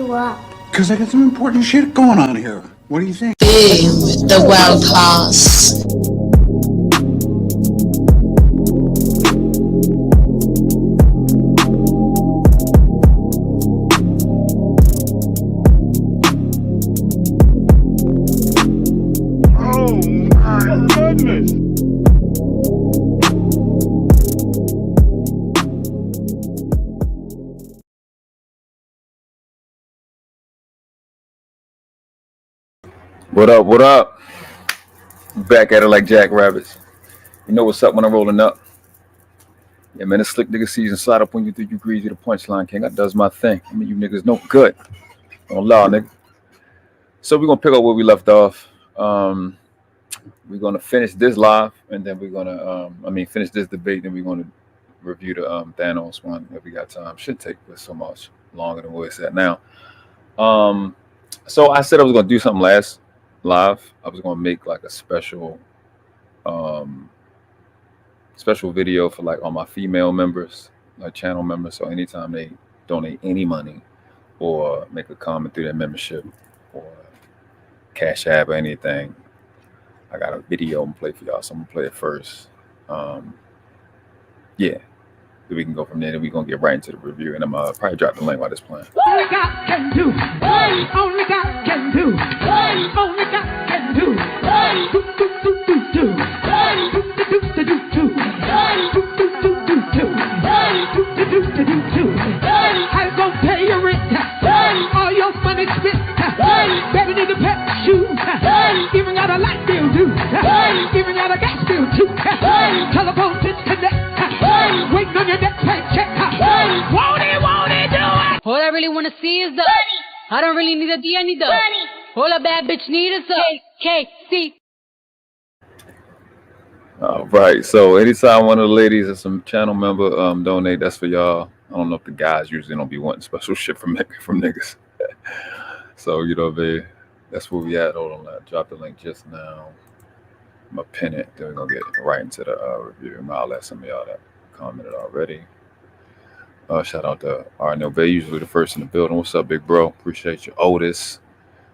you up? Because I got some important shit going on here. What do you think? The world class. Oh my goodness. What up, what up? Back at it like jackrabbits. You know what's up when I'm rolling up? Yeah, man, it's slick nigga season. Slide up on you 3 degrees to the punchline, king. I does my thing. I mean, you niggas know good. Don't lie, nigga. So we're going to pick up where we left off. We're going to finish this live, and then we're going to, finish this debate, then we're going to review the Thanos one if we got time. Shouldn't take this so much longer than where it's at now. So I said I was going to do something last live. I was going to make like a special video for like all my female members, like channel members. So anytime they donate any money or make a comment through their membership or Cash App or anything, I got a video and play for y'all. So I'm gonna play it first. Yeah. Then we can go from there. Then we're gonna get right into the review, and I'm probably drop the link while this playing. Only God can do. Only God can do. Only God can do. Do do do do do. Do do do do do do. Do do do do do. Do do do do do do. I'm gonna pay your rent. All your money spent. Baby need a pair of shoes. Giving out a light bill too. Giving out a gas bill too. Telephone disconnect. Waiting on your next paycheck. Won't it do it? All I really wanna see is the money. I don't really need a D, I need the money. All a bad bitch need is the KC. All right. So anytime one of the ladies or some channel member donate, that's for y'all. I don't know if the guys usually don't be wanting special shit from niggas. So you know, babe, that's where we at. Hold on, I dropped the link just now. I'm gonna pin it. Then we're gonna get right into the review. I'll let some of y'all that commented already. Shout out to Arnell Bay, usually the first in the building. What's up, big bro? Appreciate you. Otis,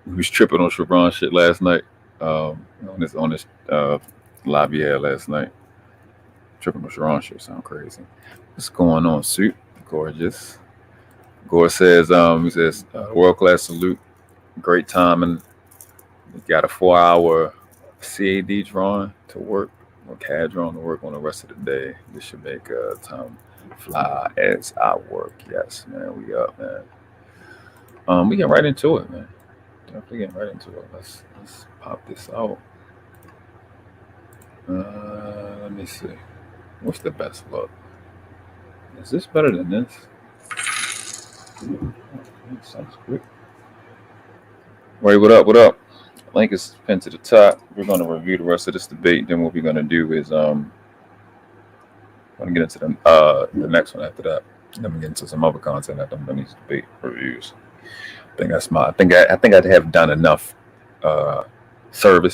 we was tripping on Shabron shit last night. On this live we had last night. Tripping on Shabron shit sound crazy. What's going on, suit? Gorgeous. Gore says, he says, world class salute. Great timing. We got a 4-hour CAD drawing to work, or CAD drawing to work on the rest of the day. This should make time fly as I work. Yes, man, we up, man. We get right into it, man. Definitely getting right into it. Let's pop this out. Let me see. What's the best look? Is this better than this? Sounds good. Wait, what up? What up? Link is pinned to the top. We're going to review the rest of this debate. Then what we're going to do is I'm going to get into the next one after that. Then we get into some other content after I'm done these debate reviews. I think that's I think I'd have done enough civil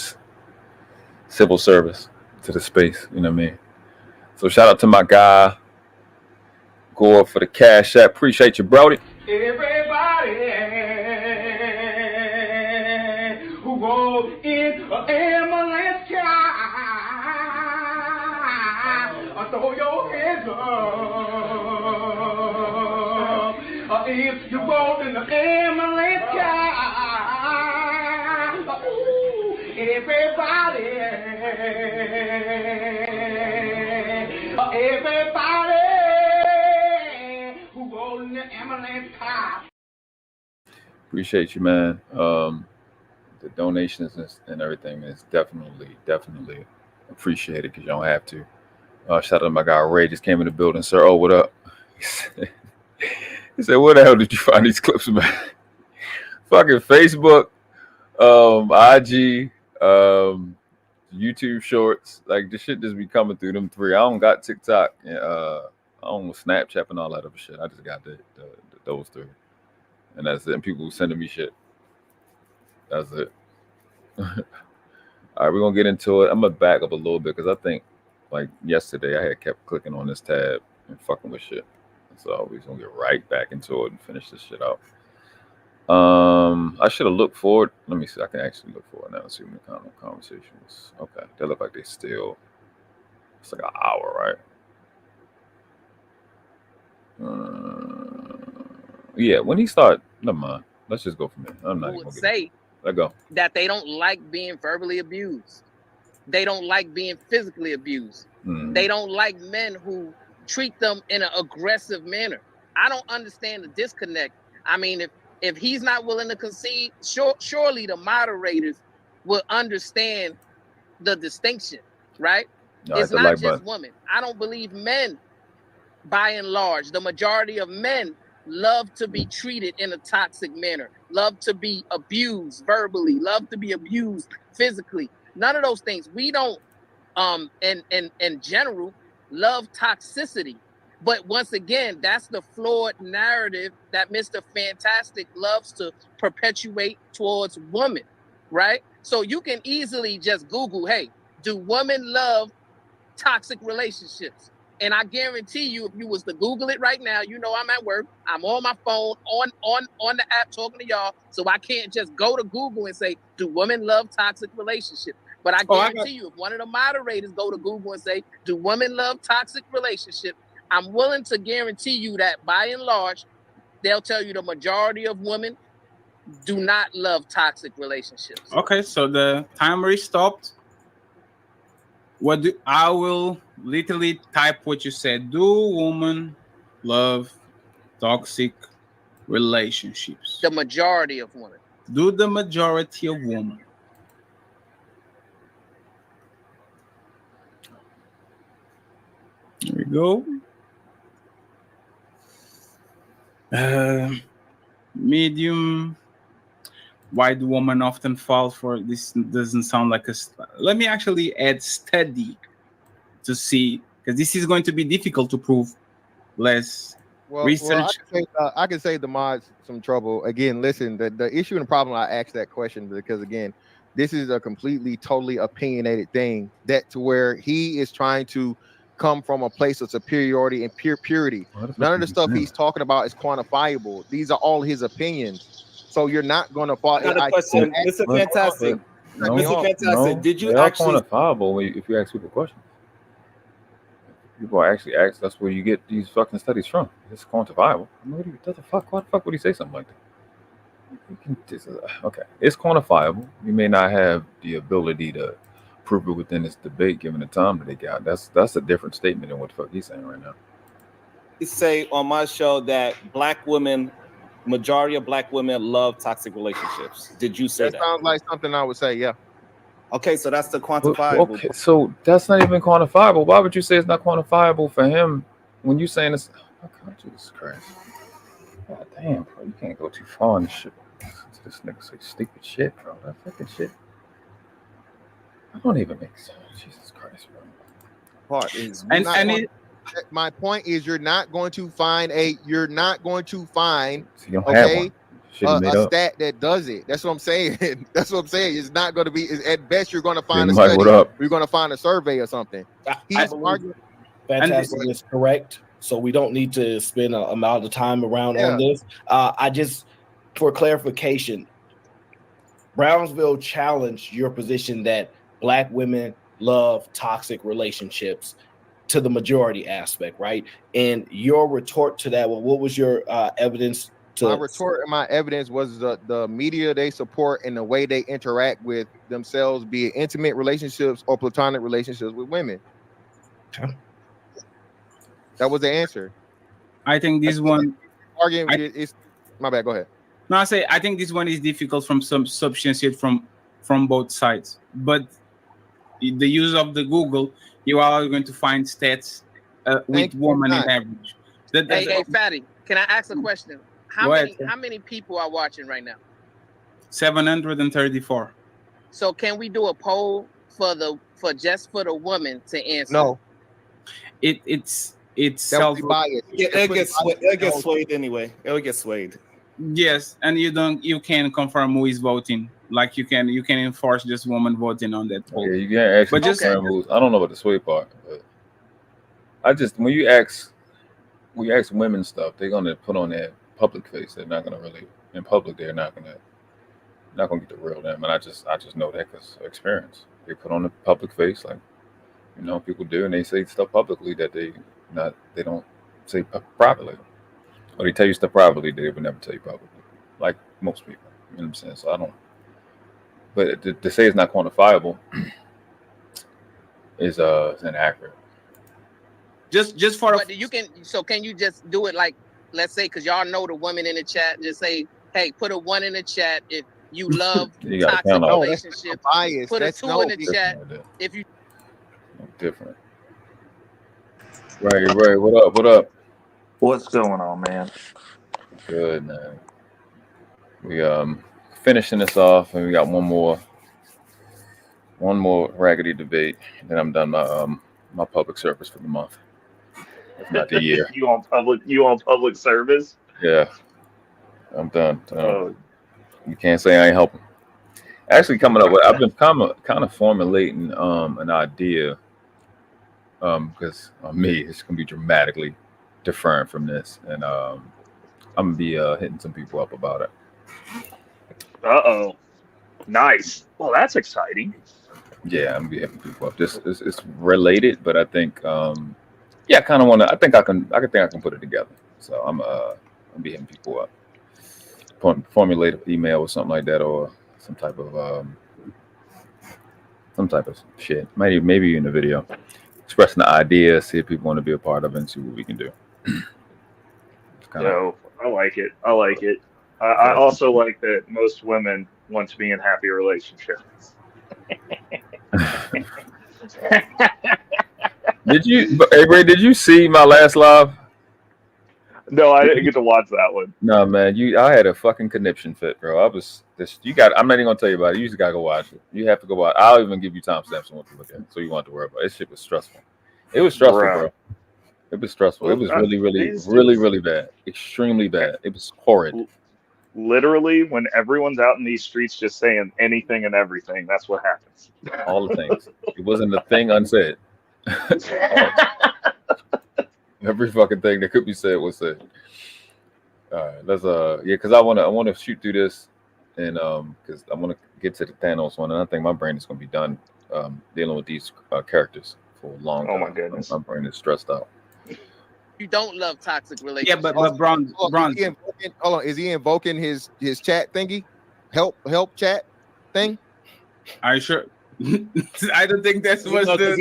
service to the space. You know what I mean? So shout out to my guy Gore for the Cash App. Appreciate you, Brody. Everybody who goes in an ambulance car, throw your hands up. If you go in the ambulance car, everybody who goes in the ambulance car. Appreciate you, man. The donations and everything is definitely appreciated because you don't have to. Shout out to my guy Ray, just came in the building. Sir, oh, what up? He said, where the hell did you find these clips, man? Fucking Facebook, IG, YouTube shorts. Like, this shit just be coming through them 3. I don't got TikTok. I don't Snapchat and all that other shit. I just got those 3. And that's it. And people sending me shit. That's it. All right, we're going to get into it. I'm going to back up a little bit because I think, like, yesterday I had kept clicking on this tab and fucking with shit. So we're going to get right back into it and finish this shit out. I should have looked forward. Let me see. I can actually look forward now and see what kind of conversations. Okay, they look like they still. It's like an hour, right? Yeah. When he start, never mind. Let's just go from there. I'm not Who even would gonna say let go. that they don't like being verbally abused. They don't like being physically abused. They don't like men who treat them in an aggressive manner. I don't understand the disconnect. I mean, if he's not willing to concede, surely the moderators will understand the distinction, right? It's not just women. I don't believe men, by and large, the majority of men love to be treated in a toxic manner, love to be abused verbally, love to be abused physically. None of those things. We don't, in general, love toxicity. But once again, that's the flawed narrative that Mr. Fantastic loves to perpetuate towards women, right? So you can easily just Google, hey, do women love toxic relationships? And I guarantee you, if you was to Google it right now, you know I'm at work, I'm on my phone, on the app talking to y'all, so I can't just go to Google and say, do women love toxic relationships? But I guarantee you, if one of the moderators go to Google and say, do women love toxic relationships? I'm willing to guarantee you that by and large, they'll tell you the majority of women do not love toxic relationships. Okay, so the timer is stopped. I will literally type what you said. Do women love toxic relationships? The majority of women. Do the majority of women? Here we go. Medium. Why do women often fall for this? Doesn't sound like a. Let me actually add steady to see, because this is going to be difficult to prove. Less research. I can save the mods some trouble. Again, listen, the issue and the problem, I asked that question because, again, this is a completely, totally opinionated thing that to where he is trying to come from a place of superiority and purity. None of the stuff he's talking about is quantifiable. These are all his opinions. So you're not going to fall. Got a question. Mr. Fantastic. Mr. Fantastic, did you actually quantifiable if you ask people questions? People actually ask. That's where you get these fucking studies from. It's quantifiable. What the fuck? Why the fuck would he say something like that? Okay, it's quantifiable. You may not have the ability to prove it within this debate, given the time that they got. That's a different statement than what the fuck he's saying right now. He say on my show that majority of black women love toxic relationships. Did you say that? That sounds like something I would say, yeah. Okay, so that's the quantifiable. Okay, so that's not even quantifiable. Why would you say it's not quantifiable for him when you're saying it's? Oh God, Jesus Christ! God damn, bro, you can't go too far in this shit. This nigga say stupid shit, bro. That fucking shit. I don't even make sense. Jesus Christ, bro. Part is My point is you're not going to find a stat that does it. That's what I'm saying. That's what I'm saying. It's not going to be. At best, you're going to find a study. You're going to find a survey or something. He's arguing. Fantastic is correct. So we don't need to spend an amount of time around on this. I just, for clarification, Brownsville challenged your position that black women love toxic relationships to the majority aspect, right? And your retort to that, well, what was your evidence? My retort and my evidence was the media they support and the way they interact with themselves, be it intimate relationships or platonic relationships with women. Okay. That was the answer. I think this one argument is my bad. Go ahead. No, I think this one is difficult from some substantiate from both sides. But the use of the Google, you are going to find stats with women in average. Hey, Fatty, can I ask a question? How many people are watching right now? 734. So can we do a poll for just the woman to answer? No. It's self-biased. It'll get swayed anyway. It'll get swayed. Yes, and you can confirm who is voting. Like you can enforce just woman voting on that poll. Yeah, you can't actually confirm who's. I don't know about the sway part, but I just when you ask women stuff, they're gonna put on their public face. They're not gonna really in public, they're not gonna get the real them, and I just know that because experience. They put on the public face, like people do, and they say stuff publicly that they don't say privately, or they tell you stuff privately that they would never tell you publicly, like most people. You know what I'm saying? So I don't. But to say it's not quantifiable is inaccurate. Just for but can you just do it like, let's say, because y'all know the women in the chat, just say, hey, put a 1 in the chat if you love toxic relationships. Put a 2 in the chat if you different. Right. What up? What's going on, man? Good, man. We finishing this off, and we got one more raggedy debate, then I'm done my public service for the month, if not the year. You on public service? Yeah, I'm done. You can't say I ain't helping. Actually, coming up with, I've been kind of formulating an idea, because me, it's gonna be dramatically different from this, and I'm gonna be hitting some people up about it. Uh-oh. Nice. Well, that's exciting. Yeah, I'm gonna be hitting people up. This it's related, but I think I kind of want to. I think I can put it together. So I'm be hitting people up. Formulate an email or something like that, or some type of shit. Maybe in the video, expressing the idea, see if people want to be a part of it, and see what we can do. No, I like it. I also like that most women want to be in happy relationships. Did you see my last live? No, I didn't get to watch that one. No, man, I had a fucking conniption fit, bro. I'm not even gonna tell you about it. You just gotta go watch it. You have to go watch. I'll even give you timestamps and what to look at, so you want to worry about it. This shit was stressful. It was stressful, bro. It was stressful. It was really bad. Extremely bad. It was horrid. Literally, when everyone's out in these streets just saying anything and everything, that's what happens. All the things. It wasn't a thing unsaid. Every fucking thing that could be said was said. All right, let's because I want to shoot through this, and because I want to get to the Thanos one, and I think my brain is gonna be done dealing with these characters for a long time. Oh my goodness, my brain is stressed out. You don't love toxic relationships. Yeah, but Bronze. Hold on, is he invoking his chat thingy? Help chat thing? Are you sure? I don't think that's what because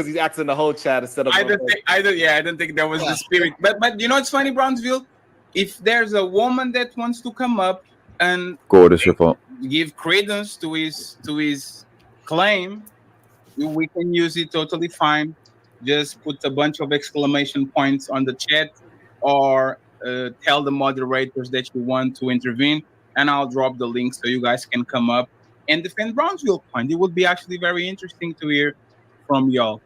he's asking the whole chat instead of. I don't think that was the spirit. But you know it's funny, Brownsville. If there's a woman that wants to come up and Gorgeous, your fault. Give credence to his claim, we can use it totally fine. Just put a bunch of exclamation points on the chat, or tell the moderators that you want to intervene, and I'll drop the link so you guys can come up and defend Brownsville point. It would be actually very interesting to hear from y'all.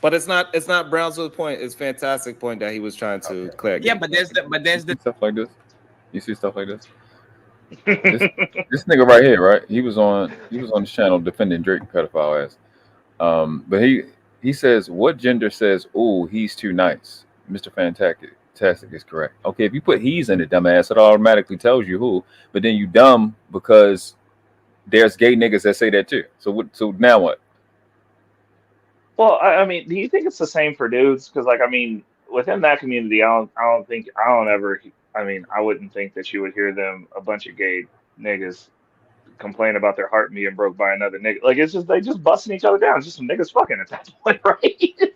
But it's not Brownsville point. It's Fantastic point that he was trying to clear. Yeah, but there's the stuff like this. You see stuff like this. This nigga right here, right? He was on the channel defending Drake pedophile ass. But he says, what gender says, "Oh, he's too nice"? Mr. Fantastic is correct. Okay, if you put "he's" in it, dumbass, it automatically tells you who. But then you dumb because there's gay niggas that say that too. So now what? Well, I mean, do you think it's the same for dudes? Because, like, I mean, within that community, I wouldn't think that you would hear a bunch of gay niggas complain about their heart being broke by another nigga. Like, it's just they just busting each other down. It's just some niggas fucking at that point, right?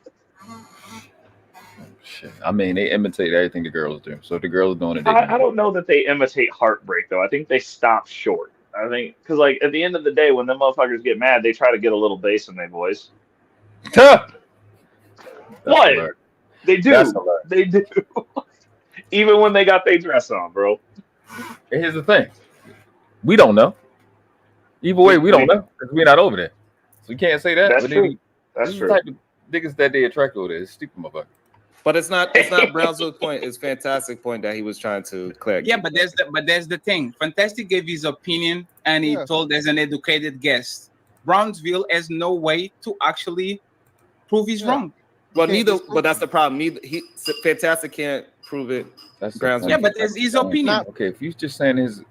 Shit. I mean, they imitate everything the girls do. So if the girls doing it, I don't know that they imitate heartbreak though. I think they stop short. I think because, like, at the end of the day, when them motherfuckers get mad, they try to get a little bass in their voice. What? Hilarious. They do. They do. Even when they got their dress on, bro. And here's the thing. We don't know. Either way, we don't know because we're not over there. So you can't say that. That's true. That's true. The type of niggas that they attract over there is stupid motherfucker. But it's not Brownsville's point. It's Fantastic point that he was trying to clear. Yeah, but there's the thing. Fantastic gave his opinion and he told as an educated guest. Brownsville has no way to actually prove he's wrong. Well, but that's the problem. Fantastic can't disprove it. That's Yeah, but it's his opinion. Okay, if you just saying his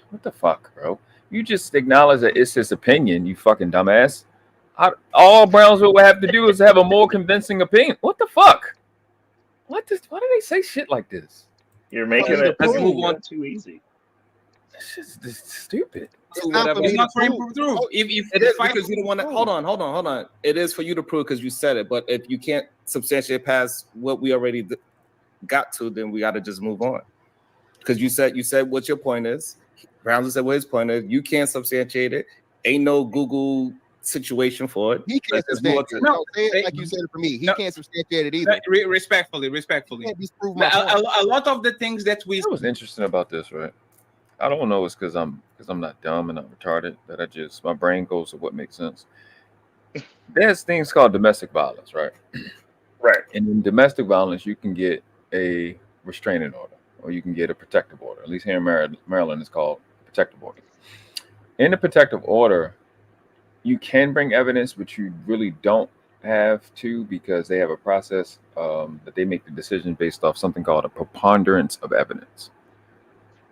what the fuck, bro? You just acknowledge that it's his opinion, you fucking dumbass. All Brownsville would have to do is have a more convincing opinion. What the fuck? Why do they say shit like this? You're making it too easy. It's just stupid. It's not for you to prove. If it is because you don't want to. Hold on. It is for you to prove because you said it. But if you can't substantiate past what we already got to, then we got to just move on. Because you said what your point is. Brownsville said what his point is. You can't substantiate it. Ain't no Google situation for it. He can't substantiate it. No, say it like you said it for me. He can't substantiate it either. Respectfully. Can't disprove my point. A lot of the things that we. What was interesting about this, right? I don't know. It's because I'm not dumb and not retarded that my brain goes to what makes sense. There's things called domestic violence, right? Right. And in domestic violence, you can get a restraining order or you can get a protective order. At least here in Maryland, it's called protective order. In the protective order, you can bring evidence, but you really don't have to because they have a process that they make the decision based off something called a preponderance of evidence.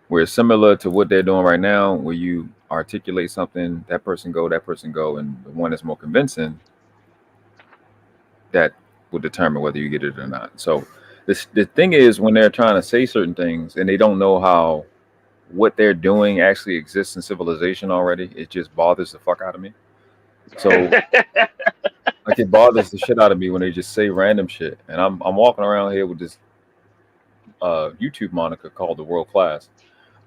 Where similar to what they're doing right now, where you articulate something, that person go, and the one that's more convincing, that will determine whether you get it or not. So the thing is, when they're trying to say certain things and they don't know how what they're doing actually exists in civilization already, it just bothers the fuck out of me. So like it bothers the shit out of me when they just say random shit. And I'm walking around here with this YouTube moniker called theeworldclass.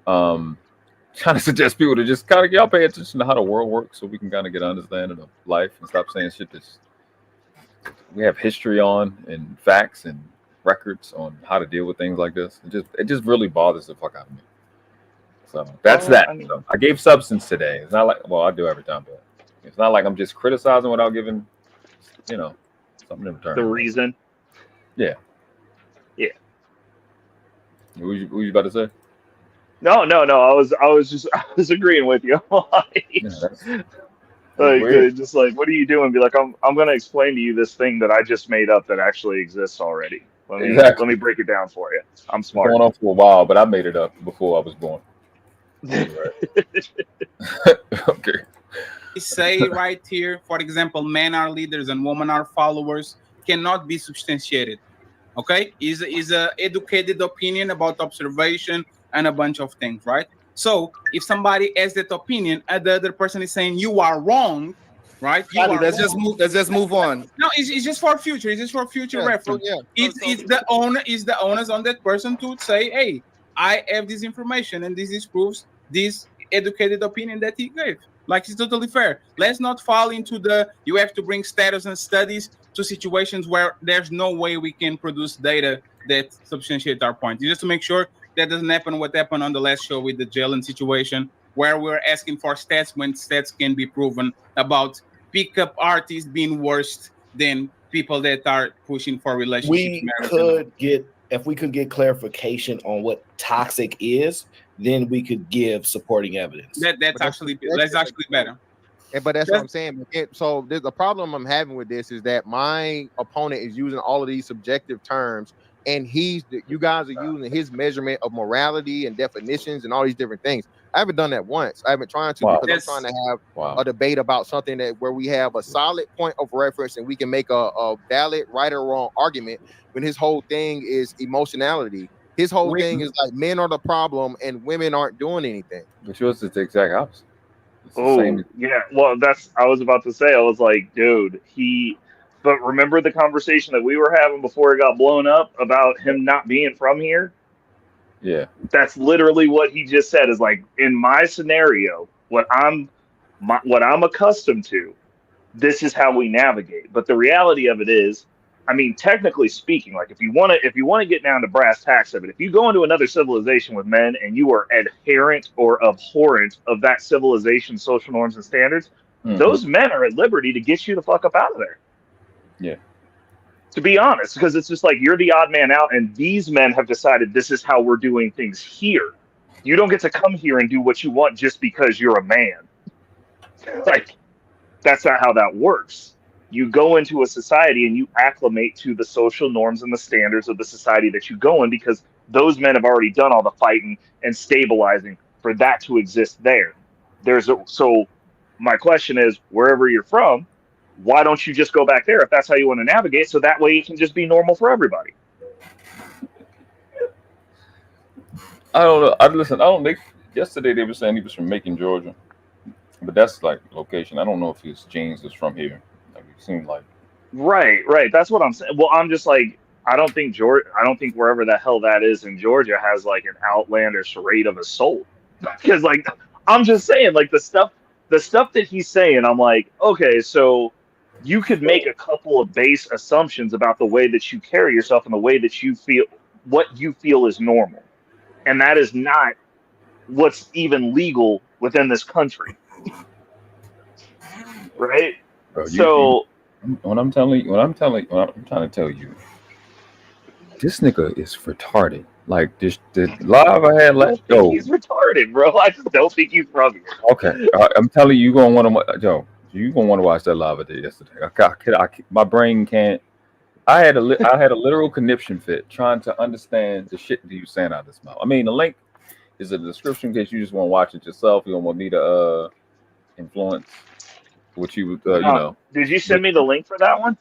Trying to suggest people to just kind of y'all pay attention to how the world works so we can kind of get an understanding of life and stop saying shit that's we have history on and facts and records on how to deal with things like this. It just really bothers the fuck out of me. So that's that. So I gave substance today. It's not like, well, I do every time, but it's not like I'm just criticizing without giving, something in return. The reason. Yeah. Yeah. What you about to say? No. I was agreeing with you. Just like, what are you doing? Be like, I'm going to explain to you this thing that I just made up that actually exists already. Let me break it down for you. I'm smart. It's going on for a while, but I made it up before I was born. Okay. Say right here, for example, men are leaders and women are followers cannot be substantiated. Okay, is a educated opinion about observation and a bunch of things, right? So if somebody has that opinion and the other person is saying you are wrong, right? Let's just move on. No, it's just for future. It's just for future reference. So, it's the onus on that person to say, hey, I have this information and this disproves this educated opinion that he gave. Like, it's totally fair. Let's not fall into you have to bring status and studies to situations where there's no way we can produce data that substantiate our point. Just to make sure that doesn't happen what happened on the last show with the Jalen situation, where we're asking for stats when stats can be proven about pickup artists being worse than people that are pushing for relationships. If we could get clarification on what toxic is, then we could give supporting evidence. That's actually better. But that's what I'm saying. So there's a problem I'm having with this is that my opponent is using all of these subjective terms, and you guys are using his measurement of morality and definitions and all these different things. I haven't done that once. I haven't tried to because I'm trying to have a debate about something where we have a solid point of reference and we can make a valid right or wrong argument. When his whole thing is emotionality. His whole thing is like men are the problem and women aren't doing anything. But yours is the exact opposite. Yeah. Well, I was about to say, I was like, dude, but remember the conversation that we were having before it got blown up about him not being from here? Yeah. That's literally what he just said is like, in my scenario, what I'm accustomed to, this is how we navigate. But the reality of it is, I mean, technically speaking, like if you want to get down to brass tacks of it, if you go into another civilization with men and you are adherent or abhorrent of that civilization's social norms and standards, those men are at liberty to get you the fuck up out of there. Yeah. To be honest, because it's just like you're the odd man out, and these men have decided this is how we're doing things here. You don't get to come here and do what you want just because you're a man. Like, that's not how that works. You go into a society and you acclimate to the social norms and the standards of the society that you go in, because those men have already done all the fighting and stabilizing for that to exist there. So my question is, wherever you're from, why don't you just go back there if that's how you want to navigate, so that way it can just be normal for everybody? I don't know. I don't think yesterday they were saying he was from Macon, Georgia, but that's like location. I don't know if his genes is from here. Like, it seemed like. Right. That's what I'm saying. Well, I'm just like, I don't think wherever the hell that is in Georgia has like an outlandish rate of assault. Because like, I'm just saying, like the stuff that he's saying, I'm like, okay, so you could make a couple of base assumptions about the way that you carry yourself and the way that you feel, what you feel is normal. And that is not what's even legal within this country. Right? Bro, so what I'm trying to tell you, this nigga is retarded. Like the live I had last go. He's retarded, bro. I just don't think he's from here. Okay, I'm telling you, you're gonna want to, you're gonna want to watch that live I did yesterday. My brain can't. I had a literal conniption fit trying to understand the shit that he was saying out of his mouth. I mean, the link is in the description in case you just want to watch it yourself. You don't want me to influence what you you know. Did you send me the link for that one?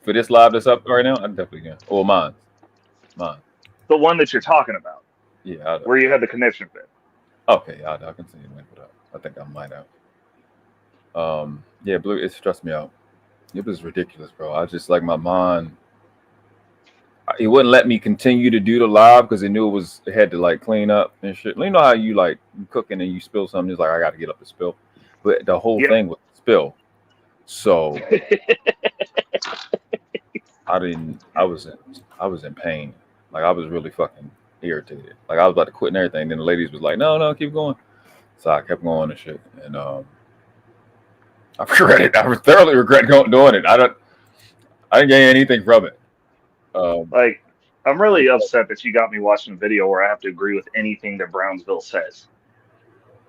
For this live that's up right now? I definitely can. Or mine. The one that you're talking about. Yeah. Where you had the conniption fit. Okay, I can see the link for that. I think I might have. Yeah, Blue, it stressed me out. It was ridiculous, bro. I just like my mind. It wouldn't let me continue to do the live because it knew it had to like clean up and shit. You know how you like cooking and you spill something, it's like I got to get up and spill. But the whole thing was spill. So I was in pain. Like I was really fucking irritated. Like I was about to quit and everything. Then the ladies was like, no, keep going. So I kept going and shit. And I regret it. I thoroughly regret doing it. I didn't gain anything from it. Like, I'm really upset that you got me watching a video where I have to agree with anything that Brownsville says.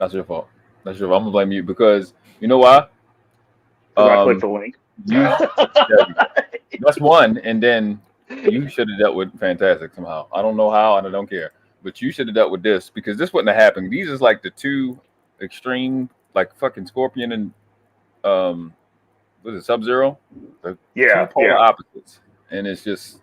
That's your fault. I'm gonna blame you because you know why? I clicked the link. That's one, and then you should have dealt with Fantastic somehow. I don't know how, and I don't care. But you should have dealt with this because this wouldn't have happened. These is like the two extreme, like fucking Scorpion and what is it, Sub-Zero? Two polar opposites, and it's just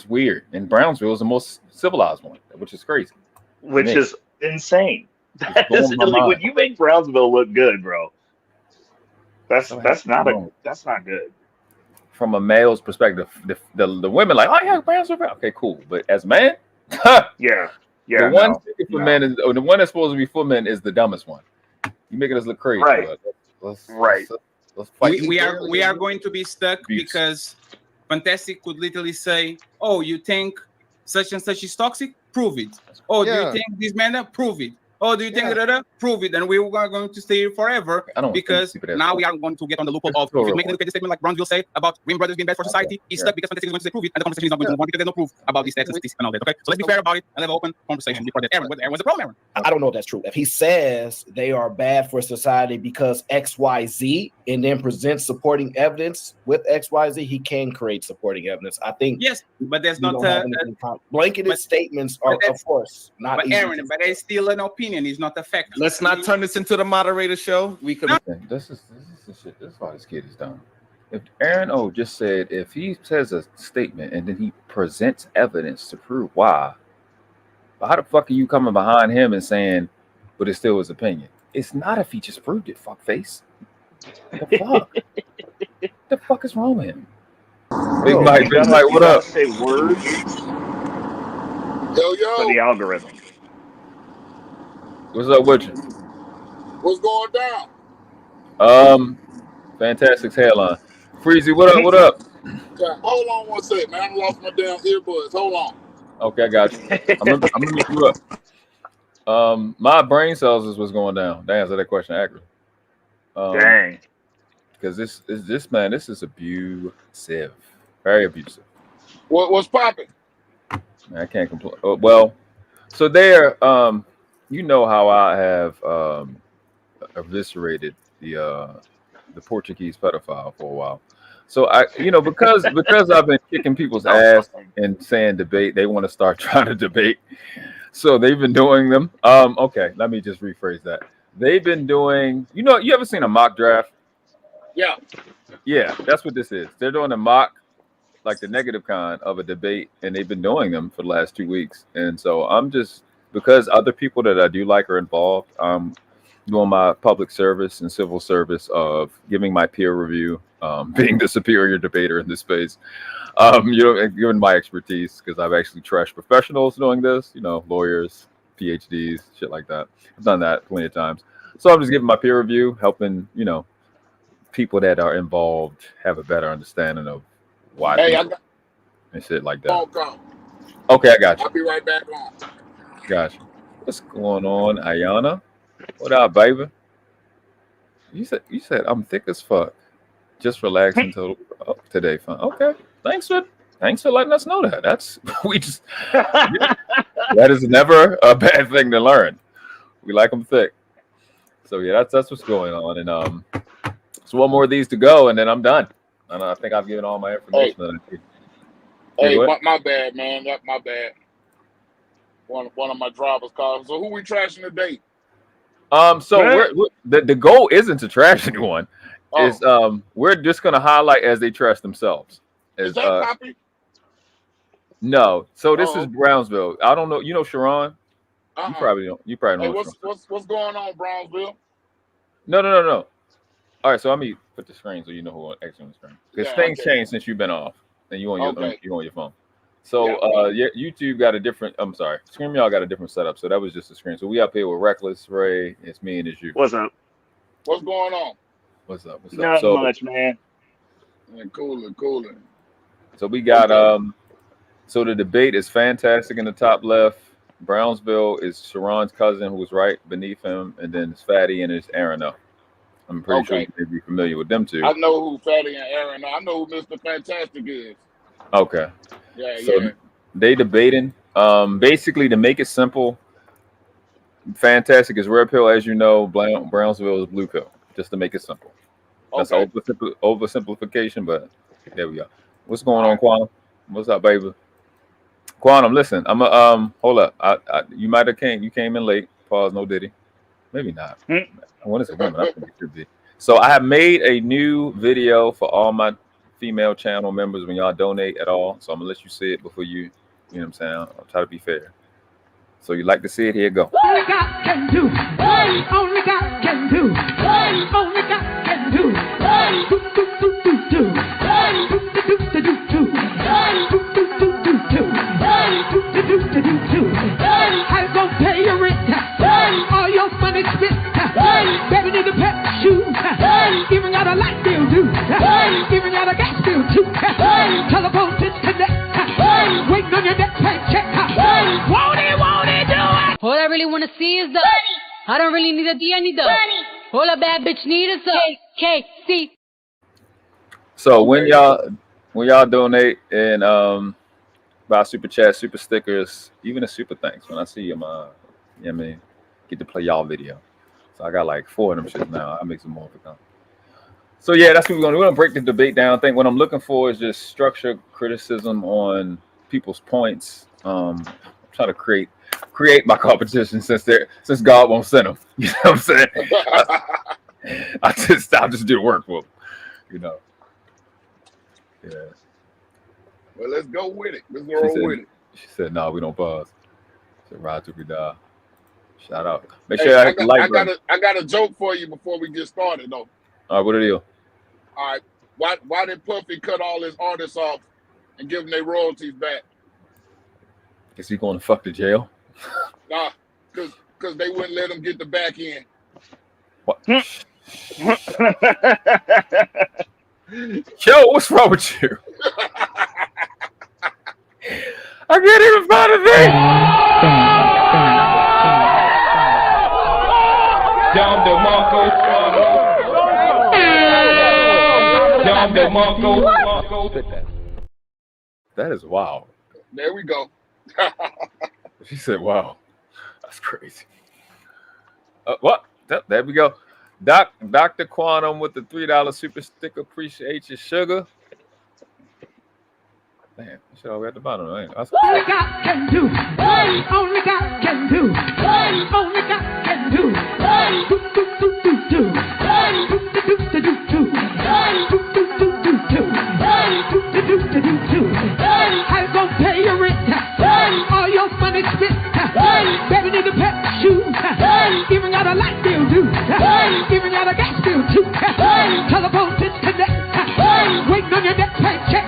weird. And Brownsville is the most civilized one, which is crazy. Which is insane. That is like when you make Brownsville look good, bro. That's not good. From a male's perspective, the women like, oh yeah, Brownsville. Okay, cool. But as man, yeah. The one for men is, or the one that's supposed to be for men is the dumbest one. You making us look crazy, right? Let's fight. We are going to be stuck because Fantastic could literally say, "Oh, you think such and such is toxic? Prove it. Oh, do you think this man? Prove it. Oh, do you think that? Prove it." And we are going to stay here forever because now we are going to get on the loophole of if you make a statement like Brownsville said about women brothers being bad for society. He's stuck because Fantastic is going to say prove it, and the conversation is not going to move on because there's no proof about these stats and all that. Okay, so let's be fair about it and have an open conversation before that. Aaron, what's the problem, Aaron? I don't know if that's true. If he says they are bad for society because XYZ and then presents supporting evidence with XYZ, he can create supporting evidence. I think yes, but there's not blanketed statements are of course not. But Aaron, but there's still an opinion. Is not a fact. Let's not turn this into the moderator show. We could. This is shit. This is why this kid is dumb. If Aaron O just said if he says a statement and then he presents evidence to prove why, but how the fuck are you coming behind him and saying, but it's still his opinion? It's not if he just proved it, fuckface. The fuck? The fuck is wrong with him? Big Mike, what up? Say words. Yo. For the algorithm. What's up with you? What's going down? Fantastic's hairline. Freezy, what up? Yeah, hold on one second, man. I lost my damn earbuds. Hold on. Okay, I got you. I'm gonna meet you up. My brain cells is what's going down. To answer that question accurately. Dang. Because this is abusive. Very abusive. What's popping? I can't complain. Well, so there, you know how I have eviscerated the the Portuguese pedophile for a while. So because I've been kicking people's ass and saying debate, they want to start trying to debate. So they've been doing them. Okay, let me just rephrase that. They've been doing. You ever seen a mock draft? Yeah. Yeah, that's what this is. They're doing a mock, like the negative kind of a debate, and they've been doing them for the last 2 weeks. And so I'm just, because other people that I do like are involved, I'm doing my public service and civil service of giving my peer review, being the superior debater in this space. Given my expertise, because I've actually trashed professionals doing this, lawyers, PhDs, shit like that. I've done that plenty of times. So I'm just giving my peer review, helping, people that are involved have a better understanding of why and shit like that. Okay, I got you. I'll be right back on. Gotcha. What's going on, Ayana? What up, baby? You said I'm thick as fuck. Just relax until today. Fun. Okay. Thanks for letting us know that. That's that is never a bad thing to learn. We like them thick. So yeah, that's what's going on. And so one more of these to go, and then I'm done. And I think I've given all my information. Hey, my bad, man. That's my bad. One of my drivers called. So who we trashing today? So the goal isn't to trash anyone. Is we're just gonna highlight as they trash themselves. Is that Poppy? No. So this is Brownsville. I don't know. You know Sharon? You probably don't. You probably don't. Hey, what's going on, Brownsville? No. All right. So let me put the screen so you know who actually on the screen. Because things changed since you've been off, and you on your phone. So YouTube got a different. I'm sorry, StreamYard got a different setup. So that was just a screen. So we up here with Reckless, Ray. It's me and it's you. What's up? What's going on? What's up? Not much, man. Cooling. So we got so the debate is Fantastic in the top left. Brownsville is Sharon's cousin, who was right beneath him, and then it's Fatty and it's Aaron. I'm pretty sure you may be familiar with them two. I know who Fatty and Aaron are. I know who Mr. Fantastic is. Okay. Yeah. They debating. Basically, to make it simple, Fantastic is red pill, as you know. Brownsville is blue pill. Just to make it simple. That's oversimplification, but there we go. What's going on, Quantum? What's up, baby? Quantum, listen. I'm hold up. You might have came. You came in late. Pause. No diddy. Maybe not. When is it women? I think it should be. So I have made a new video for all my female channel members when y'all donate at all. So I'm gonna let you see it before you know what I'm saying. I'll try to be fair. So you like to see it? Here you go. Only God can do. Only God can do. Only God can do. Do do do do do. Do do do do do do. Do do do do do. Do do do do do do. I gon' pay your rent. All your money spent. Better than the pet shoes. Even got a light bill due. Even got a gas bill too. Telephone disconnect. Waiting on your next paycheck. Won't it do it? All I really want to see is the money. I don't really need a D, I need the money. All a bad bitch need is the KC. So when y'all donate and buy super chat, super stickers, even a super thanks, when I see them, get to play y'all video. So I got like 4 of them shit now. I make some more for them. So yeah, that's what we're gonna do. We're gonna break the debate down. I think what I'm looking for is just structured criticism on people's points. I'm trying to create my competition since God won't send them. You know what I'm saying? I'll just do the work for them. Yeah. Well, let's go with it. Let's roll with it. She said, "No, we don't pause." She said, "Ride till we die." Shout out. Make sure I got a joke for you before we get started, though. All right, what are you? All right. Why did Puffy cut all his artists off and give them their royalties back? Is he going to fuck the jail? Nah, because they wouldn't let him get the back end. What? Yo, what's wrong with you? I can't even find a thing. Down the Marco. Down the Marco. That is wild. There we go. She said, "Wow, that's crazy." What? There we go. Dr. Quantum with the $3 super sticker. Appreciate you, sugar. Man, show at the bottom. Right? Only God can do. Only God can do. Only God can do. Do do do do do. Do do do do do do. Do do do do do. Do do do do do do. I'm gonna pay your rent. All your money spent. Better than the pet shoes. Even got a light bill due. Even got a gas bill too. Telephone disconnect. Waiting on your next paycheck.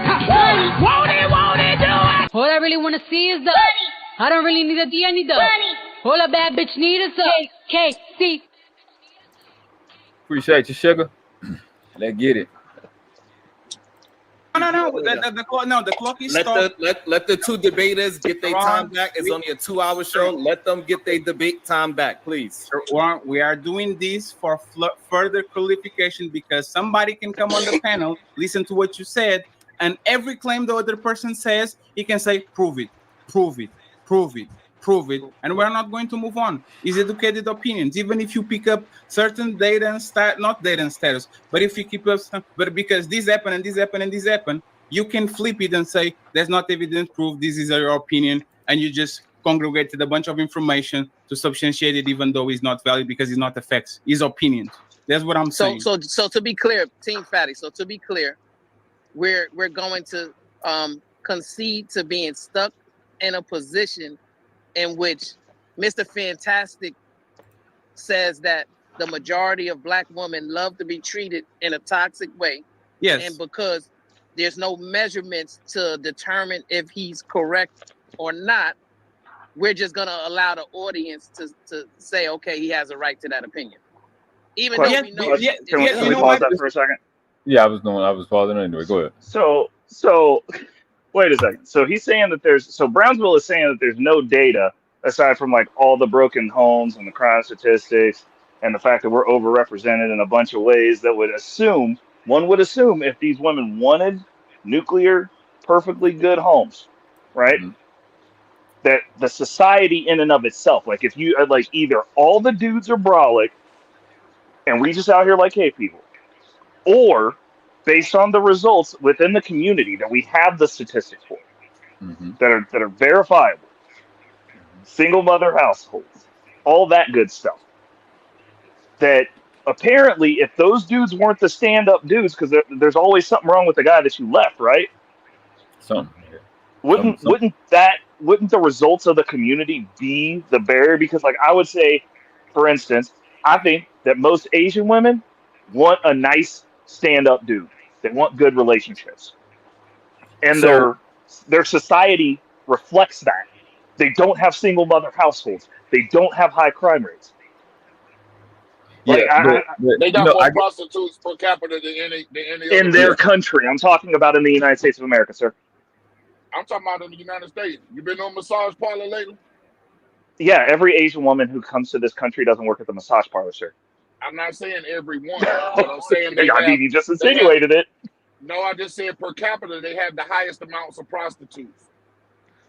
Won't it do it? All I really want to see is the money. I don't really need a D, I need the money. All a bad bitch need is the KC. Appreciate you, sugar. Let's get it. No. The clock is stopped. Let the two debaters get their time back. It's only a 2-hour show. Let them get their debate time back, please. We are doing this for further qualification because somebody can come on the panel, listen to what you said, and every claim the other person says, he can say, prove it, prove it, prove it, prove it, and we're not going to move on. It's educated opinions. Even if you pick up certain data and not data and status, but if you keep up, but because this happened and this happened and this happened, you can flip it and say, there's not evidence proof, this is your opinion, and you just congregated a bunch of information to substantiate it, even though it's not valid because it's not the facts, it's opinions. That's what I'm saying. So to be clear, Team Fatty, so to be clear, we're going to concede to being stuck in a position in which Mr. Fantastic says that the majority of black women love to be treated in a toxic way. Yes. And because there's no measurements to determine if he's correct or not, we're just going to allow the audience to say, okay, he has a right to that opinion. Even though we know... Can we pause that for a second? Yeah, I was pausing anyway. Go ahead. So wait a second. So he's saying that Brownsville is saying that there's no data aside from like all the broken homes and the crime statistics and the fact that we're overrepresented in a bunch of ways that one would assume if these women wanted nuclear, perfectly good homes, right? Mm-hmm. That the society in and of itself, like if you like either all the dudes are brolic and we just out here like hey people, or based on the results within the community that we have the statistics for, that are verifiable, single mother households, all that good stuff. That apparently, if those dudes weren't the stand-up dudes, because there's always something wrong with the guy that you left, right? Wouldn't the results of the community be the barrier? Because, like, I would say, for instance, I think that most Asian women want a nice stand-up dude. They want good relationships, and their society reflects that. They don't have single mother households. They don't have high crime rates. Like, they got more prostitutes per capita than any in their country. I'm talking about in the United States of America, sir. I'm talking about in the United States. You been on massage parlor lately? Yeah, every Asian woman who comes to this country doesn't work at the massage parlor, sir. I'm not saying every one, but I'm saying you just insinuated it. No, I just said per capita they have the highest amounts of prostitutes.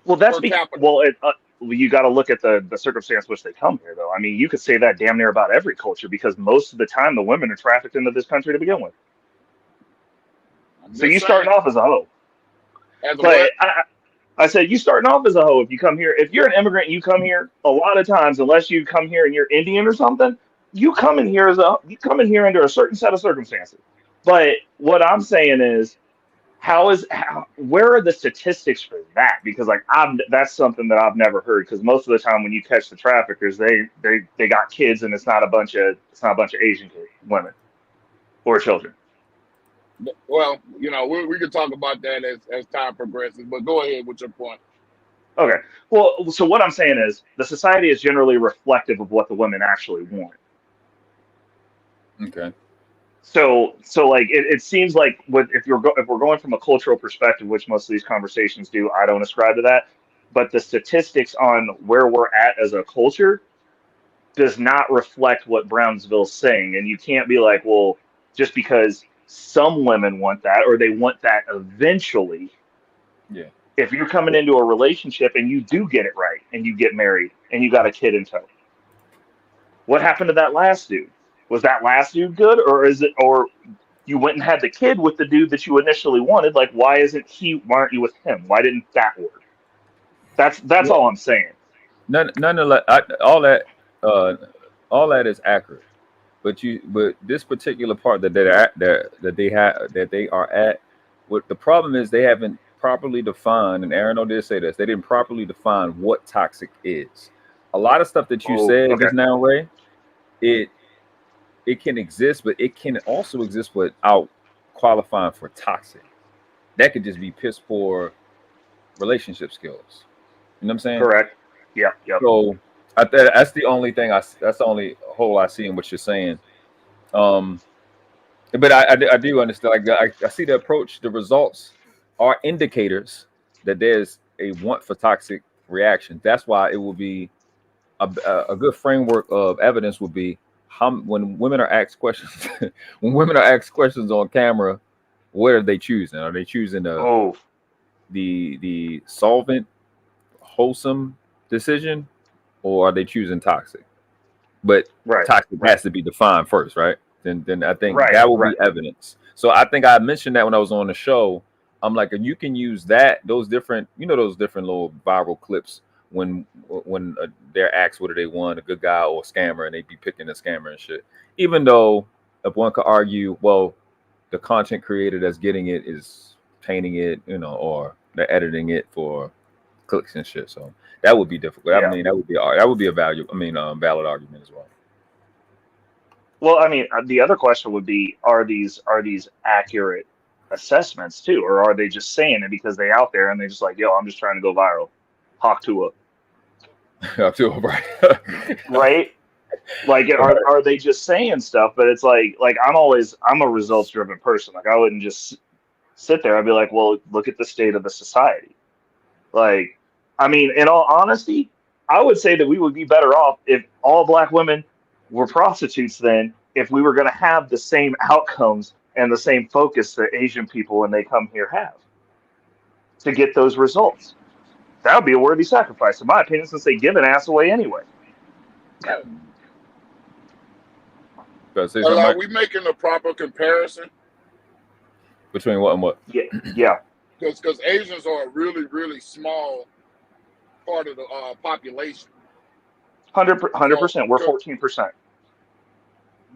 Well, that's you got to look at the circumstance which they come here, though. I mean, you could say that damn near about every culture because most of the time the women are trafficked into this country to begin with. So you starting off as a hoe. But I said you starting off as a hoe if you come here. If you're an immigrant, you come here a lot of times, unless you come here and you're Indian or something. You come in here under a certain set of circumstances. But what I'm saying is, where are the statistics for that? Because like that's something that I've never heard. Because most of the time when you catch the traffickers, they got kids, and it's not a bunch of Asian women or children. Well, we could talk about that as time progresses. But go ahead with your point. Okay. Well, so what I'm saying is the society is generally reflective of what the women actually want. Okay. So like it seems like if we're going from a cultural perspective, which most of these conversations do, I don't ascribe to that. But the statistics on where we're at as a culture does not reflect what Brownsville's saying. And you can't be like, well, just because some women want that or they want that eventually. Yeah. If you're coming into a relationship and you do get it right and you get married and you got a kid in tow, what happened to that last dude? Was that last dude good, or is it, or you went and had the kid with the dude that you initially wanted? Like, why aren't you with him? Why didn't that work? That's all I'm saying. Nonetheless, all that is accurate. But this particular part that they are at, what the problem is, they haven't properly defined, and Aaron did say this, they didn't properly define what toxic is. A lot of stuff that you said just now, Ray, it can exist, but it can also exist without qualifying for toxic. That could just be piss poor relationship skills. You know what I'm saying? Correct. Yeah. So that's the only thing that's the only hole I see in what you're saying. But I do understand. Like I see the approach. The results are indicators that there's a want for toxic reaction. That's why it will be a good framework of evidence would be when women are asked questions. When women are asked questions on camera, what are they choosing? Are they choosing the solvent, wholesome decision, or are they choosing toxic? But toxic has to be defined first, right? Then I think that will be evidence. So I think I mentioned that when I was on the show. I'm like, you can use those different little viral clips when they're asked whether they want a good guy or a scammer, and they be picking a scammer and shit. Even though if one could argue, well, the content creator that's getting it is painting it, or they're editing it for clicks and shit. So that would be difficult. I mean, that would be a valid argument as well. Well, I mean, the other question would be: Are these accurate assessments too, or are they just saying it because they out there and they just like, yo, I'm just trying to go viral, hawk to a right? Like, are they just saying stuff? But it's like I'm a results driven person. Like, I wouldn't just sit there. I'd be like, well, look at the state of the society. Like, I mean, in all honesty, I would say that we would be better off if all black women were prostitutes then, if we were going to have the same outcomes and the same focus that Asian people when they come here have to get those results. That would be a worthy sacrifice, in my opinion, since they give an ass away anyway. Are we making a proper comparison between what and what? Yeah. Because Asians are a really, really small part of the population. 100%. We're 14%.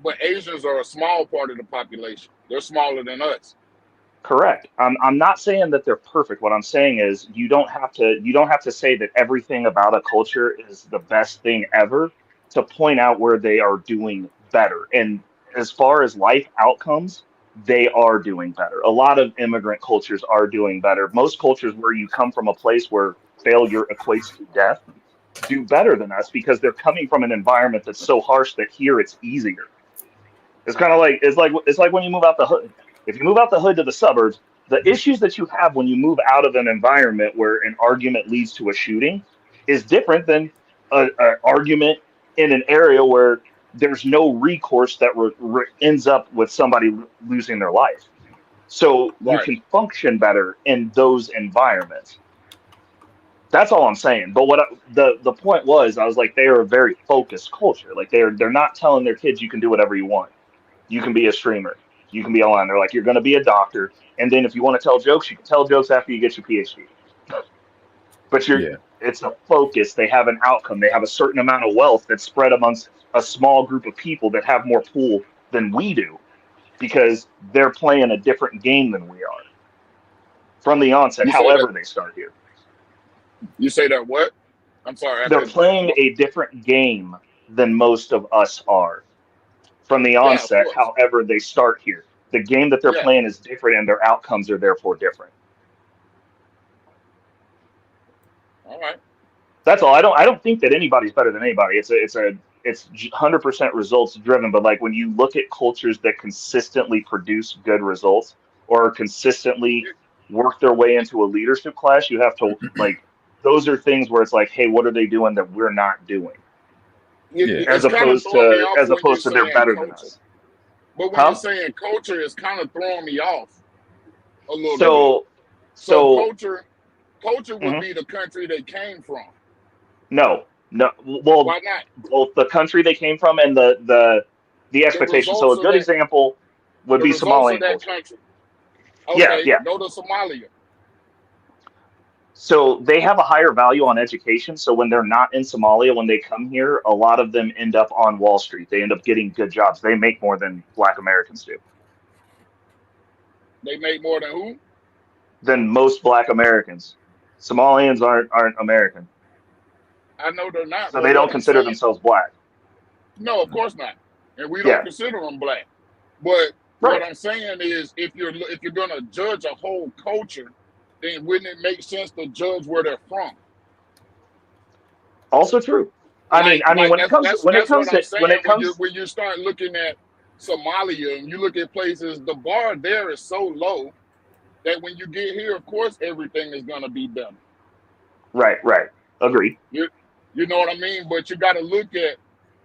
But Asians are a small part of the population. They're smaller than us. Correct. I'm not saying that they're perfect. What I'm saying is you don't have to say that everything about a culture is the best thing ever to point out where they are doing better. And as far as life outcomes, they are doing better. A lot of immigrant cultures are doing better. Most cultures where you come from a place where failure equates to death do better than us because they're coming from an environment that's so harsh that here it's easier. It's kind of like it's like when you move out the hood. If you move out the hood to the suburbs, the issues that you have when you move out of an environment where an argument leads to a shooting is different than an argument in an area where there's no recourse that ends up with somebody losing their life. So you can function better in those environments. That's all I'm saying. But what the point was, I was like, they are a very focused culture. Like they're not telling their kids you can do whatever you want. You can be a streamer. You can be online. They're like, you're going to be a doctor. And then if you want to tell jokes, you can tell jokes after you get your PhD. But it's a focus. They have an outcome. They have a certain amount of wealth that's spread amongst a small group of people that have more pool than we do because they're playing a different game than we are from the onset, however they start here. You say that what? I'm sorry. They're playing a different game than most of us are from the onset, however they start here. The game that they're playing is different and their outcomes are therefore different. All right. That's all. I don't think that anybody's better than anybody. It's 100% results driven. But like when you look at cultures that consistently produce good results or consistently work their way into a leadership class, you have to like, those are things where it's like, hey, what are they doing that we're not doing? As opposed to they're better than us. But when you're saying culture, is kind of throwing me off a little bit. So culture would be the country they came from. No. Well, why not? Both the country they came from and the the expectation. So a good example would be Somalian culture. Okay, yeah. Go to Somalia. So they have a higher value on education. So when they're not in Somalia, when they come here, a lot of them end up on Wall Street. They end up getting good jobs. They make more than Black Americans do. They make more than who? Than most Black Americans. Somalians aren't American. I know they're not. So they don't consider themselves Black. No, of course not. And we don't consider them Black. But what I'm saying is, if you're gonna judge a whole culture, then wouldn't it make sense to judge where they're from? Also true. I mean, when you start looking at Somalia and you look at places, the bar there is so low that when you get here, of course, everything is gonna be better. Right. Agreed. You know what I mean? But you got to look at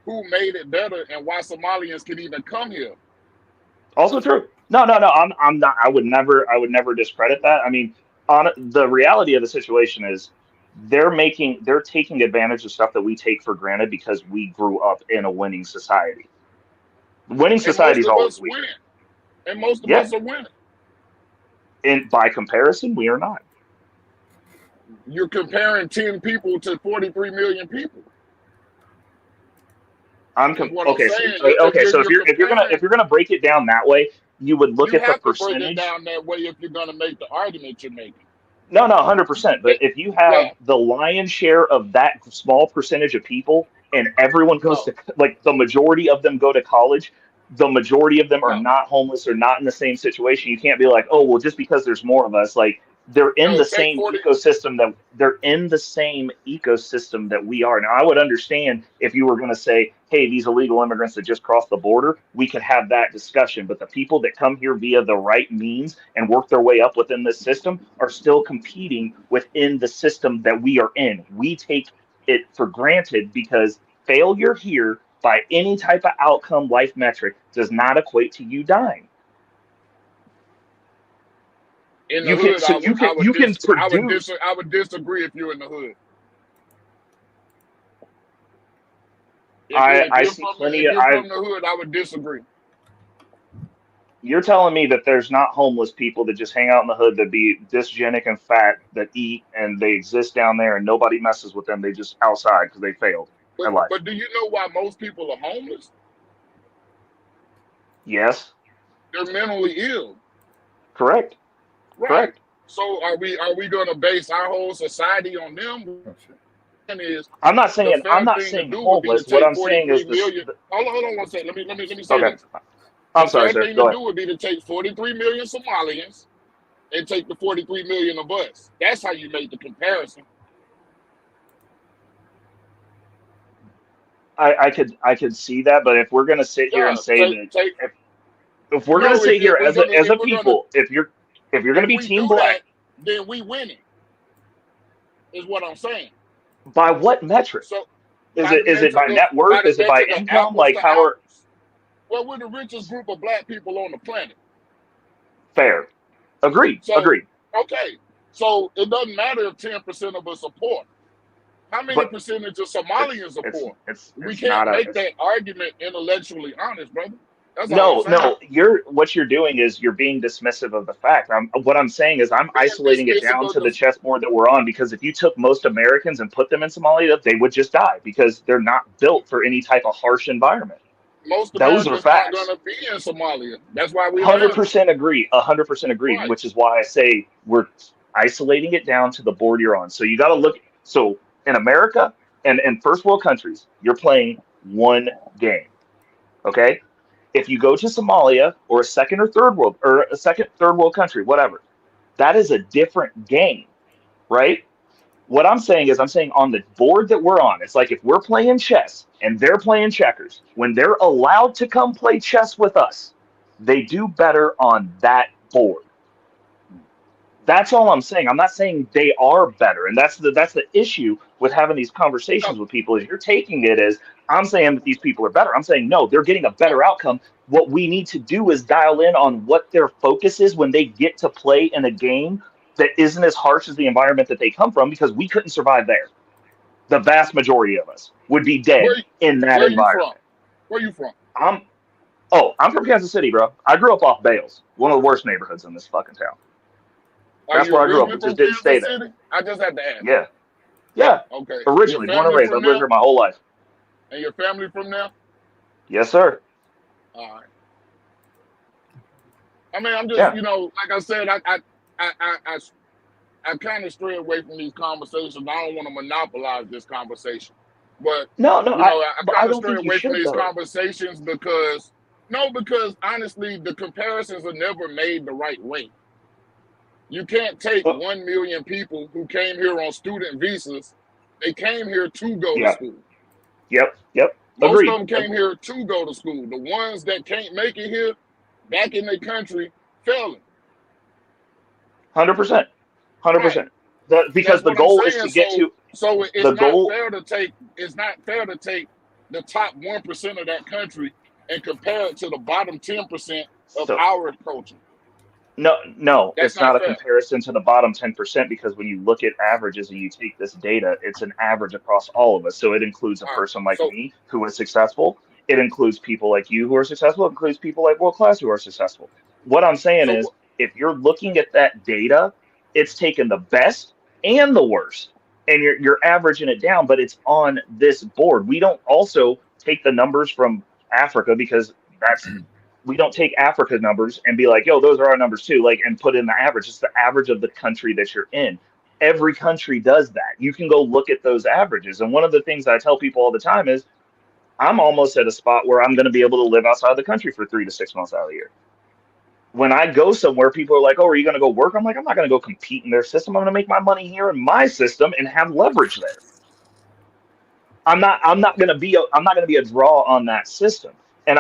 who made it better and why Somalians can even come here. Also true. No. I'm not. I would never discredit that. I mean, the reality of the situation is they're taking advantage of stuff that we take for granted because we grew up in a winning society. Winning society is always winning. And most of us are winning. And by comparison, we are not. You're comparing 10 people to 43 million people. So if you're gonna break it down that way, you would look at the percentage. Break it down that way if you're gonna make the argument you're making. No, 100%. But if you have the lion's share of that small percentage of people, and everyone goes to, like, the majority of them go to college, the majority of them are not homeless or not in the same situation. You can't be like, oh, well, just because there's more of us, like, they're in the same ecosystem that we are. Now, I would understand if you were going to say, hey, these illegal immigrants that just crossed the border, we could have that discussion. But the people that come here via the right means and work their way up within this system are still competing within the system that we are in. We take it for granted because failure here by any type of outcome life metric does not equate to you dying. In the hood, I would disagree if you're in the hood. I see plenty of. From the hood, I would disagree. You're telling me that there's not homeless people that just hang out in the hood that be dysgenic and fat that eat and they exist down there and nobody messes with them. They just outside because they failed in life. But do you know why most people are homeless? Yes. They're mentally ill. Correct. Right. Correct. So are we going to base our whole society on them? I'm not saying homeless. What I'm saying is hold on one second. Let me say this. I'm sorry, sir. The thing to do would be to take 43 million Somalians and take the 43 million of us. That's how you make the comparison. I could see that, but if we're gonna sit here and say if we're gonna sit here as a people, if you're gonna be team Black, then we winning. Is what I'm saying. By what metric? So is it by net worth? Is it by income? Like how are? Well, we're the richest group of Black people on the planet. Fair. Agreed. Agreed. Okay. So it doesn't matter if 10% of us are poor. How many percentage of Somalians are poor? We can't make that argument intellectually honest, brother. That's no. What you're doing is you're being dismissive of the fact. What I'm saying is I'm isolating it down to the chessboard that we're on, because if you took most Americans and put them in Somalia, they would just die because they're not built for any type of harsh environment. Most Americans are not going to be in Somalia. That's why we 100% agree. 100% agree, right. Which is why I say we're isolating it down to the board you're on. So you got to look. So in America and in first world countries, you're playing one game. Okay. If you go to Somalia or a second or third world country, whatever, that is a different game, right? What I'm saying is on the board that we're on, it's like if we're playing chess and they're playing checkers, when they're allowed to come play chess with us, they do better on that board. That's all I'm saying. I'm not saying they are better. And that's the issue with having these conversations with people, is you're taking it as I'm saying that these people are better. I'm saying, no, they're getting a better outcome. What we need to do is dial in on what their focus is when they get to play in a game that isn't as harsh as the environment that they come from, because we couldn't survive there. The vast majority of us would be dead in that environment. Where are you from? Oh, I'm from Kansas City, bro. I grew up off Bales, one of the worst neighborhoods in this fucking town. That's where I grew up. It just didn't stay there. City? I just had to ask. Yeah. Yeah. Okay. Originally, born and raised. I've lived here my whole life. And your family from there? Yes, sir. All right. I mean, I'm just, you know, like I said, I kind of stray away from these conversations. I don't want to monopolize this conversation, but no, you know, I kind of stray away from these conversations because honestly, the comparisons are never made the right way. You can't take 1 million people who came here on student visas. They came here to go to school. Yep. Most Agreed. of them came here to go to school. The ones that can't make it here, back in their country, failing. 100%. 100%. Because the goal is to get to. So it's not fair to take. It's not fair to take the top 1% of that country and compare it to the bottom 10% of our culture. No, it's not a comparison to the bottom 10% because when you look at averages and you take this data, it's an average across all of us. So it includes a person like me who is successful. It includes people like you who are successful. It includes people like World Class who are successful. What I'm saying is, if you're looking at that data, it's taken the best and the worst, and you're averaging it down, but it's on this board. We don't also take the numbers from Africa because we don't take Africa numbers and be like, yo, those are our numbers too, like, and put in the average. It's the average of the country that you're in. Every country does that. You can go look at those averages. And one of the things I tell people all the time is I'm almost at a spot where I'm going to be able to live outside the country for 3 to 6 months out of the year. When I go somewhere, people are like, oh, are you going to go work? I'm like, I'm not going to go compete in their system. I'm going to make my money here in my system and have leverage there. I'm not going to be a draw on that system. And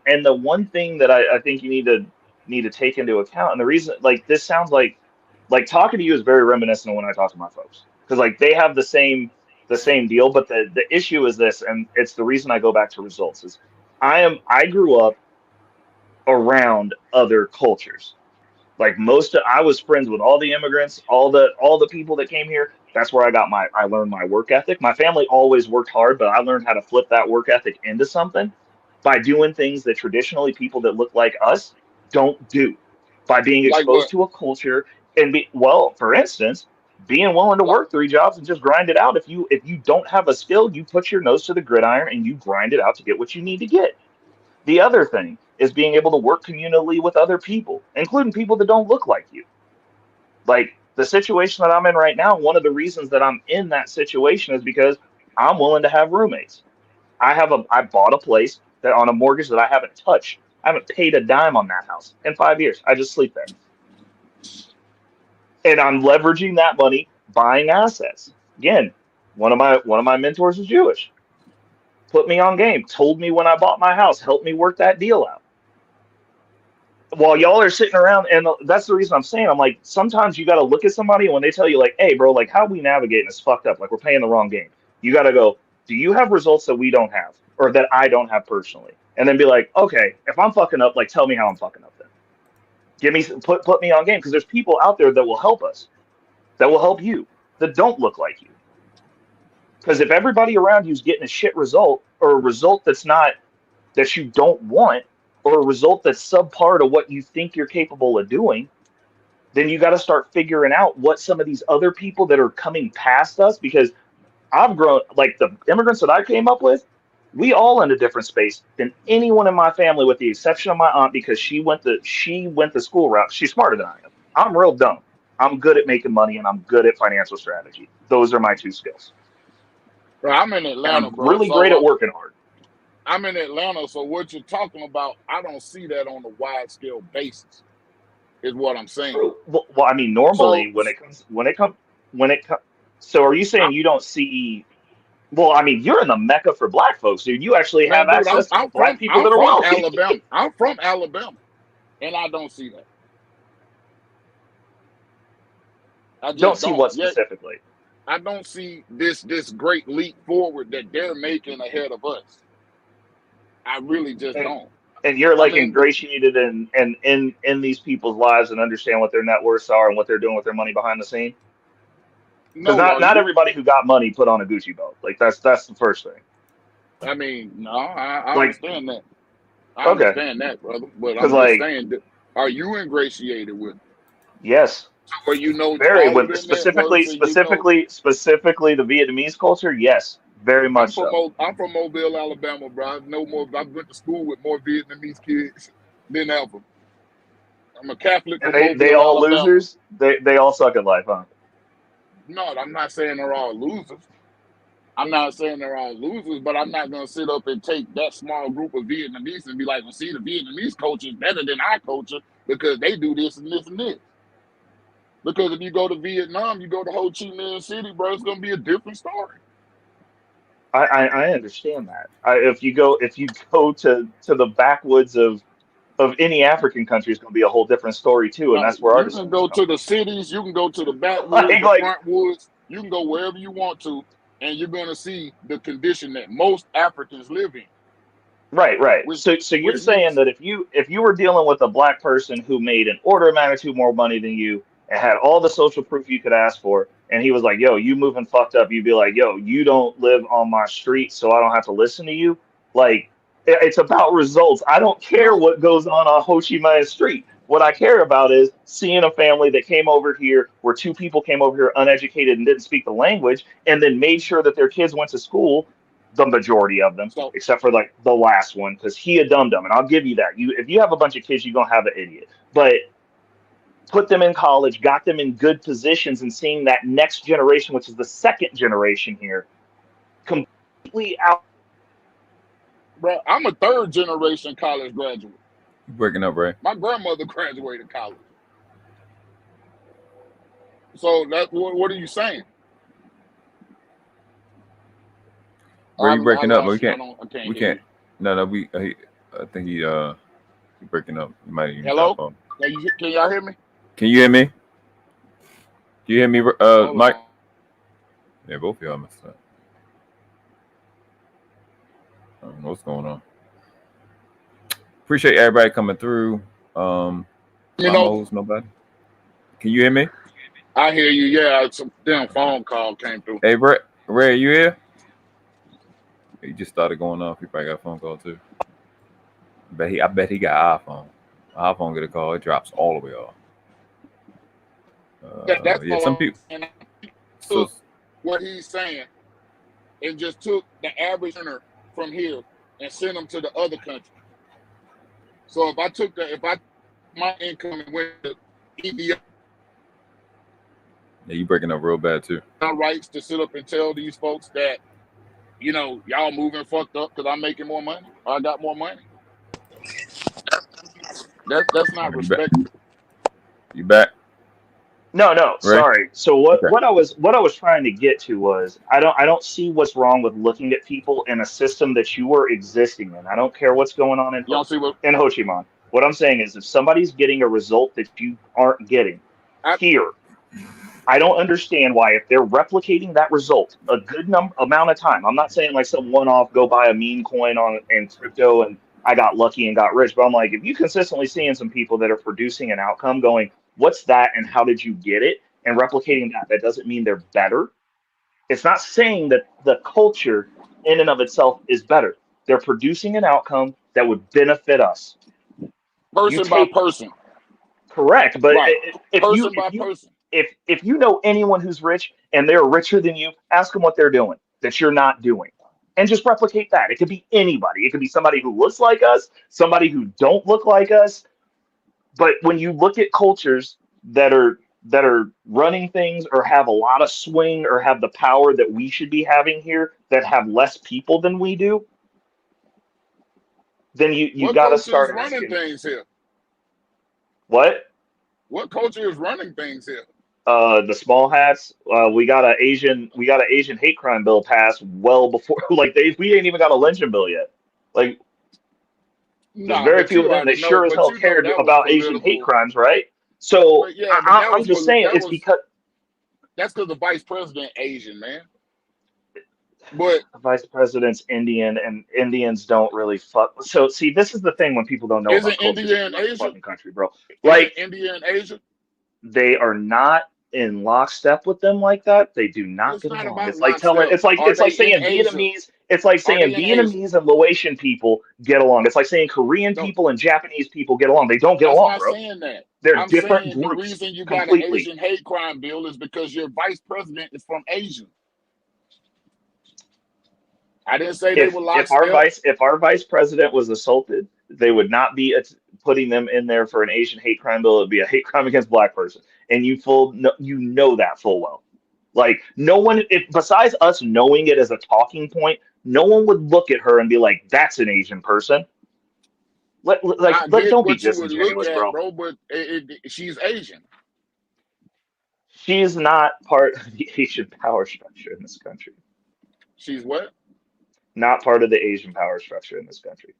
and the one thing that I think you need to take into account, and the reason, like, this sounds like talking to you is very reminiscent of when I talk to my folks, because like they have the same deal, but the issue is this, and it's the reason I go back to results, is I grew up around other cultures. Like I was friends with all the immigrants, all the people that came here. That's where I learned my work ethic. My family always worked hard, but I learned how to flip that work ethic into something by doing things that traditionally people that look like us don't do, by being exposed to a culture and for instance, being willing to work 3 jobs and just grind it out. If you don't have a skill, you put your nose to the gridiron and you grind it out to get what you need to get. The other thing is being able to work communally with other people, including people that don't look like you. Like the situation that I'm in right now, one of the reasons that I'm in that situation is because I'm willing to have roommates. I bought a place that on a mortgage that I haven't touched. I haven't paid a dime on that house in 5 years. I just sleep there. And I'm leveraging that money, buying assets. Again, one of my mentors is Jewish. Put me on game, told me when I bought my house, helped me work that deal out. While y'all are sitting around, and that's the reason I'm saying, I'm like, sometimes you got to look at somebody, and when they tell you like, hey, bro, like how we navigating is fucked up, like we're playing the wrong game. You got to go, do you have results that we don't have, or that I don't have personally? And then be like, okay, if I'm fucking up, like tell me how I'm fucking up then. Put me on game, because there's people out there that will help us, that will help you, that don't look like you. Because if everybody around you is getting a shit result, or a result that you don't want, or a result that's subpar to what you think you're capable of doing, then you got to start figuring out what some of these other people that are coming past us, because I've grown, like the immigrants that I came up with, we all in a different space than anyone in my family, with the exception of my aunt, because she went the school route. She's smarter than I am. I'm real dumb. I'm good at making money and I'm good at financial strategy. Those are my 2 skills. Bro, I'm in Atlanta, bro. Really great at working hard. I'm in Atlanta, so what you're talking about, I don't see that on a wide scale basis, is what I'm saying. Well, I mean, normally when it comes, so are you saying you don't see? Well, I mean, you're in the mecca for black folks, dude. You actually have access to black people that are wealthy. Alabama. I'm from Alabama, and I don't see that. I just don't see what specifically. I don't see this great leap forward that they're making ahead of us. I really just don't. And you're like ingratiated in these people's lives and understand what their net worths are and what they're doing with their money behind the scene. Because not everybody who got money put on a Gucci belt. Like that's the first thing. I mean, no, I understand that. I understand that, brother. But I'm just saying, that, are you ingratiated with? Yes. Where you know Very all with them specifically the Vietnamese culture. Yes, very much so. I'm from Mobile, Alabama, bro. I know more. I went to school with more Vietnamese kids than ever. I'm a Catholic from Mobile, They all Alabama. losers. They all suck at life, huh? No, I'm not saying they're all losers. I'm not saying they're all losers, but I'm not gonna sit up and take that small group of Vietnamese and be like, well, see, the Vietnamese culture is better than our culture because they do this and this and this. Because if you go to Vietnam, you go to Ho Chi Minh City, bro, it's gonna be a different story. I understand that. If you go to the backwoods of any African country, it's going to be a whole different story too, and that's where our you can go to the cities, you can go to the backwoods, the front woods, you can go wherever you want to, and you're going to see the condition that most Africans live in. Right. So you're saying that if you were dealing with a black person who made an order of magnitude more money than you and had all the social proof you could ask for, and he was like, yo, you moving fucked up, you'd be like, yo, you don't live on my street, so I don't have to listen to you. Like, it's about results. I don't care what goes on Ho Chi Minh Street. What I care about is seeing a family that came over here, where two people came over here uneducated and didn't speak the language, and then made sure that their kids went to school. The majority of them, except for like the last one, because he a dum-dum, and I'll give you that. If you have a bunch of kids, you're gonna have an idiot. But put them in college, got them in good positions, and seeing that next generation, which is the second generation here, completely out. Bro, I'm a third generation college graduate. You breaking up, Ray? My grandmother graduated college. So that's what are you saying? Ray, you breaking up? We can't. We can't. No. I think he breaking up. You might even. Hello? Can y'all hear me? Can you hear me? Can you hear me, Mike? Yeah, both of y'all messed up. I don't know what's going on. Appreciate everybody coming through. Nobody. Can you hear me? I hear you. Yeah, some damn phone call came through. Hey, Ray, you here? He just started going off. He probably got a phone call too. I bet he got an iPhone. iPhone get a call, it drops all the way off. That's some people. And took what he's saying and just took the average earner from here and sent them to the other country. So if my income went to Ethiopia. Yeah, you breaking up real bad too. Rights to sit up and tell these folks that, you know, y'all moving fucked up because I'm making more money or I got more money. That's not respectful. You back? No, Ray? Sorry. So what I was trying to get to was I don't see what's wrong with looking at people in a system that you were existing in. I don't care what's going on in Ho Chi Minh. What I'm saying is if somebody's getting a result that you aren't getting here, I don't understand why if they're replicating that result a good amount of time. I'm not saying like some one-off go buy a meme coin in crypto and I got lucky and got rich, but I'm like, if you consistently seeing some people that are producing an outcome going, what's that and how did you get it? And replicating that doesn't mean they're better. It's not saying that the culture in and of itself is better. They're producing an outcome that would benefit us. Person by person. Correct. But right. if you know anyone who's rich and they're richer than you, ask them what they're doing that you're not doing. And just replicate that. It could be anybody. It could be somebody who looks like us, somebody who don't look like us. But when you look at cultures that are running things or have a lot of swing or have the power that we should be having here that have less people than we do, then you got to start running things here. What culture is running things here? The small hats. We got an Asian hate crime bill passed well before. Like we ain't even got a lynching bill yet. Like there's very few of them that sure as hell cared about Asian hate crimes, right? So I'm just saying it's because that's because the vice president Asian, man. But the vice president's Indian, and Indians don't really fuck. So see, this is the thing when people don't know about India and Asia fucking country, bro. Like India and Asia, they are not in lockstep with them like that, they do not It's get not along. about It's like telling lockstep. Are it's they like in saying Asia? Vietnamese. It's like Are saying they in Asia? Vietnamese and Laotian people get along. It's like saying Korean No, people and Japanese people get along. They don't get that's along, not bro. saying that. They're I'm different saying the groups reason you got an completely. Asian hate crime bill is because your vice president is from Asia. I didn't say they were lockstep. If our vice president was assaulted, they would not be putting them in there for an Asian hate crime bill. It would be a hate crime against black person, and you know that full well. Like no one, if besides us knowing it as a talking point, no one would look at her and be like, "That's an Asian person." I get Don't be what you would look disingenuous, at, bro. bro, but she's Asian. She is not part of the Asian power structure in this country. She's what? Not part of the Asian power structure in this country.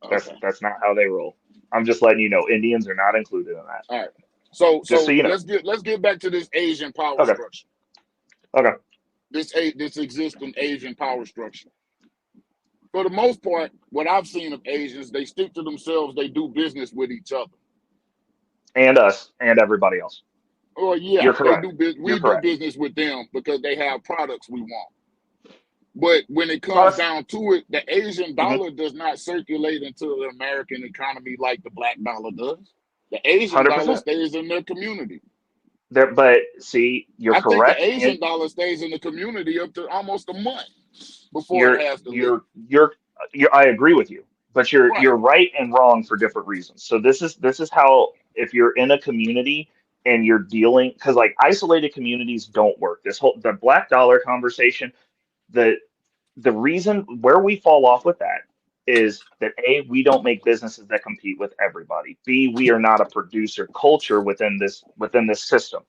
That's not how they roll. I'm just letting you know, Indians are not included in that. All right. So you know. let's get back to this Asian power Okay. structure. Okay. This existing Asian power structure. For the most part, what I've seen of Asians, they stick to themselves. They do business with each other. And us and everybody else. Oh yeah, You're correct. We do business with them because they have products we want. But when it comes down to it, the Asian dollar does not circulate into the American economy like the black dollar does. The Asian 100%. dollar stays in their community. But see, you're correct. I think the Asian dollar stays in the community up to almost a month before it has to leave. I agree with you, but you're right and wrong for different reasons. So this is how, if you're in a community and you're dealing, because like isolated communities don't work. The black dollar conversation, the reason where we fall off with that is that A, we don't make businesses that compete with everybody. B, we are not a producer culture within this system.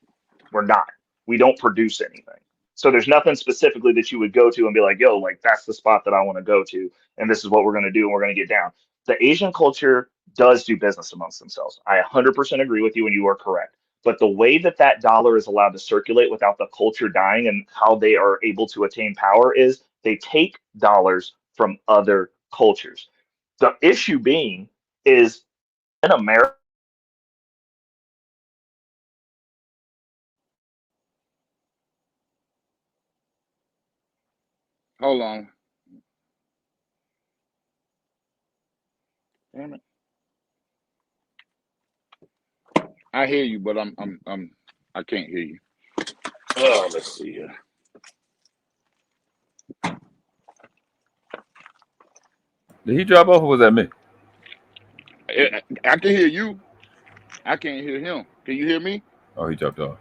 We're not. We don't produce anything. So there's nothing specifically that you would go to and be like, yo, like that's the spot that I want to go to, and this is what we're going to do, and we're going to get down. The Asian culture does do business amongst themselves. I 100% agree with you, and you are correct. But the way that dollar is allowed to circulate without the culture dying and how they are able to attain power is they take dollars from other cultures. The issue being is in America. Hold on. Damn it. I hear you, but I can't hear you. Oh, let's see here. Did he drop off or was that me? I can hear you. I can't hear him. Can you hear me? Oh, he dropped off.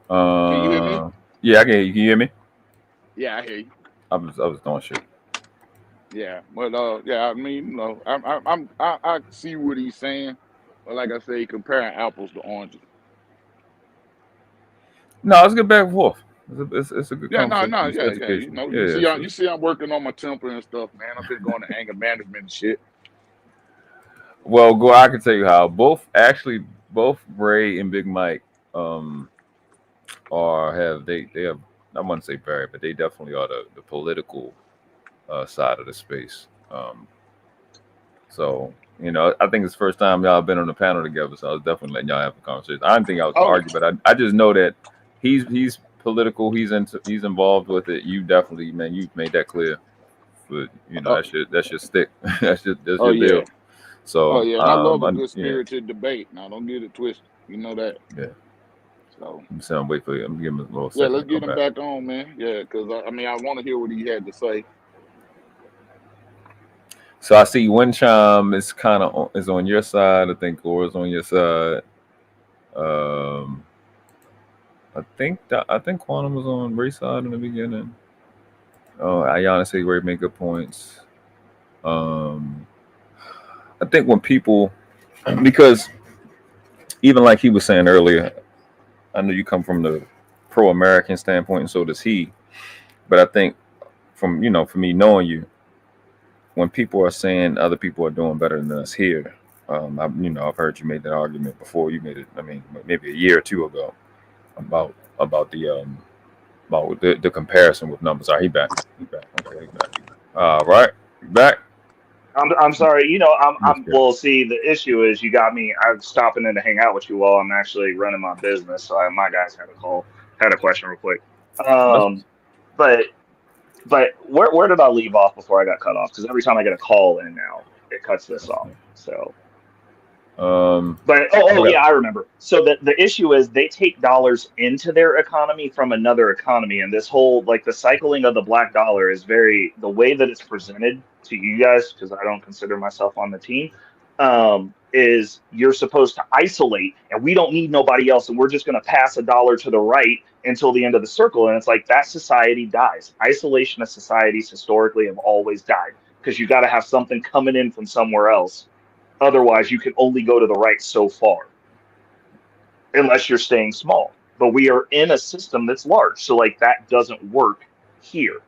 Can you hear me? Yeah, I can hear you. Can you hear me? Yeah, I hear you. I was doing shit. Yeah, but yeah, I mean, you know, I see what he's saying, but like I say, comparing apples to oranges. No, let's get back and forth. It's a good conversation. Yeah. You see, I'm working on my temper and stuff, man. I've been going to anger management and shit. Well, I can tell you how both Ray and Big Mike have I wouldn't say buried, but they definitely are the political side of the space. So you know, I think it's the first time y'all been on the panel together, so I was definitely letting y'all have a conversation. I didn't think I was gonna argue, but I just know that he's political, he's involved with it. You definitely, man, you've made that clear. But you know, that should stick. that's your deal. So I love a good spirited debate. Now don't get it twisted. You know that. Yeah. So I'm wait for you. I'm gonna give him a little second. Yeah, let's get him back on, man. Yeah, because I mean I want to hear what he had to say. So I see Wind Chime is kind of is on your side. I think Gore's on your side. I think Quantum was on Ray's side in the beginning. Oh, Ayana say Ray make good points. I think when people, because even like he was saying earlier, I know you come from the pro-American standpoint, and so does he. But I think from for me knowing you, when people are saying other people are doing better than us here, I've heard you make that argument before. You made it, I mean, maybe a year or two ago about the comparison with numbers. All right, he back. Okay, he back. All right, you back. I'm sorry. You know, I'm. Well, see, the issue is you got me. I'm stopping in to hang out with you all. I'm actually running my business, so my guys had a question real quick. But where did I leave off before I got cut off? Because every time I get a call in now, it cuts this off. So. But yeah, I remember. So the issue is they take dollars into their economy from another economy, and this whole like the cycling of the black dollar is the way that it's presented to you guys, because I don't consider myself on the team, is you're supposed to isolate, and we don't need nobody else, and we're just going to pass a dollar to the right until the end of the circle, and it's like that society dies. Isolationist societies historically have always died because you got to have something coming in from somewhere else. Otherwise, you can only go to the right so far, unless you're staying small. But we are in a system that's large, so like that doesn't work here.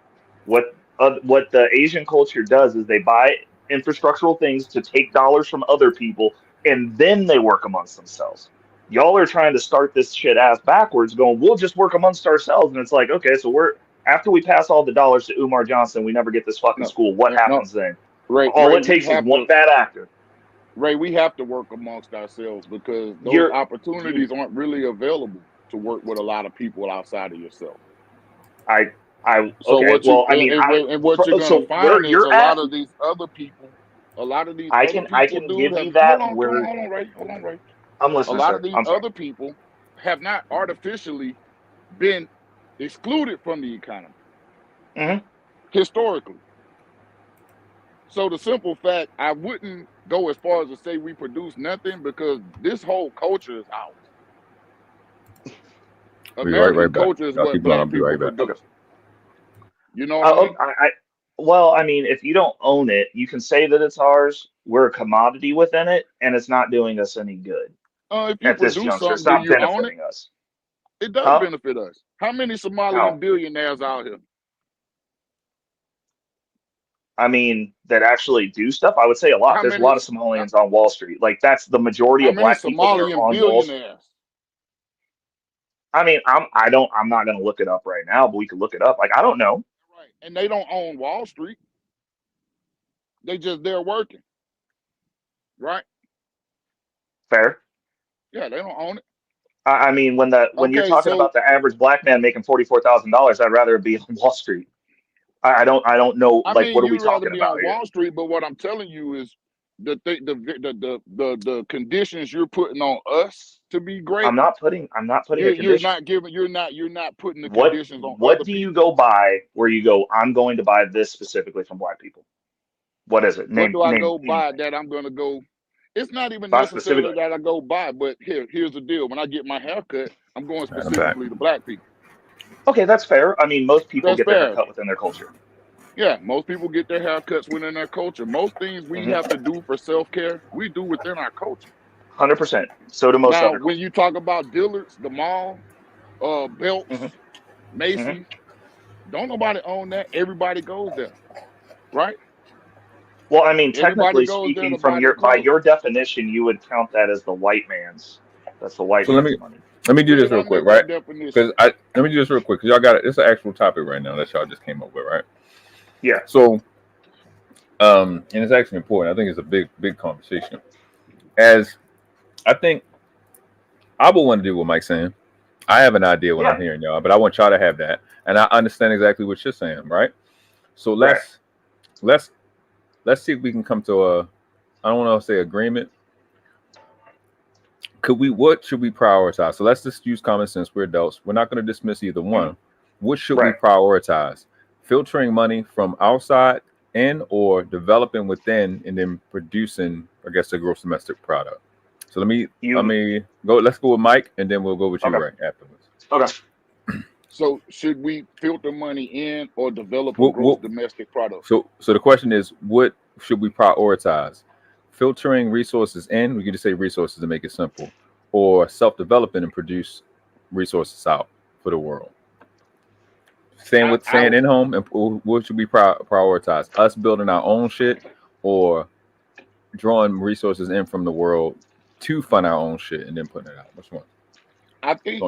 What the Asian culture does is they buy infrastructural things to take dollars from other people, and then they work amongst themselves. Y'all are trying to start this shit ass backwards, going, we'll just work amongst ourselves, and it's like, okay, so after we pass all the dollars to Umar Johnson, we never get this fucking school. What happens then? All it takes is one bad actor. Ray, we have to work amongst ourselves because those opportunities aren't really available to work with a lot of people outside of yourself. What you're going to find is a lot of these other people. I can give you that. Hold on, Ray. I'm listening. A lot of these other people have not artificially been excluded from the economy historically. So the simple fact, I wouldn't go as far as to say we produce nothing because this whole culture is ours. American culture is what black people produce. You know what I mean? Well, I mean, if you don't own it, you can say that it's ours. We're a commodity within it, and it's not doing us any good. If you produce something, it's not benefiting us. It does benefit us. How many Somalian billionaires out here? I mean, that actually do stuff. I would say a lot. There's a lot of Somalians on Wall Street. Like that's the majority of black people that are on Wall Street. I mean, I'm not going to look it up right now, but we could look it up. Like I don't know. Right, and they don't own Wall Street. They're working. Right. Fair. Yeah, they don't own it. I mean, when you're talking about the average black man making $44,000, I'd rather it be on Wall Street. I don't know. What are we talking about here? Wall Street, but what I'm telling you is the conditions you're putting on us to be great. I'm not putting. You're not putting the conditions on. What do you go buy where you go? I'm going to buy this specifically from black people. What is it? What do I go buy that I'm going to go? It's not even necessarily that I go buy, but here's the deal. When I get my haircut, I'm going specifically to black people. Okay, that's fair. I mean, most people get their haircut within their culture. Yeah, most people get their haircuts within their culture. Most things we have to do for self-care, we do within our culture. 100%. So do most other cultures. When you talk about Dillard's, the mall, Belts, Macy's, don't nobody own that. Everybody goes there, right? Well, I mean, technically speaking, by your definition, you would count that as the white man's. That's the white man's money. Let me do this real quick, right? Because let me do this real quick because y'all got it. It's an actual topic right now that y'all just came up with, right? Yeah. So, and it's actually important. I think it's a big conversation. As I think I would want to do what Mike's saying. I have an idea when I'm hearing y'all, but I want y'all to have that, and I understand exactly what you're saying, right? So let's see if we can come to a, I don't want to say agreement. What should we prioritize? So let's just use common sense. We're adults. We're not going to dismiss either one. What should we prioritize? Filtering money from outside in or developing within and then producing, I guess, a gross domestic product. So let me go. Let's go with Mike and then we'll go with you right afterwards. Okay. So should we filter money in or develop a gross domestic product? So the question is, what should we prioritize? Filtering resources in, we can just say resources to make it simple, or self-developing and produce resources out for the world. Staying in home, and what should we prioritize? Us building our own shit or drawing resources in from the world to fund our own shit and then putting it out? Which one? I think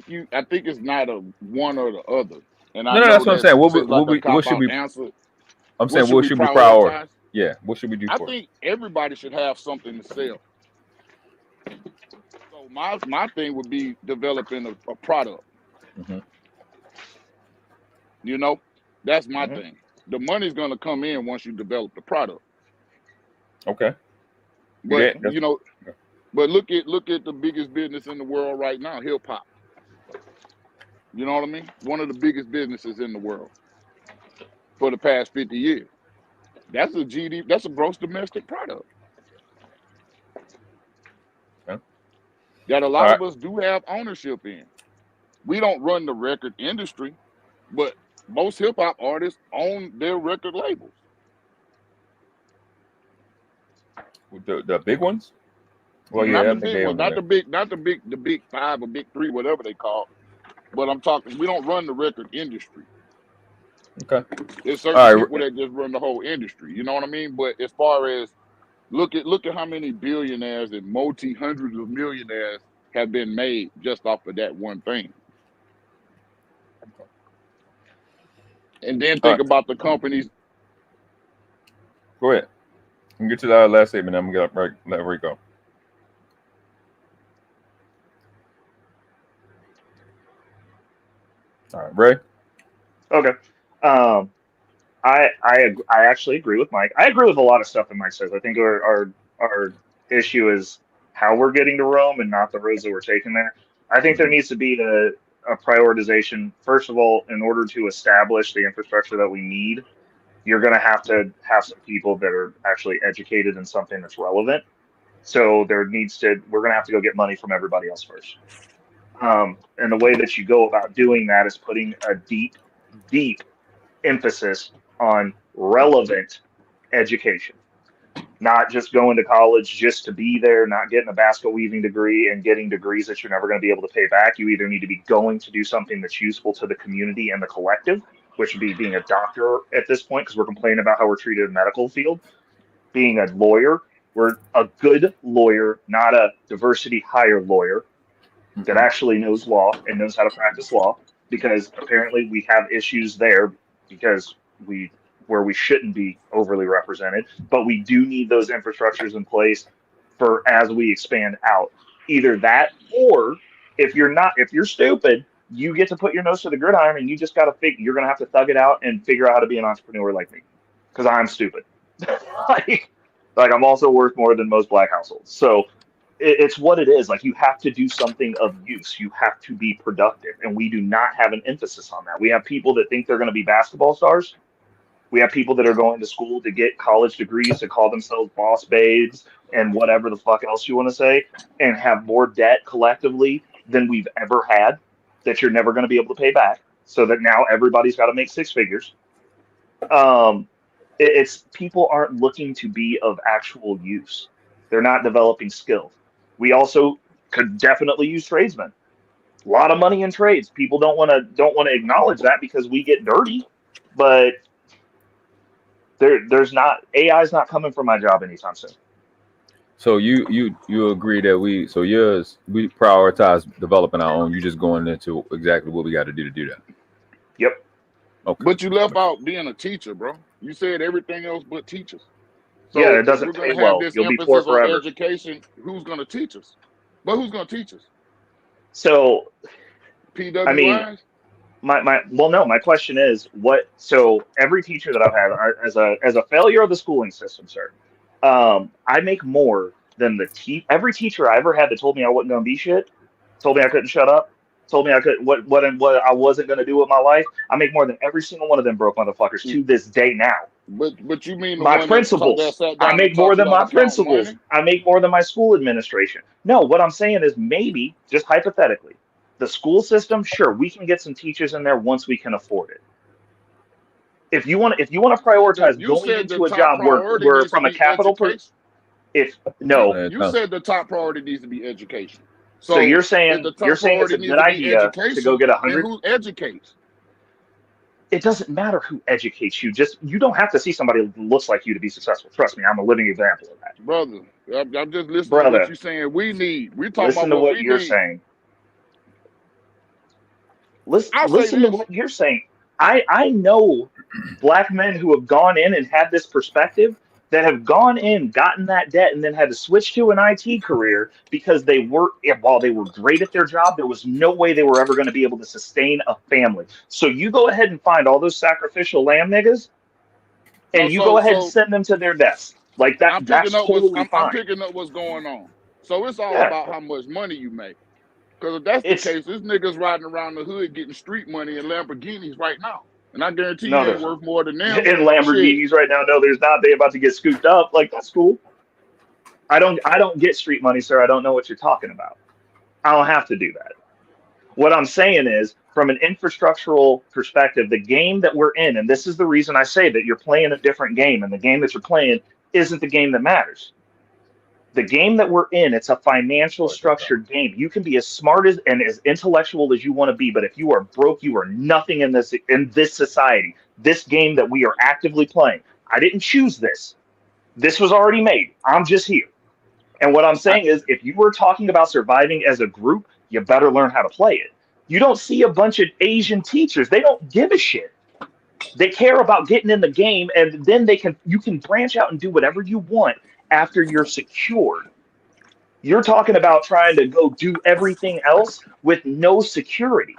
it's not a one or the other. And that's what I'm saying. What should we? I'm saying what should we prioritize? Yeah, what should we do I for it? think everybody should have something to sell. So my thing would be developing a product. Mm-hmm. You know, that's my thing. The money's gonna come in once you develop the product. Okay. But you know, but look at the biggest business in the world right now, hip hop. You know what I mean? One of the biggest businesses in the world for the past 50 years. That's a GDP, that's a gross domestic product. Okay. That a lot of us do have ownership in. We don't run the record industry, but most hip hop artists own their record labels. The big ones? Well, not yeah, the big ones, not the big five or big three, whatever they call it. But I'm talking, we don't run the record industry. Okay. There's certain people that just run the whole industry. You know what I mean? But as far as look at how many billionaires and multi-hundreds of millionaires have been made just off of that one thing. And then think about the companies. Go ahead. And get to the last statement. I'm gonna let Ray go. All right, Ray. Okay. I actually agree with Mike. I agree with a lot of stuff that Mike says. I think our issue is how we're getting to Rome and not the roads that we're taking there. I think there needs to be a prioritization. First of all, in order to establish the infrastructure that we need, you're going to have some people that are actually educated in something that's relevant. So we're going to have to go get money from everybody else first. And the way that you go about doing that is putting a deep emphasis on relevant education, not just going to college just to be there, not getting a basket weaving degree and getting degrees that you're never going to be able to pay back. You either need to be going to do something that's useful to the community and the collective, which would be being a doctor at this point, because we're complaining about how we're treated in the medical field. Being a lawyer, we're a good lawyer, not a diversity hire lawyer that actually knows law and knows how to practice law, because apparently we have issues there because where we shouldn't be overly represented. But we do need those infrastructures in place for as we expand out. Either that, or if you're stupid, you get to put your nose to the gridiron and you just got to you're going to have to thug it out and figure out how to be an entrepreneur like me, because I'm stupid. like I'm also worth more than most black households. So it's what it is. Like, you have to do something of use. You have to be productive. And we do not have an emphasis on that. We have people that think they're going to be basketball stars. We have people that are going to school to get college degrees to call themselves boss babes and whatever the fuck else you want to say, and have more debt collectively than we've ever had that you're never going to be able to pay back. So that now everybody's got to make six figures. It's people aren't looking to be of actual use. They're not developing skills. We also could definitely use tradesmen. A lot of money in trades. People don't want to acknowledge that because we get dirty, but there's not, AI's not coming for my job anytime soon. So you agree that we prioritize developing our own. You just going into exactly what we got to do that. Yep. Okay. But you left out being a teacher, bro. You said everything else but teachers. So yeah, it doesn't pay well. You'll be poor forever. Education. Who's going to teach us? But who's going to teach us? So, PWIs? I mean, my question is what? So every teacher that I've had, as a failure of the schooling system, sir, I make more than every teacher I ever had that told me I wasn't going to be shit, told me I couldn't shut up, told me I could what I wasn't going to do with my life. I make more than every single one of them broke motherfuckers to this day now. But you mean my principals? I make more than my principals. I make more than my school administration. No, what I'm saying is, maybe, just hypothetically, the school system, sure, we can get some teachers in there once we can afford it. If you want to prioritize going into a job where from a capital you said the top priority needs to be education. So you're saying it's a good idea to go get 100. Who educates? It doesn't matter who educates you. You don't have to see somebody who looks like you to be successful. Trust me, I'm a living example of that. Brother, I'm just listening to what you're saying. We're talking about what you're saying. Listen to what you're saying. I know black men who have gone in and had this perspective that have gone in, gotten that debt, and then had to switch to an IT career because while they were great at their job, there was no way they were ever going to be able to sustain a family. So you go ahead and find all those sacrificial lamb niggas, and you go ahead and send them to their deaths. Like that. That's totally fine. I'm picking up what's going on. So it's all about how much money you make. Because if that's the case, this nigga's riding around the hood getting street money in Lamborghinis right now. And I guarantee you it's worth more than them. In Lamborghinis right now, no, there's not. They about to get scooped up. Like, that's cool. I don't get street money, sir. I don't know what you're talking about. I don't have to do that. What I'm saying is, from an infrastructural perspective, the game that we're in, and this is the reason I say that you're playing a different game, and the game that you're playing isn't the game that matters. The game that we're in, it's a financial structured game. You can be as smart and as intellectual as you want to be, but if you are broke, you are nothing in this society. This game that we are actively playing. I didn't choose this. This was already made. I'm just here. And what I'm saying is, if you were talking about surviving as a group, you better learn how to play it. You don't see a bunch of Asian teachers. They don't give a shit. They care about getting in the game, and then you can branch out and do whatever you want after you're secured. You're talking about trying to go do everything else with no security.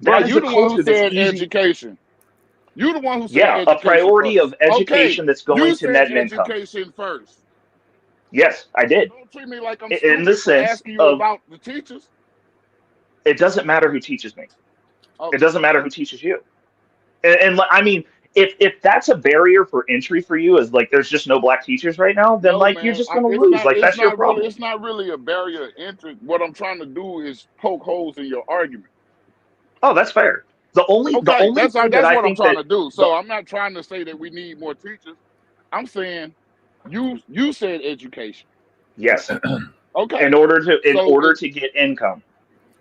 Bro, you're the one who said education. You're the one who said education. A priority of education that's going to net income. Education first. Yes, I did. Don't treat me like I'm in the sense asking you about the teachers. It doesn't matter who teaches me. Okay. It doesn't matter who teaches you. And I mean, if that's a barrier for entry for you, is like there's just no black teachers right now, then you're just going to lose. Like, that's your problem. It's not really a barrier to entry. What I'm trying to do is poke holes in your argument. Oh, that's fair. That's what I'm trying to do. So I'm not trying to say that we need more teachers. I'm saying you said education. Yes. Okay. In order to get income.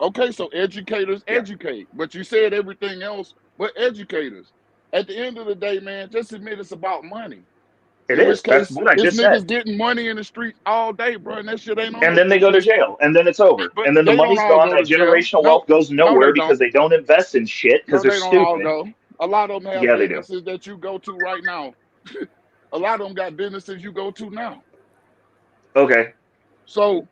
Okay, so educators educate, but you said everything else but educators. At the end of the day, man, just admit it's about money. That's what I just said. Niggas getting money in the streets all day, bro, and that shit ain't on. And then they go to jail, and then it's over. And then the money's gone, that generational wealth goes nowhere because they don't invest in shit because they're stupid. A lot of them have businesses that you go to right now. A lot of them got businesses you go to now. Okay. So,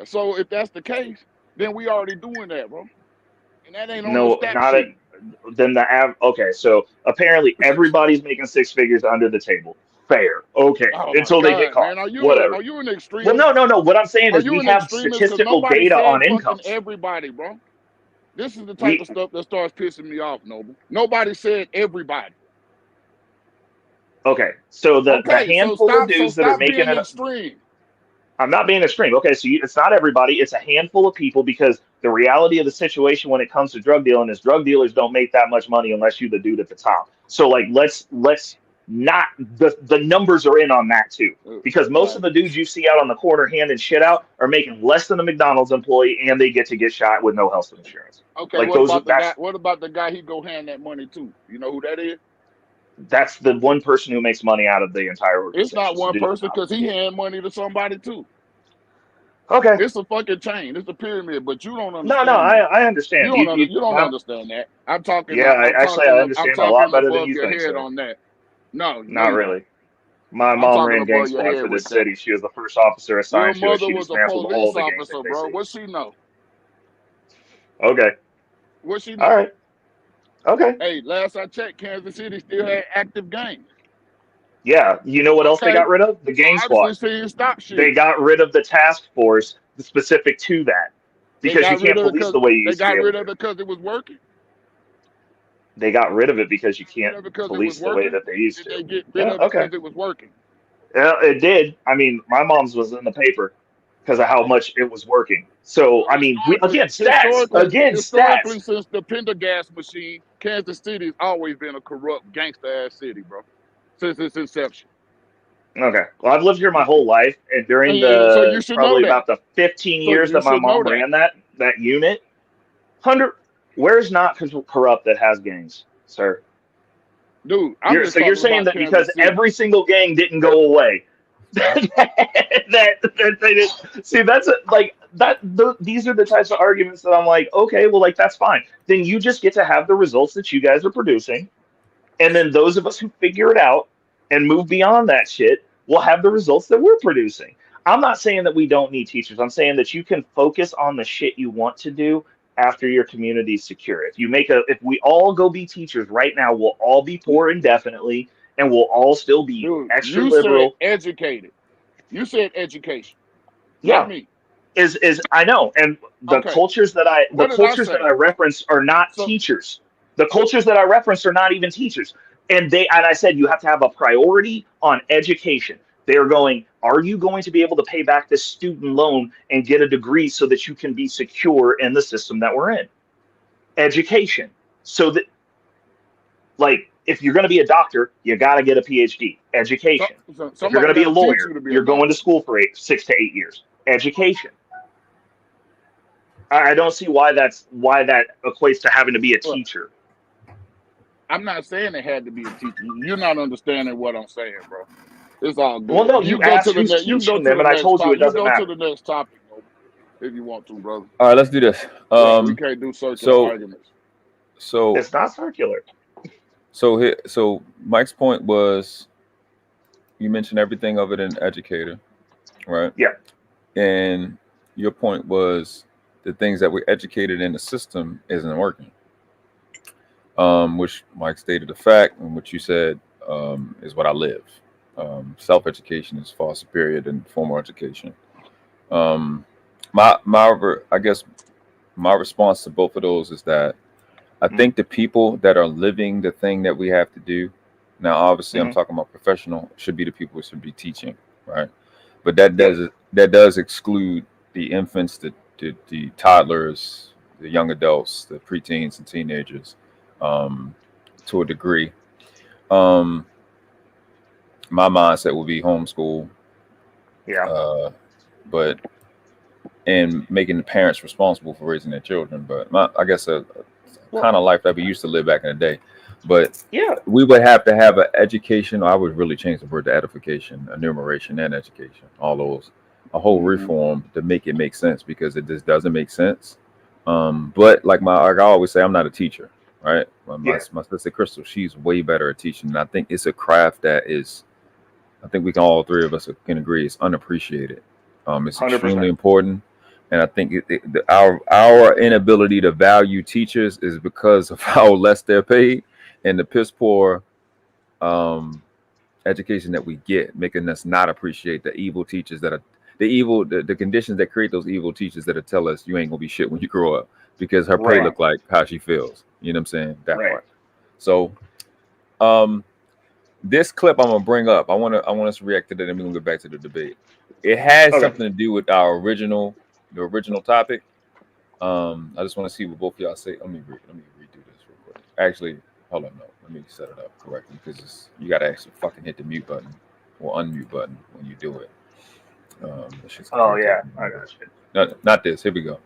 so if that's the case, then we already doing that, bro. And that ain't on the stat sheet. Okay, so apparently everybody's making six figures under the table. Fair. Okay. Until they get caught. Man, whatever. Are you an extremist? Well, no. What I'm saying is we have statistical data on income. Everybody, bro. This is the type of stuff that starts pissing me off, Noble. Nobody said everybody. Okay. So the handful of dudes that are making it extreme. I'm not being extreme. Okay, so it's not everybody. It's a handful of people, because the reality of the situation when it comes to drug dealing is drug dealers don't make that much money unless you're the dude at the top. So like, let's not, the numbers are in on that too, because most of the dudes you see out on the corner handing shit out are making less than a McDonald's employee, and they get to get shot with no health insurance. Okay, like what about the guy he go hand that money to? You know who that is? That's the one person who makes money out of the entire organization. It's not one person, because he hand money to somebody too. Okay. It's a fucking chain. It's a pyramid, but you don't understand. No, I understand. You don't understand that. I'm talking. Yeah, I understand a lot better than you think. Head on that. No, not really. My mom ran gang squad for this city. She was the first officer assigned to it. She dismantled all the gangs. Bro, what she know? Okay. What she know? All right. Okay. Hey, last I checked, Kansas City still had active gangs. Yeah, you know what else they got rid of? The gang squad. They got rid of the task force specific to that, because you can't police the way you used to. They got rid of it because it was working. They got rid of it because you can't police the way that they used to. They get rid of it because it was working. Yeah, it did. I mean, my mom's was in the paper because of how much it was working. So, I mean, stats. Historically, since the Pendergast machine, Kansas City's always been a corrupt, gangster-ass city, bro, since its inception. Okay. Well, I've lived here my whole life, and during probably about the 15 years that my mom ran that unit, where's not corrupt that has gangs, sir? Dude, so you're saying that because every single gang didn't go away, that they didn't see? That's these are the types of arguments that I'm like, okay, well, like, that's fine. Then you just get to have the results that you guys are producing, and then those of us who figure it out and move beyond that shit, we'll have the results that we're producing. I'm not saying that we don't need teachers. I'm saying that you can focus on the shit you want to do after your community's secure. If we all go be teachers right now, we'll all be poor indefinitely, and we'll all still be extra liberal. Said educated. You said education. Yeah. Not me. Is I know, and the cultures that I reference are not teachers. The cultures that I reference are not even teachers. And I said you have to have a priority on education. They're going, are you going to be able to pay back this student loan and get a degree so that you can be secure in the system that we're in? Education. So that, like, if you're going to be a doctor, you got to get a PhD. Education. If you're going to be a lawyer, you're going to school for 6 to 8 years. Education. I don't see why that equates to having to be a teacher. I'm not saying it had to be a teacher. You're not understanding what I'm saying, bro. It's all good. Well, no, you asked who's teaching them, and I told you it doesn't matter. You go to the next topic, if you want to, brother. All right, let's do this. We can't do circular arguments. So it's not circular. So Mike's point was, you mentioned everything of it in educator, right? Yeah. And your point was the things that we're educated in the system isn't working. Which Mike stated a fact, and what you said is what I live. Self-education is far superior than formal education. My response to both of those is that I think the people that are living the thing that we have to do now, obviously I'm talking about professional, should be the people who should be teaching, right? But that does exclude the infants, the toddlers, the young adults, the preteens and teenagers, to a degree. My mindset will be homeschool. Yeah. And making the parents responsible for raising their children. But I guess a kind of life that we used to live back in the day. But yeah, we would have to have an education. I would really change the word to edification, enumeration, and education. All those, a whole reform to make it make sense, because it just doesn't make sense. But like I always say, I'm not a teacher, right? My sister Crystal, she's way better at teaching. And I think it's a craft that is, I think we can all three of us can agree, it's unappreciated. It's 100%. Extremely important. And I think our inability to value teachers is because of how less they're paid and the piss poor education that we get, making us not appreciate the evil teachers that are the conditions that create those evil teachers that tell us you ain't gonna be shit when you grow up, because her pay look like how she feels. You know what I'm saying? That part. So this clip I'm gonna bring up, I want us to react to that, and we're gonna get back to the debate. It has something to do with our original topic. I just want to see what both of y'all say. Let me redo this real quick. Actually, hold on, no. Let me set it up correctly, because you gotta actually fucking hit the mute button or unmute button when you do it. Oh yeah, I got you. No, not this. Here we go.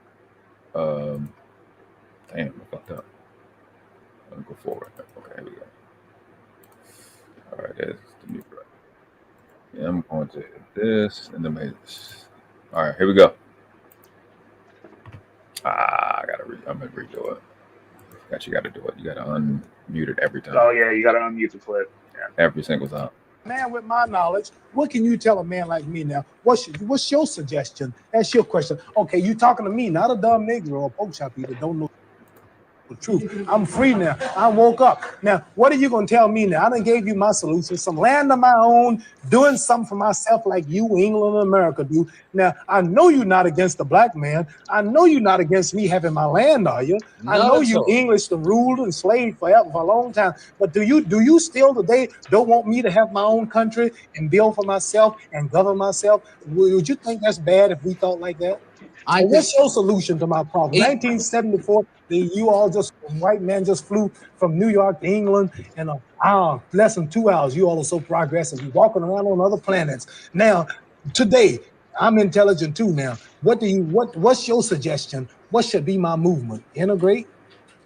Damn, I fucked up. Let me go forward. Okay, here we go. All right, there's the mute button. Yeah, I'm going to hit this and then this. All right, here we go. I'm gonna redo it. You got to do it. You got to unmute it every time. Oh yeah, you got to unmute the clip. Yeah. Every single time. Man, with my knowledge, what can you tell a man like me now? What's your suggestion? That's your question. Okay, you talking to me, not a dumb nigga or a pork chop eater. Don't know the truth. I'm free now. I woke up. Now, what are you going to tell me now? I done gave you my solution. Some land of my own, doing something for myself like you, England and America do. Now, I know you're not against the black man. I know you're not against me having my land, are you? I know you English the ruled and slaved forever for a long time. But do you still today don't want me to have my own country and build for myself and govern myself? Would you think that's bad if we thought like that? What's your solution to my problem? 1974, you all just, white man just flew from New York to England in an hour, less than 2 hours. You all are so progressive. You're walking around on other planets. Now, today, I'm intelligent too now. What's your suggestion? What should be my movement? Integrate?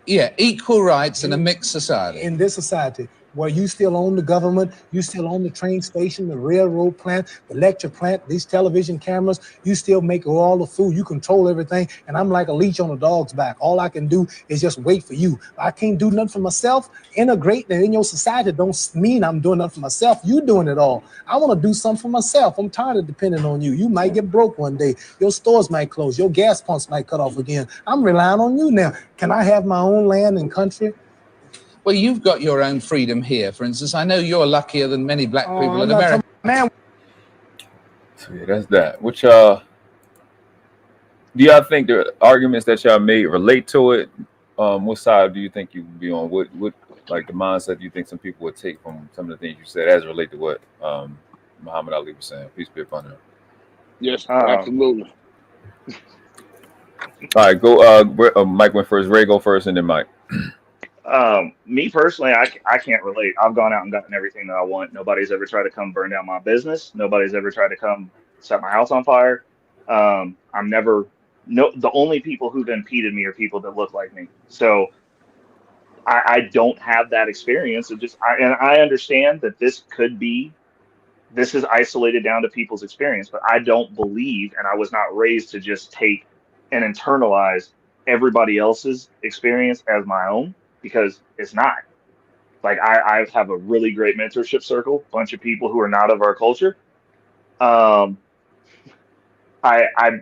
Yeah, equal rights in a mixed society. In this society. where you still own the government, you still own the train station, the railroad plant, the lecture plant, these television cameras, you still make all the food, you control everything, and I'm like a leech on a dog's back. All I can do is just wait for you. I can't do nothing for myself. Integrating in your society don't mean I'm doing nothing for myself. You doing it all. I want to do something for myself. I'm tired of depending on you. You might get broke one day. Your stores might close. Your gas pumps might cut off again. I'm relying on you now. Can I have my own land and country? Well, you've got your own freedom here. For instance, I know you're luckier than many black people in America. Man. So yeah, that's that. Which do y'all think the arguments that y'all made relate to it? What side do you think you would be on? What like the mindset do you think some people would take from some of the things you said as relate to what Muhammad Ali was saying? Peace be upon him. Yes, absolutely. All right, go. Mike went first. Ray go first, and then Mike. Me personally, I can't relate. I've gone out and gotten everything that I want. Nobody's ever tried to come burn down my business. Nobody's ever tried to come set my house on fire. The only people who've impeded me are people that look like me. So I don't have that experience. And I understand that this is isolated down to people's experience, but I don't believe, and I was not raised to just take and internalize everybody else's experience as my own, because it's not. Like I have a really great mentorship circle, bunch of people who are not of our culture. I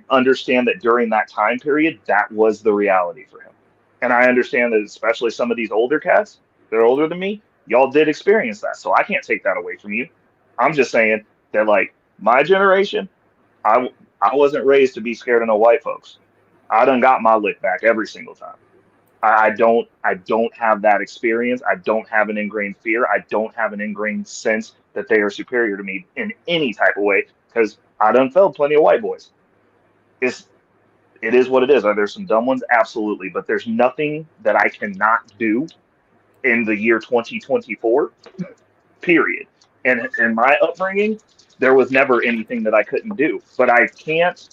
understand that during that time period, that was the reality for him. And I understand that especially some of these older cats, they're older than me, y'all did experience that. So I can't take that away from you. I'm just saying that, like, my generation, I wasn't raised to be scared of no white folks. I done got my lick back every single time. I don't have that experience. I don't have an ingrained fear. I don't have an ingrained sense that they are superior to me in any type of way, because I done felt plenty of white boys. It is what it is. Are there some dumb ones? Absolutely. But there's nothing that I cannot do in the year 2024, period. And in my upbringing, there was never anything that I couldn't do. But I can't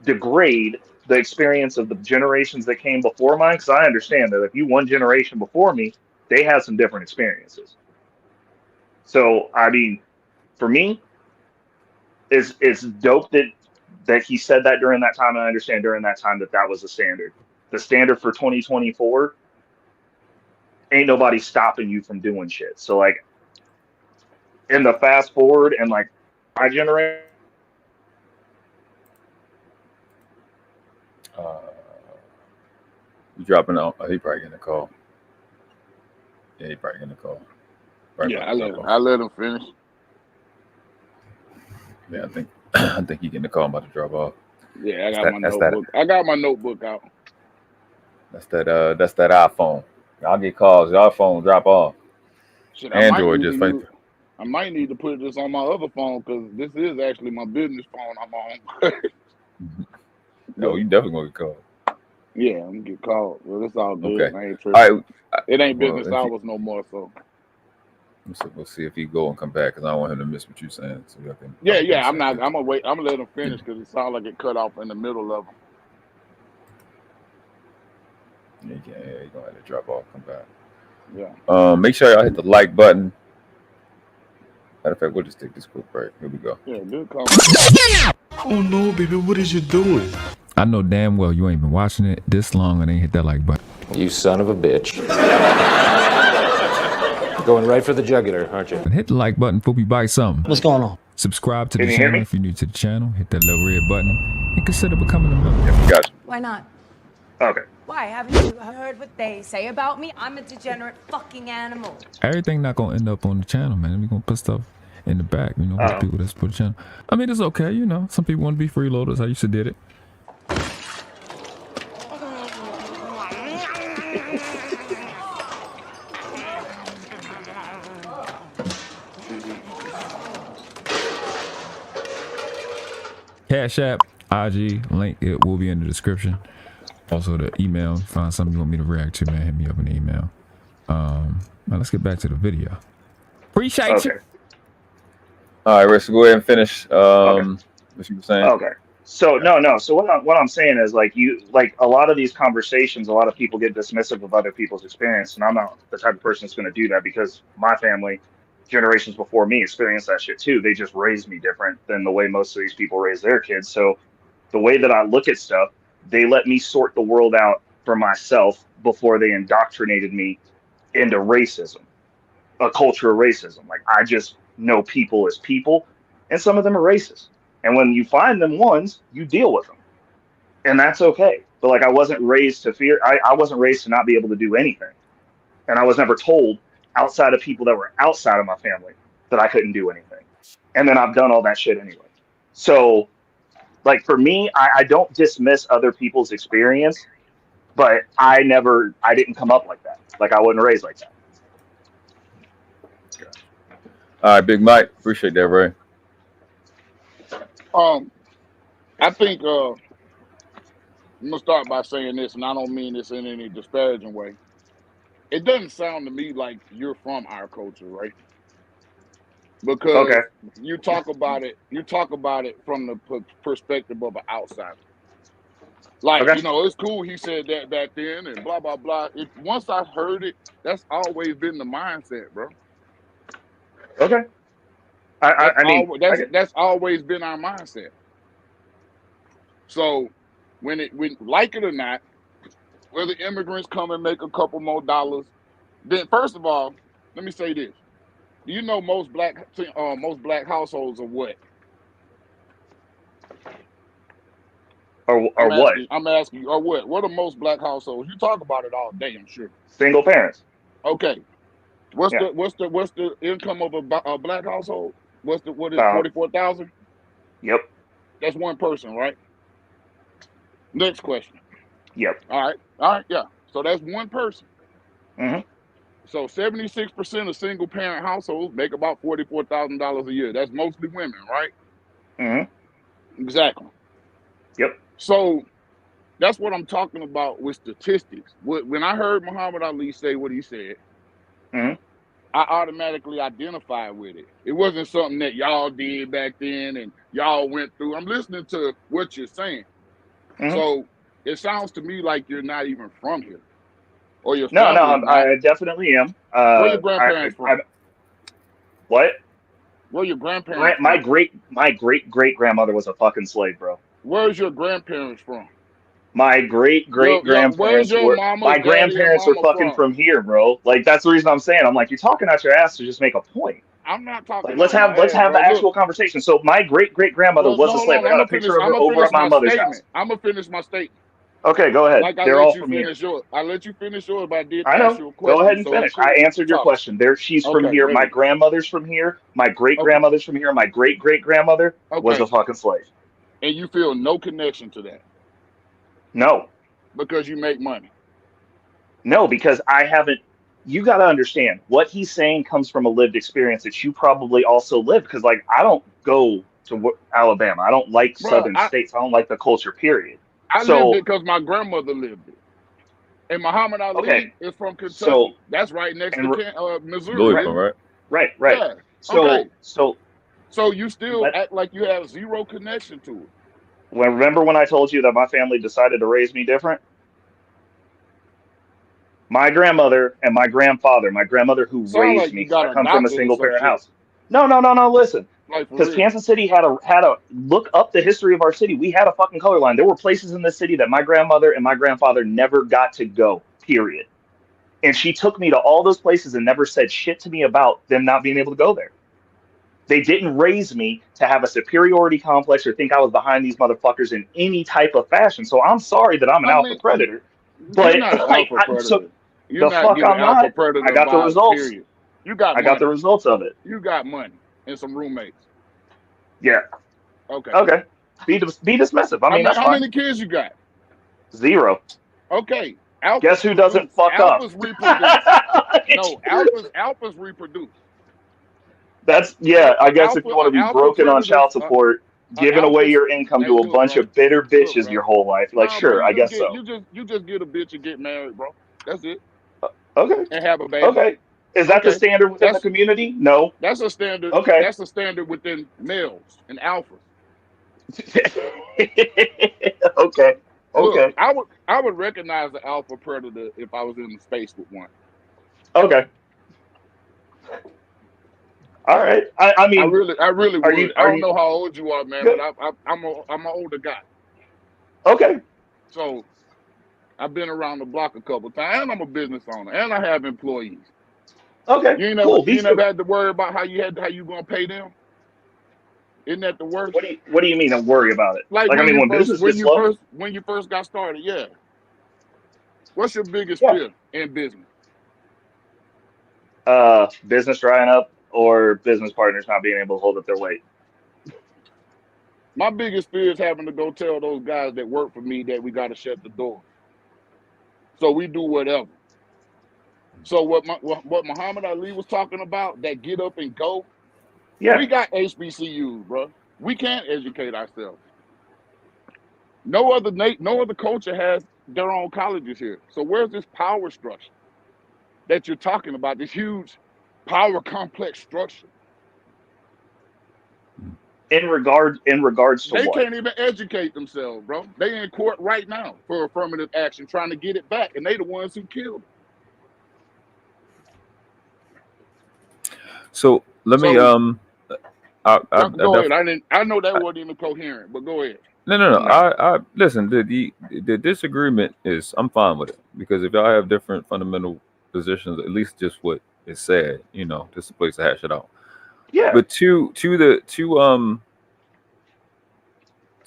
degrade the experience of the generations that came before mine, because I understand that if you one generation before me, they had some different experiences. So, I mean, for me, it's dope that he said that during that time, and I understand during that time that was the standard. The standard for 2024, ain't nobody stopping you from doing shit. So, like, in the fast forward and, like, my generation, You dropping out? He probably getting a call. Yeah, he probably getting a call. Yeah, I let him finish. Yeah, I think he getting a call. I'm about to drop off. Yeah, I got my notebook. I got my notebook out. That's that iPhone. Y'all get calls. Y'all phone drop off. Shit, Android just like. I might need to put this on my other phone, because this is actually my business phone I'm on. No, you definitely gonna get called. Yeah, I'm gonna get called. Well, it's all good. Okay. I ain't tripping. All right. It ain't business hours no more, so. We'll see if he go and come back, because I don't want him to miss what you're saying. So Yeah. I'm gonna wait. I'm gonna let him finish, because it sounds like it cut off in the middle of him. Yeah, he's gonna have to drop off, come back. Yeah. Make sure y'all hit the like button. Matter of fact, we'll just take this quick break. Here we go. Yeah, good call. Oh no, baby, what is you doing? I know damn well you ain't been watching it this long and ain't hit that like button. You son of a bitch. Going right for the jugular, aren't you? And hit the like button before we buy something. What's going on? Subscribe to Can the you hear channel me? if you're new to the channel. Hit that little red button and consider becoming a member. Yeah, we got you. Why not? Okay. Why? Haven't you heard what they say about me? I'm a degenerate fucking animal. Everything not gonna end up on the channel, man. We gonna put stuff in the back, you know, for people that support the channel. I mean, it's okay, you know. Some people want to be freeloaders. I used to did it. Cash App, IG, link, it will be in the description. Also the email, find something you want me to react to, man, hit me up in the email. Now let's get back to the video. Appreciate you. All right, Rick, so go ahead and finish what you were saying. Okay. So no. So what I'm saying is like a lot of these conversations, a lot of people get dismissive of other people's experience, and I'm not the type of person that's going to do that because my family, generations before me, experienced that shit too. They just raised me different than the way most of these people raise their kids. So the way that I look at stuff, they let me sort the world out for myself before they indoctrinated me into racism, a culture of racism. Like I just know people as people, and some of them are racist. And when you find them ones, you deal with them. And that's okay. But like I wasn't raised to fear. I wasn't raised to not be able to do anything. And I was never told outside of people that were outside of my family that I couldn't do anything. And then I've done all that shit anyway. So like for me, I don't dismiss other people's experience, but I didn't come up like that. Like I wasn't raised like that. All right, Big Mike. Appreciate that, Ray. I think I'm gonna start by saying this, and I don't mean this in any disparaging way. It doesn't sound to me like you're from our culture, right? Because you talk about it from the perspective of an outsider. Like, you know, it's cool he said that back then and blah, blah, blah. Once I heard it, that's always been the mindset, bro. Okay. I mean, that's always been our mindset. So when like it or not, whether immigrants come and make a couple more dollars, then first of all, let me say this. Do you know most black households are what? Or what? I'm asking you, or what? What are most black households? You talk about it all day, I'm sure. Single parents. Okay. What's the income of a black household? What is 44,000? Yep. That's one person, right? Next question. Yep. All right, yeah. So that's one person. Mm-hmm. So 76% of single parent households make about $44,000 a year. That's mostly women, right? Mm-hmm. Exactly. Yep. So that's what I'm talking about with statistics. When I heard Muhammad Ali say what he said, mm-hmm. I automatically identified with it. It wasn't something that y'all did back then and y'all went through. I'm listening to what you're saying. Mm-hmm. So it sounds to me like you're not even from here. Or your No, family. I definitely am. Where your grandparents from? What? Where your grandparents my great grandmother was a fucking slave, bro. Where's your grandparents from? My great grandparents were. My grandparents are fucking from here, bro. Like that's the reason I'm saying. I'm like, you're talking out your ass to just make a point. I'm not talking. Like, let's have the actual conversation. So my great grandmother was a slave. I got a picture of her over at my mother's house. I'm gonna finish my statement. Okay, go ahead. Like They're all from here. I let you finish yours, but I did I know. ask you a question. Go ahead and finish. I answered your question. She's from here. My grandmother's from here. My great grandmother's from here. My great grandmother was a fucking slave. And you feel no connection to that? No. Because you make money? No, because I haven't. You got to understand what he's saying comes from a lived experience that you probably also lived. Because like I don't go to Alabama. I don't like southern states. I don't like the culture. Period. I lived it because my grandmother lived it. And Muhammad Ali is from Kentucky. So, that's right next to Missouri. Louisville, right? Yeah. So you still act like you have zero connection to it. Remember when I told you that my family decided to raise me different? My grandmother and my grandfather, my grandmother who raised me, I come from a single parent house. No, listen. Because Kansas City had a look up the history of our city. We had a fucking color line. There were places in this city that my grandmother and my grandfather never got to go, period. And she took me to all those places and never said shit to me about them not being able to go there. They didn't raise me to have a superiority complex or think I was behind these motherfuckers in any type of fashion. So I'm sorry that I'm an alpha predator. But you're not like, alpha predator. So you're the fuck I'm not. I got the results. Period. You got I got the results of it. You got money and some roommates. Yeah. Okay. Be dismissive. I mean, that's how many kids you got? 0. Okay. Guess who doesn't fuck up? Alphas reproduce. Alphas reproduce. That's I guess if you want to be broken on child support, giving away your income to a bunch of bitter bitches your whole life, like sure, I guess so. You just get a bitch and get married, bro. That's it. Okay. And have a baby. Okay. Is that the standard within the community? No. That's a standard. Okay. That's a standard within males and alphas. Okay. Look, I would recognize the alpha predator if I was in the space with one. Okay. All right. I mean, I really would. I don't know how old you are, man, Good. but I'm an older guy. Okay. So I've been around the block a couple times, and I'm a business owner, and I have employees. Okay. You never had to worry about how you gonna pay them. Isn't that the worst? What do you mean? Don't worry about it. Like I mean, when business gets slow. When you first got started, yeah. What's your biggest Yeah. fear in business? Business drying up or business partners not being able to hold up their weight. My biggest fear is having to go tell those guys that work for me that we got to shut the door. So we do whatever. So what Muhammad Ali was talking about, that get up and go. Yeah. We got HBCUs, bro. We can't educate ourselves. No other culture has their own colleges here. So where's this power structure that you're talking about? This huge power complex structure. In regards to they what? Can't even educate themselves, bro. They in court right now for affirmative action, trying to get it back, and they the ones who killed it. So let me go ahead. I know that wasn't even coherent, but go ahead. No. I listen. The disagreement is, I'm fine with it, because if y'all have different fundamental positions, at least just what is said, this is a place to hash it out. Yeah. But to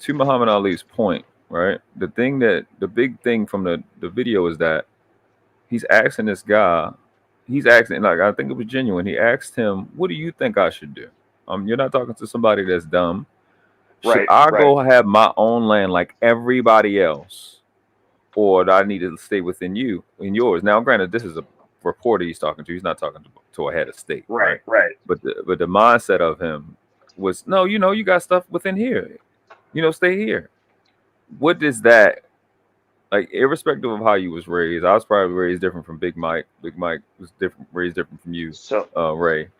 Muhammad Ali's point, right? The big thing from the video is that he's asking this guy. He's asking, like, I think it was genuine. He asked him, "What do you think I should do?" You're not talking to somebody that's dumb. Should I go have my own land like everybody else, or do I need to stay within yours? Now, granted, this is a reporter he's talking to. He's not talking to a head of state. Right. But the mindset of him was, no, you got stuff within here. Stay here. What is that? Like, irrespective of how you was raised, I was probably raised different from Big Mike. Big Mike was raised different from you, Ray,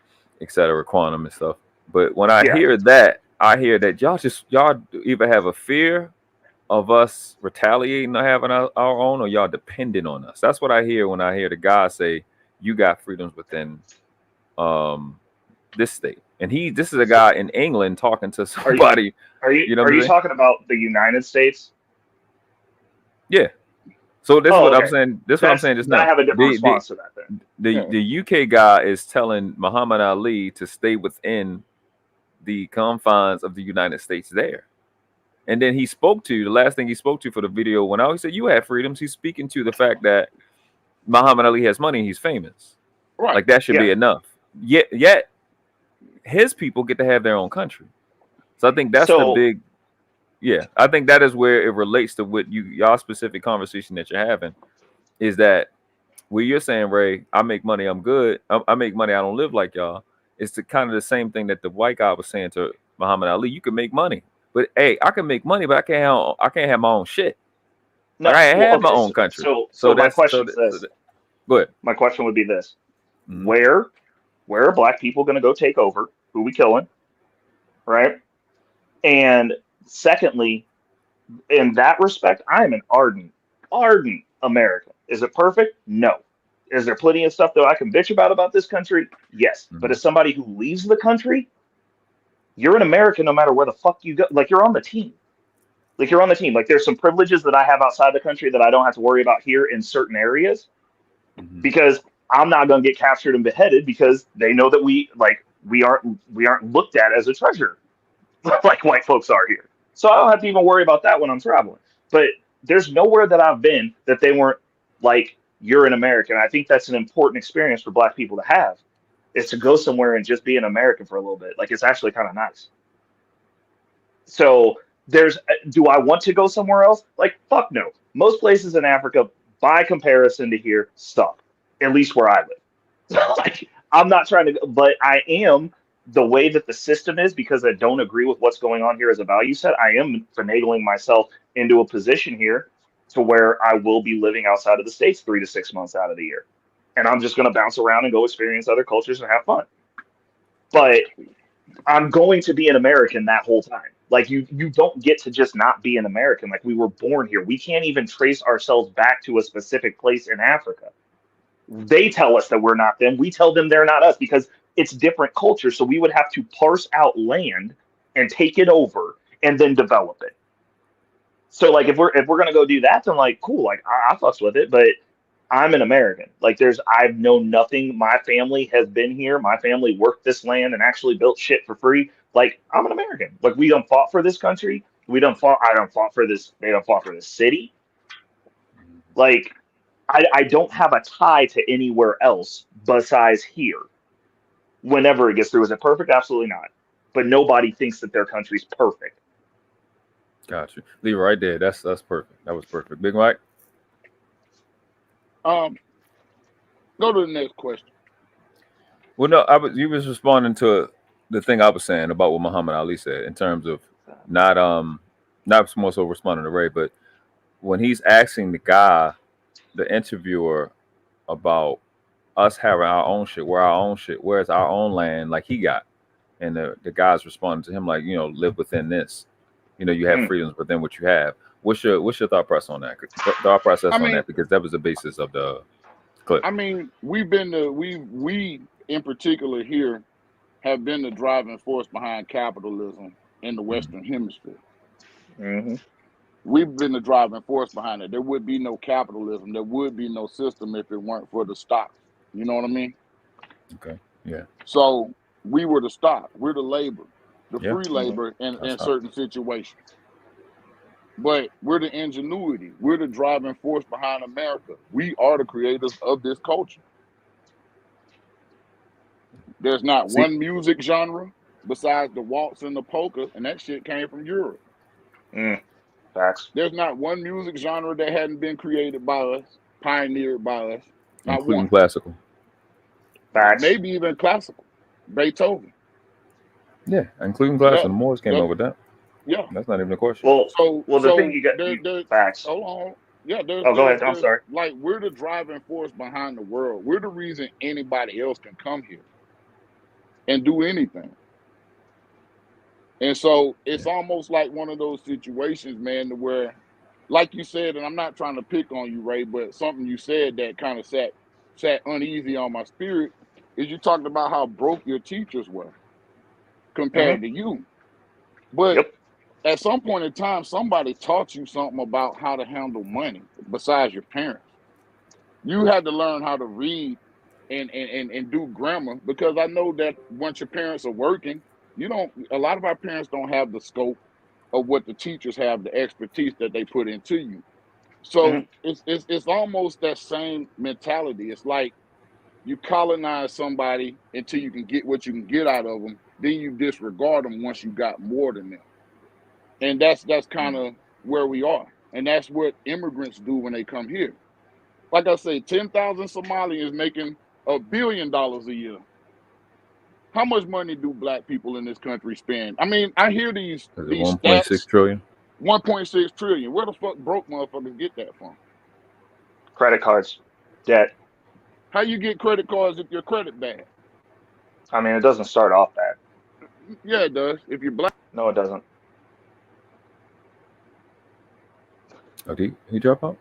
etc., Quantum and stuff. But when I hear that, y'all either have a fear of us retaliating or having our own, or y'all dependent on us. That's what I hear when I hear the guy say, "You got freedoms within this state." And this is a guy in England talking to somebody. Are you talking about the United States? Yeah. So this is what I'm saying. This is what I'm saying just now. I have a different response to that then. The UK guy is telling Muhammad Ali to stay within the confines of the United States there. And then the last thing he spoke to for the video went out, he said, "You have freedoms." He's speaking to the fact that Muhammad Ali has money and he's famous. Right. Like, that should be enough. Yet his people get to have their own country. So I think that's the big, I think that is where it relates to what y'all specific conversation that you're having, is that where you're saying, Ray, I make money, I'm good. I make money, I don't live like y'all. It's kind of the same thing that the white guy was saying to Muhammad Ali. You can make money, but hey, I can make money, but I can't have my own shit. No, I have my own country. So my question is this. Go ahead. My question would be this: Where are black people going to go take over? Who we killing? Right. And secondly, in that respect, I am an ardent American. Is it perfect? No. Is there plenty of stuff that I can bitch about this country? Yes. But as somebody who leaves the country, you're an American no matter where the fuck you go. Like, you're on the team. Like, there's some privileges that I have outside the country that I don't have to worry about here in certain areas, because I'm not going to get captured and beheaded because they know that we aren't looked at as a treasure like white folks are here. So I don't have to even worry about that when I'm traveling. But there's nowhere that I've been that they weren't like, "You're an American." I think that's an important experience for black people to have, is to go somewhere and just be an American for a little bit. Like, it's actually kind of nice. So do I want to go somewhere else? Like, fuck no. Most places in Africa, by comparison to here, suck. At least where I live. Like, I'm not trying to, but I am, the way that the system is, because I don't agree with what's going on here as a value set, I am finagling myself into a position here to where I will be living outside of the States 3 to 6 months out of the year. And I'm just going to bounce around and go experience other cultures and have fun. But I'm going to be an American that whole time. Like you don't get to just not be an American. Like we were born here. We can't even trace ourselves back to a specific place in Africa. They tell us that we're not them. We tell them they're not us because it's different culture. So we would have to parse out land and take it over and then develop it. So like if we're gonna go do that, then like cool, like I fucks with it, but I'm an American. Like I've known nothing. My family has been here. My family worked this land and actually built shit for free. Like I'm an American. Like we done fought for this country. I done fought for this. They done fought for this city. Like I don't have a tie to anywhere else besides here. Whenever it gets through, is it perfect? Absolutely not. But nobody thinks that their country's perfect. Got you. Leave it right there. That's perfect. That was perfect. Big Mike. Go to the next question. Well, no, you was responding to the thing I was saying about what Muhammad Ali said in terms of not more so responding to Ray, but when he's asking the interviewer about us having our own shit, where's our own land, like he got, and the guys responding to him like, live within this, you have freedoms within what you have. What's your thought process on that? That, because that was the basis of the clip. I mean, we in particular here have been the driving force behind capitalism in the Western Hemisphere. Mm-hmm. We've been the driving force behind it. There would be no capitalism. There would be no system if it weren't for the stock. You know what I mean? Okay. Yeah. So we were the stock. We're the labor, the free labor in certain situations. But we're the ingenuity. We're the driving force behind America. We are the creators of this culture. There's not one music genre besides the waltz and the polka, and that shit came from Europe. Facts. There's not one music genre that hadn't been created by us, pioneered by us. Not including one. Classical. Facts. Maybe even classical. Beethoven. Yeah, including classical. The Moors came up with that. Yeah. That's not even a question. The thing you got facts. Hold on. Yeah, go ahead. I'm sorry. Like, we're the driving force behind the world. We're the reason anybody else can come here and do anything. And so it's almost like one of those situations, man, where, like you said, and I'm not trying to pick on you, Ray, but something you said that kind of sat uneasy on my spirit is you talked about how broke your teachers were compared to you. But at some point in time, somebody taught you something about how to handle money besides your parents. You had to learn how to read and do grammar, because I know that once your parents are working, a lot of our parents don't have the scope of what the teachers have, the expertise that they put into you. So it's almost that same mentality. It's like you colonize somebody until you can get what you can get out of them. Then you disregard them once you got more than them. And that's kind of where we are. And that's what immigrants do when they come here. Like I say, 10,000 Somalians making $1 billion a year. How much money do black people in this country spend? I mean, I hear these 1.6 trillion. 1.6 trillion. Where the fuck broke motherfuckers get that from? Credit cards, debt. How you get credit cards if your credit bad? I mean, it doesn't start off bad. Yeah, it does. If you're black. No, it doesn't. Oh, did he drop out?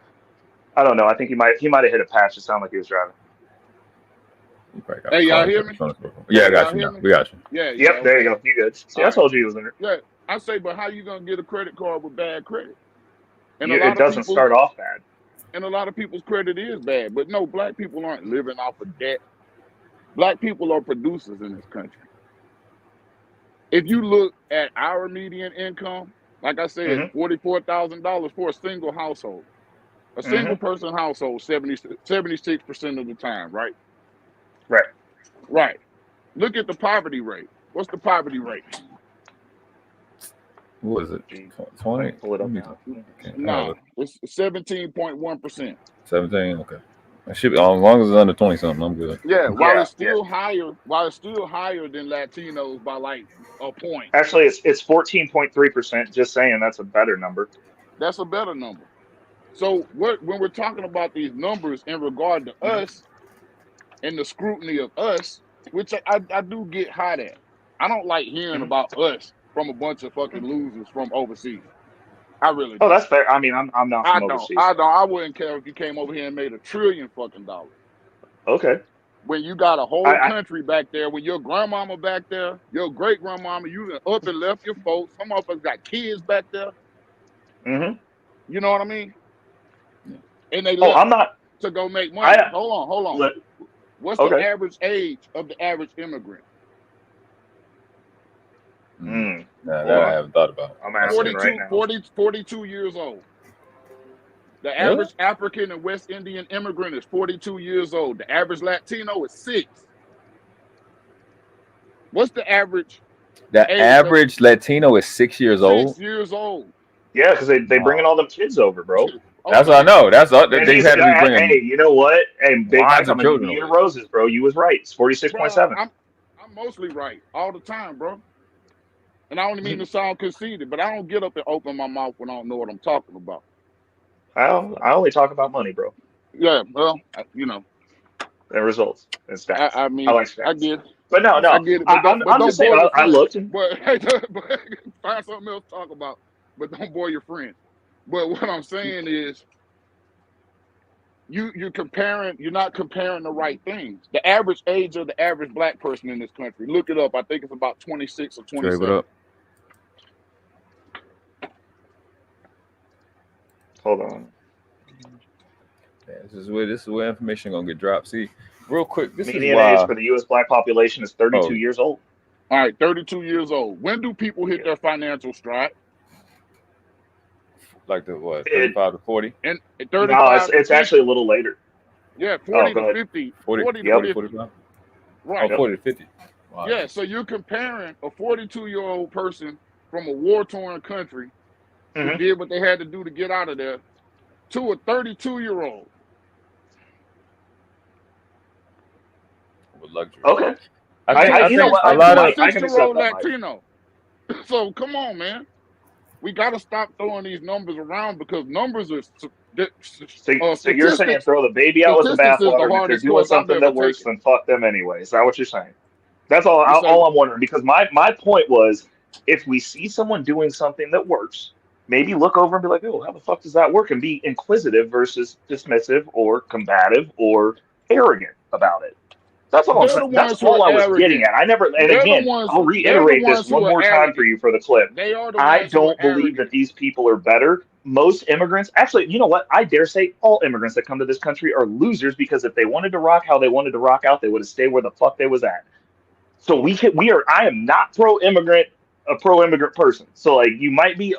I don't know. I think he might have hit a patch. It sounded like he was driving. Hey, y'all hear me? Yeah, I got you now. We got you. Yeah. Yep, there you go. You good. See, I told you he was in it. Yeah, I say, but how you gonna get a credit card with bad credit? And it doesn't start off bad. And a lot of people's credit is bad. But no, black people aren't living off of debt. Black people are producers in this country. If you look at our median income, like I said, $44,000 for a single household. A single person household, 76% of the time, right? Right. Look at the poverty rate. What's the poverty rate? What is it? 20? Pull it up now. No, it's 17.1%. 17. Okay. It should be, as long as it's under 20 something, I'm good. Yeah, while it's still higher than Latinos by like a point. Actually, it's 14.3%. Just saying, that's a better number. That's a better number. So when we're talking about these numbers in regard to us and the scrutiny of us, which I do get hot at. I don't like hearing about us. from a bunch of fucking losers from overseas. I really Oh, do. that's fair. I mean, I'm not from overseas. I wouldn't care if you came over here and made $1 trillion fucking dollars. Okay. When you got a whole country back there, when your grandmama back there, your great grandmama, you done up and left your folks. Some of us got kids back there. Mm-hmm. You know what I mean? And they I'm not to go make money. Hold on. What's the okay. average age of the average immigrant? Nah, that I haven't thought about. I'm asking right now. 42 years old. The average African and West Indian immigrant is 42 years old. The average Latino is 6. What's the average? The average Latino is 6 years old. 6 years old. Yeah, because they bringing all them kids over, bro. That's what I know. That's all. They had to be bringing. Hey, you know what? Hey, they got of children New Year roses, bro. You was right. It's 46.7. I'm mostly right all the time, bro. And I don't mean to sound conceited, but I don't get up and open my mouth when I don't know what I'm talking about. I only talk about money, bro. Yeah, well, you know. And results and stats. I mean, I like stats. I get it. But no, I get it. But I'm just saying, I looked. But find something else to talk about, but don't bore your friends. But what I'm saying is, you're not comparing the right things. The average age of the average black person in this country, look it up. I think it's about 26 or 27. What up? Hold on. Yeah, this is where information gonna get dropped. See, real quick, this median is why age for the U.S. black population is 32 years old. All right, 32 years old. When do people hit their financial stride? Like the what, 35 to 40? And no, it's actually a little later. Yeah, 40 to 50. 40 to 45? Right. Oh, 40 to 50. Wow. Yeah, so you're comparing a 42-year-old person from a war-torn country who did what they had to do to get out of there to a 32-year-old. With luxury. Okay. I you know what? A lot of 6-year-old Latino. So come on, man. We got to stop throwing these numbers around because numbers are. So you're saying throw the baby out with the bathwater. If they're doing something that works, then fuck them anyway. Is that what you're saying? That's all. All I'm wondering, because my point was, if we see someone doing something that works, maybe look over and be like, oh, how the fuck does that work? And be inquisitive versus dismissive or combative or arrogant about it. That's all. That's all I was getting at. I never. And again, I'll reiterate this one more time for you for the clip. I don't believe that these people are better. Most immigrants, actually, you know what? I dare say all immigrants that come to this country are losers because if they wanted to rock how they wanted to rock out, they would have stayed where the fuck they was at. So I am not a pro-immigrant person. So like you might be,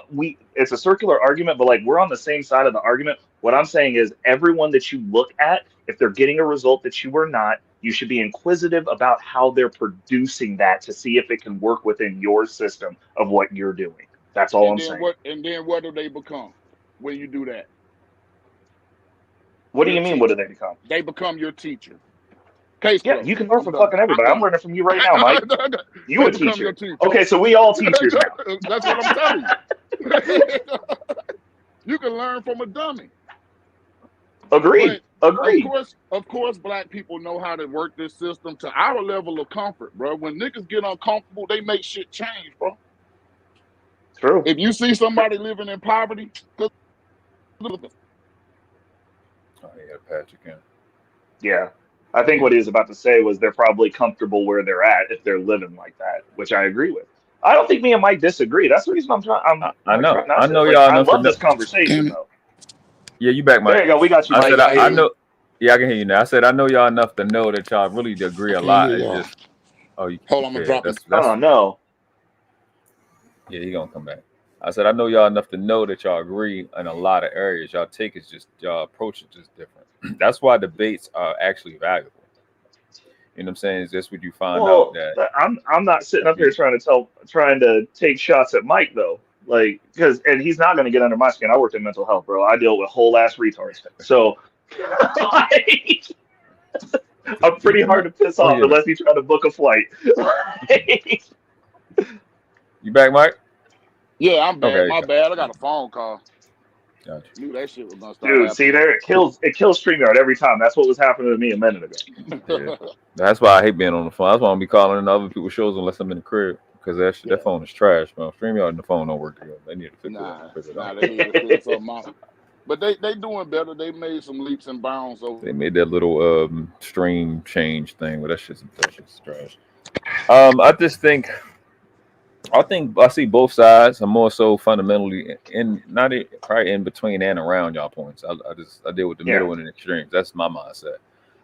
it's a circular argument, but like we're on the same side of the argument. What I'm saying is everyone that you look at, if they're getting a result that you are not, you should be inquisitive about how they're producing that to see if it can work within your system of what you're doing. That's all I'm saying. And then what do they become when you do that? What do you mean, what do they become? They become your teacher. Yeah, you can learn from fucking everybody. I'm learning from you right now, Mike. You a teacher. Okay, so we all teachers now. That's what I'm telling you. You can learn from a dummy. Agreed. Agreed. Of course, black people know how to work this system to our level of comfort, bro. When niggas get uncomfortable, they make shit change, bro. True. If you see somebody living in poverty, oh, you got Patrick in. Yeah. I think what he was about to say was they're probably comfortable where they're at if they're living like that, which I agree with. I don't think me and Mike disagree. That's the reason I'm trying. I know like, y'all. I love this conversation though. Yeah, you back, Mike. There you go. We got you, Mike. I know. Yeah, I can hear you now. I said I know y'all enough to know that y'all really agree a lot. It's just, you hold on, I'm gonna drop it. Oh no. Yeah, he gonna come back. I said I know y'all enough to know that y'all agree in a lot of areas. Y'all take is just y'all approach is just different. That's why debates are actually valuable. You know what I'm saying? Is this what you find out that I'm not sitting up here trying to take shots at Mike though. Like, and he's not going to get under my skin. I worked in mental health, bro. I deal with whole ass retards. So like, I'm pretty hard to piss off unless you try to book a flight. You back, Mike? Yeah, I'm back. Okay. My bad. I got a phone call. Gotcha. Knew that shit was gonna start. Dude, see there, it kills StreamYard every time. That's what was happening to me a minute ago. Yeah. That's why I hate being on the phone. That's why I'm be calling in other people's shows unless I'm in the crib. because that phone is trash, man. StreamYard and the phone don't work together. They need to fix it. Nah, they need to figure something out. But they doing better. They made some leaps and bounds over. They made that little stream change thing, but that shit's trash. I think I see both sides. I'm more so fundamentally probably in between and around y'all points. I deal with the middle and the extremes. That's my mindset.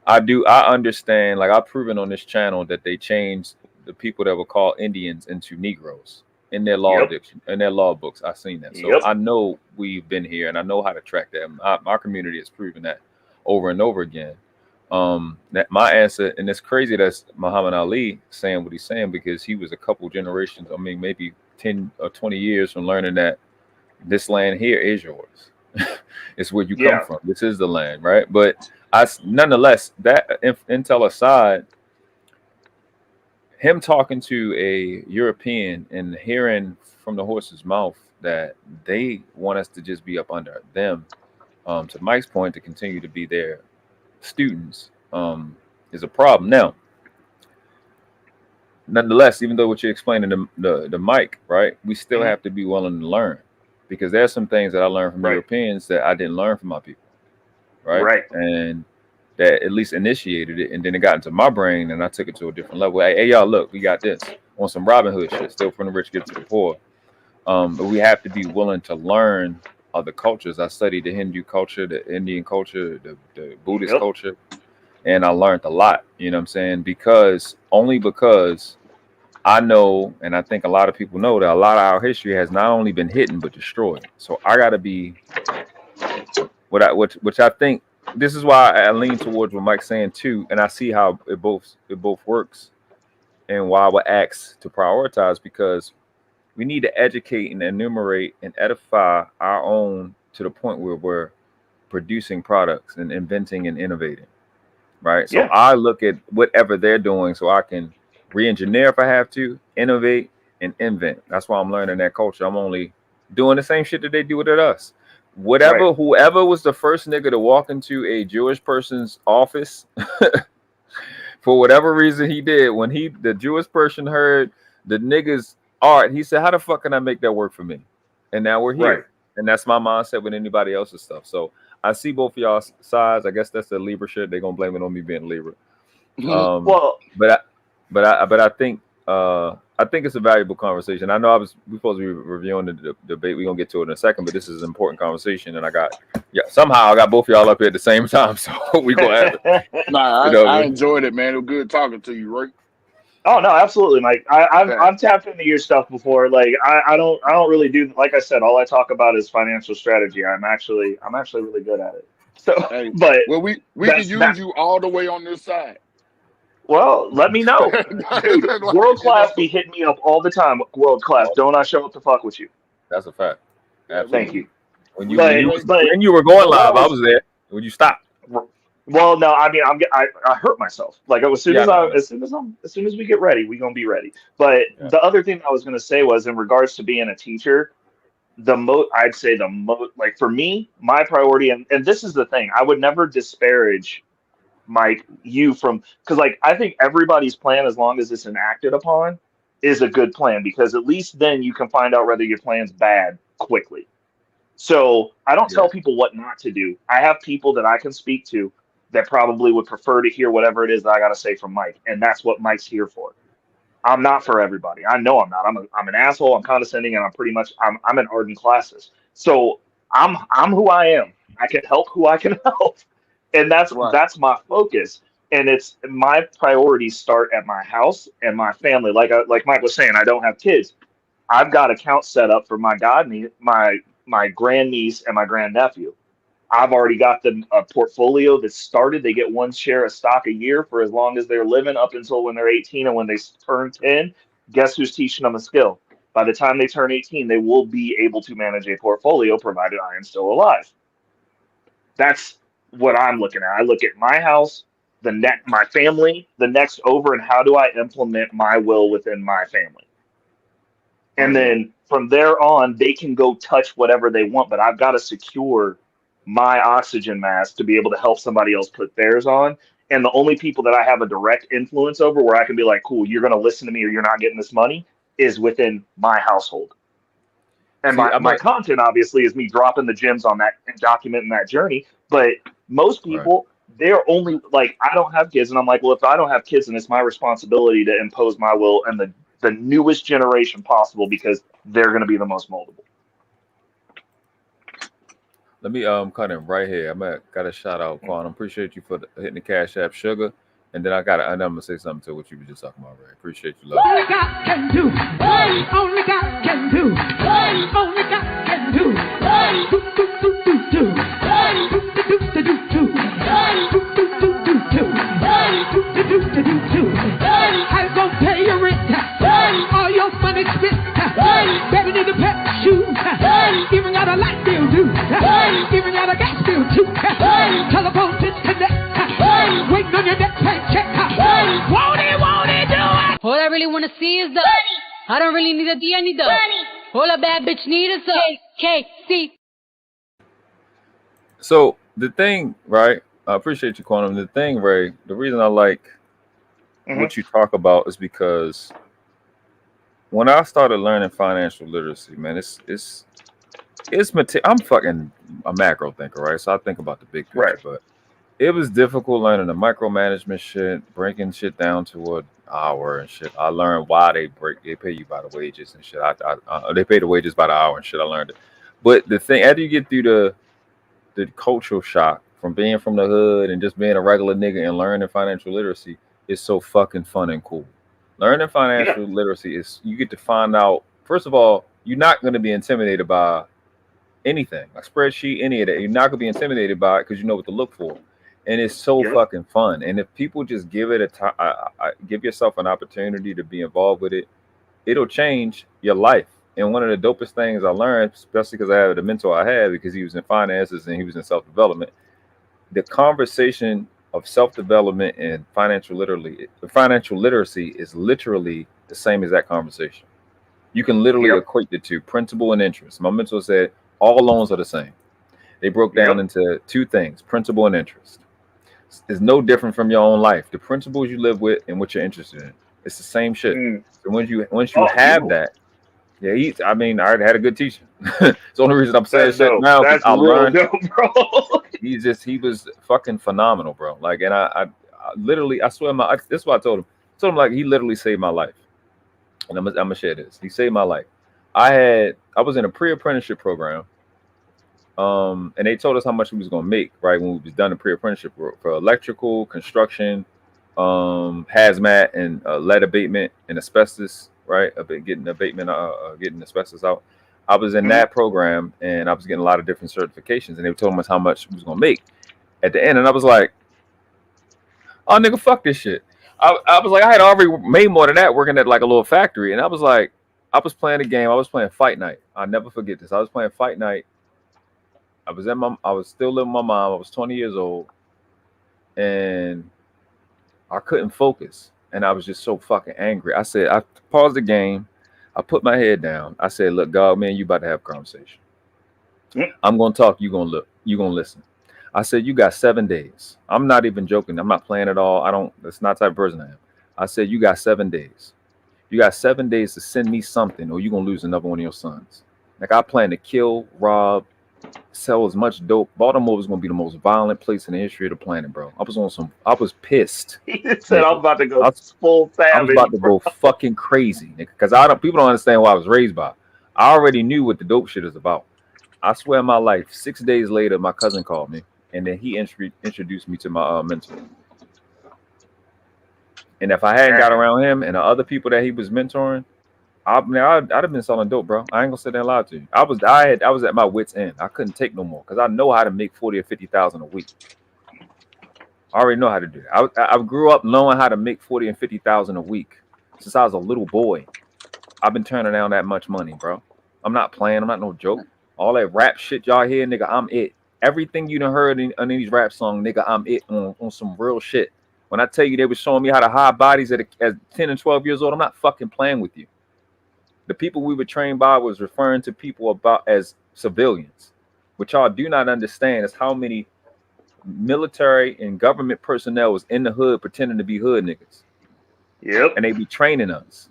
I understand, like I've proven on this channel that they changed the people that were called Indians into Negroes in their law diction, in their law books. I've seen that. So I know we've been here and I know how to track that. My community has proven that over and over again. That my answer, and it's crazy that's Muhammad Ali saying what he's saying, because he was a couple generations, I mean maybe 10 or 20 years from learning that this land here is yours. It's where you come from. This is the land, right? But nonetheless, that intel aside, him talking to a European and hearing from the horse's mouth that they want us to just be up under them, to Mike's point, to continue to be their students, is a problem. Now, nonetheless, even though what you're explaining the Mike, right, we still have to be willing to learn, because there's some things that I learned from Europeans that I didn't learn from my people, right? And that at least initiated it, and then it got into my brain, and I took it to a different level. Hey, y'all, look, we got this on some Robin Hood shit, still from the rich get to the poor. But we have to be willing to learn other cultures. I studied the Hindu culture, the Indian culture, the Buddhist culture, and I learned a lot, you know what I'm saying? Because I know, and I think a lot of people know, that a lot of our history has not only been hidden but destroyed. So I gotta be which I think this is why I lean towards what Mike's saying too, and I see how it both works, and why I would ask to prioritize, because we need to educate and enumerate and edify our own to the point where we're producing products and inventing and innovating, right? So I look at whatever they're doing so I can re-engineer if I have to, innovate and invent. That's why I'm learning that culture. I'm only doing the same shit that they do with us. Whoever was the first nigga to walk into a Jewish person's office, for whatever reason he did, when the Jewish person heard the niggas art, he said, how the fuck can I make that work for me? And now we're here. And that's my mindset with anybody else's stuff. So I see both of y'all's sides. I guess that's the Libra shit. They're gonna blame it on me being Libra. But I think it's a valuable conversation. I know we're supposed to be reviewing the debate. We're gonna get to it in a second, but this is an important conversation, and somehow I got both of y'all up here at the same time, so we gonna have it. Nah, I enjoyed it, man. It was good talking to you, right? Oh no, absolutely, Mike. I've tapped into your stuff before. Like I don't really do, like I said, all I talk about is financial strategy. I'm actually really good at it. So, we can use you all the way on this side. Well, let me know. Dude, World Class be hitting me up all the time. World Class, don't I show up to fuck with you? That's a fact. Thank you. When you were going live, I was there. When you stopped. Well, no, I mean, I hurt myself. Like as soon as we get ready, we're gonna be ready. But the other thing I was gonna say was, in regards to being a teacher, like for me, my priority, and this is the thing, I would never disparage Mike, because like I think everybody's plan, as long as it's enacted upon, is a good plan, because at least then you can find out whether your plan's bad quickly. So I don't tell people what not to do. I have people that I can speak to that probably would prefer to hear whatever it is that I got to say from Mike, and that's what Mike's here for. I'm not for everybody. I know I'm not. I'm an asshole. I'm condescending, and I'm an ardent classist. So I'm who I am. I can help who I can help. And that's my focus, and it's my priorities start at my house and my family. Like Mike was saying, I don't have kids. I've got accounts set up for my my grandniece and my grandnephew. I've already got them a portfolio that's started. They get one share of stock a year for as long as they're living, up until when they're 18, and when they turn 10, guess who's teaching them a skill? By the time they turn 18, they will be able to manage a portfolio, provided I am still alive. That's what I'm looking at. I look at my house, my family, the next over, and how do I implement my will within my family? And then from there on, they can go touch whatever they want, but I've got to secure my oxygen mask to be able to help somebody else put theirs on. And the only people that I have a direct influence over, where I can be like, cool, you're going to listen to me or you're not getting this money, is within my household. And my content obviously is me dropping the gems on that and documenting that journey. But most people, they're only like, I don't have kids. And I'm like, well, if I don't have kids, then it's my responsibility to impose my will and the newest generation possible, because they're going to be the most moldable. Let me cut in right here. Got a shout out, Quan. I appreciate you for hitting the Cash App Sugar. And then I'm gonna say something to what you were just talking about, Ray. Appreciate you, love. Only God can do. Only God can do. Only God can do. Do do do do do. Do do do do do do. Do do do do do. Do do do do do do. I gon' pay your rent. All your money spent. Baby need a pair of shoes. Even got a light bill due. Even got a gas bill too. Telephone disconnect. Waiting on your next paycheck. Won't he do it? All I really wanna see is the money. I don't really need a D, I need the money. All a bad bitch need is the KC. So the thing, right? I appreciate you, Quantum. The thing, Ray, the reason I like what you talk about is because when I started learning financial literacy, man, I'm fucking a macro thinker, right? So I think about the big picture, but it was difficult learning the micromanagement shit, breaking shit down to an hour and shit. I learned why they pay you by the wages and shit. They pay the wages by the hour and shit. I learned it. But the thing, after you get through the cultural shock from being from the hood and just being a regular nigga and learning financial literacy, is so fucking fun and cool. Learning financial literacy is, you get to find out, first of all, you're not going to be intimidated by anything, a spreadsheet, any of that. You're not going to be intimidated by it because you know what to look for. And it's so fucking fun. And if people just give it give yourself an opportunity to be involved with it, it'll change your life. And one of the dopest things I learned, especially because I had a mentor I had, because he was in finances and he was in self-development, the conversation of self-development and financial literacy is literally the same as that conversation. You can literally equate the two, principal and interest. My mentor said all loans are the same. They broke down into two things, principal and interest. It's no different from your own life. The principles you live with and what you're interested in, it's the same shit. So once you have that, I had a good teacher. It's the only reason I'm saying shit now. That's I learned, dope, bro. he was fucking phenomenal, bro. Like, and I literally, I swear, this is what I told him. I told him, like, he literally saved my life. And I'm gonna share this. He saved my life. I was in a pre-apprenticeship program. And they told us how much we was gonna make, right, when we was done the pre-apprenticeship work for electrical, construction, hazmat, and lead abatement and asbestos, right? Getting asbestos out. I was in that program, and I was getting a lot of different certifications, and they told us how much we was gonna make at the end, and I was like, "Oh, nigga, fuck this shit." I was like, I had already made more than that working at like a little factory, and I was like, I was playing a game. I was playing Fight Night. I'll never forget this. I was playing Fight Night. I was still living with my mom. I was 20 years old, and I couldn't focus, and I was just so fucking angry. I paused the game. I put my head down. I said, "Look, God, man, you about to have a conversation. I'm gonna talk. You gonna look. You gonna listen." I said, "You got 7 days." I'm not even joking. I'm not playing at all. That's not the type of person I am. I said, "You got 7 days. You got 7 days to send me something, or you're gonna lose another one of your sons." Like, I plan to kill, rob, sell as much dope. Baltimore was gonna be the most violent place in the history of the planet, bro. I was pissed. He said, "I'm about to go full savage." I was about to go fucking crazy, nigga, because people don't understand what I was raised by. I already knew what the dope shit is about. I swear my life. 6 days later, my cousin called me, and then he introduced me to my mentor. And if I hadn't got around him and the other people that he was mentoring, I'd have been selling dope, bro. I ain't gonna sit there and lie to you. I was at my wit's end. I couldn't take no more because I know how to make 40 or 50,000 a week. I already know how to do that. I grew up knowing how to make 40 and 50,000 a week since I was a little boy. I've been turning down that much money, bro. I'm not playing. I'm not no joke. All that rap shit y'all hear, nigga, I'm it. Everything you done heard in these rap songs, nigga, I'm it on some real shit. When I tell you they were showing me how to hide bodies at 10 and 12 years old, I'm not fucking playing with you. The people we were trained by was referring to people as civilians. What y'all do not understand is how many military and government personnel was in the hood pretending to be hood niggas. Yep. And they be training us.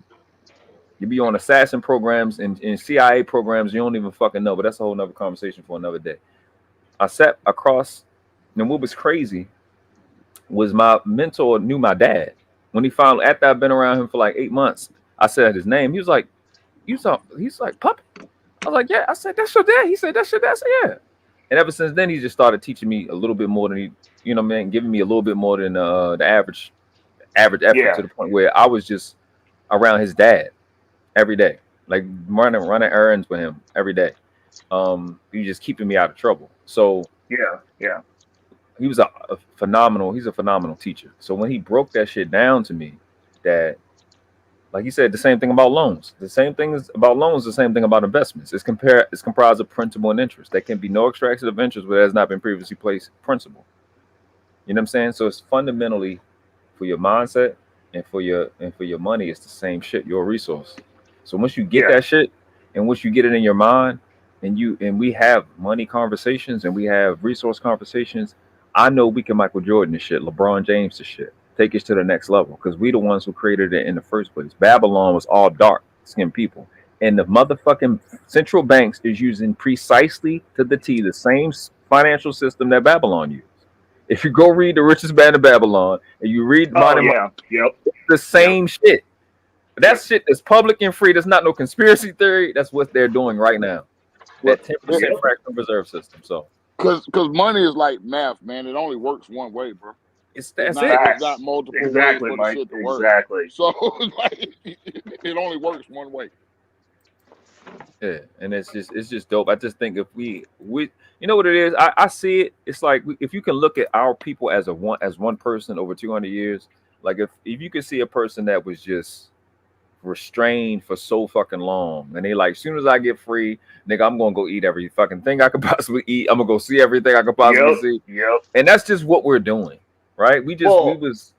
You be on assassin programs and CIA programs you don't even fucking know, but that's a whole nother conversation for another day. I sat across, and what was crazy was my mentor knew my dad. When he found, after I've been around him for like 8 months, I said his name. He was like, he's like, Puppy. I was like, yeah. I said, that's your dad. He said, that's your dad. I said, yeah. And ever since then, he just started teaching me a little bit more than he, you know, man, giving me a little bit more than the average effort, to the point where I was just around his dad every day, like running errands with him every day. He just keeping me out of trouble. So yeah. He was a phenomenal. He's a phenomenal teacher. So when he broke that shit down to me, that, like he said, the same thing about loans. The same thing is about loans. The same thing about investments. It's comprised of principal and interest. There can be no extraction of interest where it has not been previously placed principal. You know what I'm saying? So it's fundamentally for your mindset and for your money. It's the same shit. Your resource. So once you get that shit, and once you get it in your mind, and we have money conversations and we have resource conversations, I know we can Michael Jordan this shit, LeBron James this shit, take it to the next level, because we the ones who created it in the first place. Babylon was all dark skinned people, and the motherfucking central banks is using precisely to the T the same financial system that Babylon used. If you go read The Richest Man in Babylon and you read the same shit. That shit is public and free. That's not no conspiracy theory. That's what they're doing right now. That 10% fractional reserve system. So Because money is like math, man. It only works one way, bro. It's not multiple ways for the shit to work. Exactly. So like, it only works one way. Yeah, and it's just dope. I just think if we you know what it is, I see it. It's like if you can look at our people as one person over 200 years, like if you could see a person that was just restrained for so fucking long, and they like, as soon as I get free, nigga, I'm gonna go eat every fucking thing I could possibly eat. I'm gonna go see everything I could possibly see. And that's just what we're doing, right? We was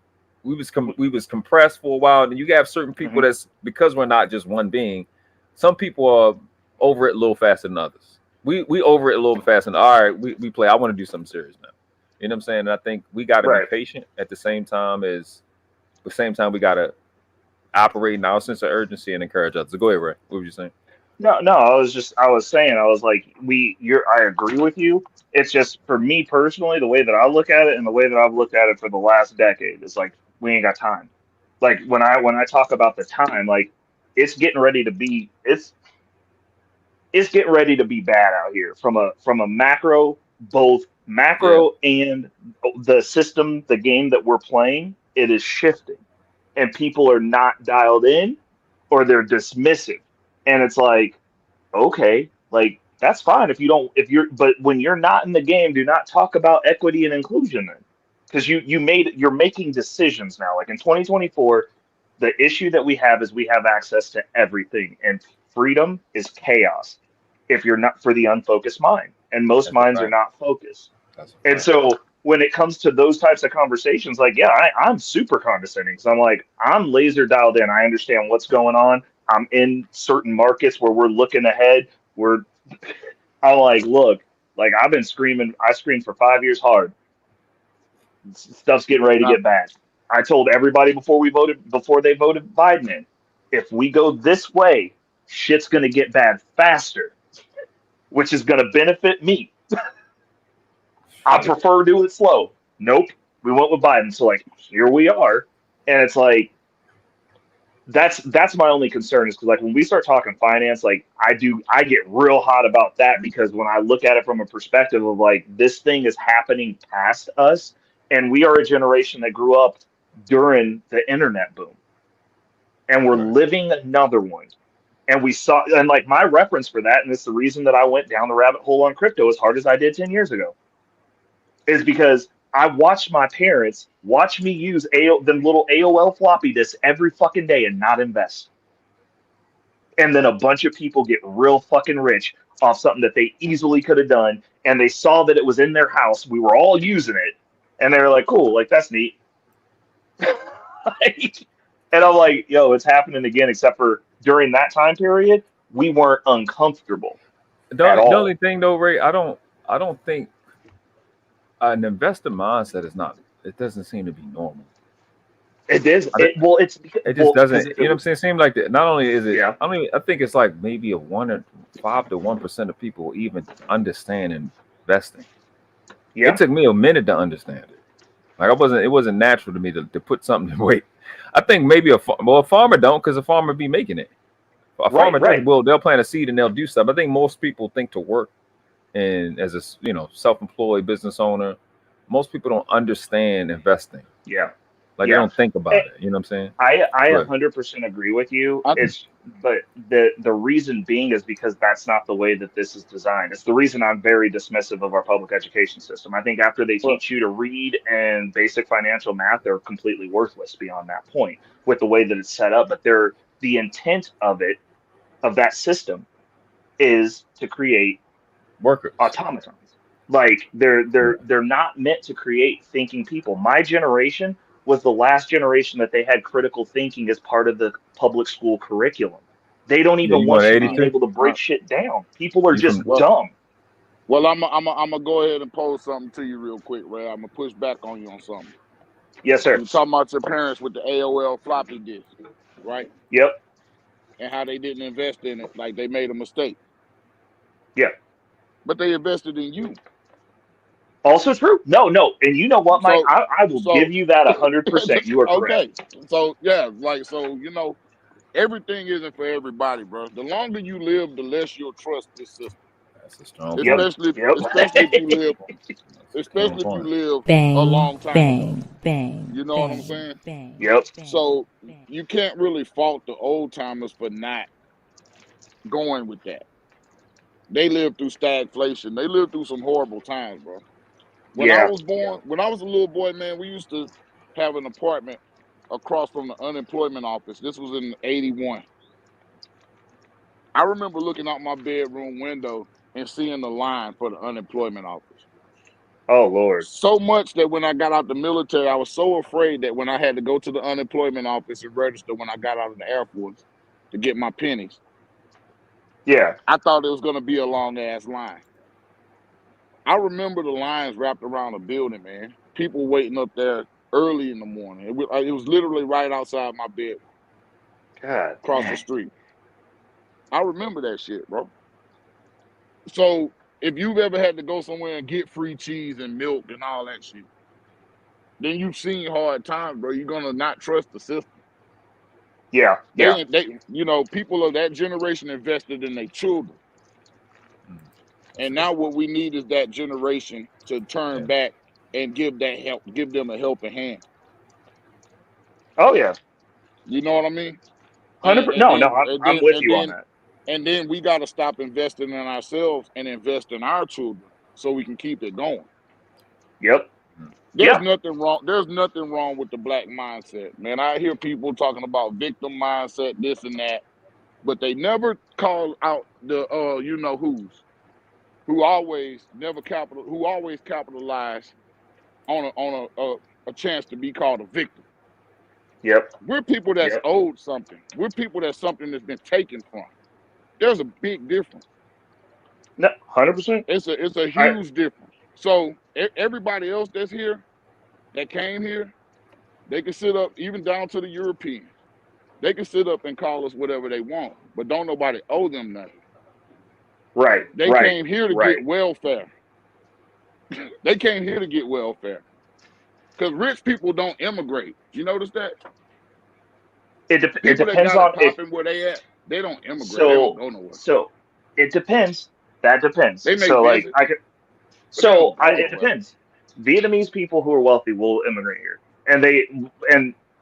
compressed for a while, and you have certain people that's, because we're not just one being. Some people are over it a little faster than others. We over it a little bit faster. All right, we play. I want to do something serious now. You know what I'm saying? And I think we got to be patient at the same time we got to operate in our sense of urgency and encourage others. So go ahead, Ray. What were you saying? No, I was like, I agree with you. It's just, for me personally, the way that I look at it and the way that I've looked at it for the last decade, it's like, we ain't got time. Like when I talk about the time, like it's getting ready to be bad out here from a macro, both macro and the system, the game that we're playing. It is shifting, and people are not dialed in, or they're dismissive. And it's like, okay, like that's fine but when you're not in the game, do not talk about equity and inclusion then, because you're making decisions now. Like in 2024, the issue that we have is we have access to everything, and freedom is chaos if you're not, for the unfocused mind, and most minds are not focused. And so when it comes to those types of conversations, like, I'm super condescending, because I'm like, I'm laser dialed in. I understand what's going on. I'm in certain markets where we're looking ahead. I'm like, look, like I've been screaming. I screamed for 5 years hard. Stuff's getting ready to get bad. I told everybody before they voted Biden in, if we go this way, shit's going to get bad faster, which is going to benefit me. I prefer doing it slow. Nope. We went with Biden. So like, here we are. And it's like, that's my only concern, is because like when we start talking finance, like I get real hot about that, because when I look at it from a perspective of like, this thing is happening past us, and we are a generation that grew up during the internet boom, and we're living another one. And we saw, and like my reference for that, and it's the reason that I went down the rabbit hole on crypto as hard as I did 10 years ago, is because I watched my parents watch me use them little AOL floppy disks every fucking day and not invest. And then a bunch of people get real fucking rich off something that they easily could have done. And they saw that it was in their house. We were all using it. And they were like, cool, like that's neat. And I'm like, yo, it's happening again, except for during that time period, we weren't uncomfortable. The only thing though, Ray, I don't think an investor mindset it doesn't seem to be normal. It is. It just doesn't. You know what I'm saying? It seems like that. Not only is it. Yeah. I think it's like maybe 5 to 1% of people even understand investing. Yeah. It took me a minute to understand it. Like it wasn't natural to me to put something in wait. I think maybe a farmer don't, because a farmer be making it. A farmer does. Well, they'll plant a seed and they'll do stuff. I think most people think to work, and as a self-employed business owner, most people don't understand investing. Yeah. Like they don't think about it. You know what I'm saying? I 100% agree with you. But the reason being is because that's not the way that this is designed. It's the reason I'm very dismissive of our public education system. I think after they teach you to read and basic financial math, they're completely worthless beyond that point with the way that it's set up. But the intent of that system is to create workers, automatons. Like they're not meant to create thinking people. My generation was the last generation that they had critical thinking as part of the public school curriculum. They don't even want you being able to break shit down. People are just dumb. Well, I'm gonna go ahead and pose something to you real quick, Ray. I'm gonna push back on you on something. Yes, sir. You're talking about your parents with the AOL floppy disk, right? Yep. And how they didn't invest in it, like they made a mistake. Yeah. But they invested in you. Also true. No. And you know what, Mike? I will give you that 100%. You are correct. Okay. So, yeah, everything isn't for everybody, bro. The longer you live, the less you'll trust this system. That's a strong especially if you live a long time. Bang. You know what I'm saying? Yep. So you can't really fault the old timers for not going with that. They lived through stagflation. They lived through some horrible times, bro. When I was a little boy, man, we used to have an apartment across from the unemployment office. This was in '81. I remember looking out my bedroom window and seeing the line for the unemployment office. Oh, Lord. So much that when I got out the military, I was so afraid that when I had to go to the unemployment office and register when I got out of the Air Force to get my pennies. Yeah. I thought it was going to be a long-ass line. I remember the lines wrapped around the building, man. People waiting up there early in the morning. It was literally right outside my bedroom. God. Across the street. I remember that shit, bro. So if you've ever had to go somewhere and get free cheese and milk and all that shit, then you've seen hard times, bro. You're gonna not trust the system. Yeah. They people of that generation invested in their children. And now what we need is that generation to turn back and give them a helping hand. Oh yeah. You know what I mean? 100%. I'm with you on that. And then we got to stop investing in ourselves and invest in our children so we can keep it going. Yep. There's nothing wrong. There's nothing wrong with the black mindset, man. I hear people talking about victim mindset, this and that, but they never call out the who always capitalize on a chance to be called a victim. Yep. We're people that's owed something. We're people that's something that's been taken from. There's a big difference. No, 100%. It's a huge difference. So everybody else that's here, that came here, they can sit up, even down to the Europeans. They can sit up and call us whatever they want, but don't nobody owe them nothing. Right. They came here to get welfare. They came here to get welfare. Because rich people don't immigrate. You notice that? It depends on where they at. They don't immigrate. So, they don't go nowhere. So it depends. That depends. They make it depends. Vietnamese people who are wealthy will immigrate here, and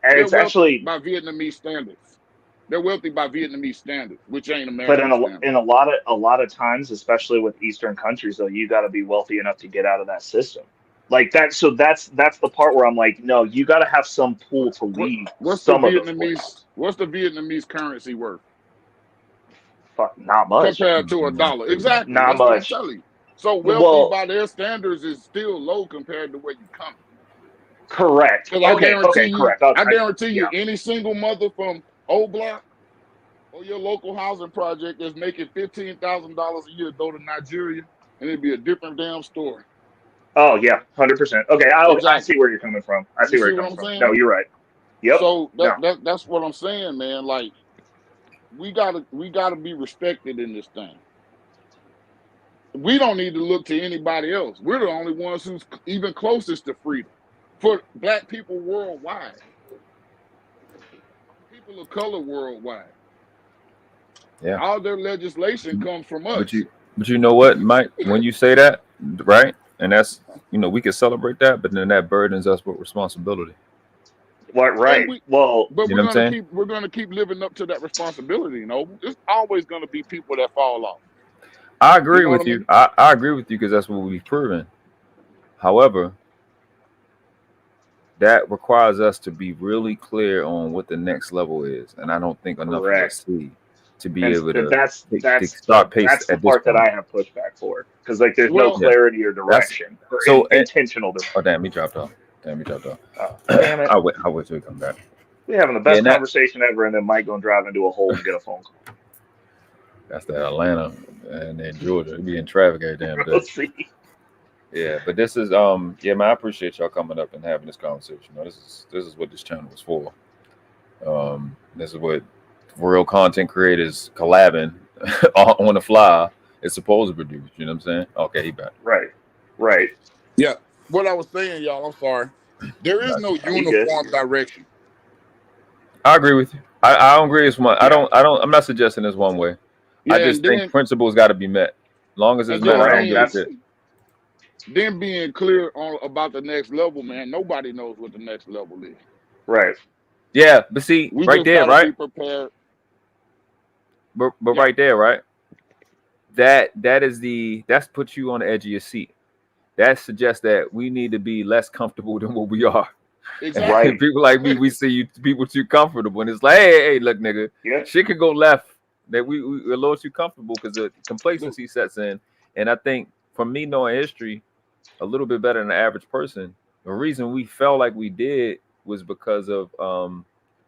it's actually by Vietnamese standards. They're wealthy by Vietnamese standards, which ain't American. But in a lot of times, especially with Eastern countries, though, you got to be wealthy enough to get out of that system. Like that. So that's the part where I'm like, no, you got to have some pool to leave. What's the Vietnamese currency worth? Not much compared to a dollar. Exactly. Not That's much. What I'm telling you. So wealthy by their standards is still low compared to where you come. Correct. Correct. I guarantee you, any single mother from O Block or your local housing project is making $15,000 a year go to Nigeria, and it'd be a different damn story. Oh yeah, 100%. Okay, I see where you're coming from. I see where you're coming from. No, you're right. Yep. So that's what I'm saying, man. Like we gotta be respected in this thing. We don't need to look to anybody else. We're the only ones who's even closest to freedom for black people worldwide, people of color worldwide. Yeah. All their legislation comes from us. But you know what, Mike? When you say that, right, and that's we can celebrate that, but then that burdens us with responsibility. What? Right. But we're gonna keep living up to that responsibility. There's always gonna be people that fall off. I agree with you. I agree with you because that's what we've proven. However, that requires us to be really clear on what the next level is, and I don't think enough of us see to be able to start pace. That's the part that I have pushback for, because there's no clarity or direction. So intentional. Oh damn, he dropped off. Oh, damn it! I'll wait till he comes back. We're having the best conversation ever, and then Mike gonna drive into a hole and get a phone call. That's the Atlanta and then Georgia. It'd be in traffic every damn day. See. Yeah, but this is man, I appreciate y'all coming up and having this conversation. This is what this channel is for. This is what real content creators collabing on the fly is supposed to produce. You know what I'm saying? Okay, he back. Right. Yeah. What I was saying, y'all, I'm sorry. There is no uniform direction. I agree with you. I don't agree it's one. I'm not suggesting it's one way. Yeah, I just think principles got to be met. Long as it's met, I don't give a shit. Then being clear about the next level, man. Nobody knows what the next level is. Right. Yeah, but see, right there, right? Be prepared. But right there, right? That's put you on the edge of your seat. That suggests that we need to be less comfortable than what we are. Exactly. Right. People like me, we see people too comfortable, and it's like, hey, look, nigga, shit could go left. That we're a little too comfortable because the complacency sets in. And I think for me, knowing history a little bit better than the average person, the reason we felt like we did was because of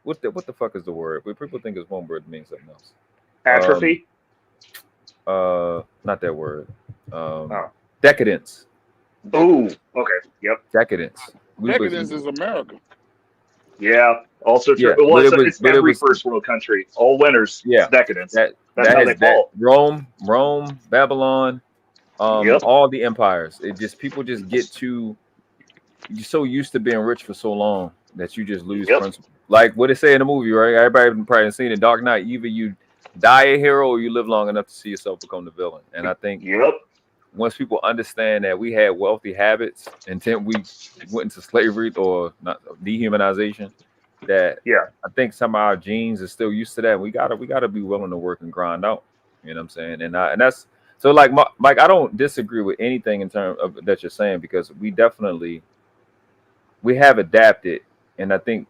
what the fuck is the word? But people think it's one word, it means something else. Atrophy. Not that word. Decadence. Oh, okay. Yep. Decadence. Decadence is America. Yeah. Also true. Yeah, Well, it's every first world country. All winners. Yeah. It's decadence. That's how they fall. Rome, Babylon, all the empires. It just people just get you're so used to being rich for so long that you just lose principle. Like what they say in the movie, right? Everybody probably seen it. Dark Knight. Either you die a hero or you live long enough to see yourself become the villain. And I think once people understand that we had wealthy habits and then we went into slavery or not dehumanization, that I think some of our genes are still used to that. We gotta be willing to work and grind out. You know what I'm saying? And that's so like Mike, I don't disagree with anything in terms of that you're saying, because we have adapted. And I think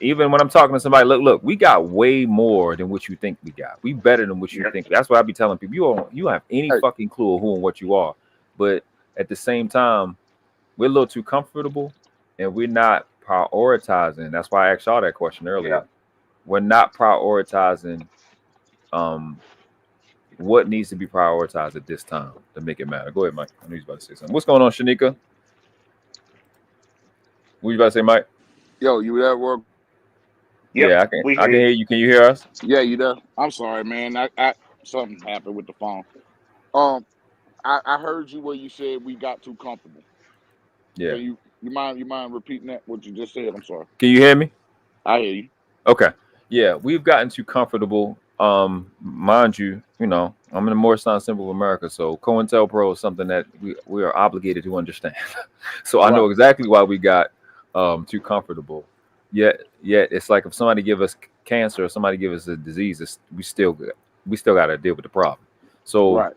even when I'm talking to somebody, look, we got way more than what you think we got. We better than what you think. That's why I be telling people, you don't have any fucking clue of who and what you are. But at the same time, we're a little too comfortable and we're not prioritizing. That's why I asked y'all that question earlier. We're not prioritizing what needs to be prioritized at this time to make it matter. Go ahead, Mike. I know he's about to say something. What's going on, Shanika? What you about to say, Mike? Yo, you at work? Yeah, I can hear you. Can you hear us? Yeah, you there? I'm sorry, man. I something happened with the phone. I heard you where you said we got too comfortable. Yeah. So you mind repeating that what you just said? I'm sorry. Can you hear me? I hear you. Okay. Yeah, we've gotten too comfortable. Mind you, I'm in the Morristown symbol of America, so COINTELPRO is something that we are obligated to understand. So I know exactly why we got too comfortable. Yet it's like if somebody give us cancer or somebody give us a disease, we still got to deal with the problem. So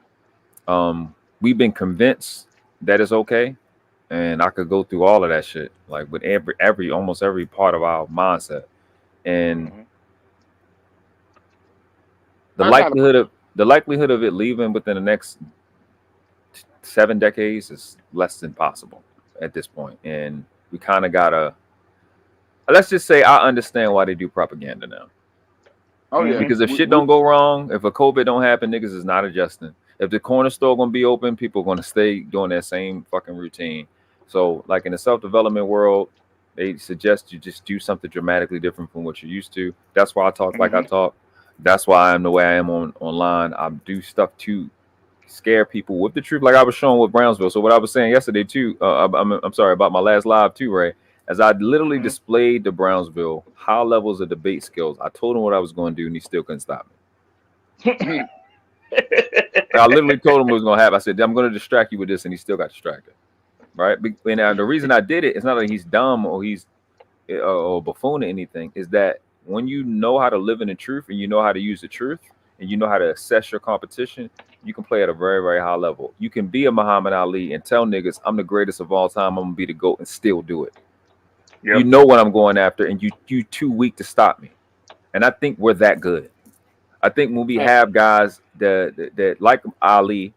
we've been convinced that it's okay, and I could go through all of that shit like with almost every part of our mindset, and the likelihood of it leaving within the next 7 decades is less than possible at this point. And we kind of gotta, let's just say I understand why they do propaganda now. Oh yeah. Because if shit don't go wrong, if a COVID don't happen, niggas is not adjusting. If the corner store gonna be open, people are gonna stay doing that same fucking routine. So like in the self-development world, They suggest you just do something dramatically different from what you're used to. That's why I talk like I talk. That's why I'm the way I am online. I do stuff to scare people with the truth, like I was showing with Brownsville. So what I was saying yesterday too, I'm sorry about my last live too, Ray, as I literally displayed to Brownsville high levels of debate skills. I told him what I was going to do, and he still couldn't stop me. I literally told him what was going to happen. I said, I'm going to distract you with this, and he still got distracted. Right? And the reason I did it, it's not that he's dumb or he's or buffoon or anything, is that when you know how to live in the truth and you know how to use the truth and you know how to assess your competition, you can play at a very, very high level. You can be a Muhammad Ali and tell niggas, I'm the greatest of all time, I'm going to be the GOAT, and still do it. Yep. You know what I'm going after, and you too weak to stop me. And I think we're that good. I think when we have guys that like Ali,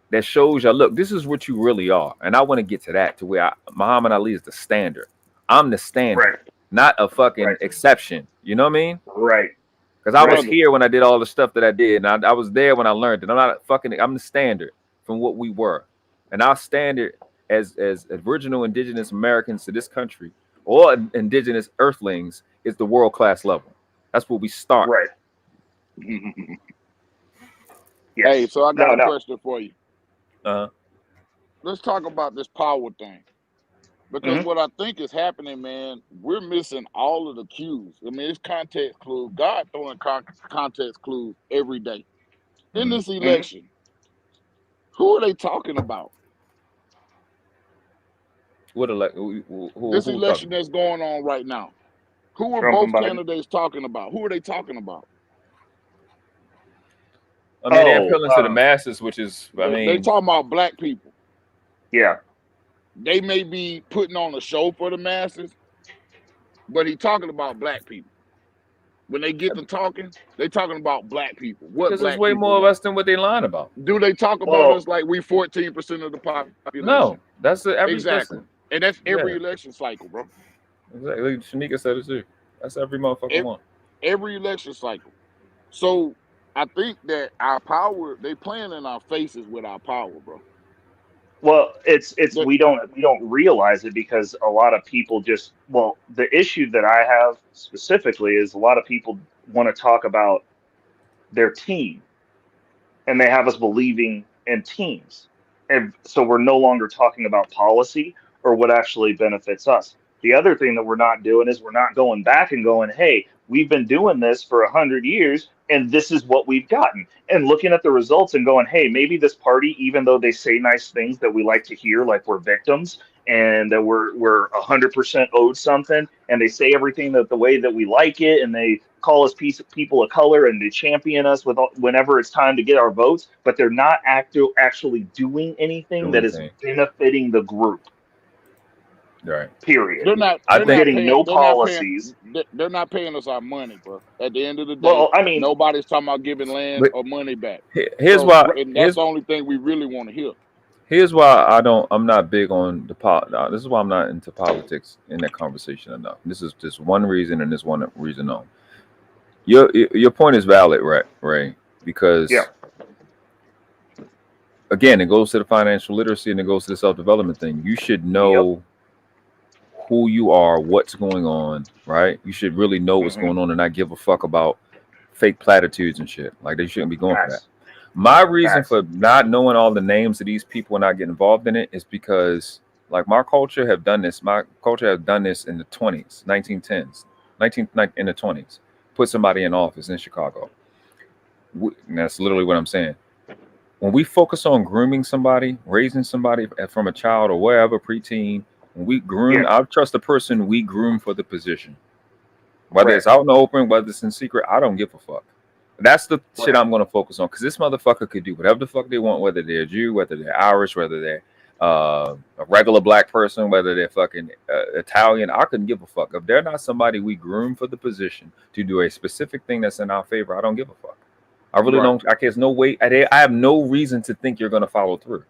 that shows you, look, this is what you really are. And I want to get to that, to where Muhammad Ali is the standard. I'm the standard, not a fucking exception. You know what I mean? Right. Because I was here when I did all the stuff that I did. And I was there when I learned it. I'm the standard from what we were. And our standard as original indigenous Americans to this country, or indigenous earthlings, is the world-class level. That's where we start. Right. Yes. Hey, so I got a question for you. Let's talk about this power thing. Because what I think is happening, man, we're missing all of the cues. I mean, it's context clues. God throwing context clues every day. In this election, who are they talking about? This election that's going on right now. Who are both candidates talking about? Who are they talking about? I mean, they're appealing to the masses, which is, they talking about black people. Yeah. They may be putting on a show for the masses, but he talking about black people. When they get to talking, they talking about black people. Because there's way more of us than what they lying about. Do they talk about us like we 14% of the population? No, that's every exactly. And that's every election cycle, bro. Exactly. Shanika said it too. That's every motherfucker one. Every election cycle. So I think that our power, they playing in our faces with our power, bro. Well, it's we don't realize it because a lot of people just, well, the issue that I have specifically is a lot of people want to talk about their team, and they have us believing in teams. And so we're no longer talking about policy or what actually benefits us. The other thing that we're not doing is we're not going back and going, hey, we've been doing this for 100 years and this is what we've gotten. And looking at the results and going, hey, maybe this party, even though they say nice things that we like to hear, like we're victims and that we're 100% owed something, and they say everything that the way that we like it, and they call us people of color and they champion us with whenever it's time to get our votes, but they're not actually doing anything that is benefiting the group. Right. Period. They're not getting no policies. They're not paying us our money, bro. At the end of the day, well, I mean, nobody's talking about giving land or money back. Here's why. And that's the only thing we really want to hear. Here's why I'm not big on the this is why I'm not into politics in that conversation enough. This is just one reason, and this one reason only. Your point is valid, Ray, because again, it goes to the financial literacy and it goes to the self-development thing. You should know who you are, what's going on, right? You should really know what's going on and not give a fuck about fake platitudes and shit. Like, they shouldn't be going for that. My reason for not knowing all the names of these people and not getting involved in it is because, like, my culture have done this. My culture has done this in the 20s, 1910s, in the 20s. Put somebody in office in Chicago. And that's literally what I'm saying. When we focus on grooming somebody, raising somebody from a child or wherever, preteen, when we groom, I trust the person we groom for the position. Whether it's out in the open, whether it's in secret, I don't give a fuck. That's the shit I'm going to focus on, because this motherfucker could do whatever the fuck they want, whether they're Jew, whether they're Irish, whether they're a regular black person, whether they're fucking Italian. I couldn't give a fuck. If they're not somebody we groom for the position to do a specific thing that's in our favor, I don't give a fuck. I really don't. There's no way. I have no reason to think you're going to follow through.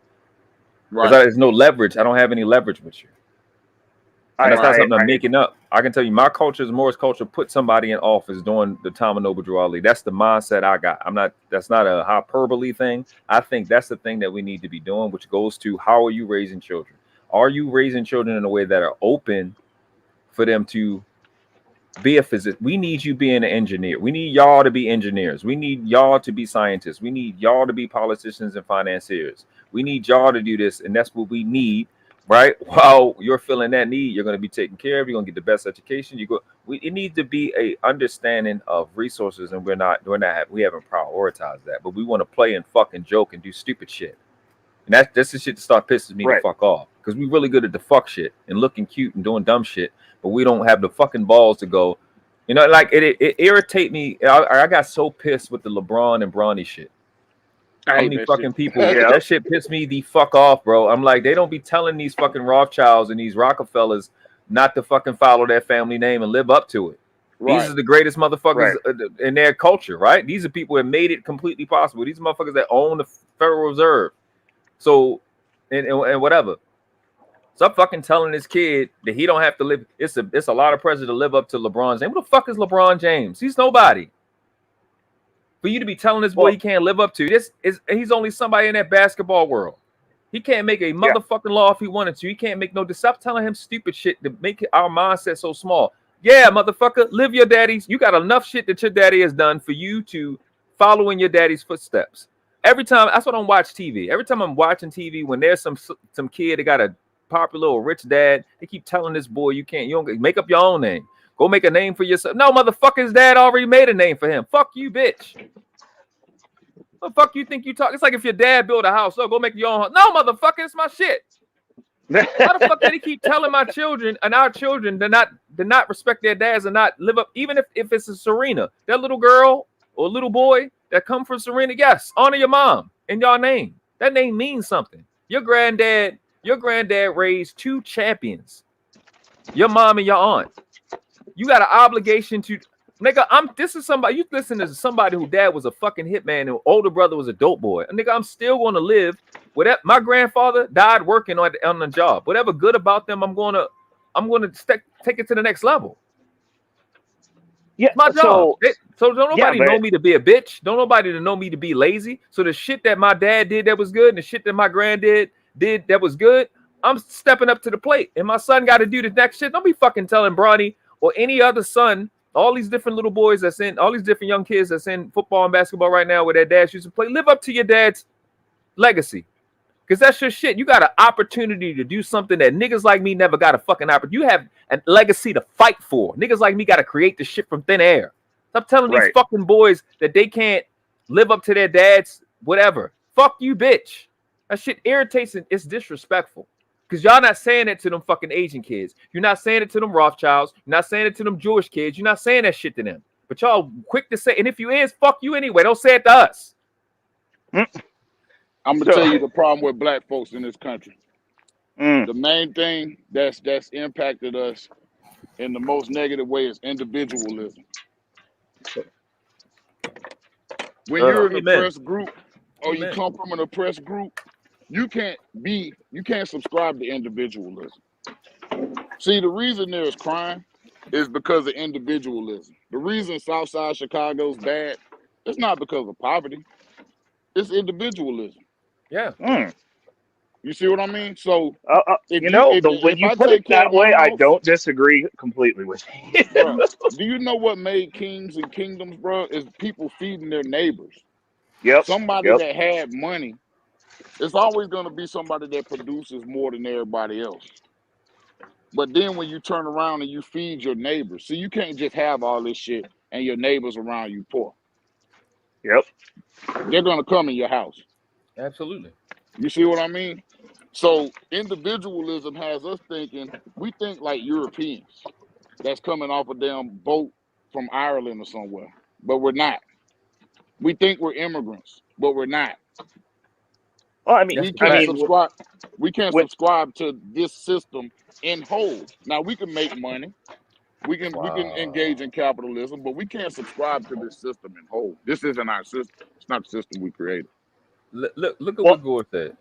Because there's no leverage. I don't have any leverage with you. And that's not something I'm making up. I can tell you, my culture is Morris culture. Put somebody in office during the time of Noble Drew Ali. That's the mindset I got. That's not a hyperbole thing. I think that's the thing that we need to be doing, which goes to, how are you raising children? Are you raising children in a way that are open for them to be a physicist. We need you being an engineer. We need y'all to be engineers. We need y'all to be scientists. We need y'all to be politicians and financiers. We need y'all to do this, and that's what we need, right? While you're feeling that need, you're going to be taken care of. You're going to get the best education. It needs to be a understanding of resources, and we haven't prioritized that. But we want to play and fucking joke and do stupid shit, and that's the shit that start pissing me the fuck off, because we really good at the fuck shit and looking cute and doing dumb shit. But we don't have the fucking balls to go, like it irritate me. I got so pissed with the LeBron and Bronny shit. How many fucking people that shit pissed me the fuck off, bro? I'm like, they don't be telling these fucking Rothschilds and these Rockefellers not to fucking follow their family name and live up to it. Right. These are the greatest motherfuckers in their culture, right? These are people that made it completely possible. These motherfuckers that own the Federal Reserve. So and whatever. Stop fucking telling this kid that he don't have to live. It's a lot of pressure to live up to LeBron's name. Who the fuck is LeBron James? He's nobody. For you to be telling this boy he can't live up to this he's only somebody in that basketball world. He can't make a motherfucking law if he wanted to. He can't make no. Stop telling him stupid shit to make our mindset so small. Yeah, motherfucker, live your daddy's. You got enough shit that your daddy has done for you to follow in your daddy's footsteps. Every time, that's what I watch TV. Every time I'm watching TV, when there's some kid that got a popular or rich dad, they keep telling this boy you don't make up your own name. Go make a name for yourself. No, motherfucker, his dad already made a name for him. Fuck you, bitch. What the fuck you think you talk? It's like if your dad built a house, go make your own house. No, motherfucker, it's my shit. Why the fuck did he keep telling my children and our children to not respect their dads and not live up, even if it's a Serena, that little girl or little boy that come from Serena? Yes, honor your mom in your name. That name means something. Your granddad raised 2 champions. Your mom and your aunt. You got an obligation to, nigga. This is somebody you listen to, somebody who dad was a fucking hitman and older brother was a dope boy. And nigga, I'm still going to live. Whatever. My grandfather died working on the job. Whatever good about them, I'm going to take it to the next level. Yeah, my job. So don't nobody know me to be a bitch. Don't nobody know me to be lazy. So the shit that my dad did that was good, and the shit that my granddad did that was good, I'm stepping up to the plate. And my son got to do the next shit. Don't be fucking telling Bronny or any other son, all these different little boys that's in, all these different young kids that's in football and basketball right now where their dads used to play, live up to your dad's legacy. Because that's your shit. You got an opportunity to do something that niggas like me never got a fucking opportunity. You have a legacy to fight for. Niggas like me got to create the shit from thin air. Stop telling these fucking boys that they can't live up to their dad's whatever. Fuck you, bitch. That shit irritates and it's disrespectful. Because y'all not saying it to them fucking Asian kids. You're not saying it to them Rothschilds. You're not saying it to them Jewish kids. You're not saying that shit to them. But y'all quick to say, and if you is, fuck you anyway. Don't say it to us. I'm gonna tell you the problem with black folks in this country. The main thing that's impacted us in the most negative way is individualism. When you're in an oppressed group or you come from an oppressed group, you can't subscribe to individualism. See, the reason there's crime is because of individualism. The reason Southside Chicago's bad, it's not because of poverty. It's individualism. Yeah. You see what I mean? So when you put it that way, I don't disagree completely with you. Bro, do you know what made kings and kingdoms, bro? Is people feeding their neighbors. Somebody that had money. It's always going to be somebody that produces more than everybody else. But then when you turn around and you feed your neighbors, see, you can't just have all this shit and your neighbors around you poor. They're going to come in your house. Absolutely. You see what I mean? So individualism has us thinking, we think like Europeans that's coming off a damn boat from Ireland or somewhere, but we're not. We think we're immigrants, but we're not. Well, I mean, we can't subscribe to this system in whole. Now we can make money, we can engage in capitalism, but we can't subscribe to this system in whole. This isn't our system. It's not the system we created. Look at what Gore said.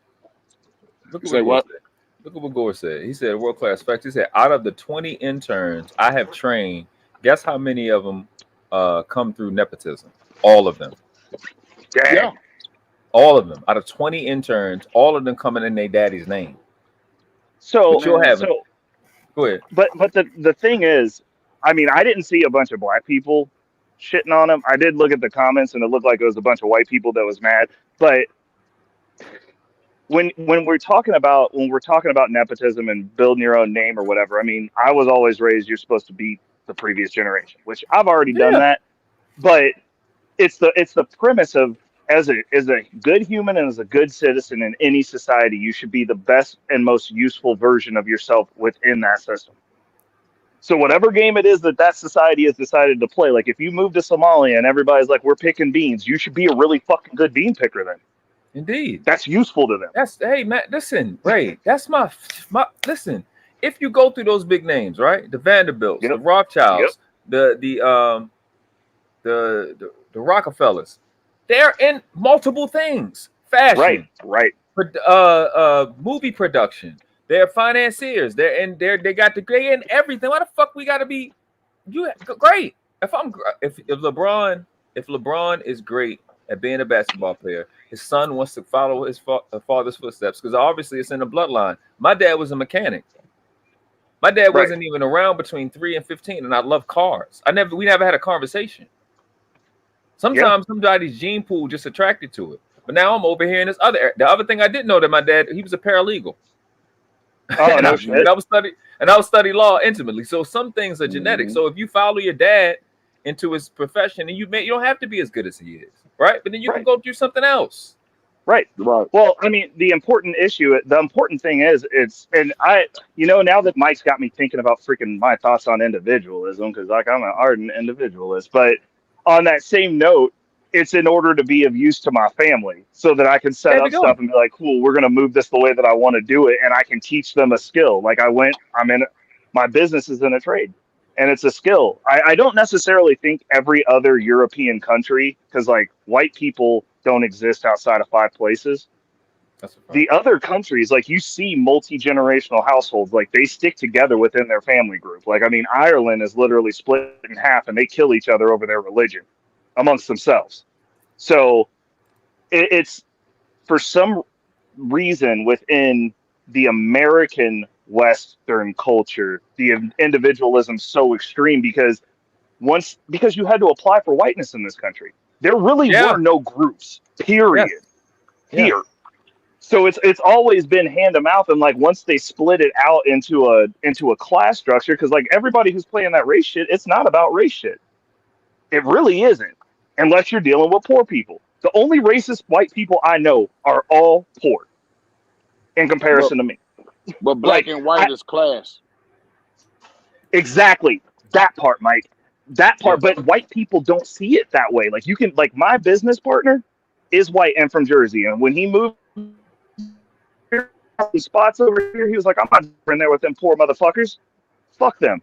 Look at what Gore said. He said, world-class facts. He said, out of the 20 interns I have trained, guess how many of them come through nepotism? All of them. Yeah. All of them. Out of 20 interns, all of them coming in their daddy's name. So Go ahead. But the thing is, I mean, I didn't see a bunch of black people shitting on him. I did look at the comments, and it looked like it was a bunch of white people that was mad. But when we're talking about nepotism and building your own name or whatever, I mean, I was always raised you're supposed to beat the previous generation, which I've already done that. But it's the premise of as a good human and as a good citizen in any society, you should be the best and most useful version of yourself within that system. So whatever game it is that society has decided to play, like if you move to Somalia and everybody's like, we're picking beans, you should be a really fucking good bean picker then. Indeed. That's useful to them. Hey man, listen, Ray, that's my listen. If you go through those big names, right? The Vanderbilts, the Rothschilds, the Rockefellers, they're in multiple things. Fashion, right. Movie production. They're financiers. They got the degree in everything. Why the fuck we gotta be great? If LeBron is great at being a basketball player, his son wants to follow his father's footsteps because obviously it's in the bloodline. My dad was a mechanic. My dad wasn't even around between 3 and 15, and I love cars. We never had a conversation. Sometimes somebody's gene pool just attracted to it. But now I'm over here in the other thing I didn't know that my dad, he was a paralegal. Oh, no shit. And I was study law intimately. So some things are genetic. So if you follow your dad into his profession, and you don't have to be as good as he is, right? But then you can go do something else. Right. Well, I mean, the important thing is now that Mike's got me thinking about freaking my thoughts on individualism, because like I'm an ardent individualist, but on that same note, it's in order to be of use to my family so that I can set up stuff and be like, cool, we're going to move this the way that I want to do it. And I can teach them a skill. Like my business is in a trade and it's a skill. I don't necessarily think every other European country, because like white people don't exist outside of 5 places. The other countries, like you see multi-generational households, like they stick together within their family group. Like, I mean, Ireland is literally split in half and they kill each other over their religion amongst themselves. So it's for some reason within the American Western culture, the individualism so extreme because you had to apply for whiteness in this country. There really were no groups, period. Here. So it's always been hand to mouth, and like once they split it out into a class structure, because like everybody who's playing that race shit, it's not about race shit. It really isn't, unless you're dealing with poor people. The only racist white people I know are all poor, in comparison to me. But black and white is class. Exactly, that part, Mike. That part, but white people don't see it that way. Like my business partner is white and from Jersey, and when he moved spots over here, he was like, I'm not in there with them poor motherfuckers. Fuck them.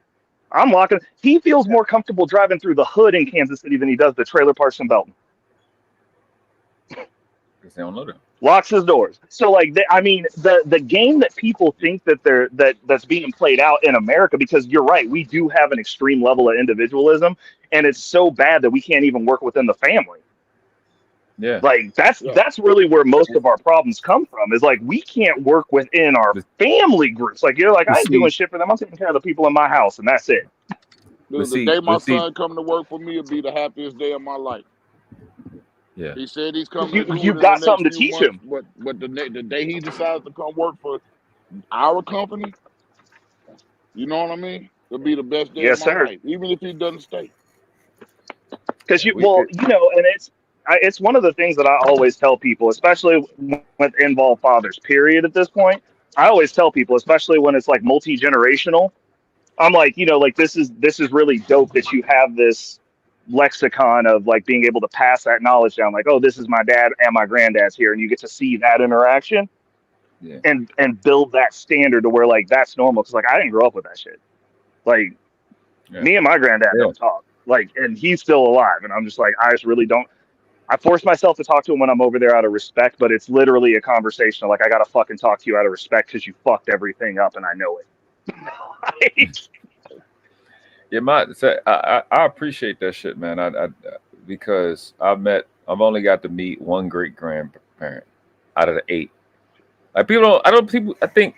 I'm locking. He feels more comfortable driving through the hood in Kansas City than he does the trailer parks in Belton. Because they don't know them. Locks his doors. So like, the game that people think that's being played out in America, because you're right, we do have an extreme level of individualism, and it's so bad that we can't even work within the family. Yeah, like that's really where most of our problems come from. Is like we can't work within our family groups. Like you're like, I ain't doing shit for them. I'm taking care of the people in my house, and that's it. The day my son come to work for me will be the happiest day of my life. Yeah, he said he's coming. You got something to teach him. But the day he decides to come work for our company, you know what I mean? It'll be the best day of my life, even if he doesn't stay. Because and it's one of the things that I always tell people, especially with involved fathers, period, at this point. I always tell people, especially when it's like multi-generational, I'm like, this is really dope that you have this lexicon of like being able to pass that knowledge down. Like, oh, this is my dad and my granddad's here. And you get to see that interaction and build that standard to where like that's normal. Because like I didn't grow up with that shit. Like me and my granddad don't talk. Like, and he's still alive. And I'm just like, I just really don't. I force myself to talk to him when I'm over there out of respect, but it's literally a conversation. Like, I got to fucking talk to you out of respect because you fucked everything up and I know it. I appreciate that shit, man. I because I've only got to meet one great grandparent out of the 8. Like I think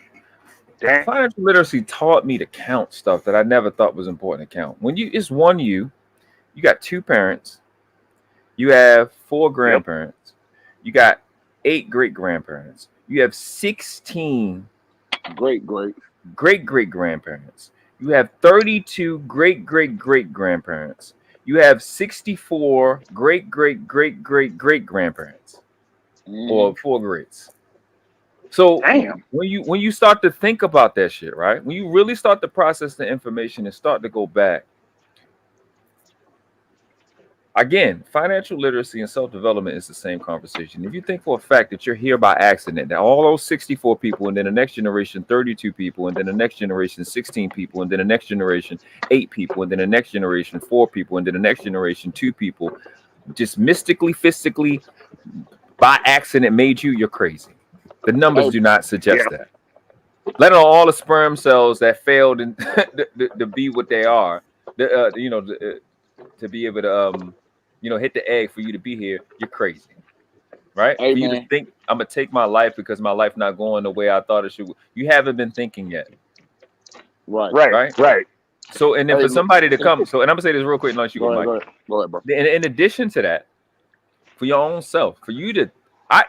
Financial literacy taught me to count stuff that I never thought was important to count. When it's one you got 2 parents, you have 4 grandparents, you got 8 great grandparents, you have 16 great grandparents, you have 32 great grandparents, you have 64 great grandparents, or 4 greats. So when you start to think about that shit, right? When you really start to process the information and start to go back, again, financial literacy and self-development is the same conversation. If you think for a fact that you're here by accident, that all those 64 people, and then the next generation 32 people, and then the next generation 16 people, and then the next generation 8 people, and then the next generation 4 people, and then the next generation 2 people, just mystically, fistically, by accident made you're crazy. The numbers do not suggest that. Let alone all the sperm cells that failed and to be what they are, to be able to hit the egg for you to be here. You're crazy, right? For you to think I'm gonna take my life because my life not going the way I thought it should. You haven't been thinking yet. Right. So, and then for somebody to come, and I'm gonna say this real quick, unless you go, Mike. Go ahead, bro. In addition to that, for your own self, for you to,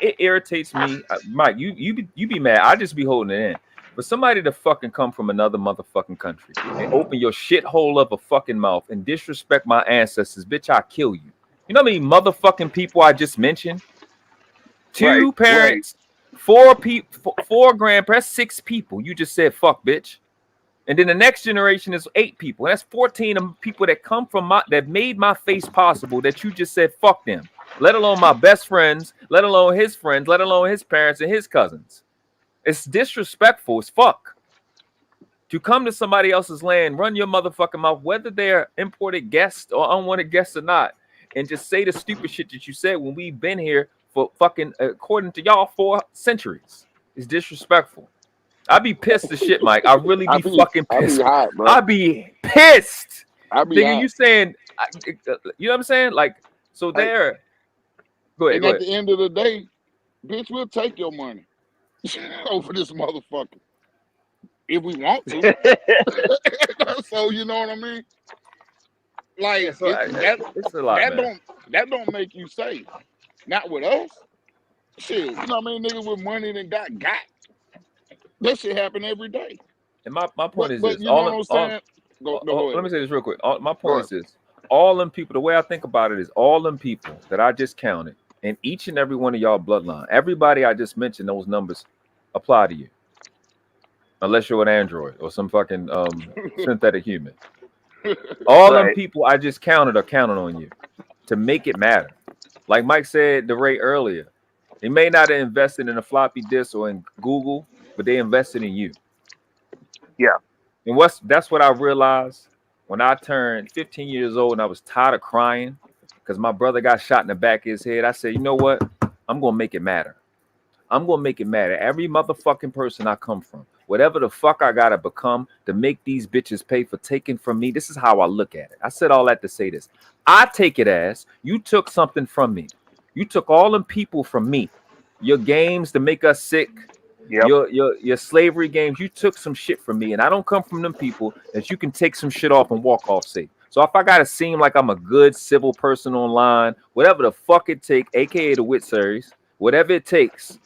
it irritates me, Mike. You be mad. I just be holding it in. For somebody to fucking come from another motherfucking country and open your shithole of a fucking mouth and disrespect my ancestors, bitch, I'll kill you. You know how many motherfucking people I just mentioned? 2 parents, 4 people, 4 grandparents, 6 people. You just said fuck, bitch. And then the next generation is 8 people. And that's 14 of people that come from that made my face possible, that you just said fuck them. Let alone my best friends, let alone his friends, let alone his parents and his cousins. It's disrespectful as fuck to come to somebody else's land, run your motherfucking mouth, whether they're imported guests or unwanted guests or not, and just say the stupid shit that you said when we've been here for fucking, according to y'all, 4 centuries. It's disrespectful. I'd be pissed as shit, Mike. I really be fucking pissed. I'd be pissed. Nigga, you saying, you know what I'm saying? Like, so there. Go ahead. And at the end of the day, bitch, we'll take your money over this motherfucker if we want to. So you know what I mean? Like, it's a lot, that don't make you safe. Not with us. Shit, you know what I mean? Niggas with money that got. That shit happen every day. And my point is this. You know what I'm saying? Let me say this real quick. My point is this. All them people, the way I think about it is all them people that I just counted, and each and every one of y'all bloodline, everybody I just mentioned, those numbers apply to you. Unless you're an android or some fucking synthetic human. All them people I just counted are counting on you to make it matter. Like Mike said to Ray earlier, they may not have invested in a floppy disk or in Google, but they invested in you. Yeah. And that's what I realized when I turned 15 years old and I was tired of crying because my brother got shot in the back of his head. I said, you know what? I'm going to make it matter. I'm going to make it matter. Every motherfucking person I come from, whatever the fuck I got to become to make these bitches pay for taking from me. This is how I look at it. I said all that to say this. I take it as you took something from me. You took all them people from me. Your games to make us sick. Yep. Your slavery games, you took some shit from me, and I don't come from them people that you can take some shit off and walk off safe. So if I gotta seem like I'm a good civil person online, whatever the fuck it take, aka the Wit series, whatever it takes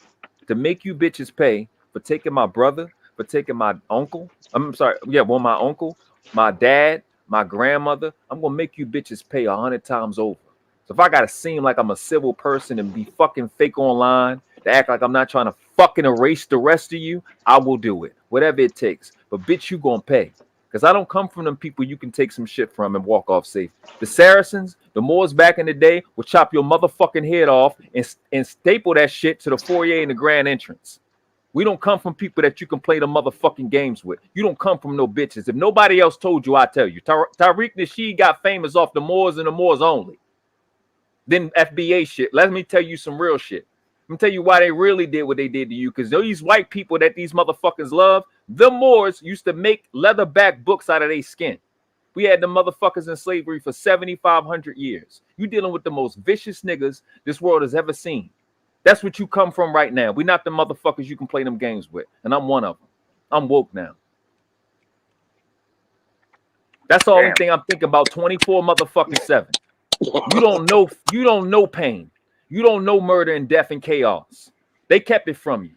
to make you bitches pay for taking my brother, for taking my uncle, my uncle, my dad, my grandmother, I'm gonna make you bitches pay 100 times over. So if I gotta seem like I'm a civil person and be fucking fake online, to act like I'm not trying to fucking erase the rest of you, I will do it. Whatever it takes. But bitch, you gonna pay. Because I don't come from them people you can take some shit from and walk off safe. The Saracens, the Moors back in the day would chop your motherfucking head off and staple that shit to the foyer and the grand entrance. We don't come from people that you can play the motherfucking games with. You don't come from no bitches. If nobody else told you, I tell you. Tariq Nasheed got famous off the Moors and the Moors only. Then FBA shit. Let me tell you some real shit. Let me tell you why they really did what they did to you. Because these white people that these motherfuckers love, the Moors used to make leatherback books out of their skin. We had the motherfuckers in slavery for 7,500 years. You dealing with the most vicious niggas this world has ever seen. That's what you come from right now. We're not the motherfuckers you can play them games with. And I'm one of them. I'm woke now. That's the only thing I'm thinking about 24 motherfucking 7. You don't know pain. You don't know murder and death and chaos. They kept it from you.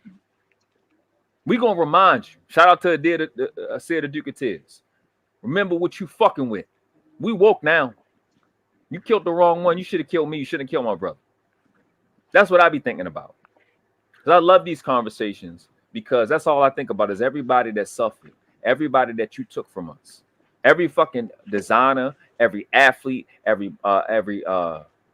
We gonna remind you. Shout out to the Duke of Tears. Remember what you fucking with. We woke now. You killed the wrong one. You should have killed me. You shouldn't have killed my brother. That's what I be thinking about. Because I love these conversations because that's all I think about is everybody that suffered, everybody that you took from us, every fucking designer, every athlete, every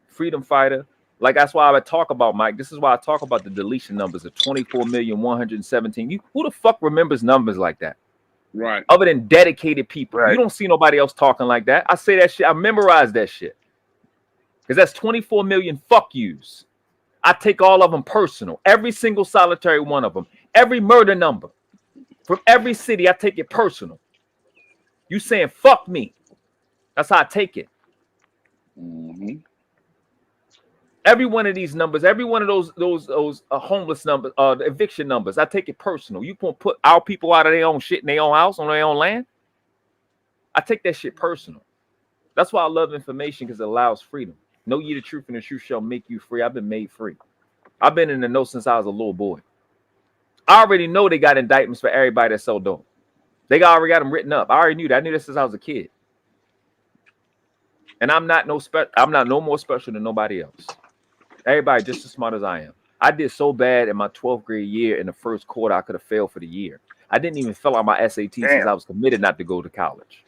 freedom fighter. Like that's why I would talk about, Mike. This is why I talk about the deletion numbers of 24,117,000. Who the fuck remembers numbers like that? Right. Other than dedicated people. Right. You don't see nobody else talking like that. I say that shit. I memorize that shit. Because that's 24 million fuck yous. I take all of them personal. Every single solitary one of them. Every murder number. From every city, I take it personal. You saying fuck me. That's how I take it. Mm-hmm. Every one of these numbers, every one of those homeless numbers, the eviction numbers, I take it personal. You gonna put our people out of their own shit in their own house, on their own land? I take that shit personal. That's why I love information, because it allows freedom. Know ye the truth, and the truth shall make you free. I've been made free. I've been in the know since I was a little boy. I already know they got indictments for everybody that sell dope. They already got them written up. I already knew that. I knew that since I was a kid. And I'm not no more special than nobody else. Everybody just as smart as I am. I did so bad in my 12th grade year in the first quarter, I could have failed for the year. I didn't even fill out my SAT since I was committed not to go to college.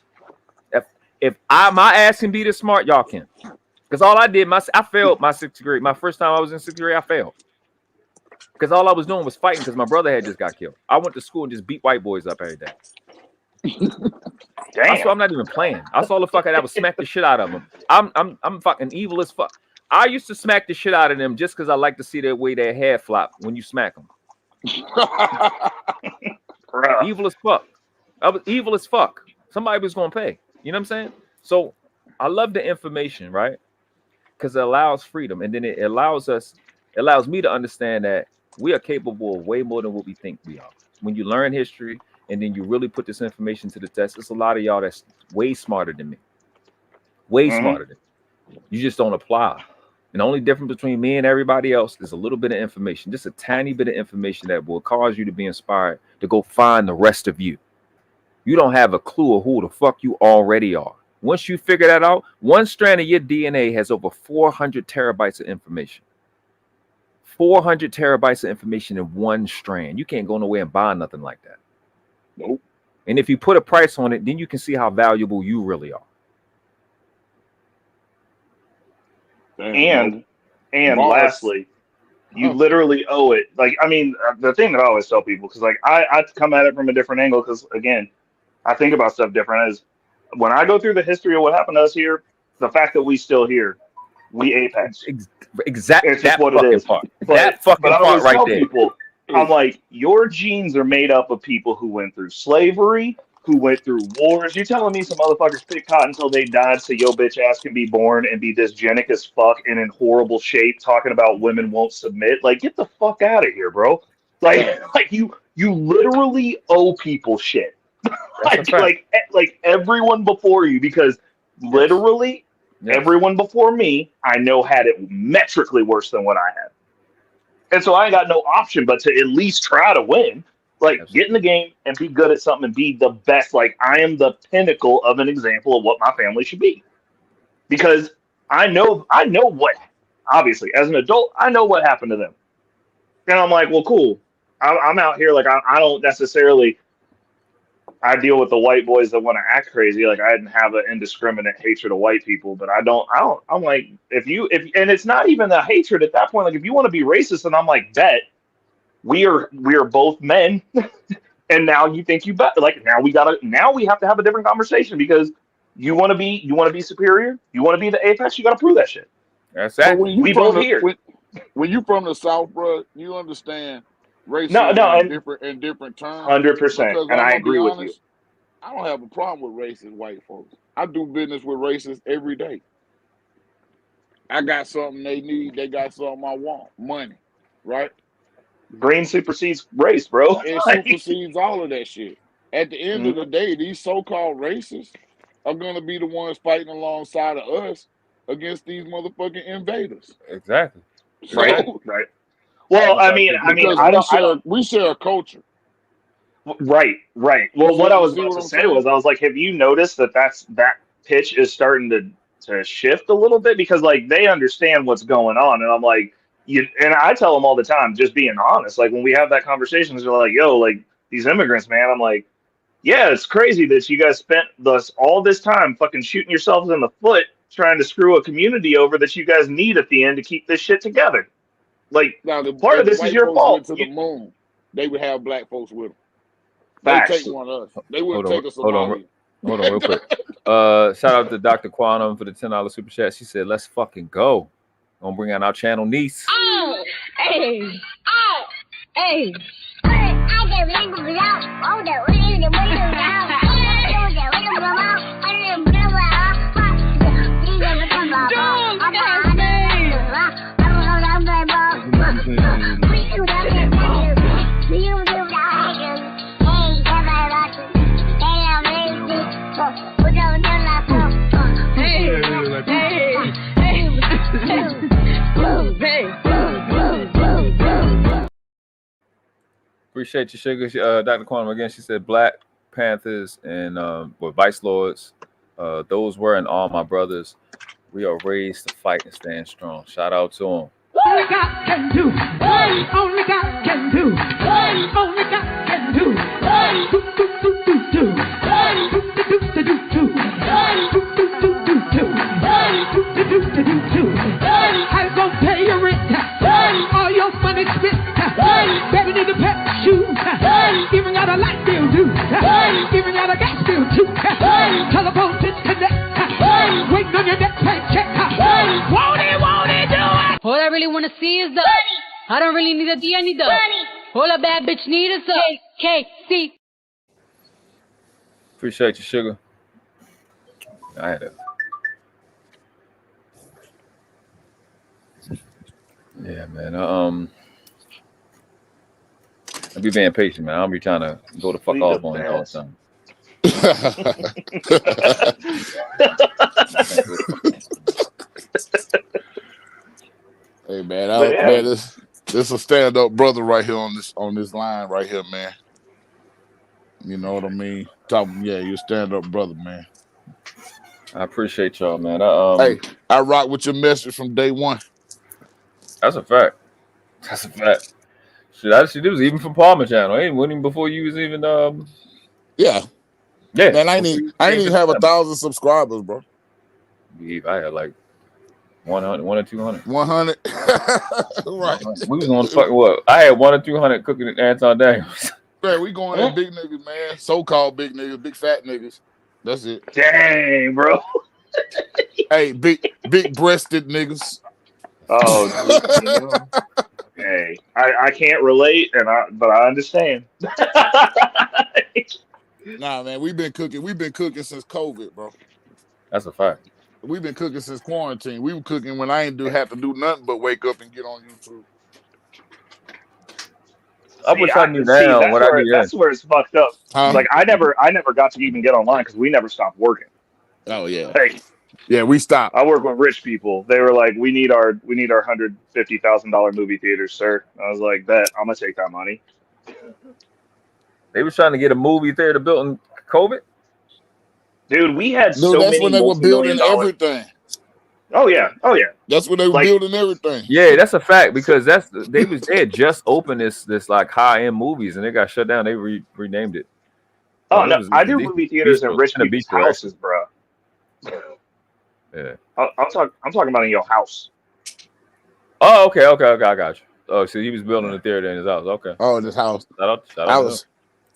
If my ass can be this smart, y'all can. Because all I did, I failed my 6th grade. My first time I was in 6th grade, I failed. Because all I was doing was fighting because my brother had just got killed. I went to school and just beat white boys up every day. I swear I'm not even playing. I saw the fucker that would smack the shit out of them. I'm fucking evil as fuck. I used to smack the shit out of them just because I like to see their way their hair flop when you smack them. Evil as fuck. I was evil as fuck. Somebody was gonna pay. You know what I'm saying? So I love the information, right? Because it allows freedom, and then it allows me to understand that we are capable of way more than what we think we are. When you learn history and then you really put this information to the test, it's a lot of y'all that's way smarter than me. Way smarter than me. You just don't apply. And the only difference between me and everybody else is a little bit of information, just a tiny bit of information that will cause you to be inspired to go find the rest of you. You don't have a clue of who the fuck you already are. Once you figure that out, one strand of your DNA has over 400 terabytes of information. 400 terabytes of information in one strand. You can't go nowhere and buy nothing like that. Nope. And if you put a price on it, then you can see how valuable you really are. And lastly, you literally owe it. Like, I mean, the thing that I always tell people, because like I come at it from a different angle, because again, I think about stuff different. Is when I go through the history of what happened to us here, the fact that we still here, we apex. Exactly. It's just what it is. Part. That fucking but I part always right tell there. people, I'm like, your genes are made up of people who went through slavery, who went through wars. You telling me some motherfuckers picked cotton until they died so your bitch ass can be born and be dysgenic as fuck and in horrible shape talking about women won't submit? Like, get the fuck out of here, bro. Like you literally owe people shit. like everyone before you, because literally everyone before me, I know had it metrically worse than what I had. And so I ain't got no option but to at least try to win. Like, get in the game and be good at something and be the best. Like, I am the pinnacle of an example of what my family should be. Because I know what, obviously, as an adult, I know what happened to them. And I'm like, well, cool. I'm out here, like, I don't necessarily, I deal with the white boys that want to act crazy. Like, I didn't have an indiscriminate hatred of white people, but I'm like, if and it's not even a hatred at that point. Like, if you want to be racist, and I'm like, bet. We are both men, and now you think you better. Like, now we have to have a different conversation, because you want to be superior. You want to be the apex. You got to prove that shit. That's that. We both here. When you from the South, bro, you understand racism in different terms. 100%, and I agree with you. I don't have a problem with racist white folks. I do business with racists every day. I got something they need. They got something I want. Money, right? Green supersedes race, bro. It supersedes all of that shit. At the end of the day, these so-called racists are gonna be the ones fighting alongside of us against these motherfucking invaders. Exactly. Right. Right. Well, I mean, we share a culture. Right. Well, what I was about to say was, I was like, have you noticed that pitch is starting to shift a little bit, because like they understand what's going on, and I'm like, and I tell them all the time, just being honest. Like when we have that conversation, they're like, yo, like these immigrants, man. I'm like, yeah, it's crazy that you guys spent all this time fucking shooting yourselves in the foot trying to screw a community over that you guys need at the end to keep this shit together. Like, part of this is your fault. Went to the moon, they would have black folks with them. Facts. They take one of us. They wouldn't take us. Hold on real quick. Shout out to Dr. Quantum for the $10 super chat. She said, let's fucking go. Gonna bring out our channel niece. Oh, hey. Oh, hey. Appreciate you, sugar. Dr. Quantum again. She said Black Panthers and Vice Lords. Those were and all my brothers. We are raised to fight and stand strong. Shout out to them. Only God can do. Only God can do. Only God can do. Do do do do do. Do do do do do do. Do do do do do. Do do do do do do. I gon' pay your rent. All your money spent. Better than the pet shoes. Even got a light bill due. Even got a gas bill too. Telephone disconnect. Waiting on your next paycheck. Won't it do it? All I really want to see is the money. I don't really need a D, I need the money. All a bad bitch need is the KC. Appreciate you, sugar. I had it. Yeah, man. I'll be being patient, man. I'll be trying to go the fuck off on you all the time. Hey man, this a stand-up brother right here on this line right here, man. You know what I mean? You're a stand-up brother, man. I appreciate y'all, man. Hey, I rock with your message from day one. That's a fact. That's a fact. Shit, it was even from Palmer channel. It wasn't even before you was even Yeah. Man, I didn't even have 1,000 subscribers, bro. I had like 100 or 200. 100. Right. We was on fucking what? I had 100 or 200 cooking at Anton Daniels. Man, we going at big niggas, man. So-called big niggas, big fat niggas. That's it. Dang, bro. Hey, big breasted niggas. Oh, hey, I can't relate, but I understand. Nah, man, we've been cooking since COVID, bro. That's a fact. We've been cooking since quarantine. We were cooking when I ain't have to do nothing but wake up and get on YouTube. I wish I knew now what I knew. That's where it's fucked up. Like I never got to even get online because we never stopped working. Oh yeah. Like, yeah, we stopped. I work with rich people. They were like, we need our $150,000 movie theaters, sir. I was like, bet I'm gonna take that money. They was trying to get a movie theater built in COVID. Dude, we had that's when they were building everything. Oh yeah. That's when they were building everything. Yeah, that's a fact because they had just opened this like high-end movies and they got shut down. They renamed it. Oh no, I do movie theaters in rich people's houses, bro. Yeah, I'm talking about in your house. Oh, okay, I got you. Oh, so he was building a theater in his house. Okay. Oh, in his house.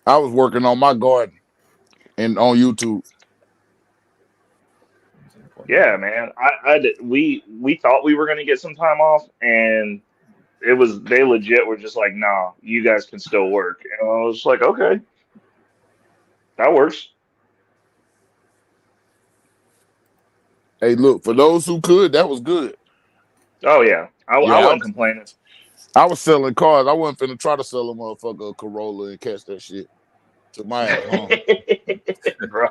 I was working on my garden and on YouTube. Yeah, man. We thought we were gonna get some time off, and they legit were just like, nah, you guys can still work. And I was like, okay, that works. Hey, look, for those who could, that was good. Oh yeah, I wasn't complaining. I was selling cars. I wasn't finna try to sell a motherfucker a Corolla and catch that shit. Took my ass home. Bro.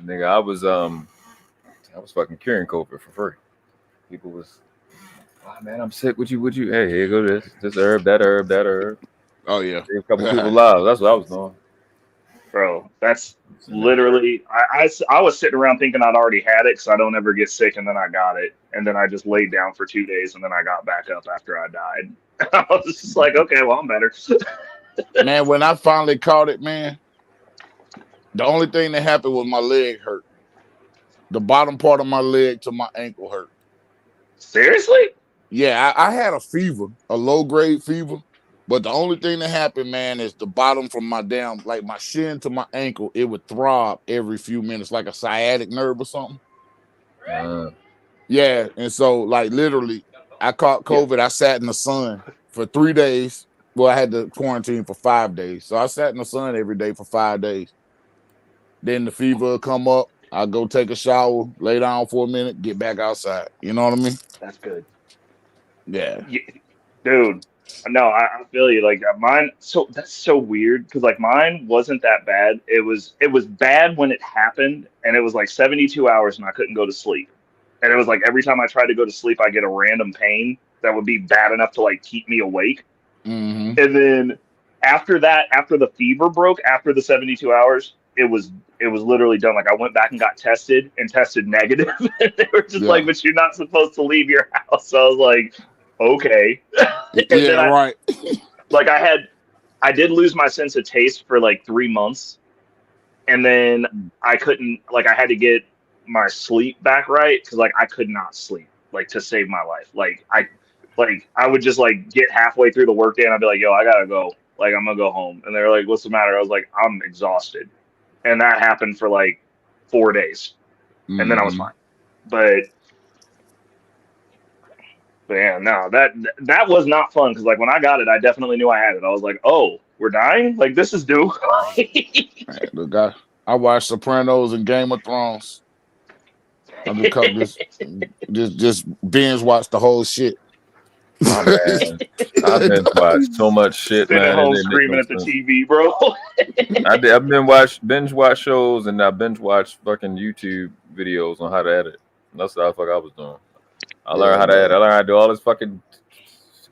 Nigga, I was fucking curing COVID for free. People was, oh man, I'm sick. Would you? Hey, here go this herb, that herb. Oh yeah, a couple people lives. That's what I was doing. Bro, that's literally. I was sitting around thinking I'd already had it because I don't ever get sick, and then I got it, and then I just laid down for 2 days, and then I got back up after I died. I was just like, okay, well, I'm better. Man, when I finally caught it, man, the only thing that happened was my leg hurt. The bottom part of my leg to my ankle hurt. Seriously? Yeah, I had a fever, a low-grade fever. But the only thing that happened, man, is the bottom from my down, like my shin to my ankle, it would throb every few minutes, like a sciatic nerve or something. Yeah, and so, like, literally, I caught COVID. I sat in the sun for 3 days. Well, I had to quarantine for 5 days. So I sat in the sun every day for 5 days. Then the fever would come up. I'd go take a shower, lay down for a minute, get back outside. You know what I mean? That's good. Yeah. Dude. No, I feel you. Like mine, so that's so weird because like mine wasn't that bad. It was bad when it happened, and it was like 72 hours, and I couldn't go to sleep. And it was like every time I tried to go to sleep, I get a random pain that would be bad enough to like keep me awake. Mm-hmm. And then after that, after the fever broke, after the 72 hours, it was literally done. Like I went back and got tested and tested negative. And they were just like, "But you're not supposed to leave your house." So I was like, okay. Right. Like I did lose my sense of taste for like 3 months, and then I couldn't, like I had to get my sleep back right because like I could not sleep like to save my life. Like I would just like get halfway through the workday and I'd be like, yo, I gotta go. Like I'm gonna go home. And they're like, what's the matter? I was like, I'm exhausted. And that happened for like 4 days. And then I was fine. But yeah, no, that was not fun because like when I got it, I definitely knew I had it. I was like, oh, we're dying? Like this is due. Look, I watched Sopranos and Game of Thrones. I'm just binge watch the whole shit. Oh, man. I've been watched so much shit, Sitting man. at home screaming at the TV, bro. I've binge watch shows and I binge watch fucking YouTube videos on how to edit. That's the fuck I was doing. I learned how to edit. I learned how to do all this fucking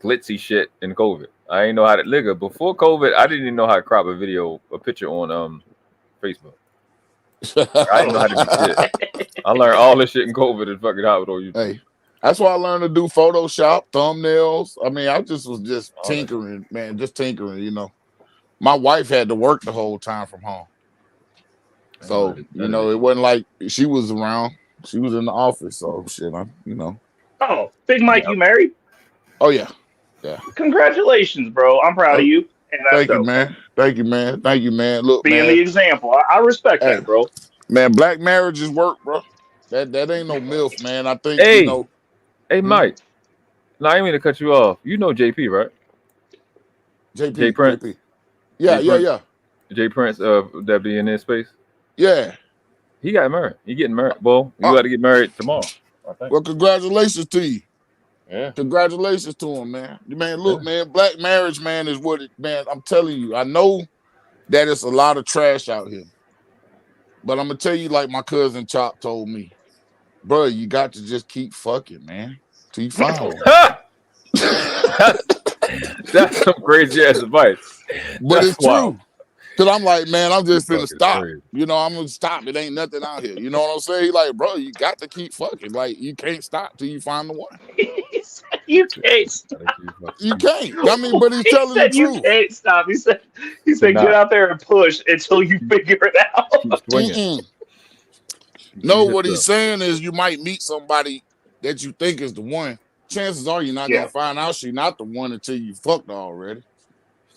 glitzy shit in COVID. I ain't know how to nigga. Before COVID, I didn't even know how to crop a picture on Facebook. I didn't know how to do shit. I learned all this shit in COVID and fucking how it on YouTube. Hey, that's why I learned to do Photoshop, thumbnails. I mean, I just was tinkering, man, just tinkering, you know. My wife had to work the whole time from home. So, you know, it wasn't like she was around. She was in the office. So, shit, you know. Oh, Big Mike, you married? Oh, yeah. Yeah. Congratulations, bro. I'm proud of you. And Thank you, man. Thank you, man. Thank you, man. Look, being the example. I respect that, bro. Man, black marriages work, bro. That ain't no MILF, man. I think, hey, you know. Hey, Mike. No, I didn't mean to cut you off. You know JP, right? J Prince. JP. Yeah. J Prince that be in this space. Yeah. He got married. He getting married. Well, you got to get married tomorrow, I think. Well, congratulations to you. Yeah. Congratulations to him, man. Man, look, man, black marriage, man, is what it, man, I'm telling you. I know that it's a lot of trash out here. But I'm going to tell you like my cousin Chop told me. Bro, you got to just keep fucking, man. Till you find one. That's some crazy ass advice. But That's it's wild. true. Because I'm like, man, I'm just finna stop. Crazy. You know, I'm going to stop. It ain't nothing out here. You know what I'm saying? He like, bro, you got to keep fucking. Like, you can't stop till you find the one. You can't stop. You can't. I mean, but he's telling the truth. You can't stop. He said, get out there and push until you figure it out. No, what he's saying is you might meet somebody that you think is the one. Chances are you're not going to find out she's not the one until you fucked her already.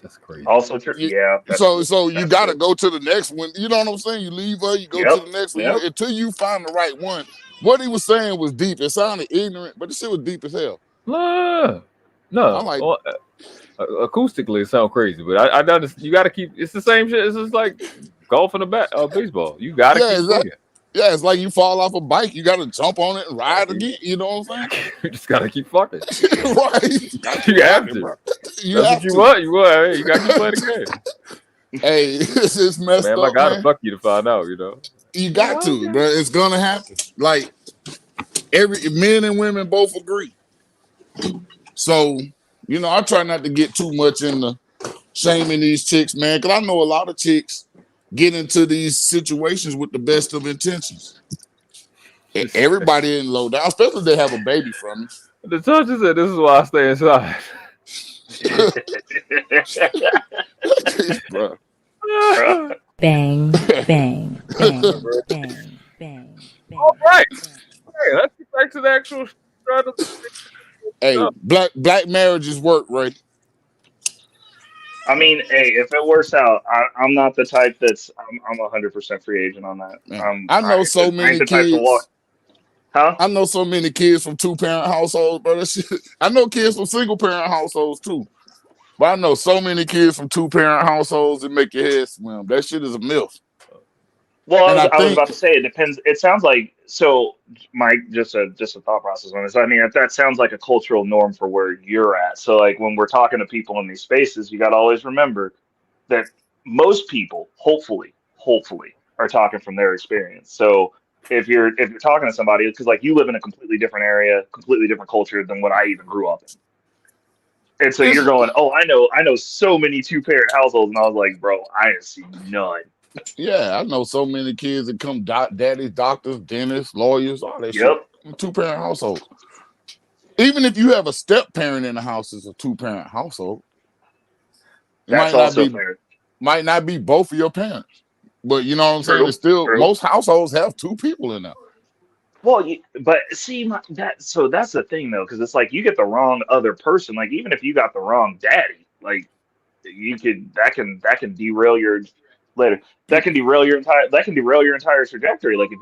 That's crazy. Also true. Yeah. So you got to go to the next one. You know what I'm saying? You leave her, you go to the next one until you find the right one. What he was saying was deep. It sounded ignorant, but the shit was deep as hell. No. I'm like, acoustically, it sounds crazy, but I you got to keep. It's the same shit. It's just like golf and baseball. You got to keep Yeah, it's like you fall off a bike, you gotta jump on it and ride again. You know what I'm saying? You just gotta keep fucking. Right? You have to. Bro. That's what you want. You want. Hey, you gotta keep playing the game. Hey, it's messed man, up. I gotta man. fuck you to find out. You know. You got to, bro. It's gonna happen. Like every men and women both agree. So, you know, I try not to get too much into shaming these chicks, man, because I know a lot of chicks get into these situations with the best of intentions. Everybody in low down, especially if they have a baby from me. The judge said, "This is why I stay inside." Bro. Bang, bang, bang, bang, bang. All right. Hey, let's get back to the actual struggle. Hey, black marriages work, right? I mean, hey, if it works out, I'm not the type that's I'm 100% free agent on that. I know so many kids. Huh? I know so many kids from 2-parent households, bro. I know kids from single-parent households too. But I know so many kids from 2-parent households that make your head swim. That shit is a myth. Well, I was about to say it depends. It sounds like Mike. Just a thought process on this. I mean, that sounds like a cultural norm for where you're at. So, like when we're talking to people in these spaces, you got to always remember that most people, hopefully, are talking from their experience. So, if you're talking to somebody, because like you live in a completely different area, completely different culture than what I even grew up in. And so you're going, oh, I know so many 2-parent households, and I was like, bro, I ain't seen none. Yeah, I know so many kids that come daddies, doctors, dentists, lawyers, all that shit. 2-parent household. Even if you have a step parent in the house, it's a 2-parent household. That's also fair. Might not be both of your parents, but you know what I'm saying. It's still most households have 2 people in them. Well, but see that's the thing though, because it's like you get the wrong other person. Like even if you got the wrong daddy, like that can derail your later. That can derail your entire trajectory. Like if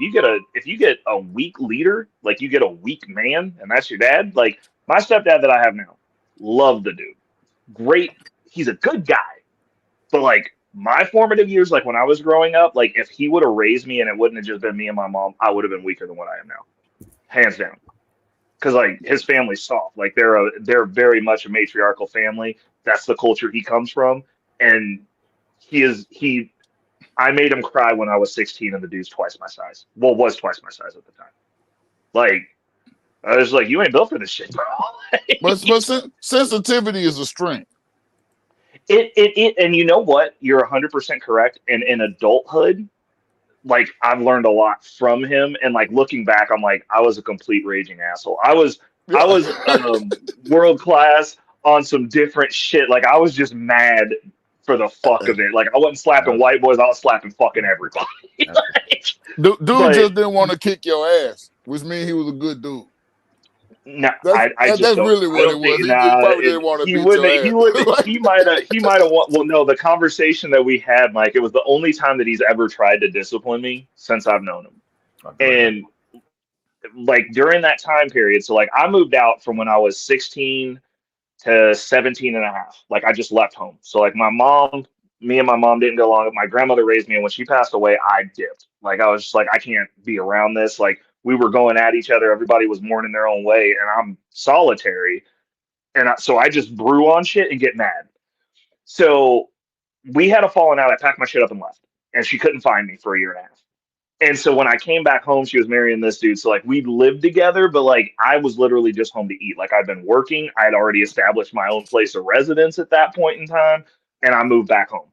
you get a weak leader, like you get a weak man, and that's your dad. Like my stepdad that I have now, love the dude, great. He's a good guy, but like my formative years, like when I was growing up, like if he would have raised me and it wouldn't have just been me and my mom, I would have been weaker than what I am now, hands down. Because like his family's soft, like they're very much a matriarchal family. That's the culture he comes from, and I made him cry when I was 16, and the dude's twice my size. Well, was twice my size at the time. Like I was like, you ain't built for this shit, bro. but sensitivity is a strength. It and you know what? You're 100% correct. And in adulthood, like I've learned a lot from him. And like looking back, I'm like, I was a complete raging asshole. I was world class on some different shit. Like I was just mad for the fuck of it. Like I wasn't slapping white boys, I was slapping fucking everybody. Dude just didn't want to kick your ass, which means he was a good dude. No, that's really what it was. He probably didn't want to beat your ass. He might have. Well, no, the conversation that we had, Mike, it was the only time that he's ever tried to discipline me since I've known him. And like during that time period, so like I moved out from when I was 16 to 17 and a half. Like I just left home. So like me and my mom didn't go along. My grandmother raised me, and when she passed away, I dipped. Like I was just like, I can't be around this. Like we were going at each other. Everybody was mourning their own way, and I'm solitary. And so I just brew on shit and get mad. So we had a falling out. I packed my shit up and left, and she couldn't find me for a year and a half. And so when I came back home, she was marrying this dude. So like we lived together, but like I was literally just home to eat. Like I'd been working. I had already established my own place of residence at that point in time, and I moved back home.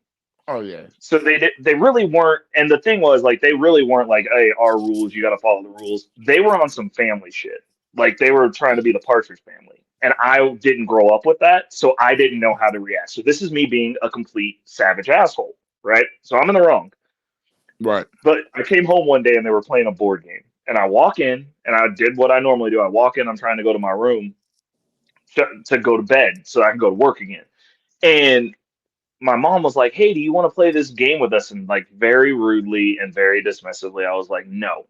Oh yeah. So they really weren't, and the thing was like they really weren't like, hey, our rules, you got to follow the rules. They were on some family shit. Like they were trying to be the Partridge Family, and I didn't grow up with that, so I didn't know how to react. So this is me being a complete savage asshole, right? So I'm in the wrong. Right. But I came home one day and they were playing a board game, and I walk in and I did what I normally do. I walk in, I'm trying to go to my room to go to bed so I can go to work again, and my mom was like, hey, do you want to play this game with us? And like very rudely and very dismissively, I was like, no,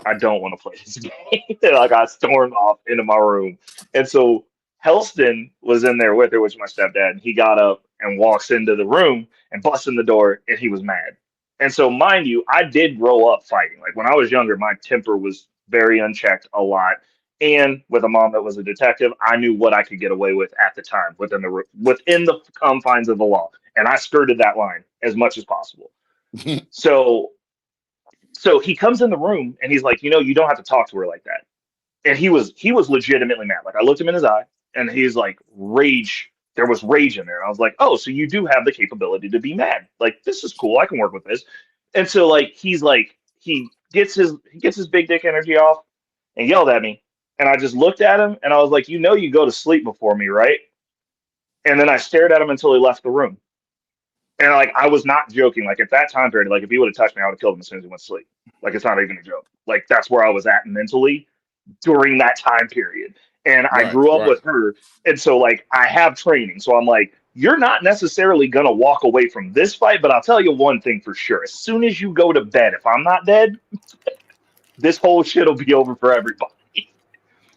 I don't want to play this game. And I got stormed off into my room. And so Helston was in there with her, which is my stepdad. And he got up and walks into the room and busts in the door, and he was mad. And so, mind you, I did grow up fighting. Like when I was younger, my temper was very unchecked a lot. And with a mom that was a detective, I knew what I could get away with at the time within the confines of the law, and I skirted that line as much as possible. So he comes in the room and he's like, you don't have to talk to her like that. And he was legitimately mad. Like I looked him in his eye, and he's like, rage. There was rage in there. And I was like, oh, so you do have the capability to be mad. Like, this is cool. I can work with this. And so like he gets his big dick energy off and yelled at me. And I just looked at him and I was like, you go to sleep before me, right? And then I stared at him until he left the room. And like I was not joking. Like at that time period, like if he would have touched me, I would have killed him as soon as he went to sleep. Like it's not even a joke. Like that's where I was at mentally during that time period. And I grew up with her. And so like I have training. So I'm like, you're not necessarily going to walk away from this fight, but I'll tell you one thing for sure. As soon as you go to bed, if I'm not dead, this whole shit will be over for everybody.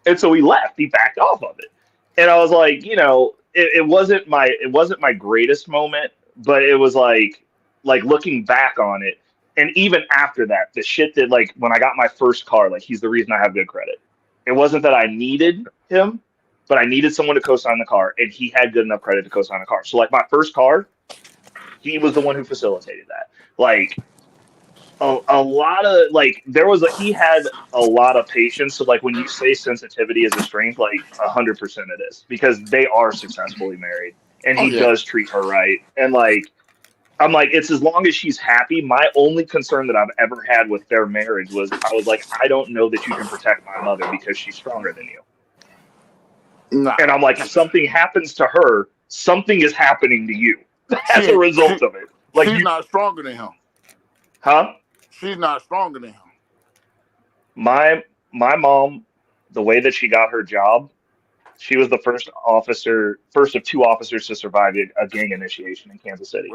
And so he left. He backed off of it. And I was like, it wasn't my greatest moment, but it was like looking back on it. And even after that, the shit that like when I got my first car, like he's the reason I have good credit. It wasn't that I needed him, but I needed someone to co-sign the car, and he had good enough credit to co-sign the car. So like my first car, he was the one who facilitated that. Like a lot of like he had a lot of patience. So like when you say sensitivity is a strength, like 100% it is, because they are successfully married, and he does treat her right. And like I'm like, it's as long as she's happy. My only concern that I've ever had with their marriage was I was like, I don't know that you can protect my mother because she's stronger than you. Nah. And I'm like, if something happens to her, something is happening to you as a result of it. Like she's not stronger than him. Huh? She's not stronger than him. My mom, the way that she got her job, she was the first of two officers to survive a gang initiation in Kansas City.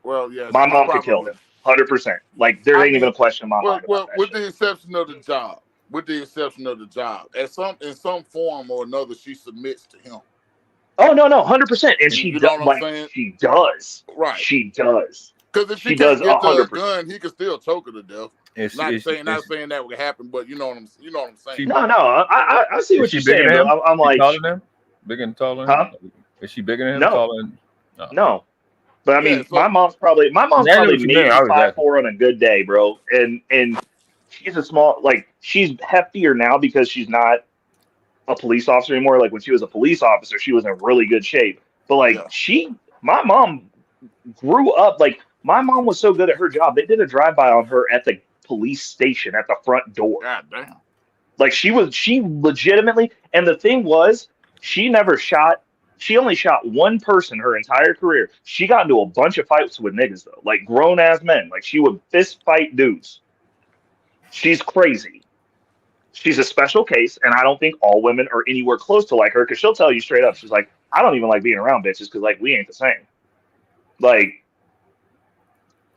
Well, yeah. My mom could kill him, 100%. Like there ain't even a question in my mind. Well, with the exception of the job, in some form or another, she submits to him. Oh no, 100%, and she you does. Know what I'm saying? She does. Right. She does. Because if she can't get to a gun, he could still choke her to death. Not saying that would happen, but you know what I'm saying. No, I see what you're saying. I'm like, taller than him? Bigger and taller? Huh? Is she bigger than him? No. Taller than... No. But I mean, my mom's probably maybe 5'4" on a good day, bro. And she's a small, like she's heftier now because she's not a police officer anymore. Like when she was a police officer, she was in really good shape. But like my mom grew up, like my mom was so good at her job. They did a drive-by on her at the police station at the front door. God damn. Like she legitimately, and the thing was, she only shot one person her entire career. She got into a bunch of fights with niggas though, like grown ass men. Like she would fist fight dudes. She's crazy. She's a special case, and I don't think all women are anywhere close to like her, because she'll tell you straight up. She's like, I don't even like being around bitches because like we ain't the same. Like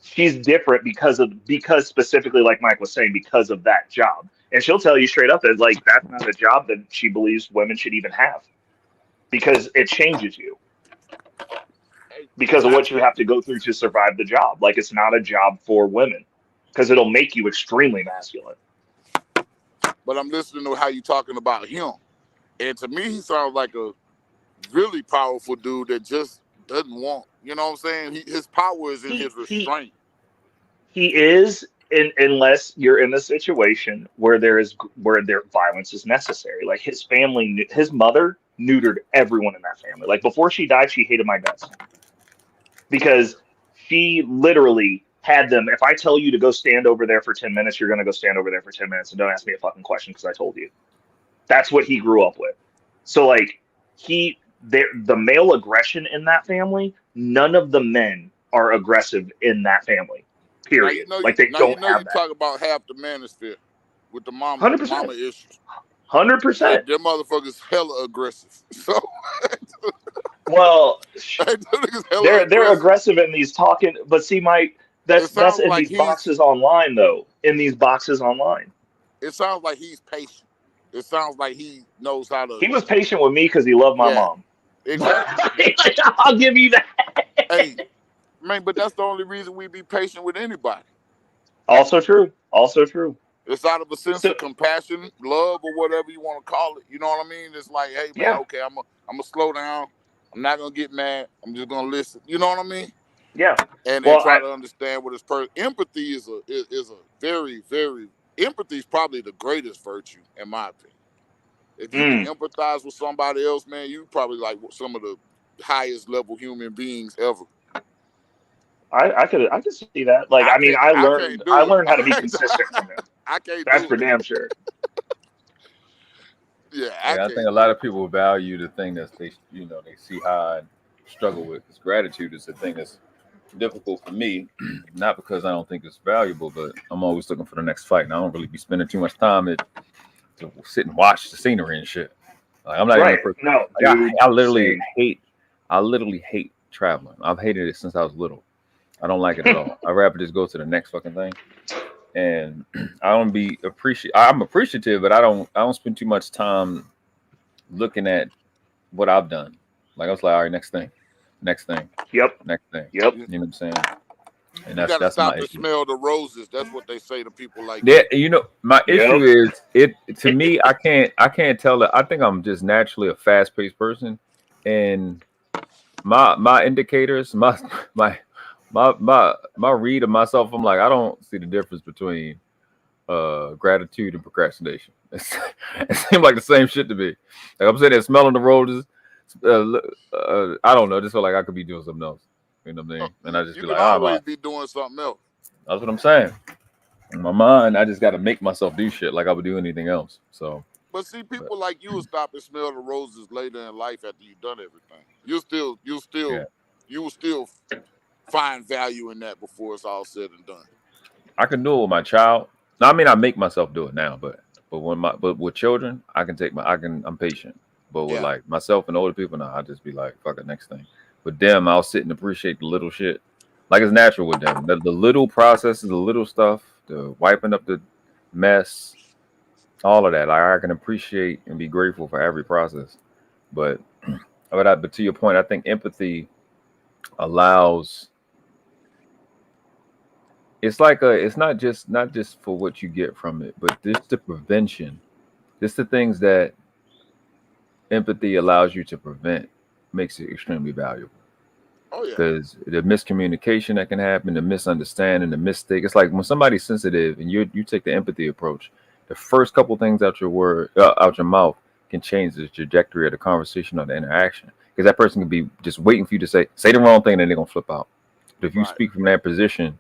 she's different because specifically, like Mike was saying, because of that job. And she'll tell you straight up that like that's not a job that she believes women should even have. Because it changes you. Because of what you have to go through to survive the job. Like it's not a job for women. Because it'll make you extremely masculine. But I'm listening to how you talking about him. And to me, he sounds like a really powerful dude that just doesn't want, you know what I'm saying? His power is in his restraint. He is, unless you're in a situation where their violence is necessary. Like his family, his mother neutered everyone in that family. Like before she died, she hated my guts because she literally had them. If I tell you to go stand over there for 10 minutes, you're going to go stand over there for 10 minutes and don't ask me a fucking question because I told you. That's what he grew up with. So like the male aggression in that family, none of the men are aggressive in that family. Period. Now, like they don't have you that. talk about half the manosphere with the mama 100%. issues. 100%. Them motherfuckers hella aggressive. So well, they're aggressive in these talking. But see, Mike, that's in like these boxes online, though. In these boxes online, it sounds like he's patient. It sounds like he knows how to. He was patient with me because he loved my mom. Exactly. I'll give you that. Hey, Man, but that's the only reason we be patient with anybody. Also true. Also true. It's out of a sense of compassion, love, or whatever you want to call it. You know what I mean? It's like, hey man, okay, I'm gonna slow down. I'm not gonna get mad. I'm just gonna listen. You know what I mean? Yeah. And then try to understand what his person. Empathy is a very, very. Empathy is probably the greatest virtue, in my opinion. If you can empathize with somebody else, man, you probably like some of the highest level human beings ever. I could see that. Like, I mean, I learned how to be consistent from him. I can't. That's for damn sure. Yeah, I think a lot of people value the thing that they see how I struggle with. Because gratitude is the thing that's difficult for me, not because I don't think it's valuable, but I'm always looking for the next fight, and I don't really be spending too much time to sit and watch the scenery and shit. Like, I'm not even a person. No, like, I literally hate traveling. I've hated it since I was little. I don't like it at all. I'd rather just go to the next fucking thing. And I don't be I'm appreciative, but I don't spend too much time looking at what I've done. Like, I was like, all right, next thing. Yep. Next thing. Yep. You know what I'm saying? And you gotta that's stop my to issue. smell the roses. That's what they say to people like Yeah, my issue is to me, I can't tell that. I think I'm just naturally a fast-paced person, and my indicators, my read of myself, I'm like, I don't see the difference between gratitude and procrastination. It seems like the same shit to me. Like, I'm sitting there smelling the roses. I don't know. Just feel like I could be doing something else. You know what I mean? And I just be like, always be doing something else. That's what I'm saying. In my mind, I just got to make myself do shit like I would do anything else. So. But see, people like you will stop and smell the roses later in life after you've done everything. You will still find value in that before it's all said and done. I can do it with my child. No, I mean, I make myself do it now, but with children, I'm patient. But with like myself and older people, no, I just be like, fuck it, next thing. With them, I'll sit and appreciate the little shit. Like, it's natural with them. The little processes, the little stuff, the wiping up the mess, all of that. Like, I can appreciate and be grateful for every process. But to your point, I think empathy allows. It's like it's not just for what you get from it, but just the prevention. Just the things that empathy allows you to prevent makes it extremely valuable. Oh, yeah. Because the miscommunication that can happen, the misunderstanding, the mistake. It's like when somebody's sensitive and you take the empathy approach, the first couple things out your mouth can change the trajectory of the conversation or the interaction. Because that person can be just waiting for you to say the wrong thing and they're gonna flip out. But if you speak from that position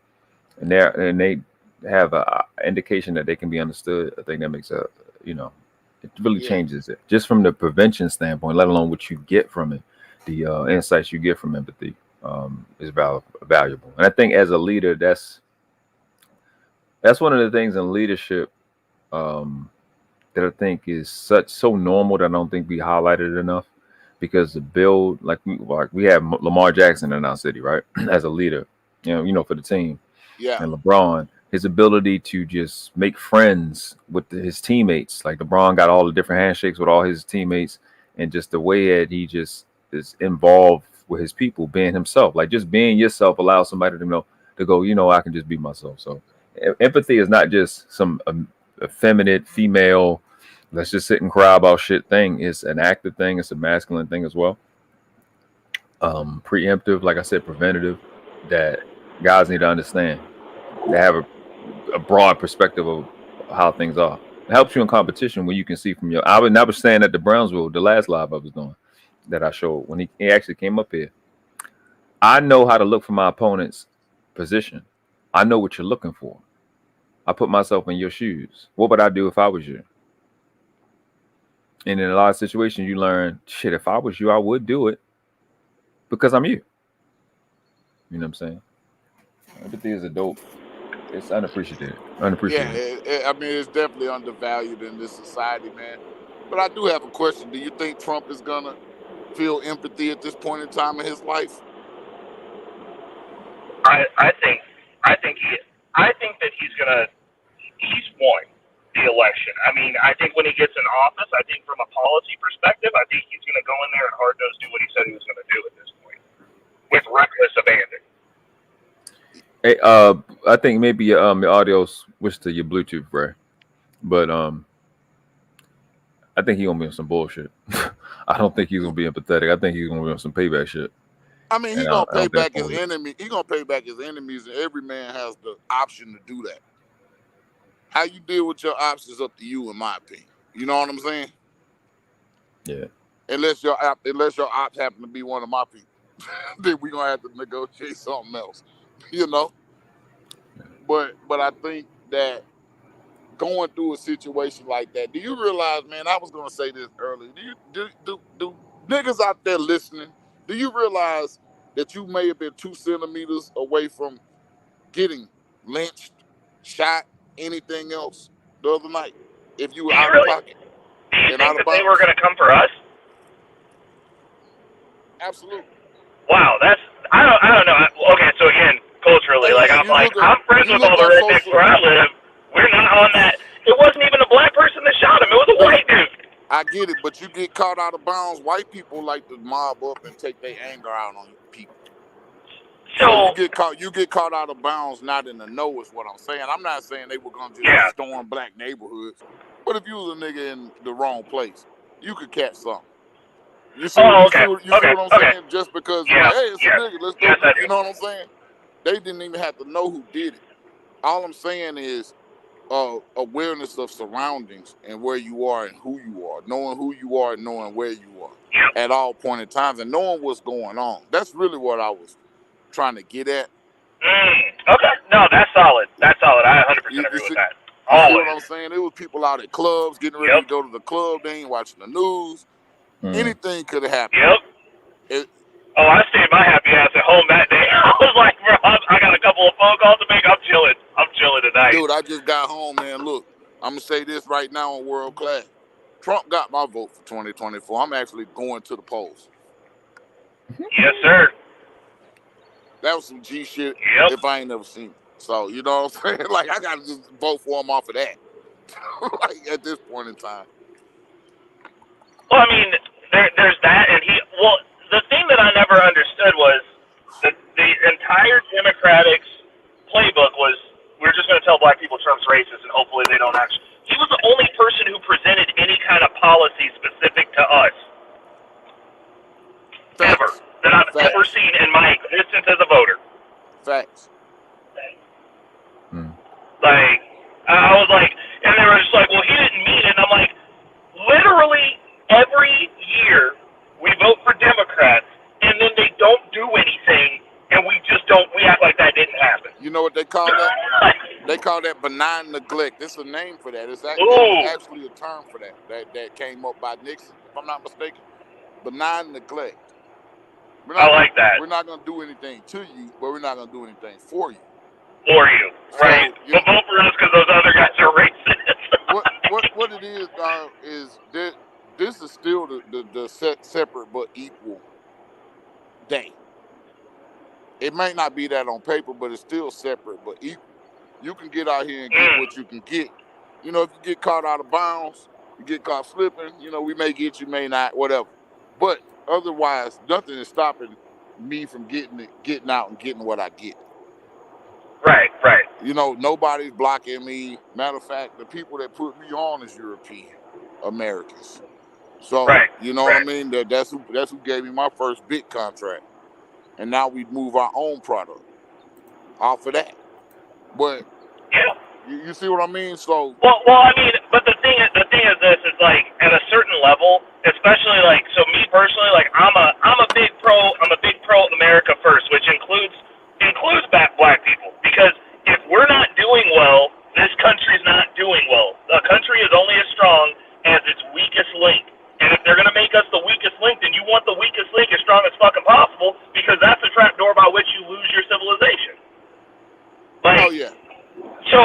and they have a indication that they can be understood, I think that makes it really changes it. Just from the prevention standpoint, let alone what you get from it, the insights you get from empathy is valuable. And I think as a leader, that's one of the things in leadership that I think is so normal that I don't think we highlighted it enough. Because the build, like we have Lamar Jackson in our city, right? As a leader, for the team. Yeah. And LeBron, his ability to just make friends with his teammates. Like, LeBron got all the different handshakes with all his teammates, and just the way that he just is involved with his people, being himself. Like, just being yourself allows somebody to go, I can just be myself. So empathy is not just some effeminate female, let's just sit and cry about shit thing. It's an active thing. It's a masculine thing as well. Preemptive, like I said, preventative, that guys need to understand. They have a broad perspective of how things are. It helps you in competition when you can see from I was saying at the Brownsville, the last live I was doing, that I showed when he actually came up here. I know how to look for my opponent's position. I know what you're looking for. I put myself in your shoes. What would I do if I was you? And in a lot of situations, you learn, shit, if I was you, I would do it because I'm you. You know what I'm saying? Empathy is a dope. It's unappreciated. Yeah, I mean, it's definitely undervalued in this society, man. But I do have a question. Do you think Trump is going to feel empathy at this point in time in his life? I think that he's won the election. I mean, I think when he gets in office, I think from a policy perspective, I think he's going to go in there and hard-nosed do what he said he was going to do at this point with reckless abandon. Hey, I think maybe your audio switched to your Bluetooth, Bray. But I think he's gonna be on some bullshit. I don't think he's gonna be empathetic. I think he's gonna be on some payback shit. I mean, he's And gonna I pay don't back think his enemy. He's gonna pay back his enemies, and every man has the option to do that. How you deal with your ops is up to you, in my opinion. You know what I'm saying? Yeah. Unless your ops happen to be one of my people, then we're gonna have to negotiate something else. You know. But I think that going through a situation like that, do you realize, man? I was gonna say this earlier. Do niggas out there listening? Do you realize that you may have been 2 centimeters away from getting lynched, shot, anything else the other night if you were out of pocket and out of That bounds? they were going to come for us? Absolutely. Wow, I don't know. Okay, so again, culturally, I'm friends with all the rednecks where I live. We're not on that. It wasn't even a black person that shot him. It was a white dude. I get it, but you get caught out of bounds. White people like to mob up and take their anger out on people. So you get caught out of bounds, not in the know is what I'm saying. I'm not saying they were gonna just storm black neighborhoods, but if you was a nigga in the wrong place, you could catch something. You see what I'm saying? Just because like, hey, it's a nigga, let's go. You know what I'm saying? They didn't even have to know who did it. All I'm saying is awareness of surroundings and where you are and who you are, knowing who you are and knowing where you are at all point in times and knowing what's going on. That's really what I was trying to get at. Okay. No, that's solid. That's solid. I 100% agree with that. You see what I'm saying? There was people out at clubs getting ready to go to the club. They ain't watching the news. Anything could have happened. I stayed my happy ass at home that day. I was like, bro, I got a couple of phone calls to make. I'm chilling. I'm chilling tonight. Dude, I just got home, man. Look, I'm going to say this right now on World Class. Trump got my vote for 2024. I'm actually going to the polls. Yes, sir. That was some G shit if I ain't never seen it. So, you know what I'm saying? Like, I got to just vote for him off of that. Like, at this point in time. Well, I mean, there's that. And the thing that I never understood was that the entire Democrats playbook was, we're just going to tell black people Trump's racist and hopefully they don't actually. He was the only person who presented any kind of policy specific to us. Ever. That I've ever seen in my existence as a voter. Facts. Like, I was like, and they were just like, well, he didn't mean it. And I'm like, literally every year we vote for Democrats and then they don't do anything and we act like that didn't happen. You know what they call that? They call that benign neglect. There's a name for that. It's actually a term for that came up by Nixon, if I'm not mistaken. Benign neglect. I like that. We're not going to do anything to you, but we're not going to do anything for you. For you, right. So, but vote for us because those other guys are racist. what it is that this is still the separate but equal day. It may not be that on paper, but it's still separate but equal. You can get out here and get what you can get. You know, if you get caught out of bounds, you get caught slipping, you know, we may get you, may not, whatever. But otherwise, nothing is stopping me from getting out and getting what I get. Right. You know, nobody's blocking me. Matter of fact, the people that put me on is European Americans. So, you know what I mean? That's who gave me my first big contract. And now we move our own product off of that. But you see what I mean? So well, I mean, but the thing is this is like at a certain level, especially like so me personally, like I'm a big pro America first, which includes black people, because if we're not doing well, this country's not doing well. The country is only as strong as its weakest link. And if they're going to make us the weakest link, then you want the weakest link as strong as fucking possible, because that's the trapdoor by which you lose your civilization. Like, So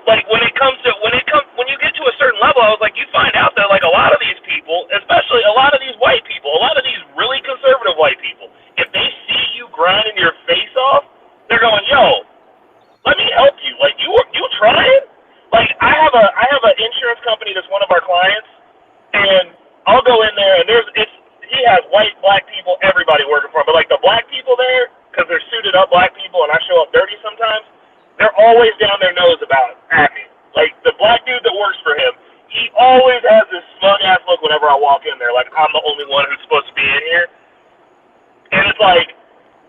like when you get to a certain level, I was like, you find out that like a lot of these people, especially a lot of these white people, a lot of these really conservative white people, if they see you grinding your face off, they're going, yo, let me help you. Like you trying? Like I have an insurance company that's one of our clients, and I'll go in there and he has white, black people, everybody working for him, but like the black people there, because they're suited up black people and I show up dirty sometimes, they're always down their nose at me. Like, the black dude that works for him, he always has this smug-ass look whenever I walk in there, like I'm the only one who's supposed to be in here. And it's like,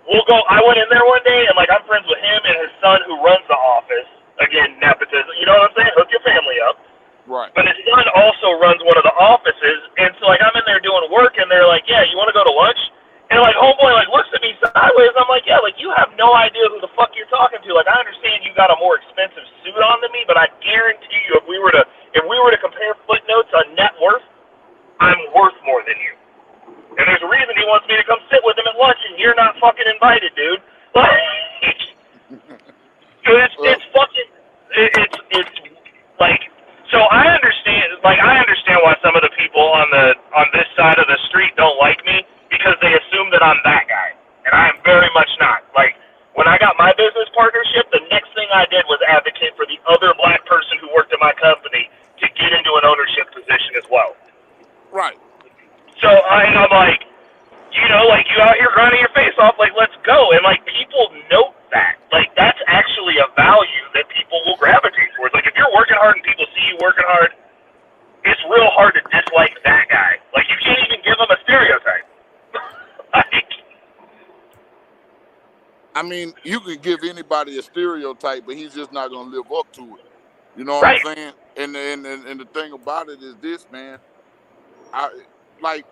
I went in there one day, and, like, I'm friends with him and his son who runs the office. Again, nepotism, you know what I'm saying? Hook your family up. Right. But his son also runs one of the offices, and so, like, I'm in there doing work, and they're like, yeah, you want to go to lunch? And, like, homeboy, like, looks at me sideways, I'm like, yeah, like, you have no idea who the fuck you're talking to. Like, I understand you got a more expensive suit on than me, but I guarantee you if we were to compare footnotes on net worth, I'm worth more than you. And there's a reason he wants me to come sit with him at lunch, and you're not fucking invited, dude. Like, it's fucking, it's like, so I understand why some of the people on this side of the street don't like me, because they assume that I'm that guy, and I am very much not. Like, when I got my business partnership, the next thing I did was advocate for the other black person who worked at my company to get into an ownership position as well. Right. So I'm like, you know, like, you out here grinding your face off, like, let's go. And, like, people note that. Like, that's actually a value that people will gravitate towards. Like, if you're working hard and people see you working hard, it's real hard to dislike that guy. Like, you can't even give him a stereotype. I mean, you could give anybody a stereotype, but he's just not going to live up to it. You know what I'm saying? And the thing about it is this, man. I'm going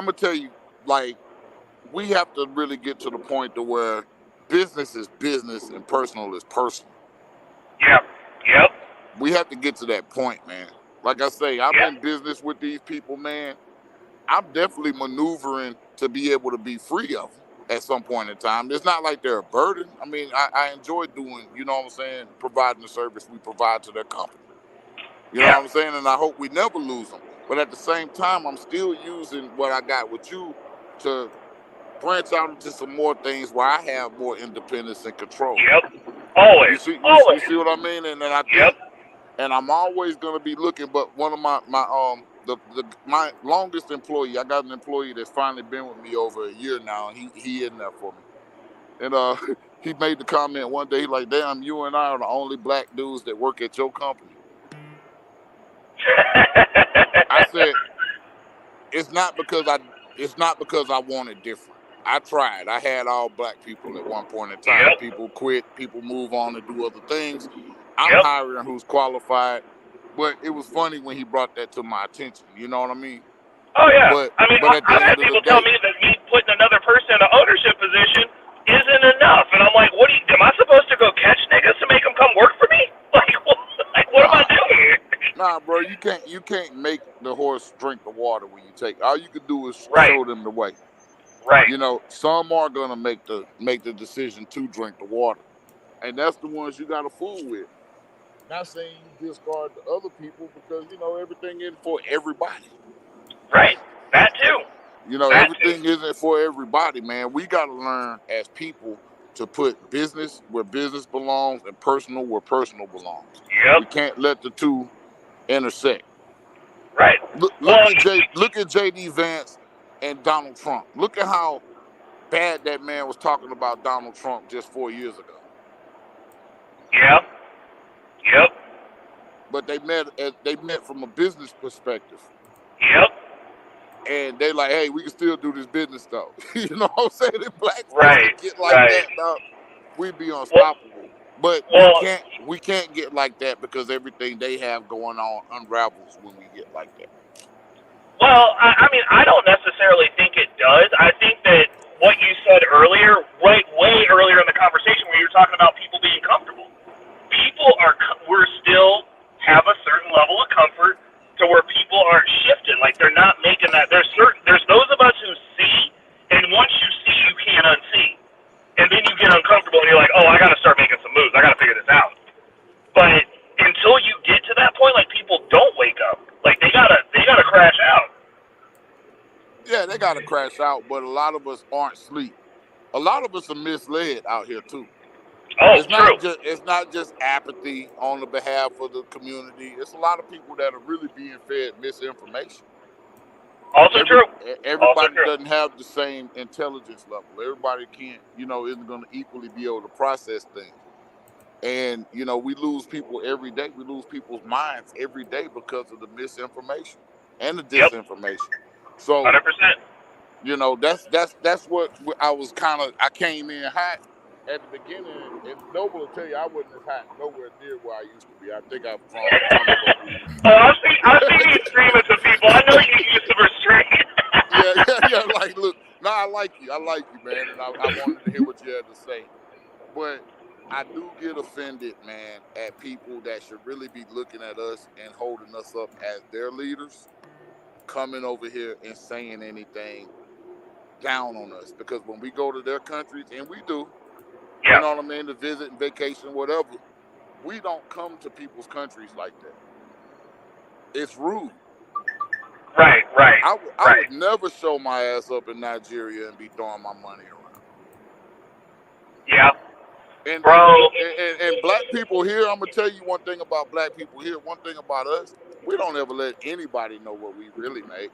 to tell you, like, we have to really get to the point to where business is business and personal is personal. Yep. We have to get to that point, man. Like I say, I'm in business with these people, man. I'm definitely maneuvering to be able to be free of them at some point in time. It's not like they're a burden. I mean, I enjoy doing, you know what I'm saying, providing the service we provide to their company. You know what I'm saying? And I hope we never lose them. But at the same time, I'm still using what I got with you to branch out into some more things where I have more independence and control. Always. You see what I mean? And then I think, and I'm always going to be looking, but one of my longest employee, I got an employee that's finally been with me over a year now, and he in there for me. And he made the comment one day, like, damn, you and I are the only black dudes that work at your company. I said, it's not because I want it different. I tried. I had all black people at one point in time. People quit, people move on and do other things. I'm hiring who's qualified. But it was funny when he brought that to my attention. You know what I mean? Oh, yeah. But I've had people tell me that me putting another person in an ownership position isn't enough. And I'm like, am I supposed to go catch niggas to make them come work for me? What am I doing here? Nah, bro, you can't make the horse drink the water when you take. All you can do is show them the way. Right. You know, some are gonna make the decision to drink the water, and that's the ones you gotta fool with. Not saying you discard the other people because you know everything isn't for everybody. Right. That too. You know, everything isn't for everybody, man. We gotta learn as people to put business where business belongs and personal where personal belongs. We can't let the two intersect. Right. Look at JD Vance and Donald Trump. Look at how bad that man was talking about Donald Trump just 4 years ago. Yep. But they met from a business perspective. Yep. And they like, hey, we can still do this business though. You know what I'm saying? If black folks get like that, dog, we'd be unstoppable. But we can't get like that because everything they have going on unravels when we get like that. Well, I mean, I don't necessarily think it does. I think that what you said earlier, way earlier in the conversation where you were talking about people being comfortable. We're still have a certain level of comfort to where people aren't shifting. Like, they're not making that. There's those of us who see, and once you see, you can't unsee. And then you get uncomfortable and you're like, oh, I got to start making some moves. I got to figure this out. But until you get to that point, like, people don't wake up. Like, they gotta crash out. Yeah, they gotta crash out, but a lot of us aren't asleep. A lot of us are misled out here too. Oh, it's not just apathy on the behalf of the community. It's a lot of people that are really being fed misinformation. Also true. Everybody doesn't have the same intelligence level. Everybody can't, isn't going to equally be able to process things. And, we lose people every day. We lose people's minds every day because of the misinformation and the disinformation. So 100%. That's what I came in hot at the beginning. And Noble will tell you I wasn't as hot nowhere near where I used to be. I think I've grown a ton of those. I've seen you scream at some people. I know you used to restrain. yeah. Like, look, I like you, man, and I wanted to hear what you had to say. But I do get offended, man, at people that should really be looking at us and holding us up as their leaders, coming over here and saying anything down on us. Because when we go to their countries, and we do, you know what I mean, to visit and vacation, whatever, we don't come to people's countries like that. It's rude. Right. I would never show my ass up in Nigeria and be throwing my money around. Yeah. And, and black people here, I'm going to tell you one thing about black people here, one thing about us, we don't ever let anybody know what we really make.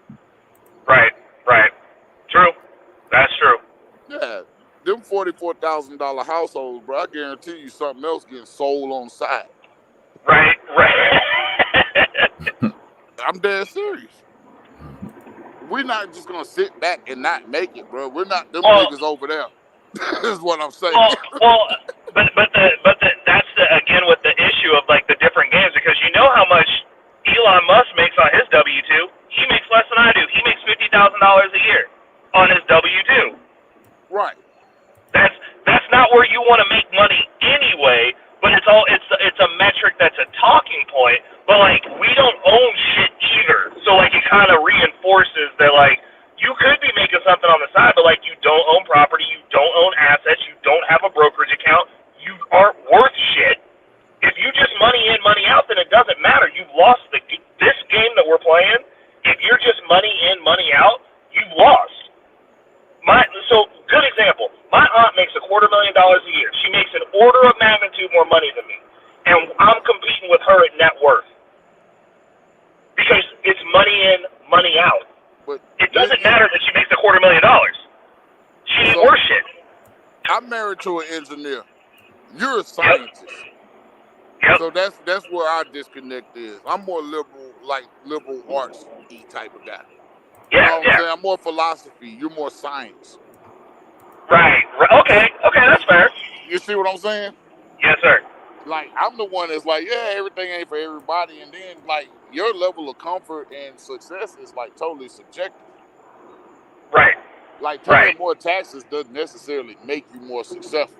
Right. True. That's true. Yeah. Them $44,000 households, bro, I guarantee you something else getting sold on the side. Right. I'm dead serious. We're not just going to sit back and not make it, bro. We're not them niggas over there. Is what I'm saying. But that's again with the issue of like the different games, because you know how much Elon Musk makes on his W-2. He makes less than I do. He makes $50,000 a year on his W-2. Right. That's not where you want to make money anyway. But it's a metric that's a talking point. But like we don't own shit either. So like it kind of reinforces that like you could be making something on the side, but like you don't own property, you don't own assets, you don't have a brokerage account, you aren't worth shit. If you just money in, money out, then it doesn't matter. You've lost this game that we're playing. If you're just money in, money out, you've lost. So good example. My aunt makes $250,000 a year. She makes an order of magnitude more money than me, and I'm competing with her at net worth because it's money in, money out. But it doesn't matter that she makes $250,000. She ain't worth shit. I'm married to an engineer. You're a scientist. Yep. So that's where our disconnect is. I'm more liberal arts type of guy. You know what I'm saying? I'm more philosophy. You're more science. Right. Okay, that's fair. You see what I'm saying? Yes, sir. Like, I'm the one that's like, yeah, everything ain't for everybody. And then, like, your level of comfort and success is, like, totally subjective. Right. Like, paying more taxes doesn't necessarily make you more successful.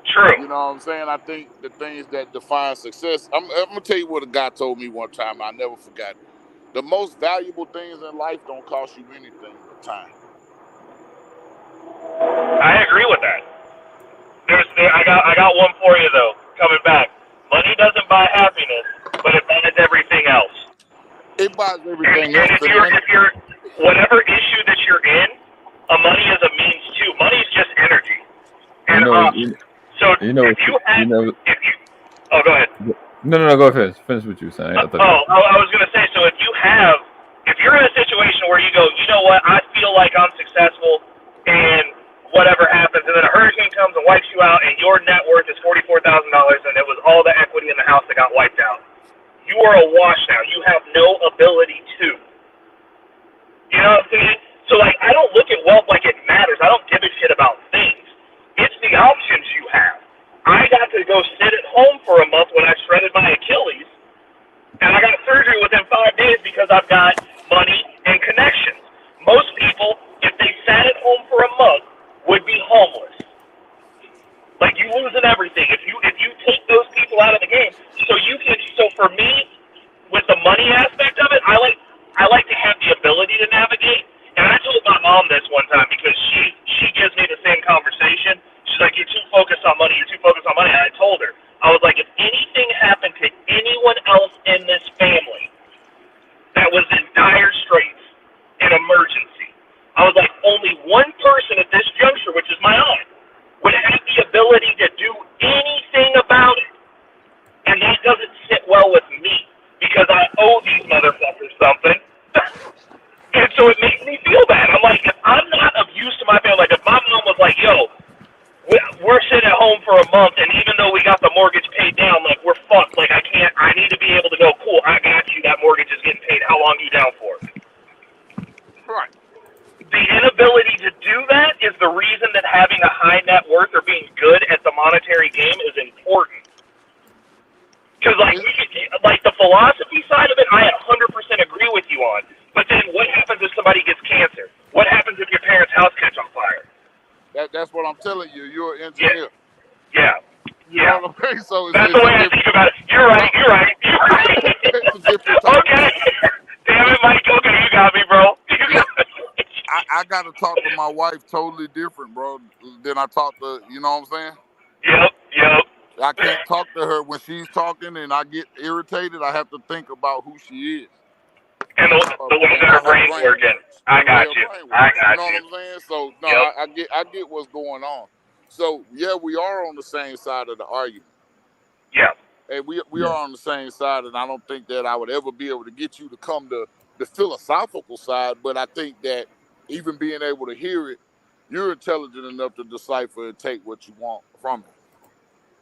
True. You know what I'm saying? I think the things that define success, I'm going to tell you what a guy told me one time. I never forgot it. The most valuable things in life don't cost you anything but time. I agree with that. I got one for you though. Coming back, money doesn't buy happiness, but it buys everything else. It buys everything else. If you're whatever issue that you're in, money is a means too. Money is just energy. And oh, go ahead. No, go ahead. Finish what you were saying. I was going to say, so if you're in a situation where you go, you know what, I feel like I'm successful and whatever happens, and then a hurricane comes and wipes you out and your net worth is $44,000 and it was all the equity in the house that got wiped out. You are awash now. You have no ability to. You know what I'm saying? So, like, I don't look at wealth like it matters. I don't give a shit about things. It's the options you have. I got to go sit at home for a month when I shredded my Achilles, and I got surgery within 5 days because I've got money and connections. Most people, if they sat at home for a month, would be homeless. Like, you losing everything. If you take those people out of the game, so for me, with the money aspect of it, I like to have the ability to navigate. And I told my mom this one time because she gives me the same conversation. She's like, you're too focused on money. And I told her, I was like, if anything happened to anyone else in this family that was in dire straits, an emergency, I was like, only one person at this juncture, which is my aunt, would have the ability to do anything about it. And that doesn't sit well with me because I owe these motherfuckers something. how long you down for. Right. The inability to do that is the reason that having a high net worth or being good at the monetary game is important. Because, like the philosophy side of it, I 100% agree with you on. But then what happens if somebody gets cancer? What happens if your parents' house catch on fire? That's what I'm telling you. You're an engineer. Yeah. You know what I'm saying? So That's the way I think about it. You're right. It's a different topic. Okay. Damn it, Mike. Okay, you got me, bro. I got to talk to my wife totally different, bro, than I talk to, you know what I'm saying? Yep. I can't talk to her when she's talking and I get irritated. I have to think about who she is. And the way that her brain's working. I got you. You know what I'm saying? So, no, yep. I get what's going on. So, yeah, we are on the same side of the argument. Yeah. And we are on the same side, and I don't think that I would ever be able to get you to come to the philosophical side, but I think that even being able to hear it, you're intelligent enough to decipher and take what you want from it.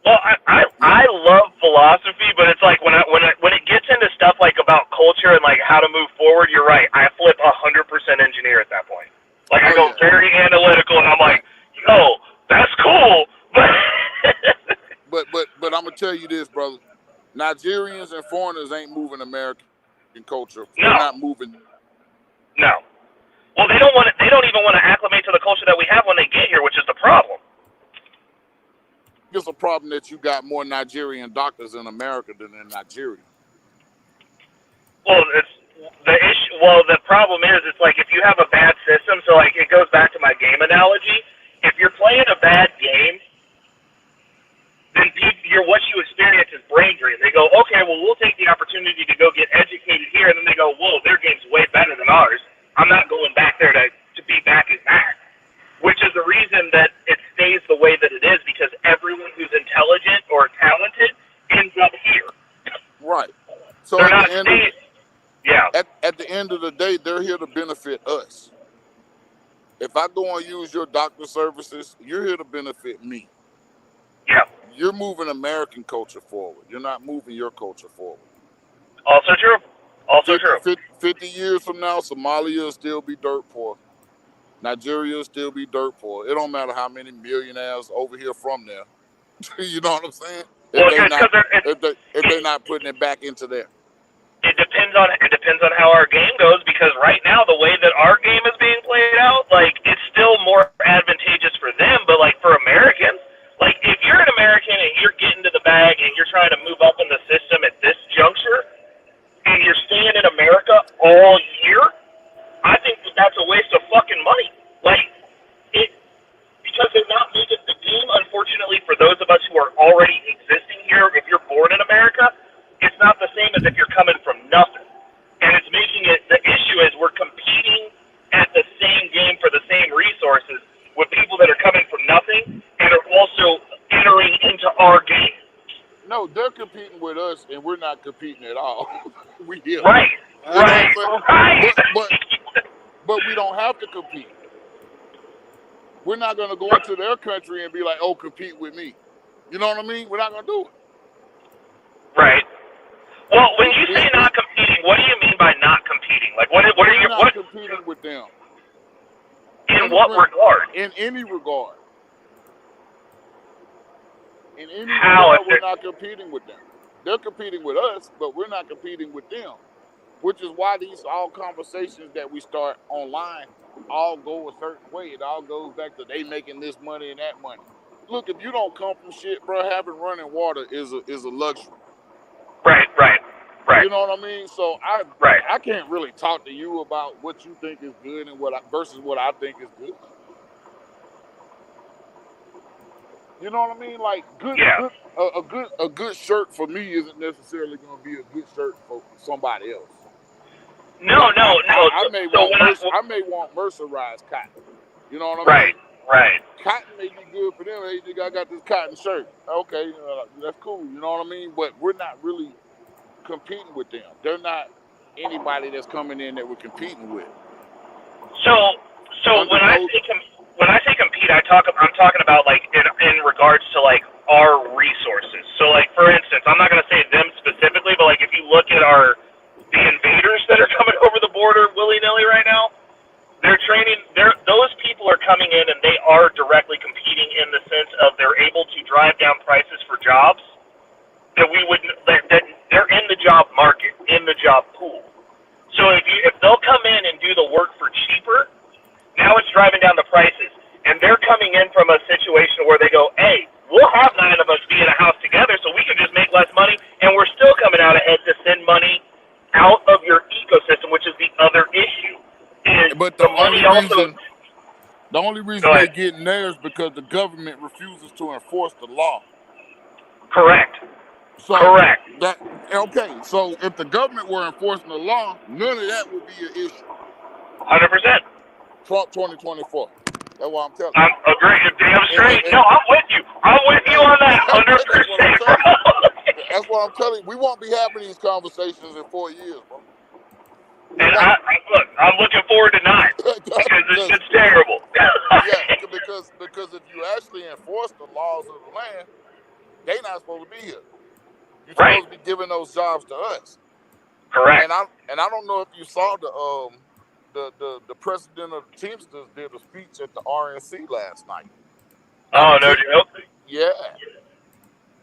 Well, I love philosophy, but it's like when it gets into stuff like about culture and like how to move forward, you're right. I flip 100% engineer at that point. Like I go very analytical, and I'm like, yo, that's cool, but I'm gonna tell you this, brother. Nigerians and foreigners ain't moving American culture. They're not moving. No. Well, they don't even want to acclimate to the culture that we have when they get here, which is the problem. It's a problem that you got more Nigerian doctors in America than in Nigeria. Well, the problem is, it's like if you have a bad system. So like it goes back to my game analogy. If you're playing a bad game, then what you experience is brain drain. They go, okay, well, we'll take the opportunity to go get educated here, and then they go, whoa, their game's way better than ours. I'm not going back there to be back as back. Which is the reason that it stays the way that it is, because everyone who's intelligent or talented ends up here. Right. So they're at the end of the day, they're here to benefit us. If I go and use your doctor services, you're here to benefit me. Yeah. You're moving American culture forward. You're not moving your culture forward. Also true. 50 years from now, Somalia will still be dirt poor. Nigeria will still be dirt poor. It don't matter how many millionaires over here from there. You know what I'm saying? If they're not putting it back into there. It depends on how our game goes, because right now the way that our game is being played out, like it's still more advantageous for them, but like for Americans, like if you're an American and you're getting to the bag and you're trying to move up in the system at this juncture, and you're staying in America all year, I think that's a waste of fucking money. Like because they're not making the game. Unfortunately, for those of us who are already existing here, if you're born in America, it's not the same as if you're coming from nothing. And it's making it, the issue is we're competing at the same game for the same resources with people that are coming from nothing and are also entering into our game. No, they're competing with us and we're not competing at all. We here. Right. But we don't have to compete. We're not going to go into their country and be like, oh, compete with me. You know what I mean? We're not going to do it. Right. Well, when you say not competing, what do you mean by not competing? Like, what are you not competing with them? In what regard? In any regard. In any regard, we're not competing with them. They're competing with us, but we're not competing with them. Which is why these all conversations that we start online all go a certain way. It all goes back to they making this money and that money. Look, if you don't come from shit, bro, having running water is a luxury. Right. You know what I mean? So I can't really talk to you about what you think is good and versus what I think is good. You know what I mean? Like a good shirt for me isn't necessarily going to be a good shirt for somebody else. No. I may want mercerized cotton. You know what I mean? Right. Cotton may be good for them. Hey, I got this cotton shirt. Okay, that's cool. You know what I mean? But we're not really competing with them. They're not anybody that's coming in that we're competing with. So when I say compete, I'm talking about like in regards to like our resources. So like for instance, I'm not going to say them specifically, but like if you look at our the invaders that are coming over the border willy-nilly right now. They're training. Those people are coming in, and they are directly competing in the sense of they're able to drive down prices for jobs that they're in the job market, in the job pool. So if they'll come in and do the work for cheaper, now it's driving down the prices, and they're coming in from a situation where they go, hey, we'll have 9 of us be in a house together, so we can just make less money, and we're still coming out ahead to send money out of your ecosystem, which is the other issue. But the only reason they're getting there is because the government refuses to enforce the law. Correct. So Correct. So if the government were enforcing the law, none of that would be an issue. 100%. Trump 2024. That's what I'm telling you. I'm agreeing. Damn straight. No, I'm with you. I'm with you on that. 100%. That's what I'm telling you. We won't be having these conversations in 4 years, bro. And look, I'm looking forward to 9 because this shit's terrible. Yeah, because if you actually enforce the laws of the land, they're not supposed to be here. You're supposed to be giving those jobs to us. Correct. And I don't know if you saw the president of the Teamsters did a speech at the RNC last night. Oh, no joke? Yeah.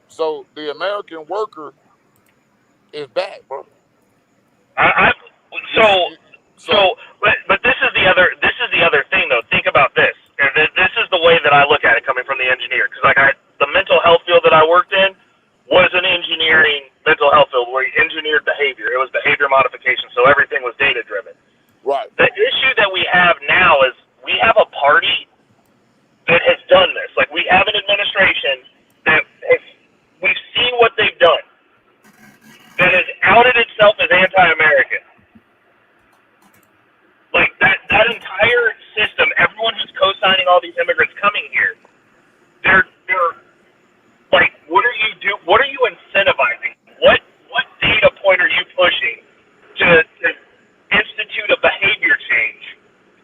So the American worker is back, bro. But this is the other thing though. Think about this, and this is the way that I look at it coming from the engineer, because the mental health field that I worked in was an engineering mental health field where you engineered behavior. It was behavior modification, so everything was data driven. Right. The issue that we have now is we have a party that has done this. Like, we have an administration that we've seen what they've done, that has outed itself as anti-American. Like, that entire system, everyone who's co-signing all these immigrants coming here, they're like, what are you incentivizing? What data point are you pushing to institute a behavior change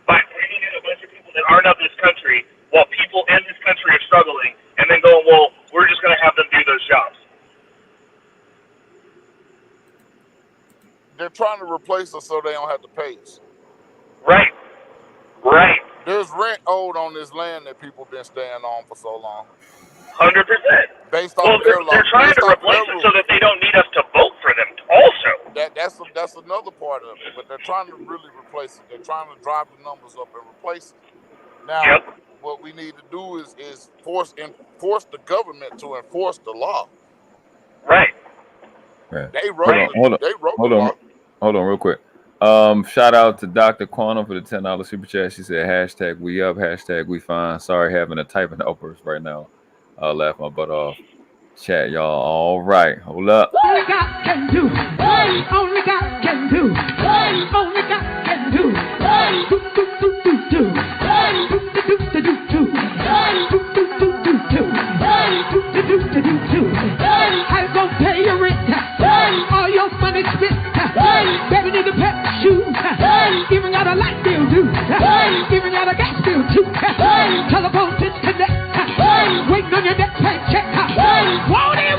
by bringing in a bunch of people that aren't of this country while people in this country are struggling, and then going, well, we're just going to have them do those jobs? They're trying to replace us so they don't have to pay us. Right. Right. There's rent owed on this land that people been staying on for so long. 100%. Based on their law. They're trying to replace it so that they don't need us to vote for them also. That's another part of it. But they're trying to really replace it. They're trying to drive the numbers up and replace it. Now, what we need to do is force the government to enforce the law. Right. They wrote Hold on real quick. Shout out to Dr. Quantum for the $10 super chat. She said hashtag we up, hashtag we fine. Sorry having to type in outburst right now. I'll laugh my butt off. Chat, y'all. All right. Hold up. Only God can do. Only God can do. Only God can do. Do do do do do. Do do do do do do. Do do do do do. Do do do do do do. I gon' pay your rent. All your money spent. Better than the pet shoes. Even got a light bill due. Even got a gas bill too. Telephone disconnect. Waiting on your next paycheck. Won't it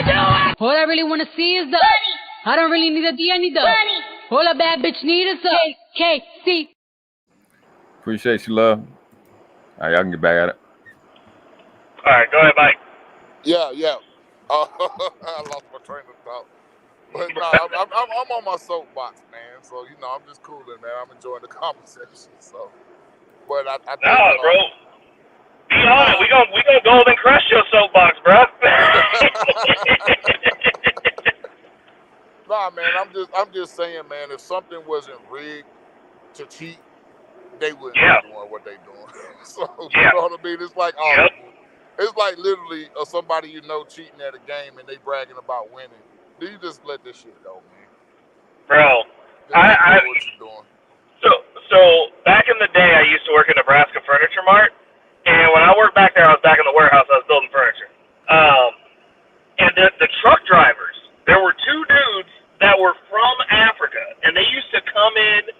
do it? All I really want to see is the money. I don't really need a D, I need the money. All a bad bitch need is the KC. Appreciate you, love. All right, y'all can get back at it. All right, go ahead, Mike. Yeah. I lost my train of thought. But no, I'm on my soapbox, man. So, I'm just cooling, man. I'm enjoying the conversation. So, but I think, bro. Be on it. We gonna golden crush your soapbox, bro. Nah, man. I'm just saying, man. If something wasn't rigged to cheat, they wouldn't be doing what they doing. So you know what I mean? It's like it's like literally somebody cheating at a game and they bragging about winning. Do you just let this shit go, man? Bro, I what you doing. So back in the day, I used to work in Nebraska Furniture Mart. And when I worked back there, I was back in the warehouse. I was building furniture. And the truck drivers, there were 2 dudes that were from Africa, and they used to come in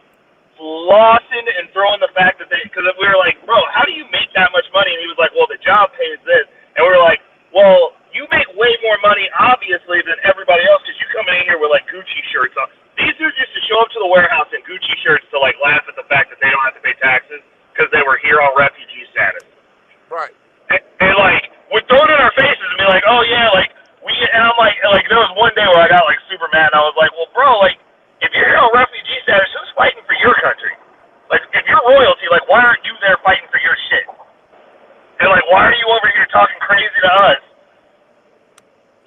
flossing and throwing the fact that because we were like, bro, how do you make that much money? And he was like, well, the job pays this. And we were like, well, you make way more money, obviously, than everybody else because you come in here with, like, Gucci shirts on. These dudes show up to the warehouse in Gucci shirts to like laugh at the fact that they don't have to pay taxes because they were here on refugee status. Right. And like would throw it in our faces and be like, oh yeah, like and I'm like there was one day where I got like super mad and I was like, well, bro, like if you're here on refugee status, who's fighting for your country? Like if you're royalty, like why aren't you there fighting for your shit? And like why are you over here talking crazy to us?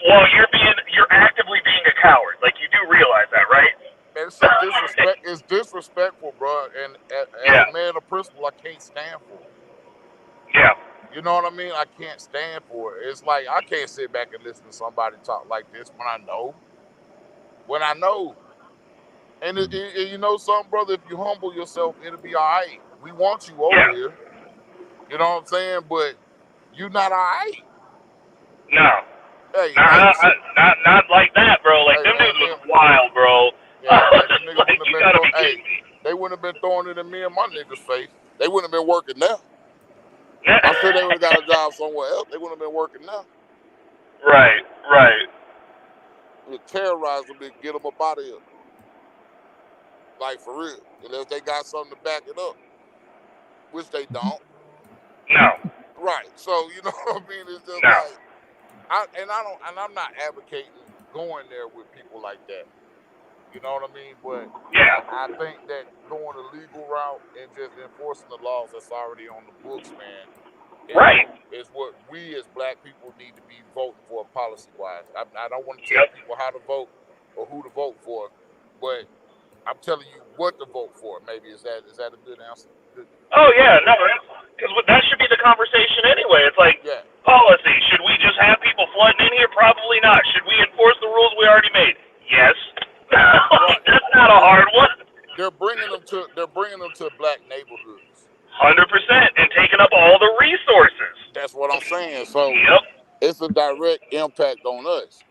Well, you're actively being a coward. Like you do realize that, right? And it's disrespect. It's disrespectful, bro. And as a man of principle, I can't stand for it. Yeah. You know what I mean? I can't stand for it. It's like I can't sit back and listen to somebody talk like this when I know. And you know something, brother? If you humble yourself, it'll be all right. We want you over here. You know what I'm saying? But you're not all right. No. Hey, not like that, bro. Like them dudes was wild, bro. They wouldn't have been throwing it in me and my niggas' face. They wouldn't have been working now. I'm sure they would have got a job somewhere else. They wouldn't have been working now. Right. It would terrorize them and get them up out of here. Like for real. Unless they got something to back it up. Which they don't. No. Right. So you know what I mean? It's just like I'm not advocating going there with people like that. You know what I mean? But I think that going the legal route and just enforcing the laws that's already on the books, man, is what we as black people need to be voting for policy-wise. I don't want to tell people how to vote or who to vote for, but I'm telling you what to vote for. Maybe is that a good answer? Oh yeah, no, because that should be the conversation anyway. It's like policy. Should we just have people flooding in here? Probably not. Should we enforce the rules we already made? Yes. That's not a hard one. They're bringing them to black neighborhoods. 100%, and taking up all the resources. That's what I'm saying. So it's a direct impact on us.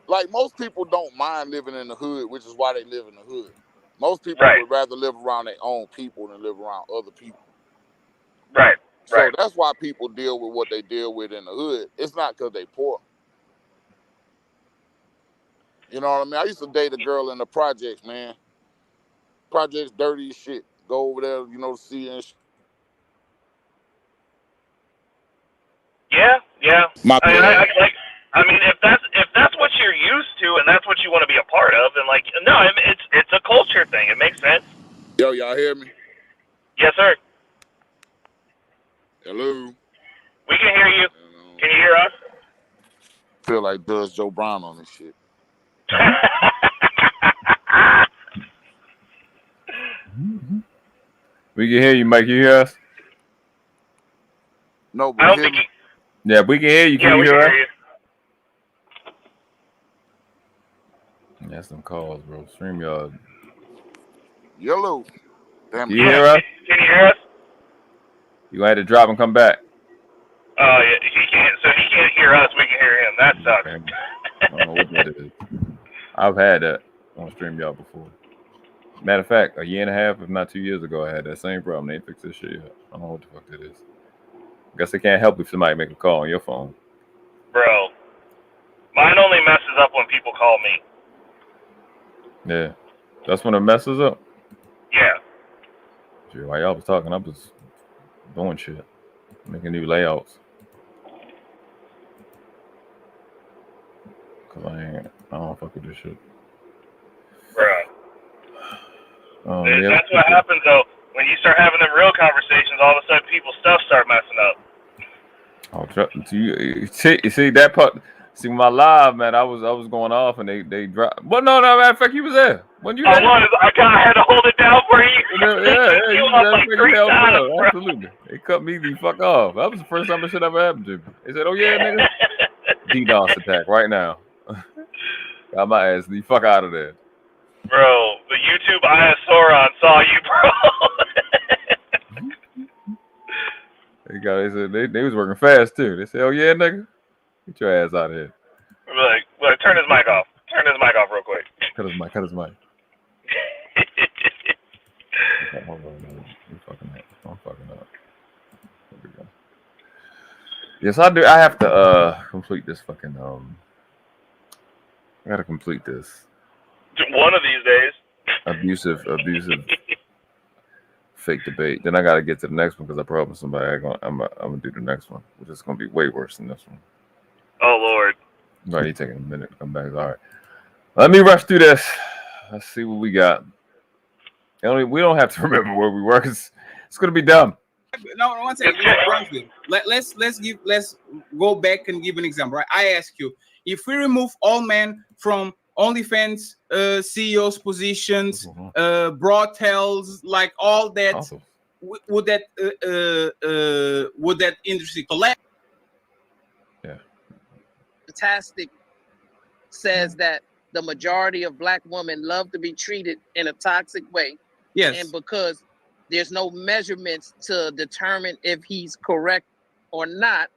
Like most people don't mind living in the hood, which is why they live in the hood. Most people would rather live around their own people than live around other people. Right. So that's why people deal with what they deal with in the hood. It's not because they poor. You know what I mean? I used to date a girl in the projects, man. Projects dirty as shit. Go over there, you know, see and shit. Yeah. I mean, if that's what you're used to and that's what you want to be a part of, then like, no, I mean, it's a culture thing. It makes sense. Yo, y'all hear me? Yes, sir. Hello. We can hear you. Can you hear us? Feel like Does Joe Brown on this shit. We can hear you, Mike. You hear us? No, but hear me. Yeah, we can hear you. Can you hear us? That's some calls, bro. StreamYard. Yellow. Damn. Can you hear us? Can you hear us? You gonna have to drop and come back. Oh, yeah, he can't. So he can't hear us. We can hear him. That sucks. I don't know what that is. I've had that on StreamYard before. Matter of fact, a year and a half, if not 2 years ago, I had that same problem. They ain't fixed this shit yet. I don't know what the fuck that is. I guess they can't help if somebody make a call on your phone. Bro, mine only messes up when people call me. Yeah, that's when it messes up. Yeah. Shit, while y'all was talking, I was doing shit, making new layouts. Cause I don't fuck with this shit. Bro. That's what happens though. When you start having them real conversations, all of a sudden people's stuff start messing up. Oh, you see that part? See my live, man. I was going off and they dropped. Well, no, matter of fact, you was there. When you? I had to hold it down for you. Yeah, you was like 3 times, bro. Absolutely. They cut me the fuck off. That was the first time this shit ever happened to me. They said, "Oh yeah, nigga, DDoS attack right now." Got my ass the fuck out of there. Bro, the YouTube Iosauron saw you, bro. They said they was working fast too. They said, "Oh yeah, nigga, get your ass out of here." Like, turn his mic off. Turn his mic off real quick. Cut his mic. Hold on, I'm fucking up. There we go. Yes, I do. I have to complete this fucking I gotta complete this. One of these days. abusive fake debate. Then I got to get to the next one because I promised somebody I'm gonna do the next one, which is gonna be way worse than this one. Oh Lord. Right, he's taking a minute to come back. All right, let me rush through this. Let's see what we got. We don't have to remember where we were because it's gonna be dumb. No, one second. Let's go back and give an example. Right? I ask you, if we remove all men from OnlyFans, CEOs positions, brothels, like all that, awesome. would that industry collapse? Yeah. Fantastic says that the majority of black women love to be treated in a toxic way. Yes. And because there's no measurements to determine if he's correct or not,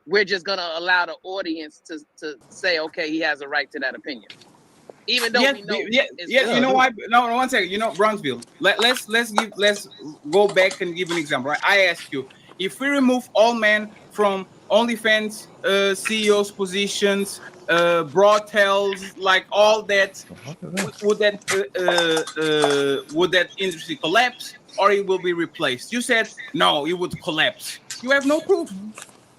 we're just gonna allow the audience to say, okay, he has a right to that opinion. Even though we know you know why? No, one second. You know, Brownsville. Let's go back and give an example. Right? I ask you, if we remove all men from OnlyFans, CEOs positions, brothels, like all that, would that industry collapse or it will be replaced? You said no, it would collapse. You have no proof.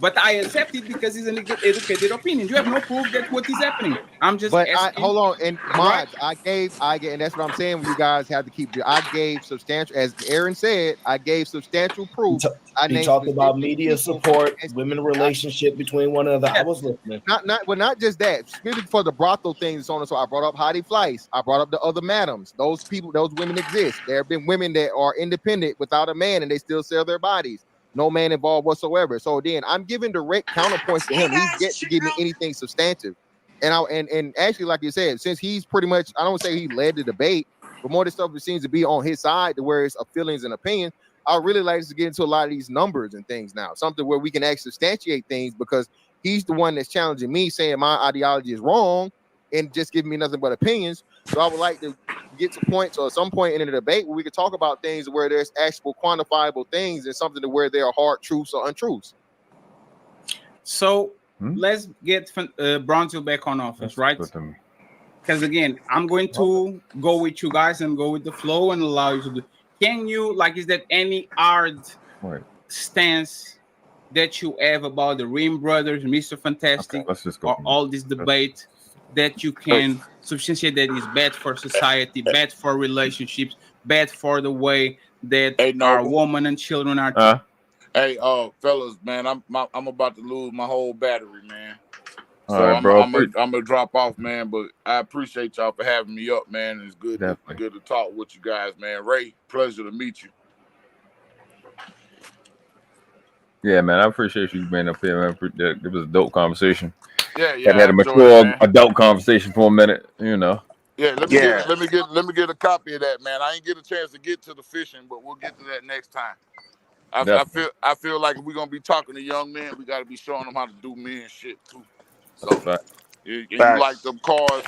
But I accept it because it's an educated opinion. You have no proof that what is happening. I'm just asking. Hold on, and mods, I gave, and that's what I'm saying. You guys have to keep. I gave substantial, as Aaron said, I gave substantial proof. He talked about media support, women relationship between one another. I was listening. Not just that. Specifically for the brothel things, so on and so. I brought up Heidi Fleiss. I brought up the other madams. Those people, those women exist. There have been women that are independent without a man, and they still sell their bodies. No man involved whatsoever. So then I'm giving direct counterpoints to him. He's yet to give me anything substantive. And actually, like you said, since he's pretty much, I don't say he led the debate, but more of the stuff that seems to be on his side, to where it's a feelings and opinion. I really like to get into a lot of these numbers and things now, something where we can actually substantiate things, because he's the one that's challenging me, saying my ideology is wrong and just giving me nothing but opinions. So I would like to get to points or some point in the debate where we could talk about things where there's actual quantifiable things and something to where there are hard truths or untruths. So let's get Brownsville back on offense, right? Because again, I'm going to go with you guys and go with the flow and allow you to do. Can you, like, is there any hard stance that you have about the Rim Brothers, MrFantastic, or all this debate that you can substantiate that is bad for society, bad for relationships, bad for the way that our women and children are? Hey, fellas, man, I'm about to lose my whole battery, man. So right, bro. I'm gonna drop off, man. But I appreciate y'all for having me up, man. It's good to talk with you guys, man. Ray, pleasure to meet you. Yeah, man, I appreciate you being up here, man. It was a dope conversation. Yeah. I had a mature adult conversation for a minute, you know. Yeah, let me get a copy of that, man. I ain't get a chance to get to the fishing, but we'll get to that next time. I feel like if we're gonna be talking to young men, we gotta be showing them how to do men shit too. So you like them cars,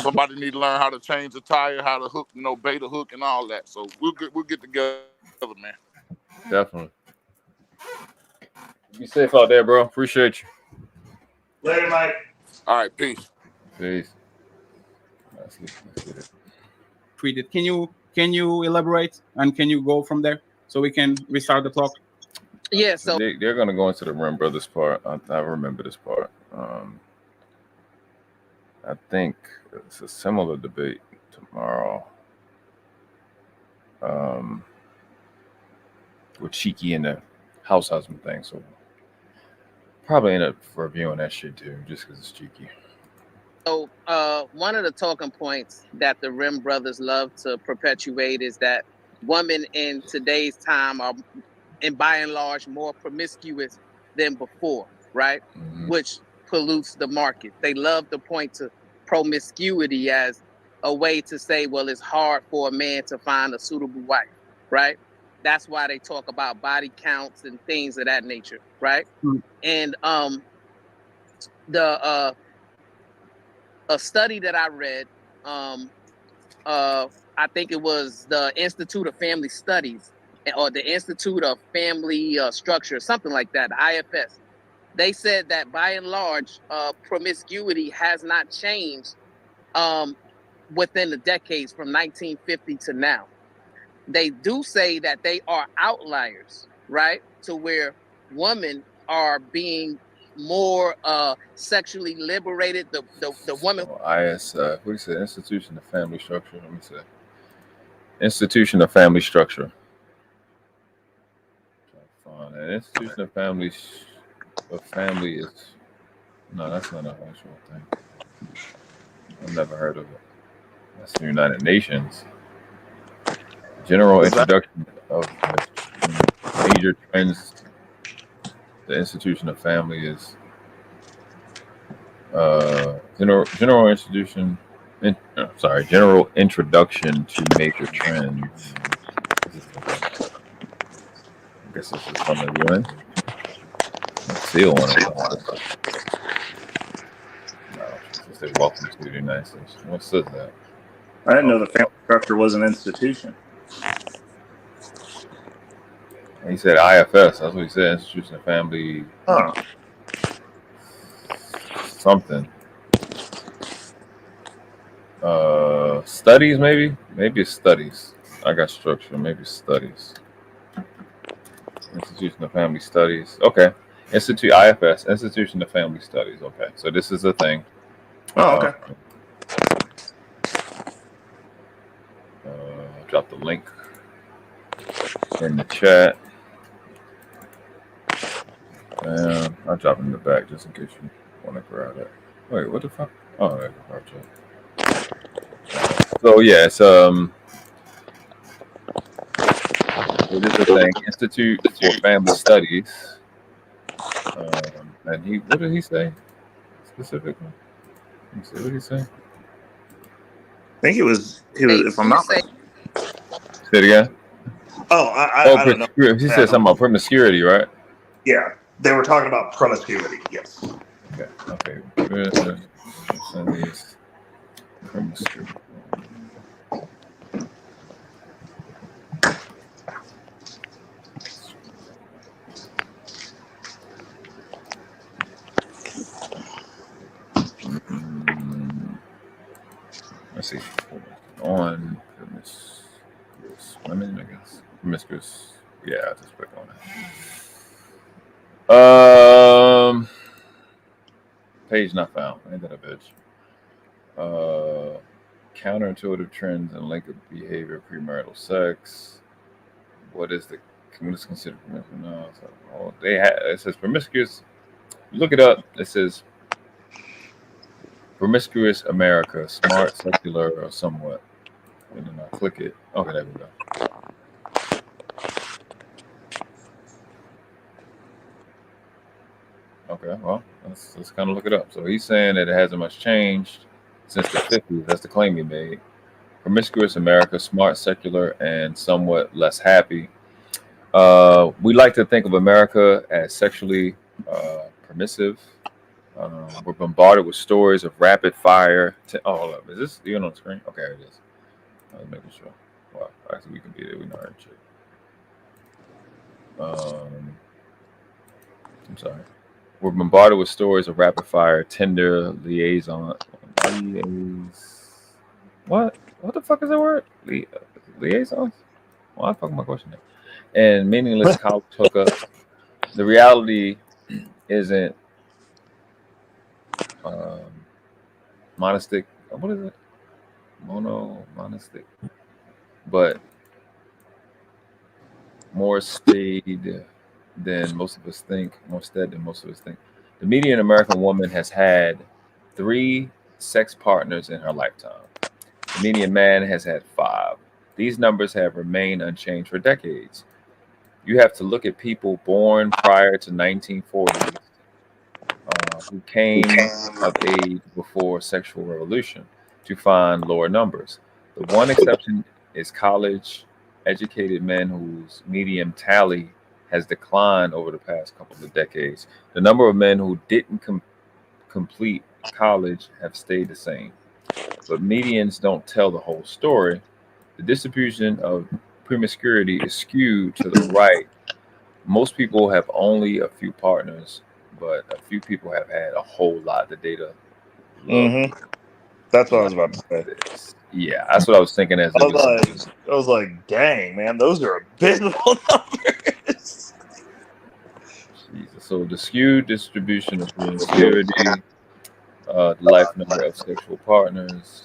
somebody need to learn how to change the tire, how to hook, bait a hook and all that. So we'll get together, man. Definitely. Be safe out there, bro. Appreciate you. Later, Mike. All right, peace. Peace. Let's get it. Tweeted. Can you elaborate and can you go from there so we can restart the clock? Yeah, so they're gonna go into the Rim Brothers part. I remember this part. I think it's a similar debate tomorrow. With Cheeky and the house husband thing. So probably end up reviewing that shit too, just because it's Cheeky. So one of the talking points that the Rim Brothers love to perpetuate is that women in today's time are, and by and large, more promiscuous than before, right? Which pollutes the market. They love to point to promiscuity as a way to say, well, it's hard for a man to find a suitable wife, right? That's why they talk about body counts and things of that nature, right? And a study that I read, I think it was the Institute of Family Studies or the Institute of Family Structure, something like that, IFS. They said that by and large, promiscuity has not changed within the decades from 1950 to now. They do say that they are outliers, right? To where women are being more sexually liberated. The woman. What do you say? Institution of family structure. Let me say. Institution of family structure. An institution of family is no, that's not an actual thing. I've never heard of it. That's the United Nations. General introduction of major trends. The institution of family is general introduction to major trends. I guess this is from the UN. Seal on it. No, it says welcome to the United States. What says that? I didn't know the family structure was an institution. He said IFS. That's what he said. Institution of Family. Something. Studies, maybe? Maybe it's studies. I got structure. Maybe studies. Institution of Family Studies. Okay. IFS. Institution of Family Studies. Okay. So this is a thing. Oh, okay. Drop the link in the chat. And I'll drop it in the back just in case you want to grab it. Wait, what the fuck? Oh, there you go. So yeah, it's it is a thing. Institute for Family Studies. And what did he say specifically? Let me see, what did he say? I think he was if I'm not mistaken. Say it again. Oh, I don't know. He said something about promiscuity, right? Yeah, they were talking about promiscuity. Yes. Okay. Promiscuity. Let's see. On promiscuous women, I guess. Promiscuous. Yeah, I'll just click on it. Page not found. Ain't that a bitch? Counterintuitive trends and link of behavior, premarital sex. What is considered promiscuous? No, it says promiscuous. Look it up. It says promiscuous America, smart, secular, or somewhat. And then I click it. Okay, there we go. Okay, well, let's kind of look it up. So he's saying that it hasn't much changed since the 50s. That's the claim he made. Promiscuous America, smart, secular, and somewhat less happy. We like to think of America as sexually permissive. We're bombarded with stories of rapid fire. Hold up. Is this even on the screen? Okay, it is. I was making sure. Well, actually, we can be there. We know how to check. I'm sorry. We're bombarded with stories of rapid fire, tender liaison. What? What the fuck is that word? Liaisons? Well, the fuck my question there. And meaningless college hookups. The reality isn't monistic. What is it? Monistic. But more stead than most of us think. The median American woman has had 3 sex partners in her lifetime. The median man has had 5. These numbers have remained unchanged for decades. You have to look at people born prior to 1940 who came of age before sexual revolution to find lower numbers. The one exception is college-educated men whose median tally has declined over the past couple of decades. The number of men who didn't complete college have stayed the same. But medians don't tell the whole story. The distribution of promiscuity is skewed to the right. Most people have only a few partners, but a few people have had a whole lot. The data. Mm-hmm. That's what I was about to say. Yeah, that's what I was thinking. As I was like, dang, man, those are abysmal numbers. Jesus. So the skewed distribution of promiscuity, the life number of sexual partners,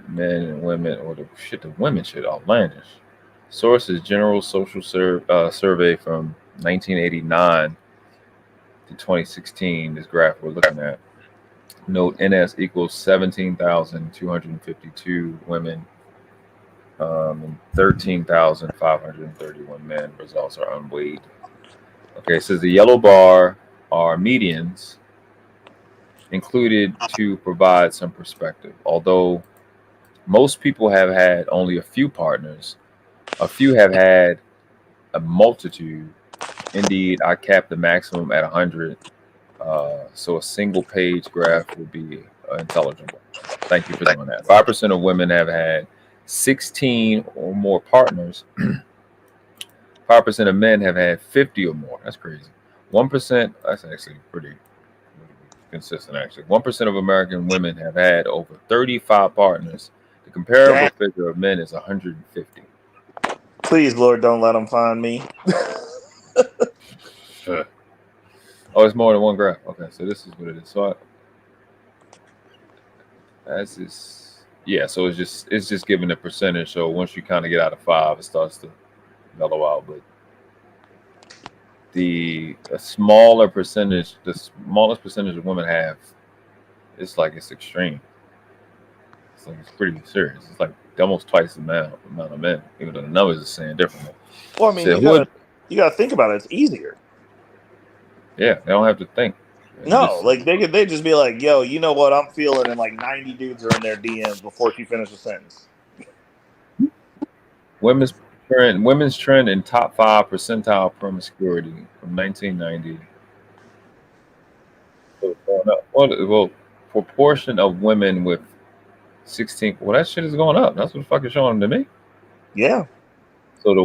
men and women, or the women shit outlandish. Source is General Social Survey from 1989 to 2016. This graph we're looking at. Note NS equals 17,252 women and 13,531 men. Results are unweighed. Okay, it says the yellow bar are medians included to provide some perspective. Although most people have had only a few partners, a few have had a multitude. Indeed, I capped the maximum at 100. So a single page graph would be intelligible. Thank you for doing that. 5% of women have had 16 or more partners. 5% of men have had 50 or more. That's crazy. 1%, that's actually pretty consistent, actually. 1% of American women have had over 35 partners. The comparable figure of men is 150. Please, Lord, don't let them find me. Oh, it's more than one graph. Okay, so this is what it is. So that's just, yeah. So it's just giving a percentage. So once you kind of get out of 5, it starts to mellow out. But the smallest percentage of women have, it's like it's extreme. It's like it's pretty serious. It's like almost twice the amount of men, even though the numbers are saying differently. Well, I mean, you gotta think about it. It's easier. Yeah, they don't have to think. No, like they just be like, yo, you know what I'm feeling, and like 90 dudes are in their DMs before she finishes a sentence. Women's trend in top 5 percentile promiscuity from 1990. So it's going up. Well, proportion of women with 16. Well, that shit is going up. That's what the fuck is showing to me. Yeah. So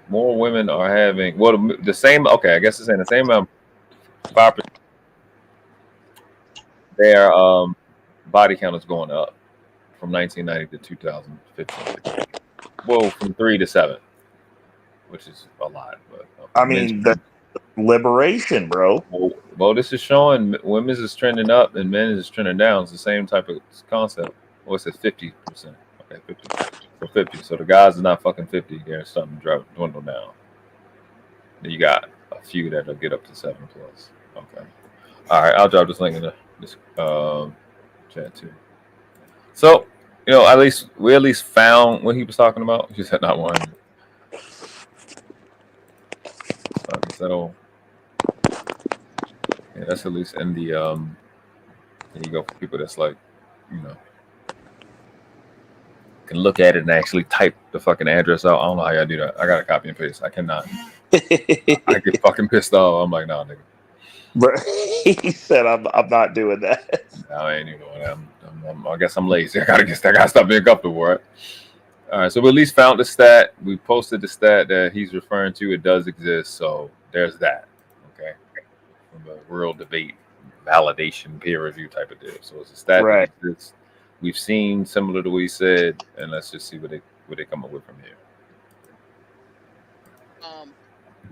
more women are having the same. Okay, I guess it's saying the same amount. 5%. Their body count is going up from 1990 to 2015. Well, from 3 to 7, which is a lot. But I mean, the liberation, bro. Well, this is showing women's is trending up and men's is trending down. It's the same type of concept. Well, it says 50%. Okay, 50. So 50. So the guys are not fucking 50. They're starting to dwindle down. Then you got a few that'll get up to 7+. Okay. All right, I'll drop this link in this chat too. So, we at least found what he was talking about. He said not one. So, yeah, that's at least in the there you go, for people that's like, can look at it and actually type the fucking address out. I don't know how y'all do that. I gotta copy and paste. I cannot. I get fucking pissed off. I'm like, nah, nigga. Bro, he said, "I'm not doing that." No, I ain't even doing that. I guess I'm lazy. I gotta stop being comfortable, right? All right, so we at least found the stat. We posted the stat that he's referring to. It does exist, so there's that. Okay, from a real debate, validation, peer review type of deal. So it's a stat that exists. We've seen similar to what he said, and let's just see what they come up with from here.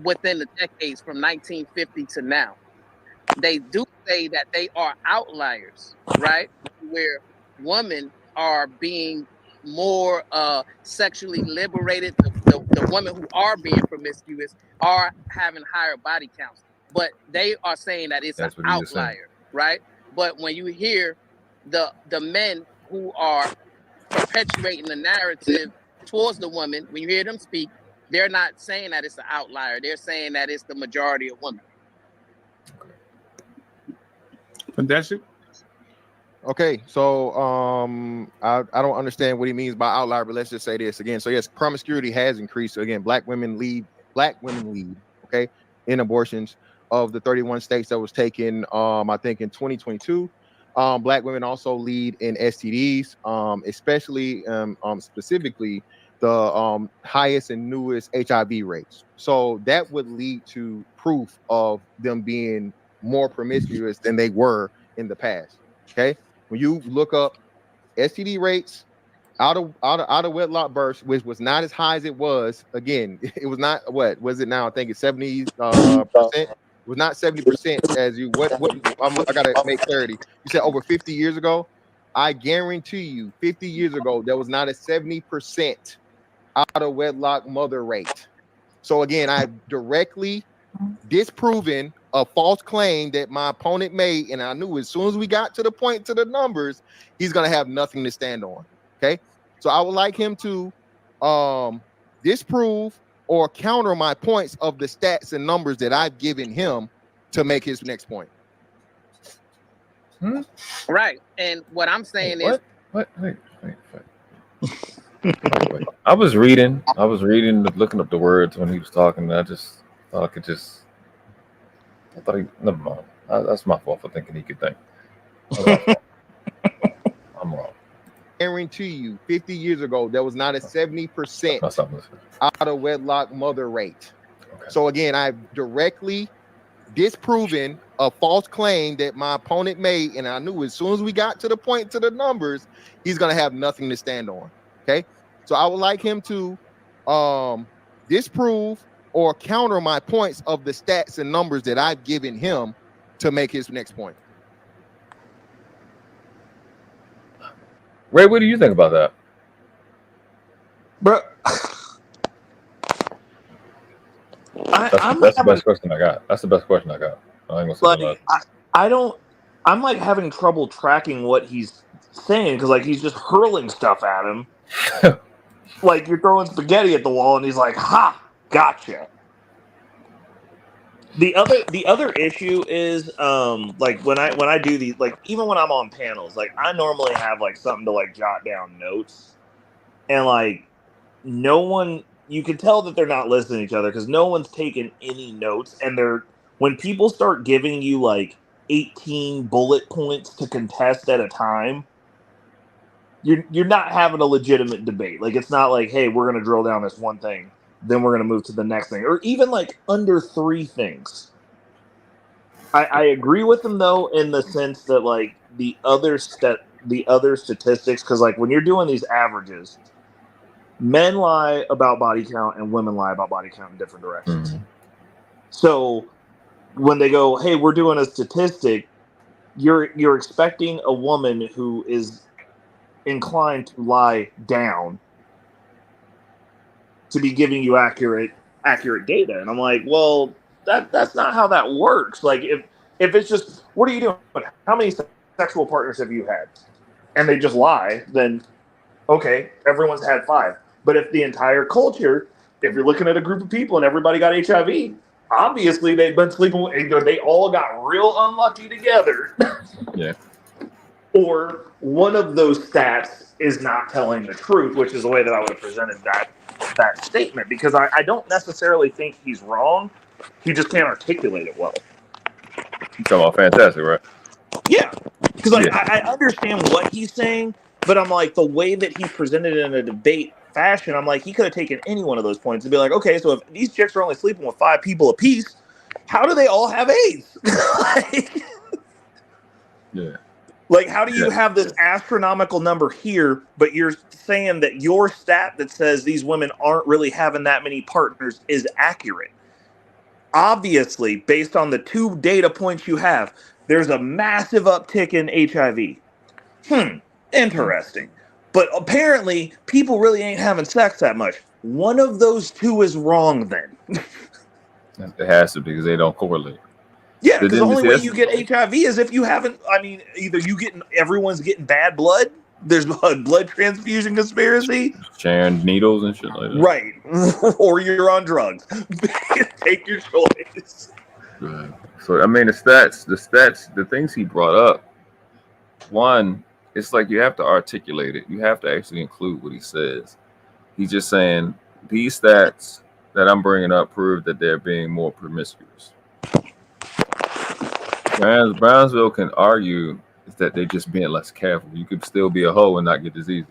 Within the decades from 1950 to now, they do say that they are outliers, right? Where women are being more sexually liberated. The women who are being promiscuous are having higher body counts, but they are saying that it's an outlier, right? But when you hear the men who are perpetuating the narrative towards the woman, when you hear them speak, they're not saying that it's an outlier. They're saying that it's the majority of women. Fantastic. Okay, so I don't understand what he means by outlier, but let's just say this again. So yes, promiscuity has increased. So again, black women lead, okay, in abortions. Of the 31 states that was taken, I think in 2022, black women also lead in STDs, especially specifically the highest and newest HIV rates. So that would lead to proof of them being more promiscuous than they were in the past. Okay, when you look up STD rates, out of wedlock births, which was not as high as it was. Again, it was not, what was it now? I think it's 70%. It was not 70% as you what I gotta make clarity. You said over 50 years ago. I guarantee you, 50 years ago, there was not a 70% out of wedlock mother rate. So again, I've directly disproven a false claim that my opponent made, and I knew as soon as we got to the point to the numbers, he's gonna have nothing to stand on. Okay, so I would like him to disprove or counter my points of the stats and numbers that I've given him to make his next point. Right, and what I'm saying is, Wait. I was reading, looking up the words when he was talking. And I just thought never mind. That's my fault for thinking he could think. I'm wrong. Guarantee you, 50 years ago, there was not a 70% out of wedlock mother rate. Okay. So again, I've directly disproven a false claim that my opponent made, and I knew as soon as we got to the point to the numbers, he's gonna have nothing to stand on. Okay, so I would like him to disprove or counter my points of the stats and numbers that I've given him to make his next point. Ray, what do you think about that, bro? That's the best question I got. That's the best question I got. I ain't gonna say I don't. I'm like having trouble tracking what he's saying because like he's just hurling stuff at him. Like you're throwing spaghetti at the wall, and he's like, "Ha, gotcha." The other issue is like when I do these, like even when I'm on panels, like I normally have like something to like jot down notes, and like no one, you can tell that they're not listening to each other because no one's taking any notes, and when people start giving you like 18 bullet points to contest at a time, you're not having a legitimate debate. Like it's not like, hey, we're gonna drill down this one thing, then we're gonna move to the next thing, or even like under 3 things. I agree with them though in the sense that like the other statistics, because like when you're doing these averages, men lie about body count and women lie about body count in different directions. Mm-hmm. So when they go, hey, we're doing a statistic, you're expecting a woman who is inclined to lie down to be giving you accurate data. And I'm like, well, that's not how that works. Like if it's just, what are you doing? How many sexual partners have you had? And they just lie, then okay, everyone's had 5. But if the entire culture, if you're looking at a group of people and everybody got HIV, obviously they've been sleeping with, they all got real unlucky together. Yeah. Or one of those stats is not telling the truth, which is the way that I would have presented that statement, because I don't necessarily think he's wrong. He just can't articulate it well. You talking about Fantastic, right? Yeah. Because I understand what he's saying, but I'm like, the way that he presented it in a debate fashion, I'm like, he could have taken any one of those points and be like, okay, so if these chicks are only sleeping with 5 people apiece, how do they all have AIDS? Yeah. Like, how do you have this astronomical number here, but you're saying that your stat that says these women aren't really having that many partners is accurate? Obviously, based on the 2 data points you have, there's a massive uptick in HIV. Interesting. But apparently, people really ain't having sex that much. One of those 2 is wrong then. It has to be, because they don't correlate. Yeah, because the only way you get HIV is if you haven't, either everyone's getting bad blood, there's a blood transfusion conspiracy. Sharing needles and shit like that. Right. Or you're on drugs. Take your choice. Right. So, I mean, the stats, the things he brought up, one, it's like you have to articulate it. You have to actually include what he says. He's just saying, these stats that I'm bringing up prove that they're being more promiscuous. Brownsville can argue that they're just being less careful. You could still be a hoe and not get diseases.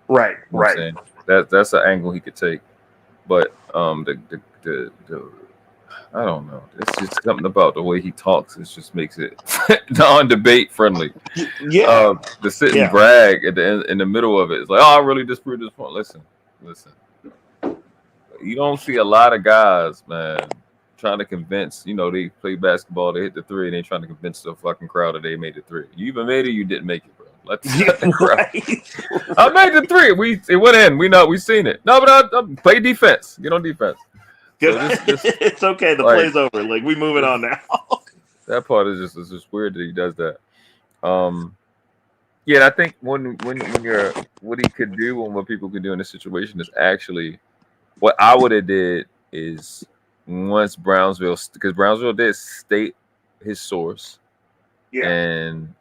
Right, you know right. That's an angle he could take. But I don't know. It's just something about the way he talks. It just makes it non-debate friendly. Yeah. To sit and brag at the end, in the middle of it, it's like, oh, I really disprove this point. Listen. You don't see a lot of guys, man, trying to convince. They play basketball, they hit the three, and they trying to convince the fucking crowd that they made the three. You even made it, you didn't make it, bro. Let the crowd. I made the three. It went in. We seen it. No, but I play defense. Get on defense. So it's okay. The play's over. Like, we moving on now. That part is just weird that he does that. Yeah, I think when you're what he could do and what people could do in this situation is actually what I would have did is once Brownsville, because Brownsville did state his source, and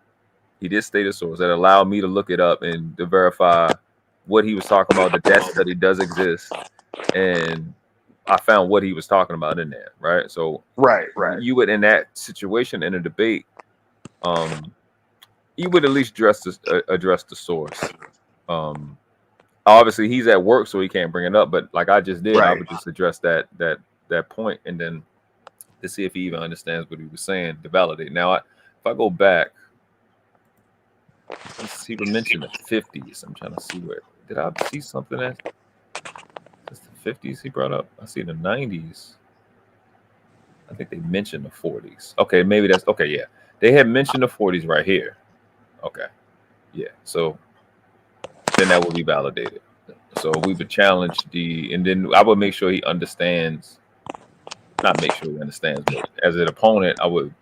he did state his source that allowed me to look it up and to verify what he was talking about. That study does exist, and I found what he was talking about in there, right? So right. You would, in that situation in a debate, you would at least address the source. Obviously he's at work, so he can't bring it up. But like I just did, I would just address that point, and then to see if he even understands what he was saying to validate. Now, if I go back, he mentioned the 50s. I'm trying to see where did I see something at. It's the 50s he brought up. I see the 90s. I think they mentioned the 40s. Okay, maybe that's okay. Yeah, they had mentioned the 40s right here. Okay, yeah. So then that would be validated. So we would challenge and then I would make sure he understands. Not make sure he understands, but as an opponent, I would,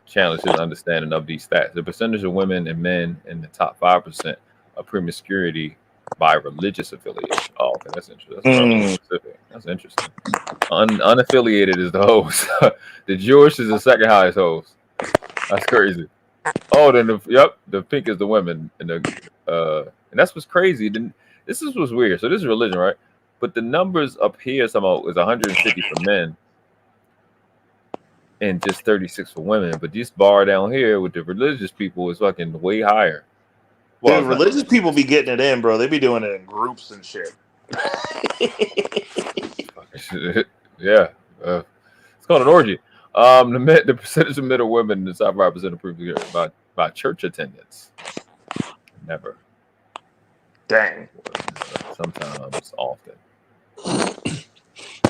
challenge his understanding of these stats. The percentage of women and men in the top 5% of promiscuity by religious affiliation. Oh, okay, that's interesting. That's interesting. Unaffiliated is the host. The Jewish is the second highest host. That's crazy. Oh, then the pink is the women, and that's what's crazy. Then this is what's weird. So this is religion, right? But the numbers up here somehow is 150 for men and just 36 for women. But this bar down here with the religious people is fucking way higher. Well, dude, religious people be getting it in, bro. They be doing it in groups and shit. Yeah, it's called an orgy. The percentage of men or women in the top 5% approved by church attendance. Never. Dang. Sometimes, often.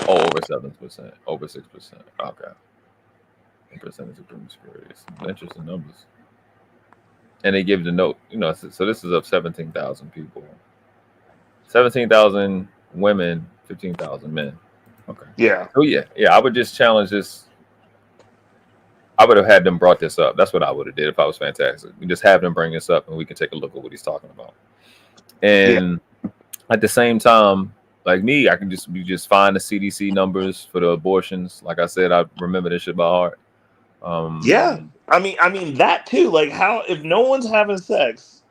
Over 7%, over 6%. Okay. The percentage of promiscuity. Interesting numbers. And they give the note, so this is of 17,000 people. 17,000 women, 15,000 men. Okay. Yeah. So yeah, I would just challenge this. I would have had them brought this up. That's what I would have did if I was Fantastic. We just have them bring this up, and we can take a look at what he's talking about. And at the same time, like me, I can just find the CDC numbers for the abortions. Like I said, I remember this shit by heart. Yeah, I mean that too. Like, how if no one's having sex,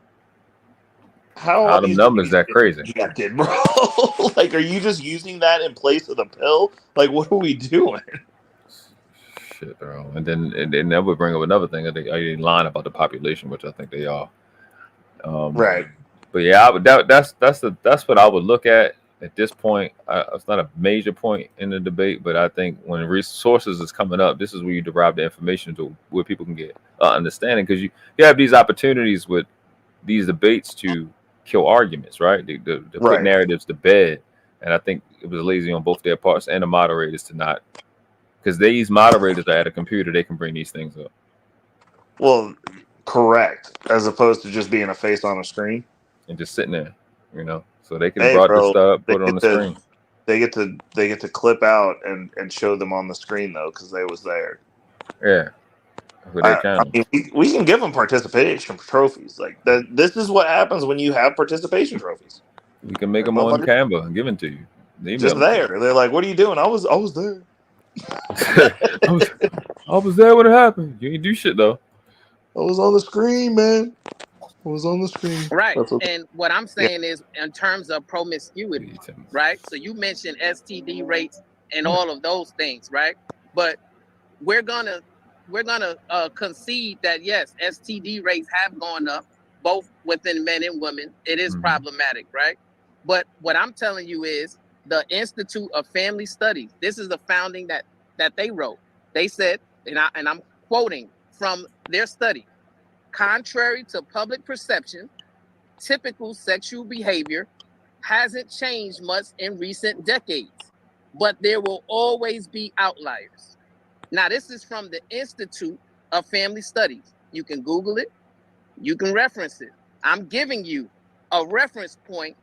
how are the these numbers that crazy? Injected, bro? Like, are you just using that in place of the pill? Like, what are we doing? Shit, bro. And then that would bring up another thing. They lying about the population, which I think they are. Right. But yeah, that's what I would look at this point. It's not a major point in the debate, but I think when resources is coming up, this is where you derive the information to where people can get understanding, because you have these opportunities with these debates to kill arguments, right? To put narratives to bed, and I think it was lazy on both their parts and the moderators to not, because these moderators are at a computer, they can bring these things up. Well, correct, as opposed to just being a face on a screen and just sitting there, so they can brought this up, put it on the screen. They get to clip out and show them on the screen though, because they was there. Yeah, I mean, we can give them participation trophies. Like this is what happens when you have participation trophies. You can make them on Canva and give them to you. Just there, they're like, "What are you doing?" I was there. I was there when it happened. You ain't do shit though. I was on the screen, man. I was on the screen. Right. And what I'm saying is, in terms of promiscuity, right? So you mentioned STD rates and all of those things, right? But we're gonna concede that yes, STD rates have gone up, both within men and women. It is problematic, right? But what I'm telling you is the Institute of Family Studies. This is the founding that that they wrote. They said, and I'm quoting from their study, contrary to public perception, typical sexual behavior hasn't changed much in recent decades, but there will always be outliers. Now, this is from the Institute of Family Studies. You can Google it. You can reference it. I'm giving you a reference point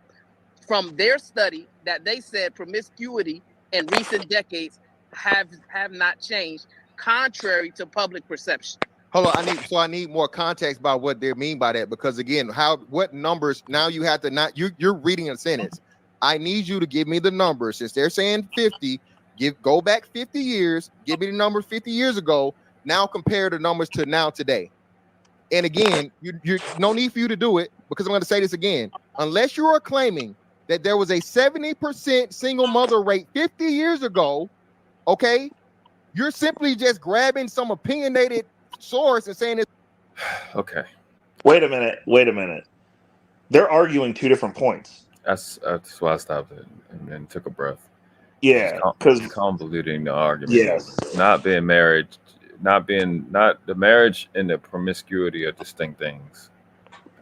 from their study that they said promiscuity in recent decades have not changed, contrary to public perception. Hold on, I need more context about what they mean by that, because again, what numbers now you have to not you're reading a sentence. I need you to give me the numbers. Since they're saying 50, go back 50 years, give me the number 50 years ago. Now compare the numbers to now today. And again, you no need for you to do it, because I'm going to say this again. Unless you are claiming that there was a 70% single mother rate 50 years ago, okay, you're simply just grabbing some opinionated source and saying it. Okay. Wait a minute. They're arguing two different points. That's why I stopped it and took a breath. Yeah, because convoluting the argument. Yes. Not being married, not the marriage and the promiscuity are distinct things.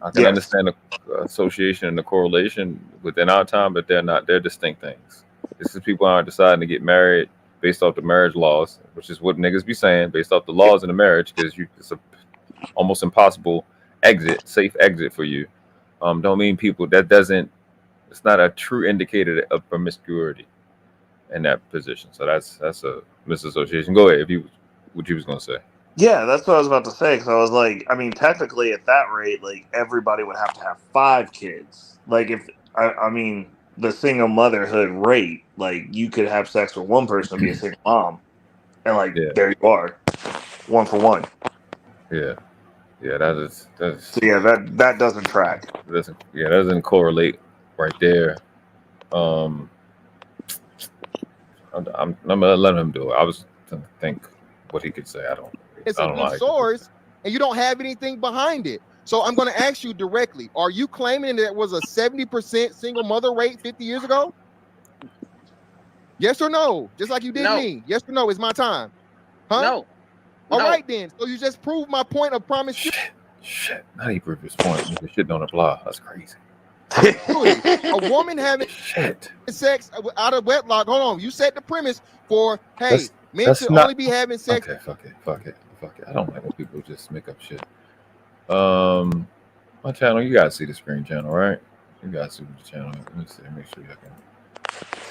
I can understand the association and the correlation within our time, but they're distinct things. This is people aren't deciding to get married based off the marriage laws, which is what niggas be saying, based off the laws in the marriage, because it's a almost impossible safe exit for you. Don't mean people it's not a true indicator of promiscuity in that position. So that's a misassociation. Go ahead what you was gonna say. Yeah, that's what I was about to say, because I was like, I mean, technically at that rate, like, everybody would have to have 5 kids. Like, if I mean the single motherhood rate, like, you could have sex with one person and be a single mom, and like there you are, 1 for 1. Yeah, that is. So yeah, that doesn't track. That doesn't correlate right there. I'm gonna let him do it. I was trying to think what he could say. It's a good source, and you don't have anything behind it. So I'm going to ask you directly: are you claiming that it was a 70% single mother rate 50 years ago? Yes or no? Just like you did me. Yes or no? It's my time. Huh? No. All right then. So you just proved my point of promiscuity. Shit. Now he proved his point. The shit don't apply. That's crazy. A woman having sex out of wedlock. Hold on. You set the premise for men should only be having sex. Okay, fuck it. I don't like when people just make up shit. My channel, you guys see the screen channel, right? You guys see the channel. Let me see. Make sure you can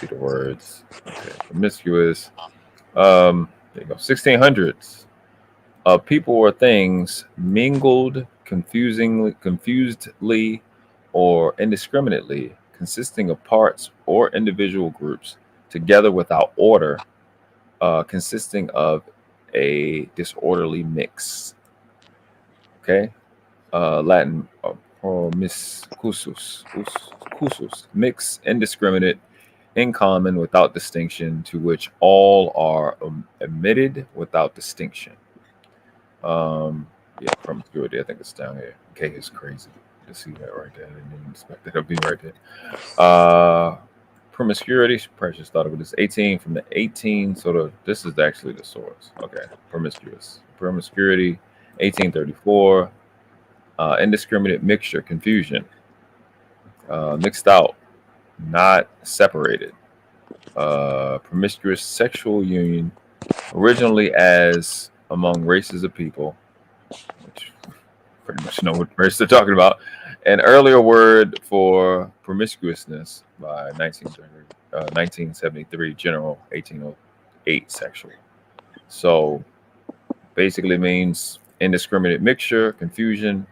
see the words. Okay, promiscuous. There you go. 1600s. People or things mingled confusedly or indiscriminately, consisting of parts or individual groups together without order, consisting of a disorderly mix. Okay, Latin promiscuous, mix, indiscriminate, in common, without distinction, to which all are admitted without distinction. Promiscuity, I think it's down here. Okay, it's crazy to see that right there. I didn't even expect that to be right there. Promiscuity, Precious thought of it as 18 from the 18, this is actually the source. Okay, promiscuity, 1834, indiscriminate mixture, confusion, mixed out, not separated, promiscuous sexual union, originally as among races of people, which pretty much know what race they're talking about. An earlier word for promiscuousness by 1973, general, 1808 sexual. So basically means indiscriminate mixture, confusion.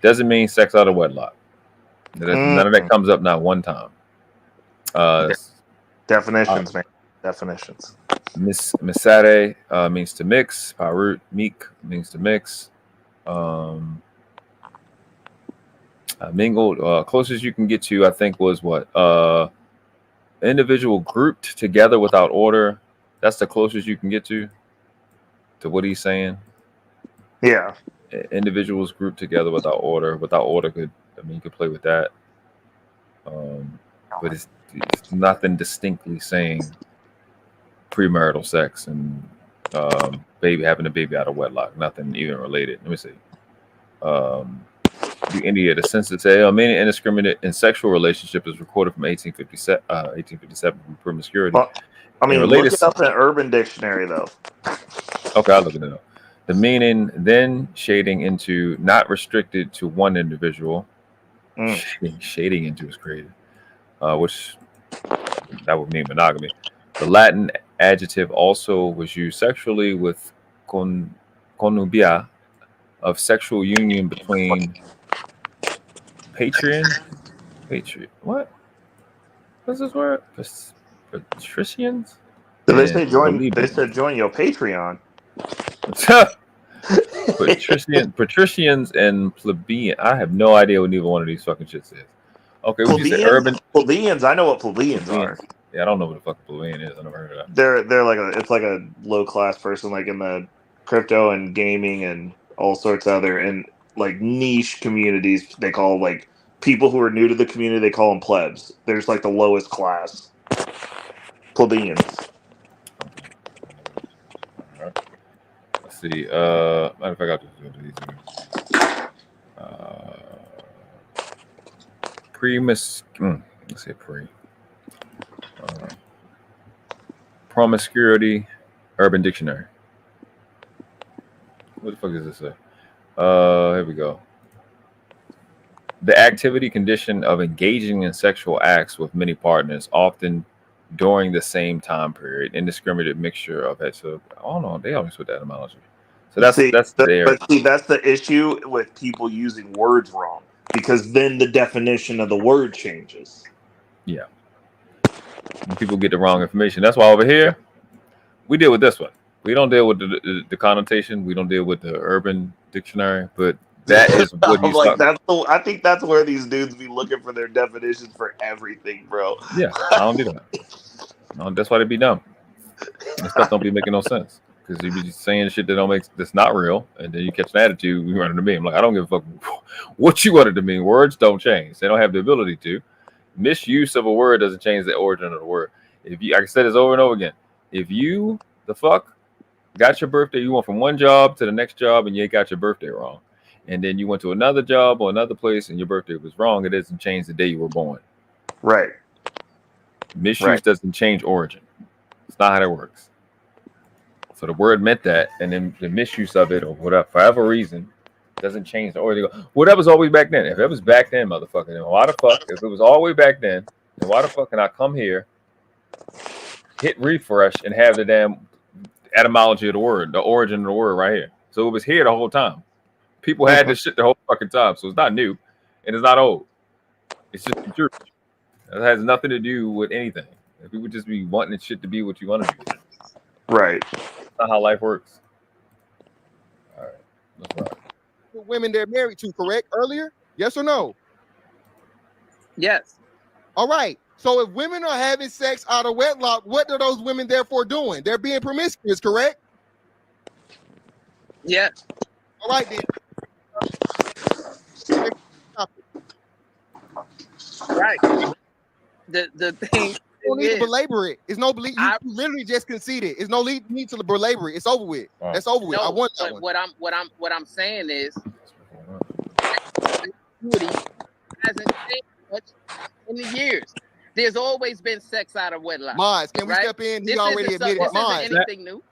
Doesn't mean sex out of wedlock. None of that comes up not one time. Definitions, man. Definitions. Misare means to mix. Parut, meek, means to mix. Mingled, closest you can get to, I think, was what? Individual grouped together without order. That's the closest you can get to what he's saying. Yeah. Individuals grouped together without order. Without order you could play with that. But it's nothing distinctly saying premarital sex and having a baby out of wedlock. Nothing even related. Let me see. The India, the census say many indiscriminate in sexual relationship is recorded from 1857 from promiscuity. Well, I mean, look it up in Urban Dictionary though. Okay, I'll look it up. The meaning then shading into not restricted to one individual. Shading into is crazy, which that would mean monogamy. The Latin adjective also was used sexually with connubia, of sexual union between what? What's this word? Patricians? They said join your Patreon. Patricians and plebeian. I have no idea what neither one of these fucking shits is. Okay, what you say? Plebeians. I know what plebeians are. Yeah, I don't know what the fuck a plebeian is. I never heard of that. They're like it's like a low class person, like in the crypto and gaming and all sorts of other and like niche communities. They call like people who are new to the community. They call them plebs. There's like the lowest class. Plebeians. Let's see. Matter of fact, I'll do these. Let's say promiscuity, Urban Dictionary. What the fuck does this say? Here we go. The activity condition of engaging in sexual acts with many partners, often during the same time period, indiscriminate mixture of it. So, oh no, they always put that etymology. So that's the issue with people using words wrong, because then the definition of the word changes. Yeah, when people get the wrong information. That's why over here we deal with this one. We don't deal with the connotation. We don't deal with the Urban Dictionary, but that is what he's like. I think that's where these dudes be looking for their definitions for everything, bro. Yeah, I don't do that. No, that's why they be dumb. This stuff don't be making no sense because you be just saying shit that's not real, and then you catch an attitude. You run into me. I'm like, I don't give a fuck what you wanted to mean. Words don't change. They don't have the ability to. Misuse of a word doesn't change the origin of the word. If you, like I said this over and over again, if you got your birthday, you went from one job to the next job, and you got your birthday wrong, and then you went to another job or another place, and your birthday was wrong, it doesn't change the day you were born. Right. Misuse doesn't change origin. It's not how that works. So the word meant that, and then the misuse of it, or whatever, for whatever reason, doesn't change the origin. Well, that was always back then. If it was back then, motherfucker, then why the fuck? If it was all the way back then, then why the fuck can I come here, hit refresh, and have the damn etymology of the word, the origin of the word right here? So it was here the whole time. People had this shit the whole fucking time, so it's not new, and it's not old. It's just the truth. It has nothing to do with anything. If you would just be wanting shit to be what you want to do. Right. That's not how life works. All right. Let's rock. Women they're married to, correct? Earlier? Yes or no? Yes. All right. So if women are having sex out of wedlock, what are those women therefore doing? They're being promiscuous, correct? Yes. All right then. Right. The thing. You don't need to belabor it. It's no belief. You literally just conceded. It's no need to belabor it. It's over with. That's over with. No, I want that one. What I'm saying is, hasn't changed much in the years. There's always been sex out of wedlock. Mons, can we step in? He already admitted. This isn't anything new.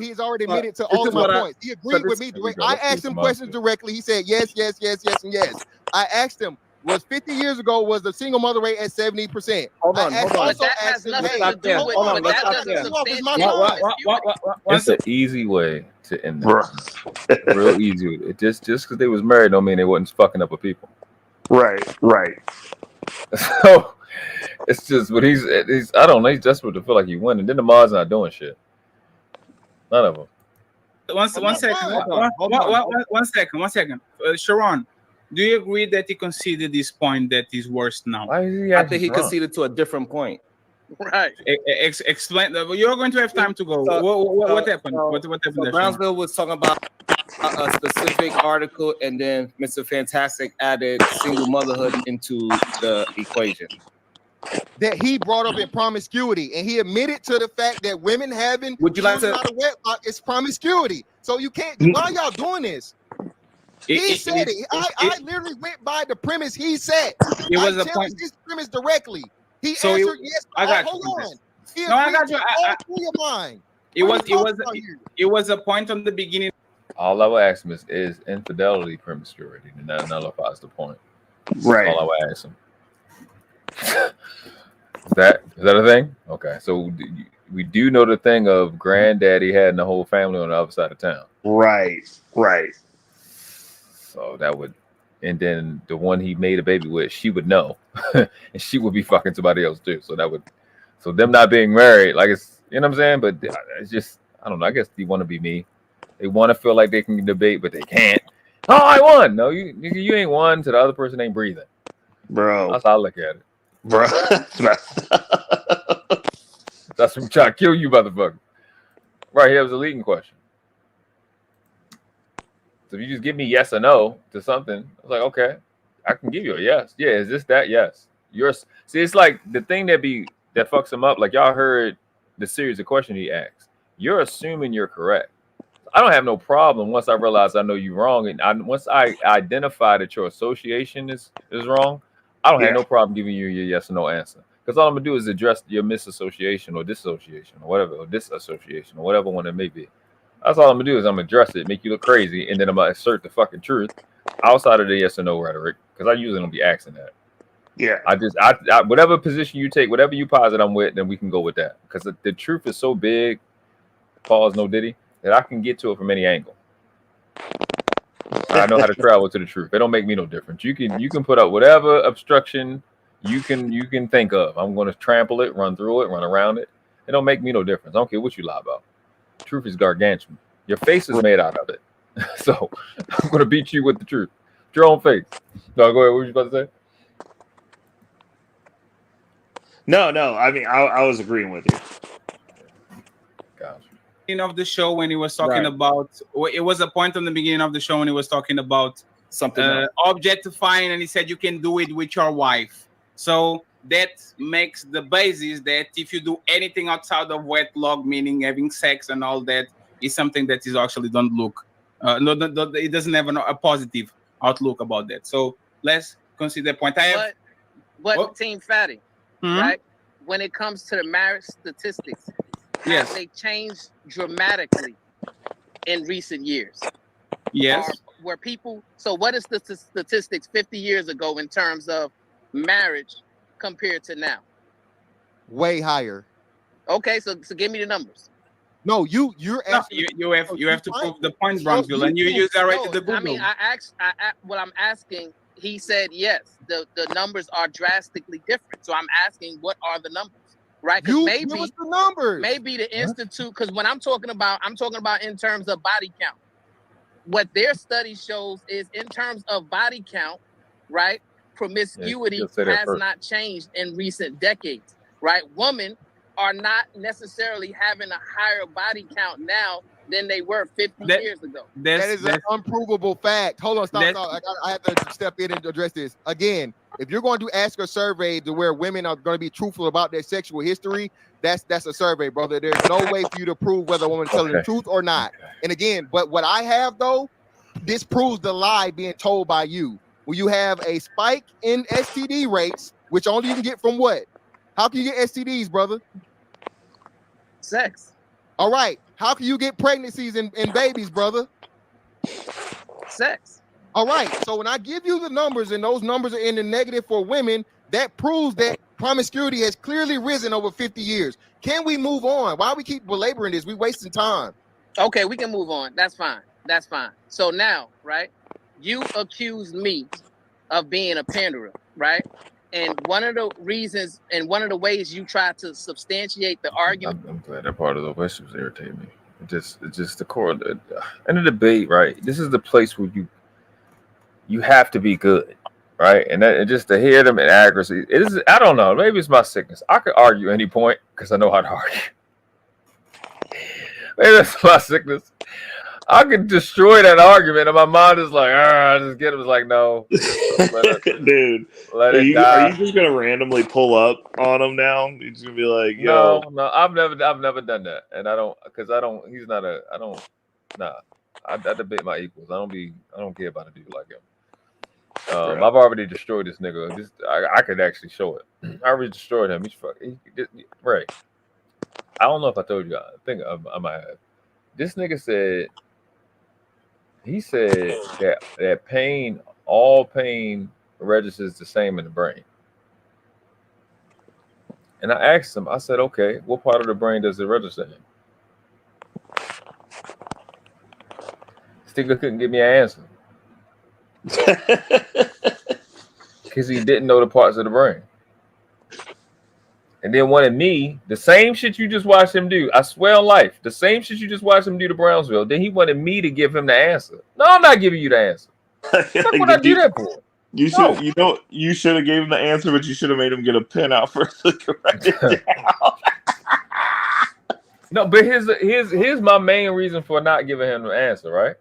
He's already admitted to all of my points. He agreed with me. I asked him questions directly. He said yes, yes, yes, yes, and yes. I asked him, was 50 years ago, was the single mother rate at 70%? Hold on. That has nothing to do with it, but that doesn't substantiate. It's an easy way to end that. Real easy. It just because they was married don't mean they wasn't fucking up with people. Right. So it's just what he's I don't know, he's desperate to feel like he won, and then the mod's not doing shit. None of them. One second. Sharon, do you agree that he conceded this point that is worse now? I think he conceded to a different point. Right. Explain. You're going to have time to go. What happened? What happened? So Brownsville was talking about a specific article, and then Mr. Fantastic added single motherhood into the equation. that he brought up in promiscuity, and he admitted to the fact that women having Would you like to? out of wedlock is promiscuity. So you can't. Why y'all doing this? He said it. I literally went by the premise he said. It was I a point. His premise directly. He So answered yes. I got hold you. on. He No, I got you. all three of mine. It was a point on the beginning. All I would ask him is infidelity promiscuity, and that nullifies the point. Right. All I would ask him. Is that a thing? Okay, so we do know the thing of granddaddy had the whole family on the other side of town. Right. So that would, and then the one he made a baby with, she would know, and she would be fucking somebody else too. So that would, so them not being married, like it's, you know what I'm saying? But it's just, I don't know. I guess they want to be me. They want to feel like they can debate, but they can't. Oh, I won. No, you ain't won. To the other person ain't breathing, bro. That's how I look at it, bro. That's from trying to kill you, motherfucker. Right here was a leading question. So if you just give me yes or no to something, I was like, okay, I can give you a yes. Yeah, is this that? Yes. See, it's like the thing that fucks him up. Like y'all heard the series of questions he asked. You're assuming you're correct. I don't have no problem once I realize I know you're wrong, and once I identify that your association is wrong, I don't have no problem giving you your yes or no answer. Because all I'm gonna do is address your misassociation or dissociation or whatever, or disassociation or whatever one it may be. That's all I'm gonna do is I'm gonna address it, make you look crazy, and then I'm gonna assert the fucking truth outside of the yes or no rhetoric. Because I usually don't be asking that. Yeah. I whatever position you take, whatever you posit I'm with, then we can go with that. Because the truth is so big, pause, no diddy, that I can get to it from any angle. I know how to travel to the truth. It don't make me no difference. You can put up whatever obstruction you can think of. I'm going to trample it, run through it, run around it. It don't make me no difference. I don't care what you lie about. Truth is gargantuan. Your face is made out of it. So I'm going to beat you with the truth. Your own face. No, go ahead. What were you about to say? No. I mean, I was agreeing with you. Gotcha. Of the show when he was talking about, it was a point on the beginning of the show when he was talking about something objectifying, and he said you can do it with your wife. So that makes the basis that if you do anything outside of wedlock, meaning having sex and all that, is something that is actually don't look, it doesn't have a positive outlook about that. So let's consider the point. But Team Fatty, right? When it comes to the marriage statistics, yes, they changed dramatically in recent years. Yes. Where people, so what is the statistics 50 years ago in terms of marriage compared to now? Way higher. Okay, so give me the numbers. No, you're asking. You have to prove the point, Brownsville, and you use already the Google. I mean, what I'm asking, he said yes. The numbers are drastically different. So I'm asking, what are the numbers? Right? Because maybe give us the numbers. Maybe the institute. Because when I'm talking about in terms of body count. What their study shows is in terms of body count, right? Promiscuity has not changed in recent decades, right? Women are not necessarily having a higher body count now than they were 50 years ago. That is an unprovable fact. Hold on, stop. I have to step in and address this. Again, if you're going to ask a survey to where women are going to be truthful about their sexual history, that's a survey, brother. There's no way for you to prove whether a woman is telling the truth or not. And again, but what I have, though, this proves the lie being told by you. When you have a spike in STD rates, which only you can get from what? How can you get STDs, brother? Sex. All right. How can you get pregnancies and babies, brother? Sex. All right. So when I give you the numbers and those numbers are in the negative for women, that proves that promiscuity has clearly risen over 50 years. Can we move on? Why we keep belaboring this? We're wasting time. Okay, we can move on. That's fine. That's fine. So now, right, you accused me of being a panderer, right? And one of the reasons and one of the ways you try to substantiate the argument. I'm glad that part of the questions irritate me. It's just the core of the, in the debate, right? This is the place where you have to be good, right? And just to hear them in accuracy, it is. I don't know. Maybe it's my sickness. I could argue any point because I know how to argue. Maybe that's my sickness. I could destroy that argument, and my mind is like, I just get him. It's like, no, dude. let Are it you die. just gonna randomly pull up on him now? You're just gonna be like, yo. No, I've never done that, and I don't. He's not a. I don't. Nah, I debate my equals. I don't care about a dude like him. I've already destroyed this nigga. I could actually show it. I already destroyed him. He's fucking right. I don't know if I told you. I think I might have. This nigga said. He said that all pain registers the same in the brain. And I asked him. I said, "Okay, what part of the brain does it register in?" Sticker couldn't give me an answer. Because he didn't know the parts of the brain. And then wanted me, the same shit you just watched him do, I swear on life, the same shit you just watched him do to Brownsville, then he wanted me to give him the answer. No, I'm not giving you the answer. What the fuck would I do that for? You should have gave him the answer, but you should have made him get a pen out first to write it down. No, but here's my main reason for not giving him the answer, right?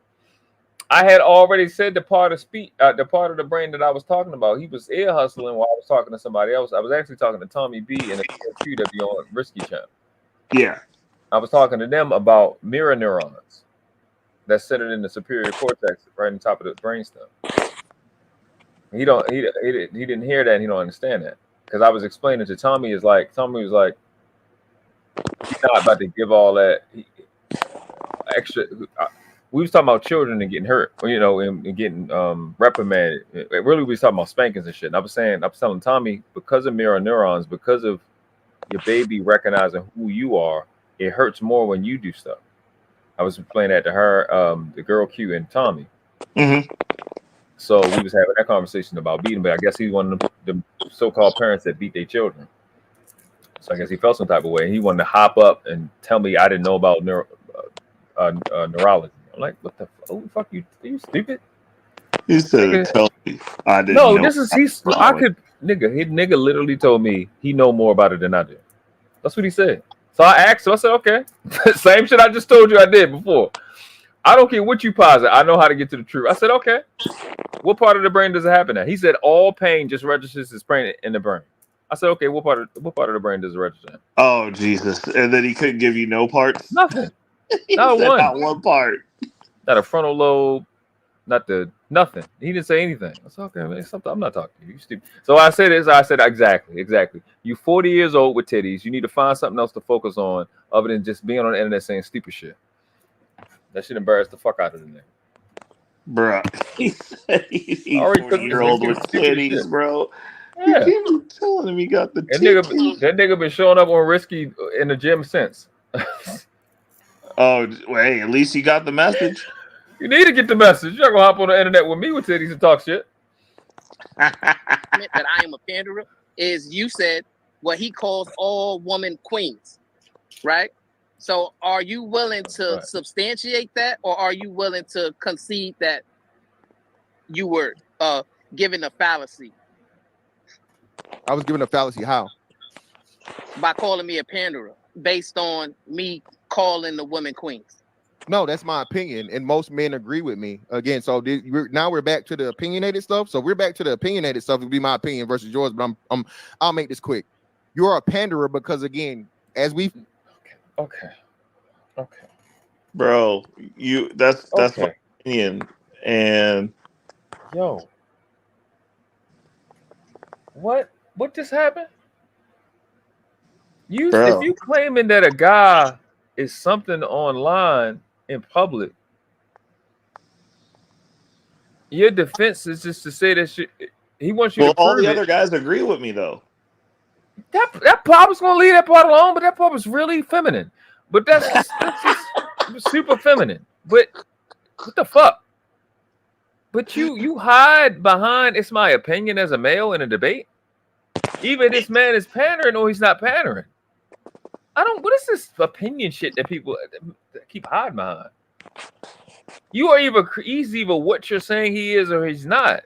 I had already said the part of the brain that I was talking about. He was ear hustling while I was talking to somebody else. I was actually talking to Tommy B and a Q that be on Risky Channel. Yeah. I was talking to them about mirror neurons that's centered in the superior cortex, right on top of the brainstem. He didn't hear that. And he don't understand that because I was explaining to Tommy. Tommy was like, he's not about to give all that extra. We was talking about children and getting hurt, and getting reprimanded. Really, we was talking about spankings and shit. And I was telling Tommy, because of mirror neurons, because of your baby recognizing who you are, it hurts more when you do stuff. I was explaining that to her, the girl Q and Tommy. Mm-hmm. So we was having that conversation about beating, but I guess he's one of the so-called parents that beat their children. So I guess he felt some type of way. He wanted to hop up and tell me I didn't know about neurology. I'm like, what the fuck? Are you stupid? He said, "Tell me I didn't." No, know nigga literally told me he know more about it than I do. That's what he said. So I asked him. I said, okay, same shit I just told you I did before. I don't care what you posit. I know how to get to the truth. I said, okay. What part of the brain does it happen at? He said all pain just registers as pain in the brain. I said, okay, what part of the brain does it register in? Oh Jesus! And then he couldn't give you no parts. Nothing. Not one part. Not a frontal lobe. Nothing. He didn't say anything. I said, okay, man, something. I'm not talking to you. You stupid. So I said this. I said exactly. You 40 years old with titties. You need to find something else to focus on other than just being on the internet saying stupid shit. That shit embarrassed the fuck out of the nigga. Bruh. He said he's 40-year-old with titties, shit. Bro. Yeah. You keep telling him he got the titties. That nigga been showing up on Risky in the gym since. Oh, well, hey, at least he got the message. You need to get the message. You're not gonna hop on the internet with me with titties and talk shit. That I am a panderer is you said what he calls all woman queens, right? So are you willing to substantiate that, or are you willing to concede that you were given a fallacy? I was given a fallacy. How? By calling me a panderer based on me calling the women queens. No, that's my opinion, and most men agree with me. Again, so now we're back to the opinionated stuff. So we're back to the opinionated stuff. It'll be my opinion versus yours, but I'll make this quick. You're a panderer because, again, as we okay, bro, that's my opinion. And yo, what just happened? If you claiming that a guy is something online in public, your defense is just to say that shit. He wants you to prove all the other guys agree with me though. That part was gonna leave that part alone, but that part was really feminine. But that's just super feminine. But what the fuck? But you hide behind it's my opinion as a male in a debate. Either this man is pandering or he's not pandering. What is this opinion shit that people keep hiding behind? He's either what you're saying he is or he's not.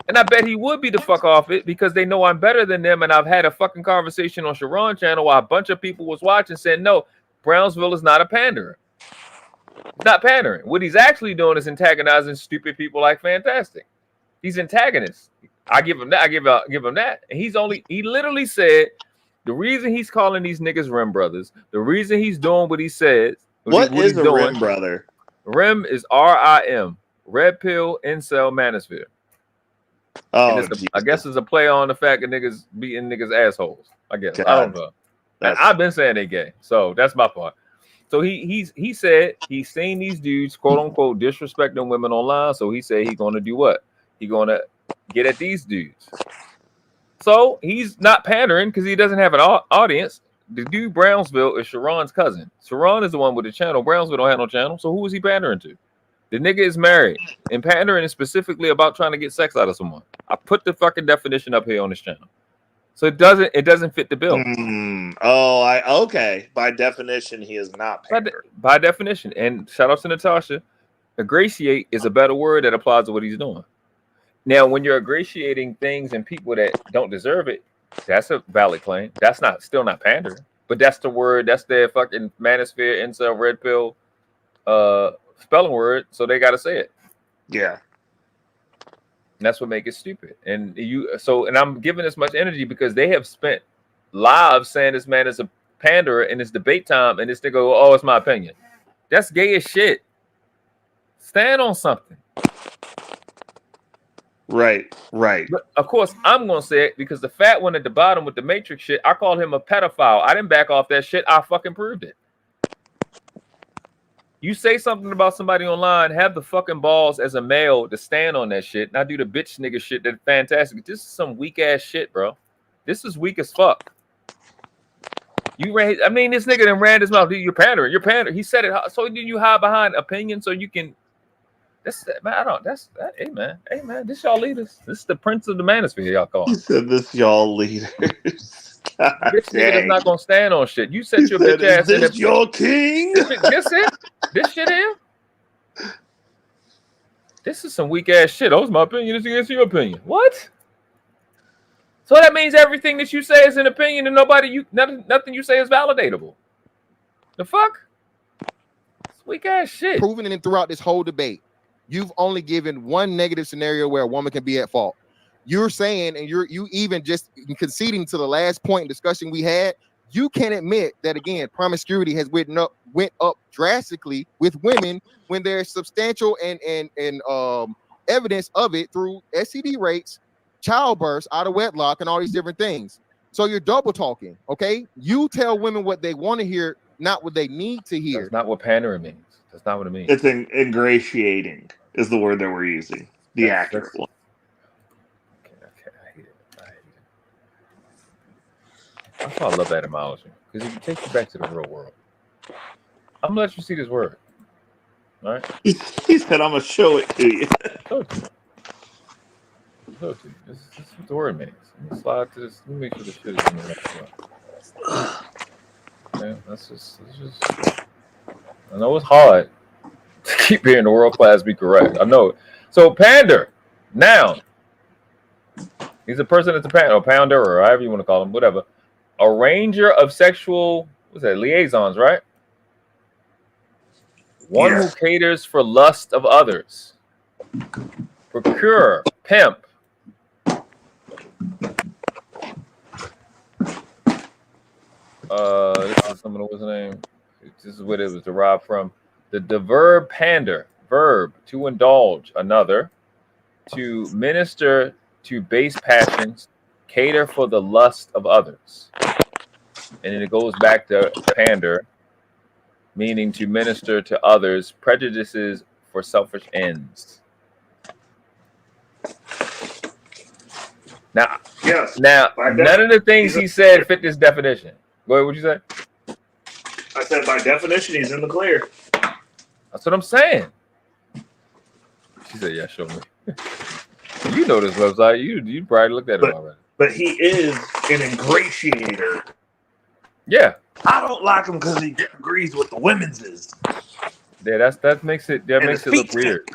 And I bet he would be the fuck off it because they know I'm better than them. And I've had a fucking conversation on Sharon channel while a bunch of people was watching saying, no, Brownsville is not a panderer. He's not pandering. What he's actually doing is antagonizing stupid people like Fantastic. He's antagonist. I give him that. I give him that. And he literally said the reason he's calling these niggas Rim brothers, the reason he's doing what he says. What is a Rim brother? Rim is RIM, Red Pill Incel Manosphere. Oh, I guess it's a play on the fact that niggas beating niggas assholes. I guess I don't know. I've been saying they gay, so that's my part. So he said he's seen these dudes quote unquote disrespecting women online. So he said he's gonna do what? He's gonna get at these dudes. So he's not pandering because he doesn't have an audience. The dude Brownsville is Sharon's cousin. Sharon is the one with the channel. Brownsville don't have no channel. So who is he pandering to? The nigga is married, and pandering is specifically about trying to get sex out of someone. I put the fucking definition up here on this channel. So it doesn't fit the bill. Okay. By definition, he is not pandering. By definition. And shout out to Natasha. Ingratiate is a better word that applies to what he's doing. Now, when you're ingratiating things and people that don't deserve it, that's a valid claim. That's still not pandering. But that's the word, that's their fucking manosphere, incel, red pill spelling word, so they gotta say it. Yeah. And that's what makes it stupid. And I'm giving this much energy because they have spent lives saying this man is a panderer and it's debate time, and this nigga go, oh, it's my opinion. That's gay as shit. Stand on something. Right. But of course, I'm gonna say it because the fat one at the bottom with the Matrix shit, I called him a pedophile. I didn't back off that shit. I fucking proved it. You say something about somebody online, have the fucking balls as a male to stand on that shit. Not do the bitch nigga shit that's fantastic. This is some weak ass shit, bro. This is weak as fuck. This nigga done ran his mouth. You're pandering. You're pandering. He said it. So did you hide behind opinion so you can? Hey man. This y'all leaders. This is the prince of the manosphere. Y'all call. He said this y'all leaders. Bitch nigga that's not gonna stand on shit. You set your bitch ass in. This your king. This shit here. This is some weak ass shit. Oh, it's my opinion. This against your opinion. What? So that means everything that you say is an opinion, and nothing you say is validatable. The fuck? It's weak ass shit. Proving it throughout this whole debate. You've only given one negative scenario where a woman can be at fault. You're saying, and you even just conceding to the last point in discussion we had, you can admit that again, promiscuity has went up drastically with women when there's substantial and evidence of it through STD rates, childbirths out of wedlock, and all these different things. So you're double talking, okay? You tell women what they want to hear, not what they need to hear. That's not what pandering means. That's not what it means. It's ingratiating is the word that we're using. The accurate one. That's why I love etymology, because it takes you back to the real world. I'm gonna let you see this word. All right? He said, I'm gonna show it to you. Show it to you. This is what the word means. Let me slide to this. Let me make sure this shit is in the right spot. Okay, that's just. I know it's hard to keep hearing the world class be correct. I know it. So pander, noun. He's a person that's a pounder, or however you want to call him, whatever. Arranger of sexual, liaisons, right? One who caters for lust of others. Procure, pimp. This is someone, what's his name? This is what it was derived from. The verb pander, verb, to indulge another, to minister to base passions, cater for the lust of others. And then it goes back to pander, meaning to minister to others' prejudices for selfish ends. Now, none of the things he said fit this definition. Go ahead, what'd you say? I said by definition, he's in the clear. That's what I'm saying. She said, yeah, show me. You know this website. You probably looked at it already. But he is an ingratiator. Yeah. I don't like him because he agrees with the women's is. Yeah, that makes it look weird.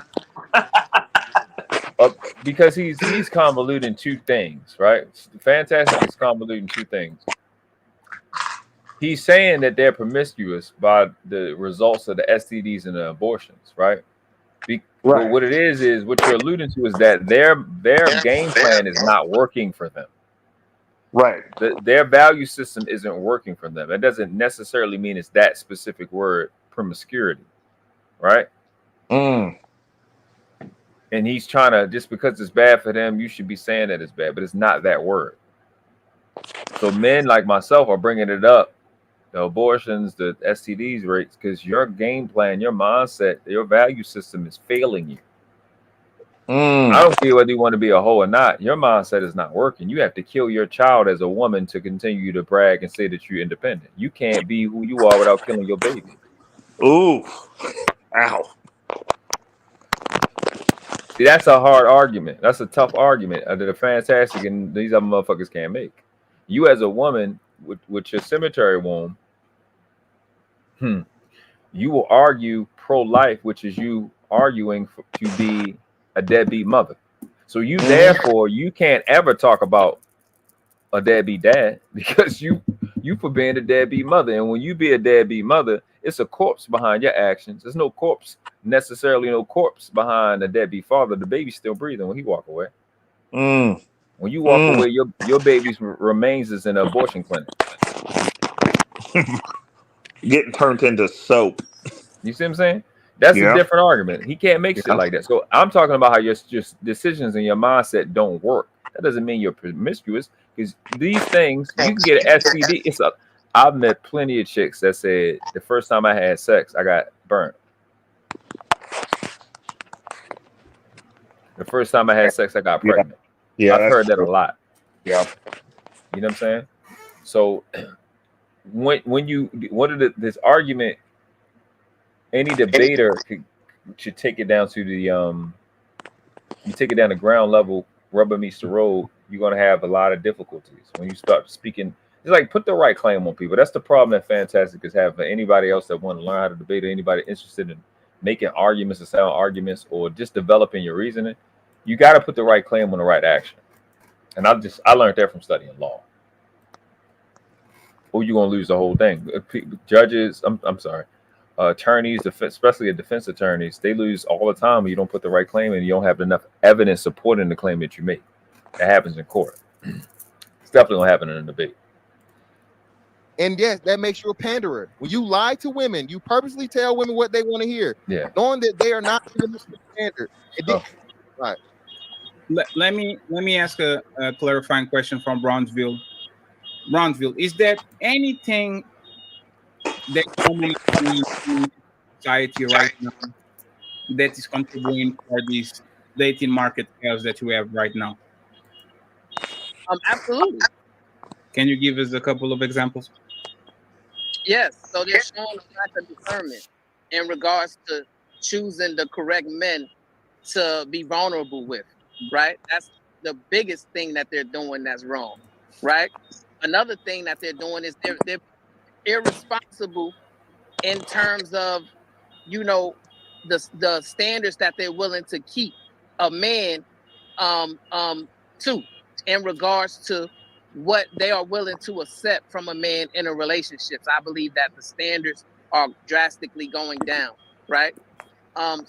Because he's convoluting two things, right? Fantastic is convoluting two things. He's saying that they're promiscuous by the results of the STDs and the abortions, right? But what it is what you're alluding to is that their game plan is not working for them. Right. Their value system isn't working for them. It doesn't necessarily mean it's that specific word, promiscuity, right? Mm. And he's trying to, just because it's bad for them, you should be saying that it's bad, but it's not that word. So men like myself are bringing it up, the abortions, the STDs rates, because your game plan, your mindset, your value system is failing you. I don't care whether you want to be a hoe or not. Your mindset is not working. You have to kill your child as a woman to continue to brag and say that you're independent. You can't be who you are without killing your baby. Ooh. Ow. See, that's a hard argument. That's a tough argument that the Fantastic and these other motherfuckers can't make. You as a woman with your cemetery womb, you will argue pro-life, which is you arguing to be a deadbeat mother. So you therefore you can't ever talk about a deadbeat dad because you for being a deadbeat mother. And when you be a deadbeat mother, it's a corpse behind your actions. There's no corpse behind a deadbeat father. The baby's still breathing when he walk away. When you walk away, your baby's remains is in an abortion clinic. Getting turned into soap. You see what I'm saying? That's a different argument. He can't make shit like that. So I'm talking about how your decisions and your mindset don't work. That doesn't mean you're promiscuous, because these things, you can get an STD. I've met plenty of chicks that said the first time I had sex, I got burnt. The first time I had sex, I got pregnant. Yeah, I've heard that a lot. Yeah. You know what I'm saying? So this argument, any debater should take it down to the you take it down to ground level, rubber meets the road, you're gonna have a lot of difficulties when you start speaking. It's like, put the right claim on people. That's the problem that Fantastic is having. For anybody else that want to learn how to debate, or anybody interested in making arguments or sound arguments, or just developing your reasoning, you got to put the right claim on the right action. And I learned that from studying law. Or you're gonna lose the whole thing. Judges, I'm sorry, attorneys, especially defense attorneys, they lose all the time when you don't put the right claim and you don't have enough evidence supporting the claim that you make. That happens in court. It's definitely gonna happen in a debate. And yes, that makes you a panderer. When you lie to women, you purposely tell women what they want to hear, knowing that they are not even the standard. Right. Let me ask a clarifying question from Brownsville. Brownsville, is there anything that women in society right now that is contributing for this dating market chaos that we have right now? Absolutely. Can you give us a couple of examples? Yes. So they're showing a lack of discernment in regards to choosing the correct men to be vulnerable with, right? That's the biggest thing that they're doing that's wrong, right? Another thing that they're doing is they're irresponsible in terms of, you know, the standards that they're willing to keep a man to, in regards to what they are willing to accept from a man in a relationship. I believe that the standards are drastically going down, right?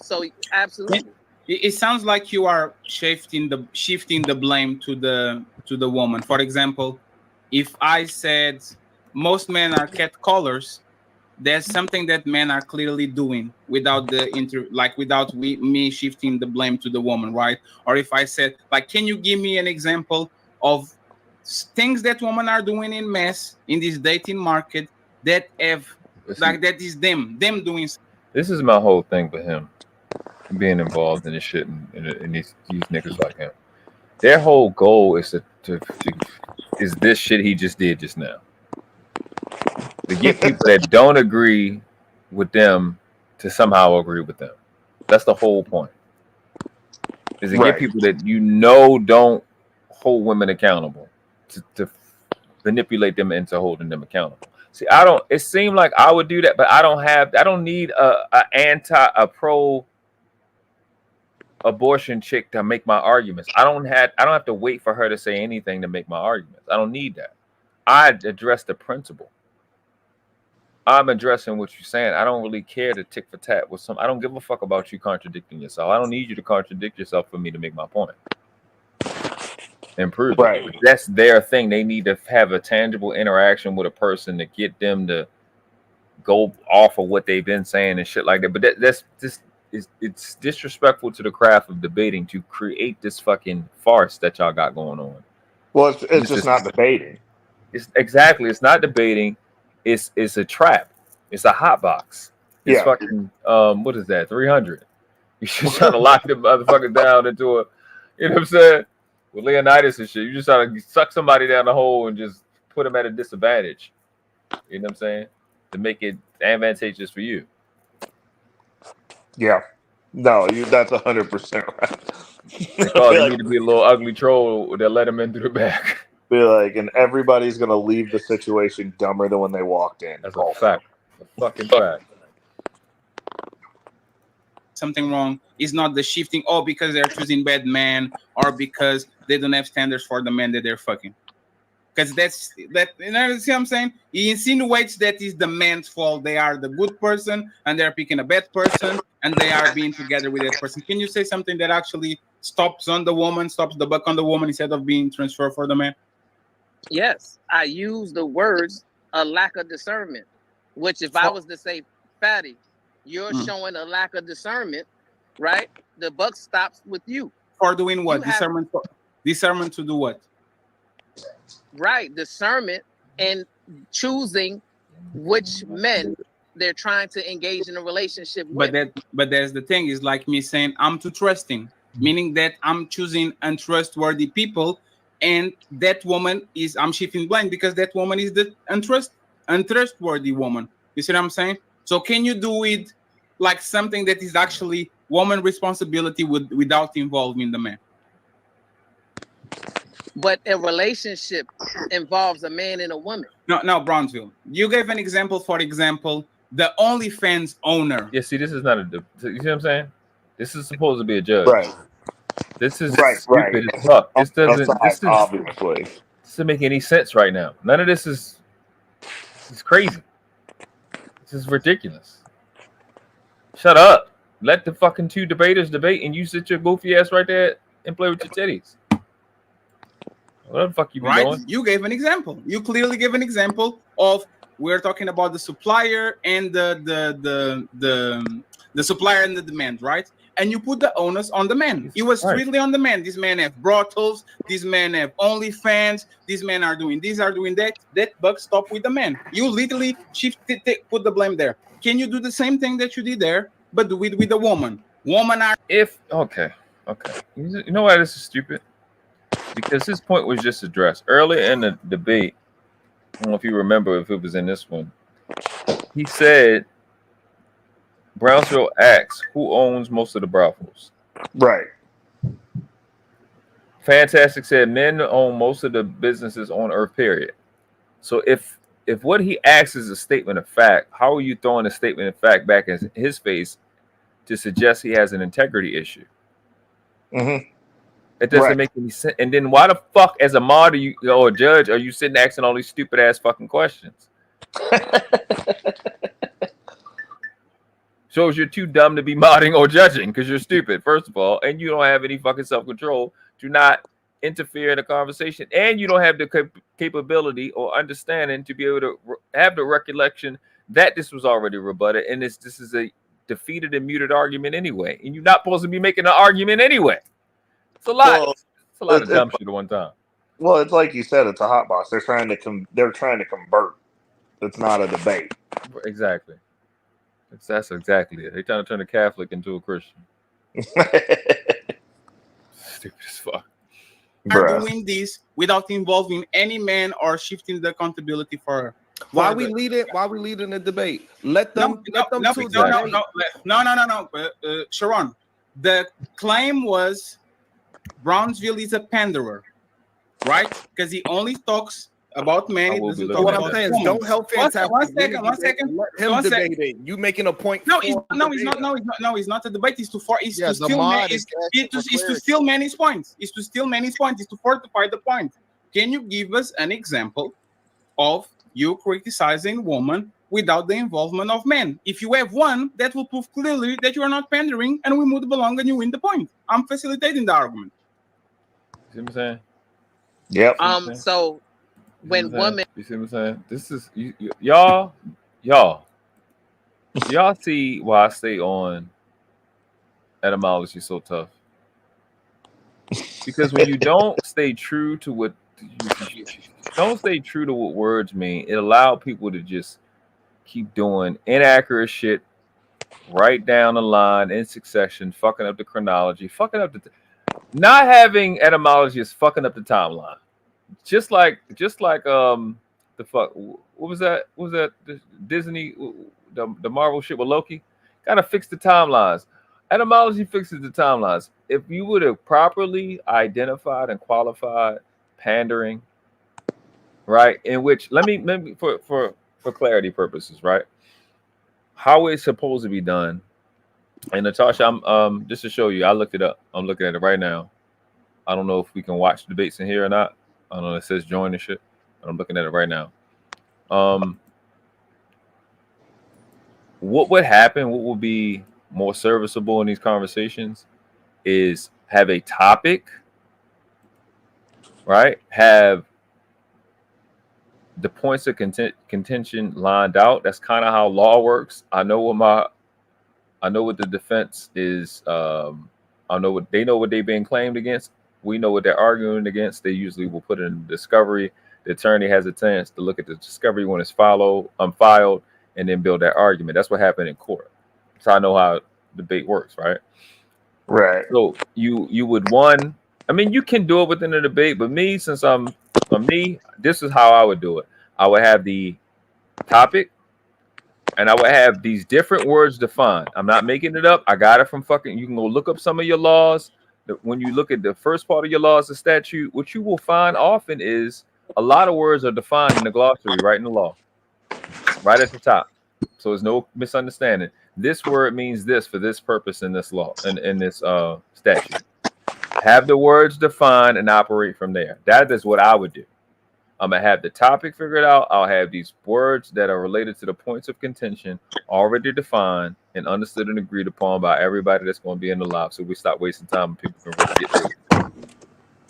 So absolutely. It sounds like you are shifting the blame to the woman. For example, if I said most men are catcallers, there's something that men are clearly doing without me shifting the blame to the woman, right? Or if I said, like, can you give me an example of things that women are doing in mass in this dating market that have that is them doing? This is my whole thing with him being involved in this shit and these niggas like him. Their whole goal is is this shit he just did just now. To get people that don't agree with them to somehow agree with them. That's the whole point. Is to get people that don't hold women accountable, to manipulate them into holding them accountable. See, it seemed like I would do that, but I don't need a pro abortion chick to make my arguments. I don't have to wait for her to say anything to make my arguments. I don't need that. I address the principle. I'm addressing what you're saying. I don't really care to tick for tat with some. I don't give a fuck about you contradicting yourself. I don't need you to contradict yourself for me to make my point. Improve. Right. That's their thing. They need to have a tangible interaction with a person to get them to go off of what they've been saying and shit like that. But it's disrespectful to the craft of debating to create this fucking farce that y'all got going on. Well, it's just not debating. It's not debating. It's a trap. It's a hot box. It's fucking what is that? 300. You just trying to lock the motherfucker down into a, you know what I'm saying? With Leonidas and shit, you just trying to suck somebody down the hole and just put them at a disadvantage. You know what I'm saying? To make it advantageous for you. Yeah. No, that's 100% right. They call it need to be a little ugly troll that let him in through the back. Be like, and everybody's gonna leave the situation dumber than when they walked in. That's a fact. A fucking fact. Something wrong. It's not the shifting, because they're choosing bad men or because they don't have standards for the men that they're fucking. Because you know what I'm saying? He insinuates that it's the man's fault. They are the good person and they're picking a bad person and they are being together with that person. Can you say something that actually stops the buck on the woman instead of being transferred for the man? Yes, I use the words a lack of discernment, which if I was to say, Fatty, you're showing a lack of discernment, right? The buck stops with you. For doing what? Discernment to do what? Right, discernment and choosing which men they're trying to engage in a relationship with. But there's the thing, is like me saying I'm too trusting, meaning that I'm choosing untrustworthy people, and that woman I'm shifting blind because that woman is the untrustworthy woman. You see what I'm saying? So can you do it like something that is actually woman responsibility without involving the man? But a relationship involves a man and a woman. No, Brownsville. You gave an example, for example, the OnlyFans owner. Yeah, see, this is not you see what I'm saying? This is supposed to be a judge. Right. This is stupid as fuck. This doesn't make any sense right now. None of this is crazy. This is ridiculous. Shut up. Let the fucking two debaters debate and you sit your goofy ass right there and play with your titties. What the fuck you be doing? You gave an example. You clearly gave an example of we're talking about the supplier and the supplier and the demand, right? And you put the onus on the man. It was strictly on the man. These men have brothels. These men have OnlyFans. These men are doing this, are doing that. That buck stop with the man. You literally put the blame there. Can you do the same thing that you did there, but with the woman? Okay. You know why this is stupid? Because his point was just addressed earlier in the debate. I don't know if you remember if it was in this one. He said Brownsville asks who owns most of the brothels. Right. Fantastic said men own most of the businesses on earth, period. So if what he asks is a statement of fact, how are you throwing a statement of fact back in his face to suggest he has an integrity issue? Mm-hmm. It doesn't make any sense. And then why the fuck, as a mod or a judge, are you sitting asking all these stupid ass fucking questions? Shows you're too dumb to be modding or judging because you're stupid, first of all, and you don't have any fucking self-control to not interfere in the conversation, and you don't have the capability or understanding to be able to have the recollection that this was already rebutted, and this is a defeated and muted argument anyway, and you're not supposed to be making an argument anyway. It's a lot. Well, it's a lot of dumb shit at one time. Well, it's like you said, it's a hot box. They're trying to convert. It's not a debate. Exactly. That's exactly it. They're trying to turn a Catholic into a Christian. Stupid as fuck. Are doing this without involving any man or shifting the accountability for her. Why we lead in the debate? Let them. No. Sharon, the claim was Brownsville is a panderer, right? Because he only talks about men. What I'm saying is, don't help Fantastic. One second. Let him debate it. You making a point? No, it's not a debate. It's to steal many points. It's to steal many points. It's to fortify the point. Can you give us an example of you criticizing woman without the involvement of men. If you have one, that will prove clearly that you are not pandering and we move along and you win the point. I'm facilitating the argument. See what I'm saying? Yep. So when women, you see what I'm saying? This is y'all see why I stay on etymology so tough. Because when you don't stay true to what words mean, it allows people to just keep doing inaccurate shit right down the line in succession, fucking up the chronology, fucking up not having etymology is fucking up the timeline. Just like the fuck, what was that? What was that the Disney, the Marvel shit with Loki? Gotta fix the timelines. Etymology fixes the timelines. If you would have properly identified and qualified pandering, right? In which let me for clarity purposes, right? How it's supposed to be done. And Natasha, I'm just to show you, I looked it up. I'm looking at it right now. I don't know if we can watch debates in here or not. I don't know. It says join and shit, but I'm looking at it right now. What would happen? What would be more serviceable in these conversations is have a topic, right? Have the points of contention lined out. That's kind of how law works. I know what the defense is. I know what they've been claimed against. We know what they're arguing against. They usually will put it in discovery. The attorney has a chance to look at the discovery when it's filed, and then build that argument. That's what happened in court. So I know how debate works, right? Right. So you would you can do it within the debate, but this is how I would do it. I would have the topic, and I would have these different words defined. I'm not making it up. I got it from you can go look up some of your laws. When you look at the first part of your laws, the statute, what you will find often is a lot of words are defined in the glossary, right in the law, right at the top. So there's no misunderstanding. This word means this for this purpose in this law and in this statute. Have the words defined and operate from there. That is what I would do. I'm gonna have the topic figured out. I'll have these words that are related to the points of contention already defined and understood and agreed upon by everybody that's going to be in the live, so we stop wasting time and people can really get through it.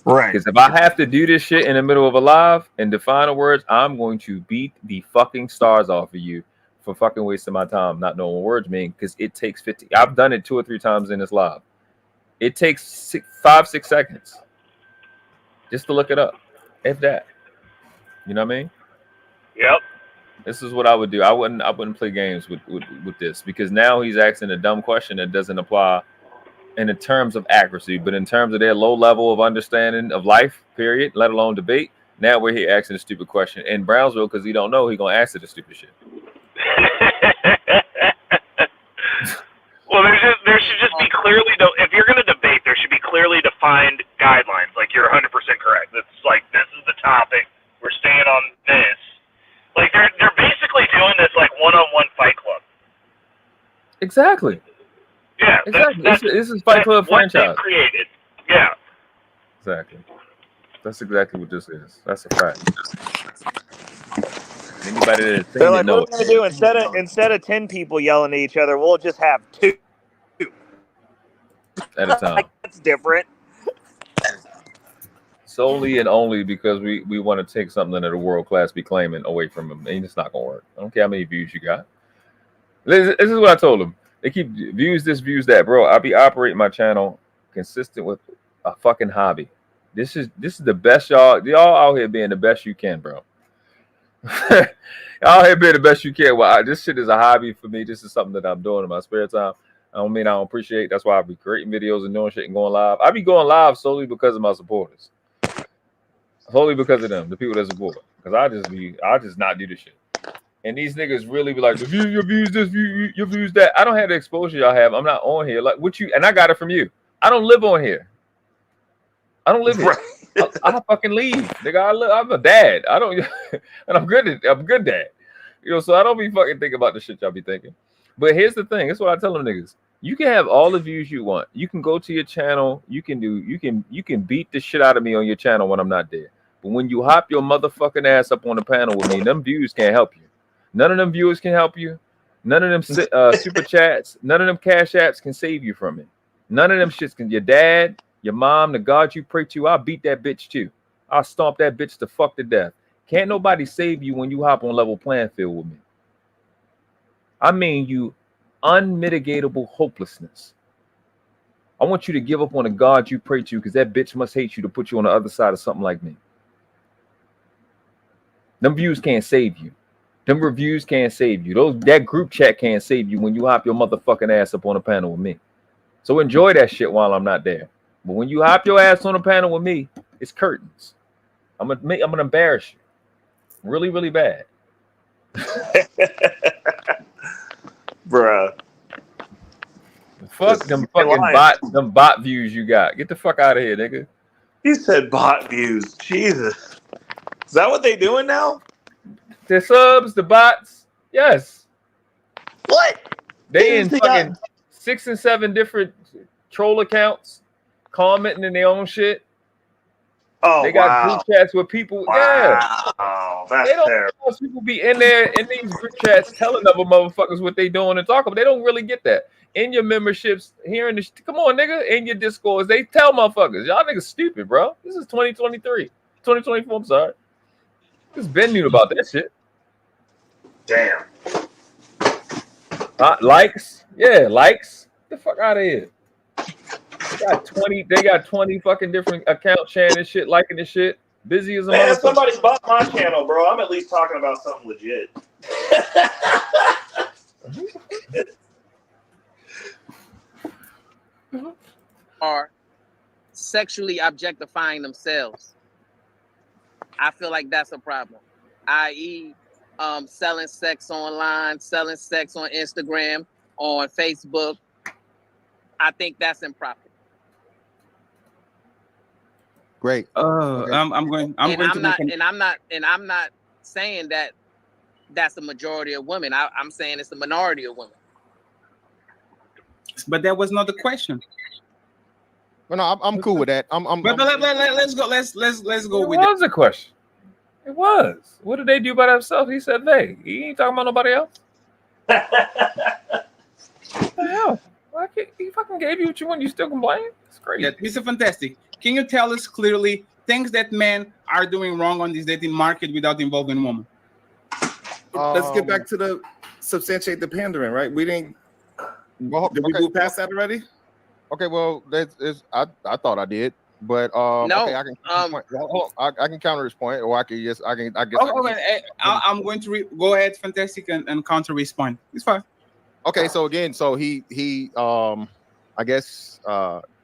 Right. Because if I have to do this shit in the middle of a live and define the words, I'm going to beat the fucking stars off of you for fucking wasting my time not knowing what words mean. Because it takes 50. I've done it 2 or 3 times in this live. It takes 5-6 seconds just to look it up, if that. You know what I mean? Yep. This is what I would do. I wouldn't play games with this, because now he's asking a dumb question that doesn't apply in the terms of accuracy, but in terms of their low level of understanding of life, period, let alone debate. Now we're here asking a stupid question in Brownsville because he don't know, he gonna answer the stupid shit. Well, there should just be clearly, if you're going to debate, there should be clearly defined guidelines. Like, you're 100% correct. It's like, this is the topic. We're staying on this. Like, they're basically doing this like one-on-one Fight Club. Exactly. Yeah. Exactly. This is Fight Club franchise. Created. Yeah. Exactly. That's exactly what this is. That's a fact. Anybody that's They're like, what are we gonna do instead of 10 people yelling at each other? We'll just have 2 at a time. That's different. Solely and only because we want to take something that the world class be claiming away from them, and it's not gonna work. I don't care how many views you got. This is what I told them. They keep views this, views that, bro. I'll be operating my channel consistent with a fucking hobby. This is the best y'all out here being the best you can, bro. Y'all here being the best you can. Well, this shit is a hobby for me. This is something that I'm doing in my spare time. I don't appreciate. That's why I be creating videos and doing shit and going live. I be going live solely because of my supporters. Solely because of them, the people that support. Because I just not do this shit. And these niggas really be like, your views this, your views that. I don't have the exposure y'all have. I'm not on here. Like what you, and I got it from you. I don't live on here. I don't live here. I fucking leave, nigga. I'm a dad. I don't, and I'm good dad. You know, so I don't be fucking thinking about the shit y'all be thinking. But here's the thing. That's what I tell them niggas. You can have all the views you want. You can go to your channel. You can beat the shit out of me on your channel when I'm not there. But when you hop your motherfucking ass up on the panel with me, them views can't help you. None of them viewers can help you. None of them super chats, none of them cash apps can save you from it. None of them shits can. Your dad, your mom, the God you pray to, I'll beat that bitch too. I'll stomp that bitch to fuck to death. Can't nobody save you when you hop on level playing field with me. I mean you unmitigatable hopelessness. I want you to give up on the God you pray to because that bitch must hate you to put you on the other side of something like me. Them views can't save you. Them reviews can't save you. That group chat can't save you when you hop your motherfucking ass up on a panel with me. So enjoy that shit while I'm not there. But when you hop your ass on a panel with me, it's curtains. I'm gonna embarrass you, really, really bad, bruh. Fuck them fucking bot views you got. Get the fuck out of here, nigga. He said bot views. Jesus, is that what they doing now? The subs, the bots, yes. What? They in fucking 6 and 7 different troll accounts, commenting in their own shit. Oh, they got group chats with people. Wow. Yeah, that's they don't terrible. know people be in there in these group chats telling other motherfuckers what they doing and talking, but they don't really get that. In your memberships, hearing this, come on, nigga, in your discords, they tell motherfuckers, y'all niggas stupid, bro. This is 2024. I'm sorry. This Ben knew about that shit. Damn. Likes, yeah, likes. Get the fuck out of here. They got 20 fucking different accounts sharing this shit, liking this shit. Busy as a man, motherfucker. somebody bought my channel, bro. I'm at least talking about something legit. Are sexually objectifying themselves. I feel like that's a problem. I.e., selling sex online, selling sex on Instagram, on Facebook. I think that's improper. Great. I'm not saying that that's the majority of women. I'm saying it's the minority of women. But that was not the question. Well, no, I'm cool with that. Let's go. Let's go with that. What was the question? It was. What did they do by themselves? He said they. He ain't talking about nobody else. What the hell? Why can't, he fucking gave you what you want. You still complain? It's crazy. Yeah, Mr. Fantastic. Can you tell us clearly things that men are doing wrong on this dating market without involving women? Let's get back to the substantiate the pandering, right? We didn't. Did we move past that already? Okay, well, I thought I did, but no. Okay, I can counter this point, or I guess. I'm going to go ahead, Fantastic, and counter respond. It's fine. Okay, so again, he I guess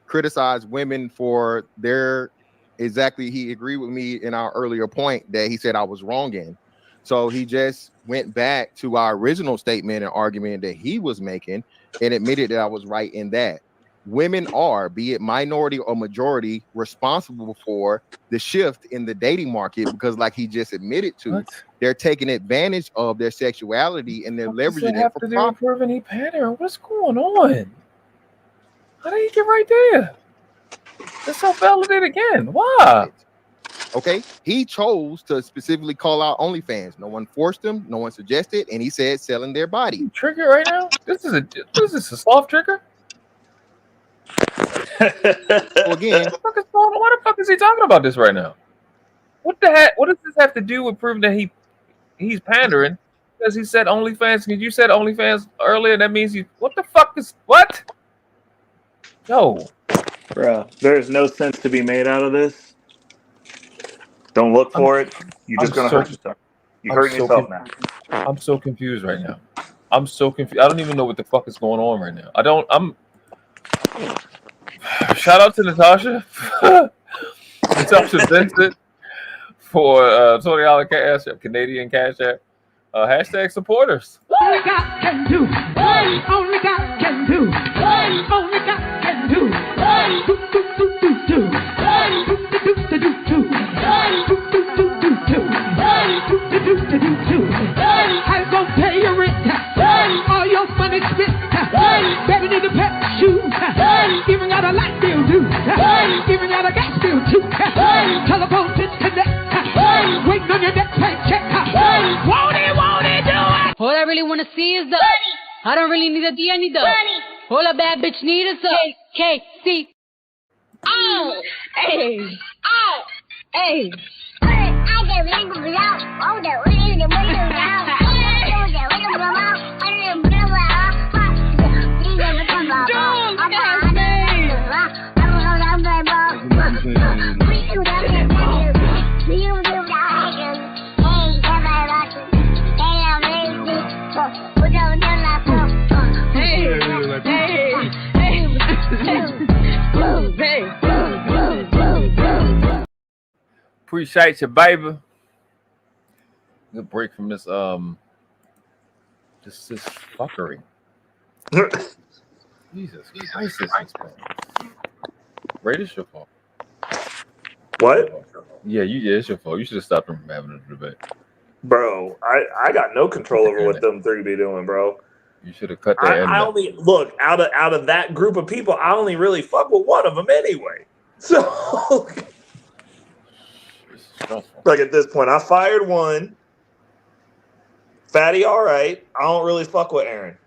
criticized women for their he agreed with me in our earlier point that he said I was wrong in. So he just went back to our original statement and argument that he was making and admitted that I was right in that. Women are, be it minority or majority, responsible for the shift in the dating market because, like he just admitted to, they're taking advantage of their sexuality and they're leveraging it for profit. Proving he pandering. What's going on? How did he get right there? Let's self-validate again. Why? Okay, he chose to specifically call out OnlyFans. No one forced him. No one suggested, and he said selling their body. Trigger right now? This is a soft trigger? So again, what the fuck is he talking about this right now? What the heck? What does this have to do with proving that he's pandering? Because he said OnlyFans. Because you said OnlyFans earlier, that means what the fuck is what? Yo, bro, there's no sense to be made out of this. Don't look for it. You're just gonna hurt yourself. You're hurting yourself now. I'm so confused right now. I'm so confused. I don't even know what the fuck is going on right now. Shout out to Natasha. Natasha Vincent for $20 cash app, Canadian cash app. Hashtag supporters. Only God can do. Only God can do. Only God can do. Do do do do do. Do do do do do do. Do do do do do. Do do do do do do. I gon' pay your rent. All your money spent. Better than the pet shoes. Giving out a light bill too. Giving out a gas bill too. Telephone disconnect. Waiting on your next paycheck. Won't he do it? wanna see is the I don't really need a D, I need the all a bad bitch need is the KC. Oh, hey, oh, hey. Appreciate you, baby. Good break from this this fuckery. Jesus Christ, this is bad. Ray, it's your fault. What? Yeah, it's your fault. You should have stopped them from having a debate. Bro, I got no control over what them three be doing, bro. You should have cut that. I only look out of that group of people. I only really fuck with one of them anyway. So, like at this point, I fired one. Fatty, all right. I don't really fuck with Aaron.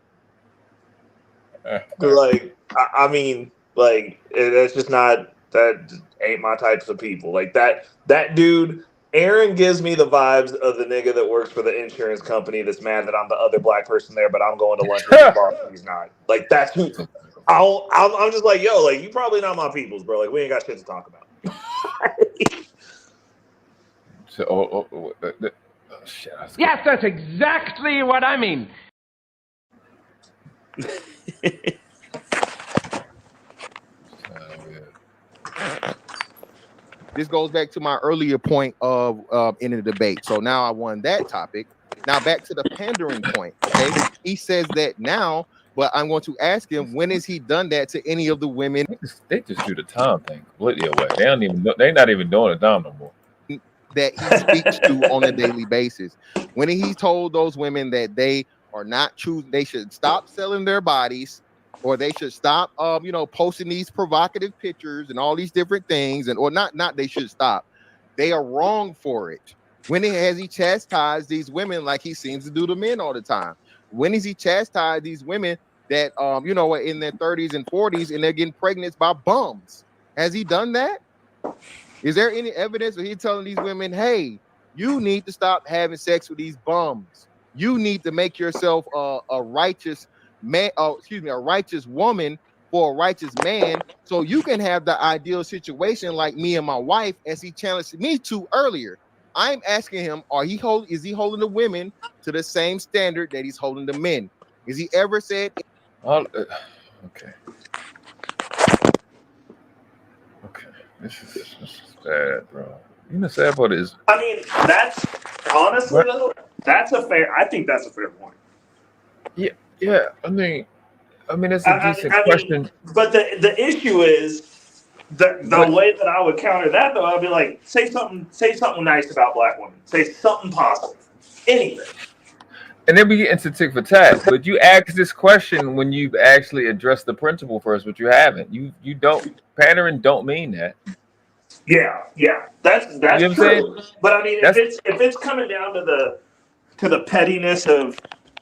Like, I mean, like that's just not that. Just ain't my types of people. Like that dude. Aaron gives me the vibes of the nigga that works for the insurance company that's mad that I'm the other black person there, but I'm going to lunch with his boss. He's not. Like, that's who. I'm just like, yo, like, you probably not my peoples, bro. Like, we ain't got shit to talk about. Shit, yes, that's exactly what I mean. This goes back to my earlier point of in the debate. So now I won that topic. Now back to the pandering point. Okay, he says that now, but I'm going to ask him, when has he done that to any of the women? They just do the time thing completely away. They don't even. They're not even doing the time no more. That he speaks to on a daily basis. When he told those women that they are not choosing, they should stop selling their bodies, or they should stop, posting these provocative pictures and all these different things, or not. They should stop. They are wrong for it. When has he chastised these women like he seems to do to men all the time? When has he chastised these women that are in their 30s and 40s and they're getting pregnant by bums? Has he done that? Is there any evidence that he's telling these women, hey, you need to stop having sex with these bums? You need to make yourself a righteous man, a righteous woman for a righteous man, so you can have the ideal situation like me and my wife, as he challenged me to earlier. I'm asking him, is he holding the women to the same standard that he's holding the men? Is he ever said? Okay. This is bad, bro. You know, sad part is. I mean, that's honestly though, I think that's a fair point. Yeah. I mean, it's a decent question. But the issue is the way that I would counter that though, I'd be like, say something nice about black women. Say something positive. Anything. And then we get into tick for tat. But you ask this question when you've actually addressed the principle first, but you haven't. You don't. Pandering don't mean that. Yeah. That's you know true. But I mean, if it's coming down to the pettiness of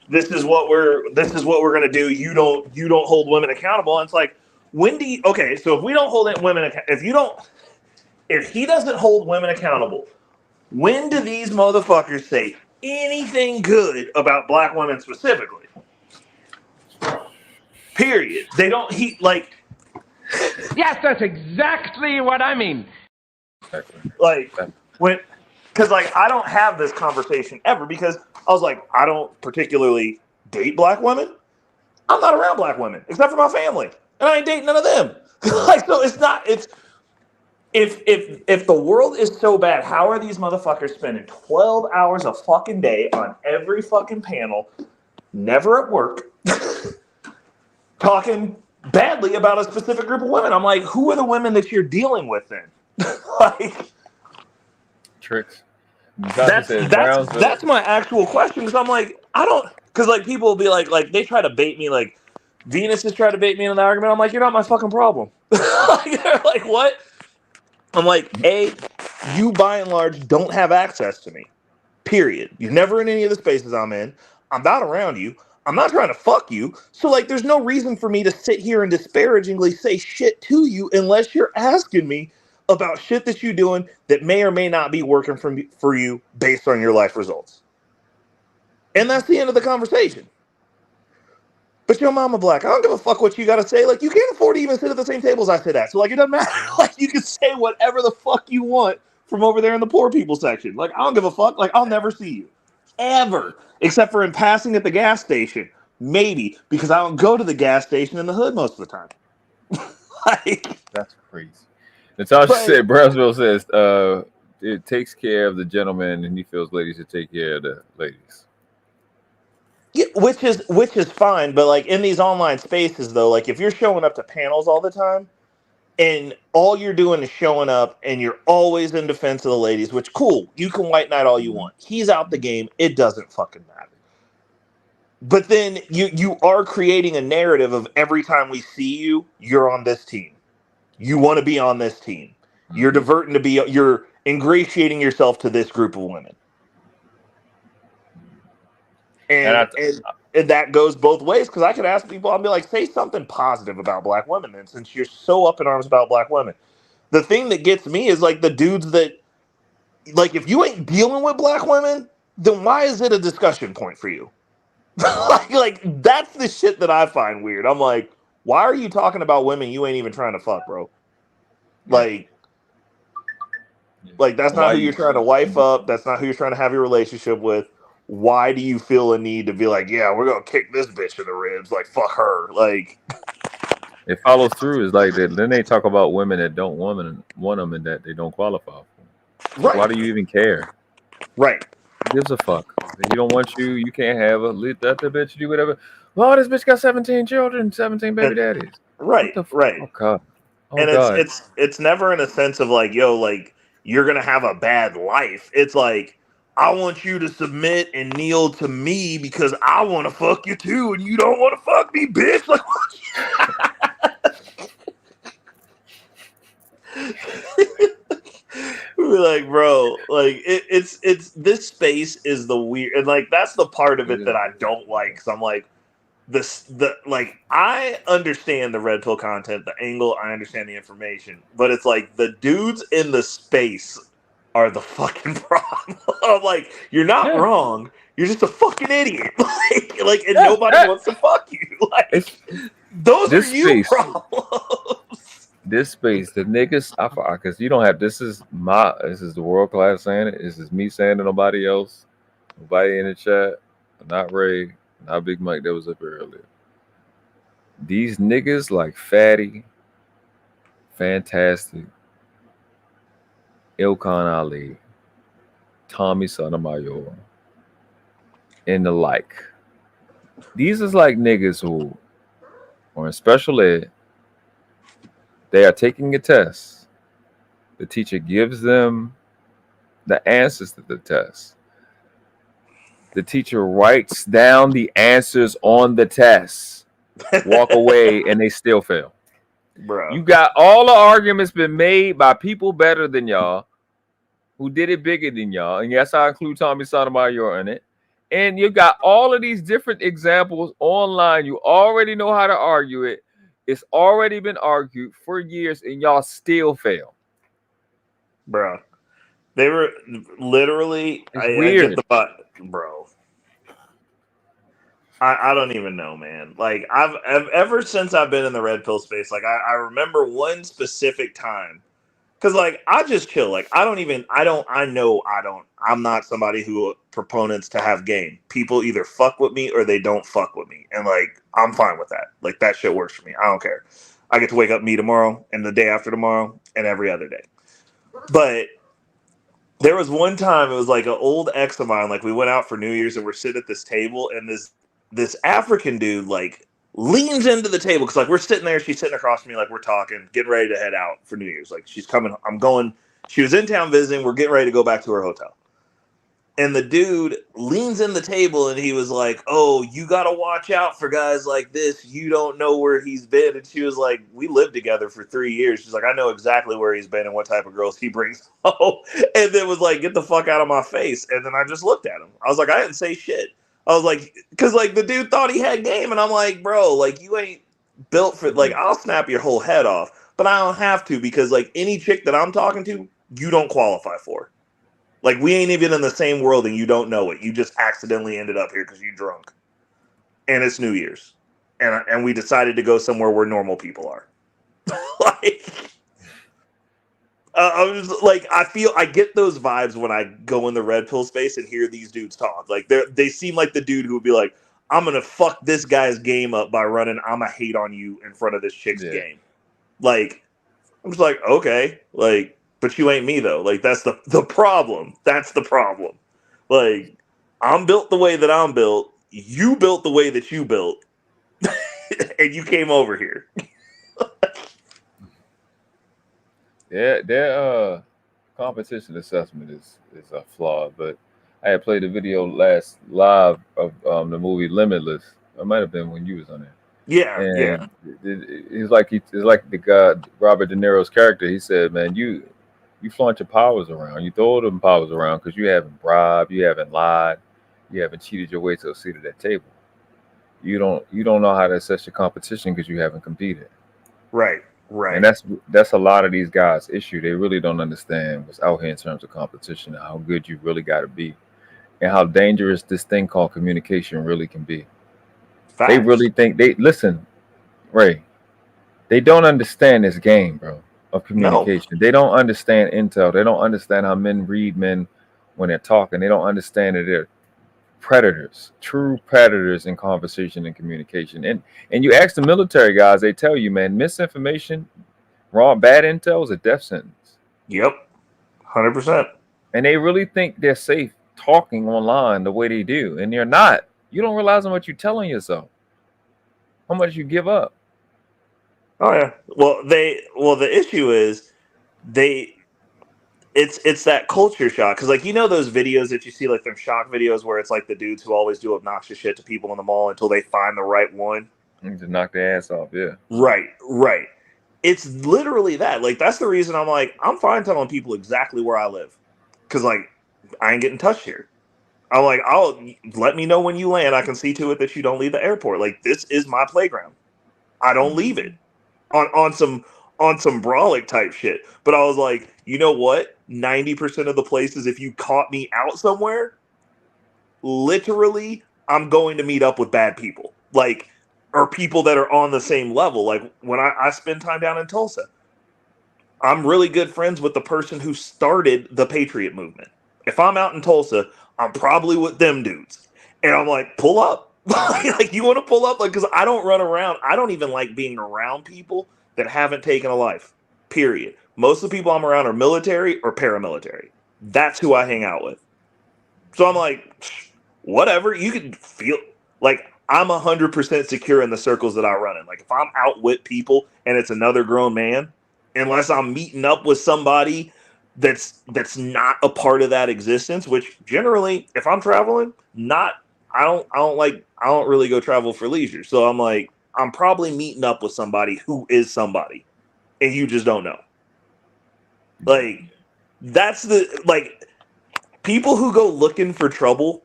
this is what we're gonna do. You don't hold women accountable. And it's like, when do you? Okay, so if we don't hold women, if he doesn't hold women accountable, when do these motherfuckers say anything good about black women specifically? Period. They don't. Yes, that's exactly what I mean. Like because I don't have this conversation ever because I was like, I don't particularly date black women. I'm not around black women except for my family, and I ain't dating none of them. So it's not. It's if the world is so bad, how are these motherfuckers spending 12 hours a fucking day on every fucking panel, never at work, talking badly about a specific group of women? I'm like, who are the women that you're dealing with then? Tricks. That's my actual question, because I'm like, I don't, because people will be like they try to bait me, like Venus has tried to bait me in the argument. I'm like, you're not my fucking problem. They're like, what? I'm like, you by and large don't have access to me. Period. You're never in any of the spaces I'm in. I'm not around you. I'm not trying to fuck you. So like, there's no reason for me to sit here and disparagingly say shit to you unless you're asking me about shit that you're doing that may or may not be working for you based on your life results. And that's the end of the conversation. But your mama black. I don't give a fuck what you got to say. Like, you can't afford to even sit at the same table as I sit at. So like, it doesn't matter. Like, you can say whatever the fuck you want from over there in the poor people section. Like, I don't give a fuck. Like, I'll never see you. Ever. Except for in passing at the gas station. Maybe. Because I don't go to the gas station in the hood most of the time. Like, that's crazy. Natasha said, Brownsville says, it takes care of the gentleman and he feels ladies should take care of the ladies. Yeah, which is fine, but like in these online spaces though, like if you're showing up to panels all the time and all you're doing is showing up and you're always in defense of the ladies, which cool, you can white knight all you want. He's out the game, it doesn't fucking matter. But then you are creating a narrative of every time we see you, you're on this team. You want to be on this team. You're diverting to be, you're ingratiating yourself to this group of women. And that goes both ways, because I could ask people, I'll be like, say something positive about black women then, since you're so up in arms about black women. The thing that gets me is like the dudes that, like, if you ain't dealing with black women, then why is it a discussion point for you? like that's the shit that I find weird. I'm like, why are you talking about women you ain't even trying to fuck, bro? Like that's not who you're trying to wife up. That's not who you're trying to have your relationship with. Why do you feel a need to be like, yeah, we're gonna kick this bitch in the ribs, like fuck her? Like, it follows through. Is like that. Then they talk about women that don't want them and that they don't qualify for. Right. Why do you even care? Right. Who gives a fuck? If he don't want you, you can't have her. Let that bitch do whatever. Well, this bitch got 17 children, 17 baby daddies. Right. Right. Oh god. Oh, and god. It's never in a sense of like, yo, like you're gonna have a bad life. It's like, I want you to submit and kneel to me because I want to fuck you too, and you don't want to fuck me, bitch. Like, we're like, bro, like it's this space is the weird, and like that's the part of it that I don't like. Cause I'm like, I understand the red pill content, the angle, I understand the information, but it's like the dudes in the space are the fucking problem. I'm like, you're not wrong. You're just a fucking idiot. like, and nobody wants to fuck you. Like, those are you problems. This space, the niggas, because you don't have. This is the world class saying it. This is me saying to nobody else. Nobody in the chat. Not Ray. Not Big Mike. That was up here earlier. These niggas like Fatty, Fantastic, Ilkan Ali, Tommy Sotomayor, and the like. These is like niggas who are in special ed. They are taking a test. The teacher gives them the answers to the test. The teacher writes down the answers on the test. Walk away and they still fail. Bro. You got all the arguments been made by people better than y'all, who did it bigger than y'all. And yes, I include Tommy Sotomayor in it. And you got all of these different examples online. You already know how to argue it. It's already been argued for years, and y'all still fail. Bro. They were literally weird. I get the butt, bro. I don't even know, man. Like I've ever since I've been in the red pill space, like I remember one specific time, because like I just chill. Like I'm not somebody who proponents to have game. People either fuck with me or they don't fuck with me, and like I'm fine with that. Like that shit works for me. I don't care. I get to wake up me tomorrow and the day after tomorrow and every other day. But there was one time, it was like an old ex of mine. Like we went out for New Year's and we're sitting at this table, and this African dude like leans into the table, because like we're sitting there, she's sitting across from me, like we're talking, getting ready to head out for New Year's. Like she's coming, I'm going. She was in town visiting. We're getting ready to go back to her hotel. And the dude leans in the table and he was like, "Oh, you got to watch out for guys like this. You don't know where he's been." And she was like, "We lived together for 3 years." She's like, "I know exactly where he's been and what type of girls he brings home." And then was like, "Get the fuck out of my face." And then I just looked at him. I was like, I didn't say shit. I was like, because like the dude thought he had game, and I'm like, bro, like you ain't built for like I'll snap your whole head off, but I don't have to because like any chick that I'm talking to, you don't qualify for. Like we ain't even in the same world, and you don't know it. You just accidentally ended up here because you drunk, and it's New Year's, and we decided to go somewhere where normal people are. Like. I was like, I get those vibes when I go in the red pill space and hear these dudes talk. Like they seem like the dude who would be like, I'm gonna fuck this guy's game up by running I'ma hate on you in front of this chick's game. Like, I'm just like, okay, like, but you ain't me though. Like that's the problem. That's the problem. Like, I'm built the way that I'm built. You built the way that you built, and you came over here. Yeah, their competition assessment is a flaw. But I had played a video live of the movie Limitless. It might have been when you was on there. Yeah, and it's like the guy Robert De Niro's character. He said, "Man, you flaunt your powers around. You throw them powers around because you haven't bribed, you haven't lied, you haven't cheated your way to a seat at that table. You don't know how to assess your competition because you haven't competed." Right. And that's a lot of these guys' issue. They really don't understand what's out here in terms of competition and how good you really got to be, and how dangerous this thing called communication really can be. Facts. They really think listen, Ray. They don't understand this game, bro, of communication. No. They don't understand intel. They don't understand how men read men when they're talking. They don't understand that they're predators, true predators in conversation and communication. And you ask the military guys, they tell you, man, misinformation, bad intel is a death sentence. Yep, 100%. And they really think they're safe talking online the way they do, and they're not. You don't realize how much you're telling yourself, how much you give up. Oh yeah. Well, the issue is it's that culture shock, because like those videos that you see, like them shock videos where it's like the dudes who always do obnoxious shit to people in the mall until they find the right one to knock their ass off. Yeah, right. It's literally that. Like that's the reason I'm like, I'm fine telling people exactly where I live, because like I ain't getting touched here. I'm like, let me know when you land. I can see to it that you don't leave the airport. Like this is my playground. I don't leave it on some brolic type shit. But I was like, you know what? 90% of the places, if you caught me out somewhere, literally, I'm going to meet up with bad people. Like, or people that are on the same level. Like, when I spend time down in Tulsa, I'm really good friends with the person who started the Patriot movement. If I'm out in Tulsa, I'm probably with them dudes. And I'm like, pull up. Like, you want to pull up? Like, because I don't run around. I don't even like being around people that haven't taken a life, period. Most of the people I'm around are military or paramilitary. That's who I hang out with. So I'm like, whatever. You can feel like I'm 100% secure in the circles that I run in. Like if I'm out with people and it's another grown man, unless I'm meeting up with somebody that's not a part of that existence, which generally, if I'm traveling, I don't really go travel for leisure. So I'm like, I'm probably meeting up with somebody who is somebody, and you just don't know. Like, that's people who go looking for trouble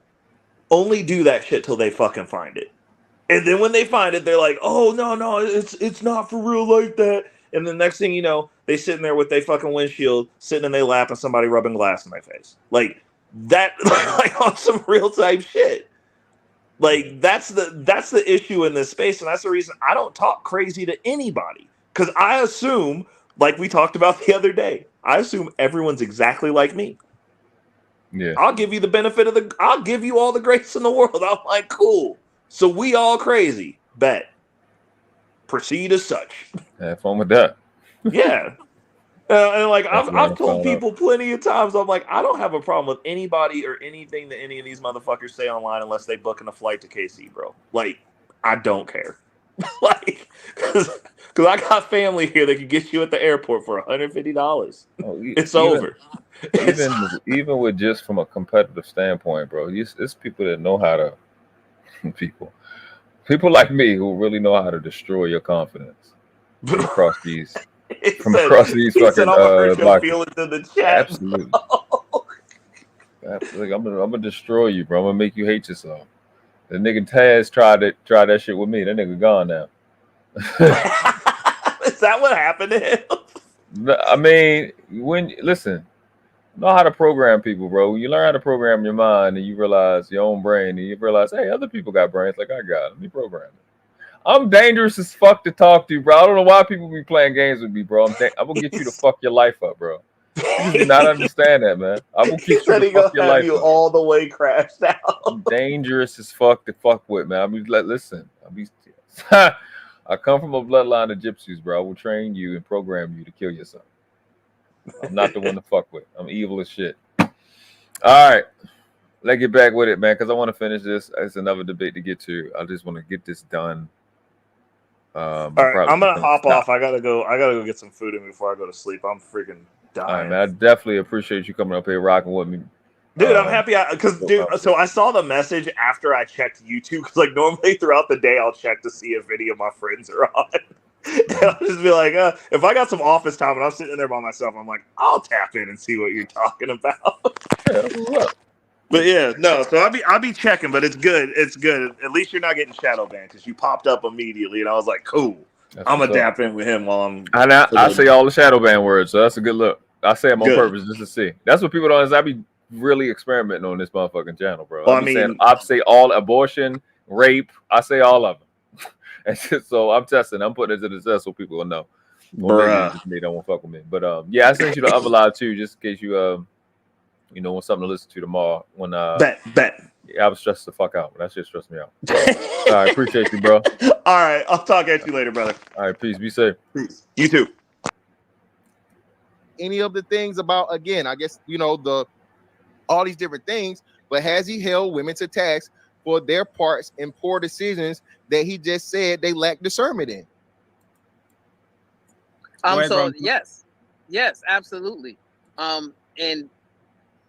only do that shit till they fucking find it. And then when they find it, they're like, oh, no, it's not for real like that. And the next thing you know, they sitting there with their fucking windshield, sitting in their lap and somebody rubbing glass in their face. Like, that, like, on some real type shit. Like, that's the issue in this space, and that's the reason I don't talk crazy to anybody. Because I assume, like we talked about the other day, I assume everyone's exactly like me. Yeah. I'll give you the benefit of I'll give you all the grace in the world. I'm like, cool. So we all crazy. Bet. Proceed as such. Have fun with that. Yeah. And like I've told people plenty of times, I'm like, I don't have a problem with anybody or anything that any of these motherfuckers say online unless they booking a flight to KC, bro. Like, I don't care. Like, because I got family here that can get you at the airport for $150. It's over. Even with just from a competitive standpoint, bro, it's people that know how to people like me who really know how to destroy your confidence across these fucking blocks. In the chat. Absolutely. Absolutely. I'm gonna destroy you, bro. I'm gonna make you hate yourself. The nigga Taz tried that shit with me. That nigga gone now. Is that what happened to him? I mean, listen, know how to program people, bro. You learn how to program your mind, and you realize your own brain, and you realize, hey, other people got brains like I got. Let me program it. I'm dangerous as fuck to talk to, bro. I don't know why people be playing games with me, bro. I'm gonna get you to fuck your life up, bro. You do not understand that, man. I will get you to fuck your life up. All the way crashed out. I'm dangerous as fuck to fuck with, man. Listen. I come from a bloodline of gypsies, bro. I will train you and program you to kill yourself. I'm not the one to fuck with. I'm evil as shit. All right. Let's get back with it, man, because I want to finish this. It's another debate to get to. I just want to get this done. All right, I'm gonna hop off. I gotta go get some food in before I go to sleep. I'm freaking dying. All right, man. I definitely appreciate you coming up here rocking with me. Dude, I'm happy because, so I saw the message after I checked YouTube, because like normally throughout the day I'll check to see if any of my friends are on. And I'll just be like, if I got some office time and I'm sitting there by myself, I'm like, I'll tap in and see what you're talking about. But yeah, no, so I'll be checking, but it's good. It's good. At least you're not getting shadow banned, because you popped up immediately, and I was like, cool. I'm gonna tap in with him while I'm. I say all the shadow ban words, so that's a good look. I say them on purpose just to see. That's what people don't understand. I be really experimenting on this motherfucking channel, bro. Well, I say all abortion, rape. I say all of them. And so I'm testing. I'm putting it to the test so people will know. Well, maybe they don't want to fuck with me, but yeah, I sent you the other live too, just in case you want something to listen to tomorrow. When bet. Yeah, I was stressed the fuck out. That shit stressed me out. All right, appreciate you, bro. All right, I'll talk at you later, brother. All right, peace. Be safe. Peace. You too. Any of the things about, again, I guess, all these different things, but has he held women to task for their parts in poor decisions that he just said they lack discernment in? Yes, absolutely. In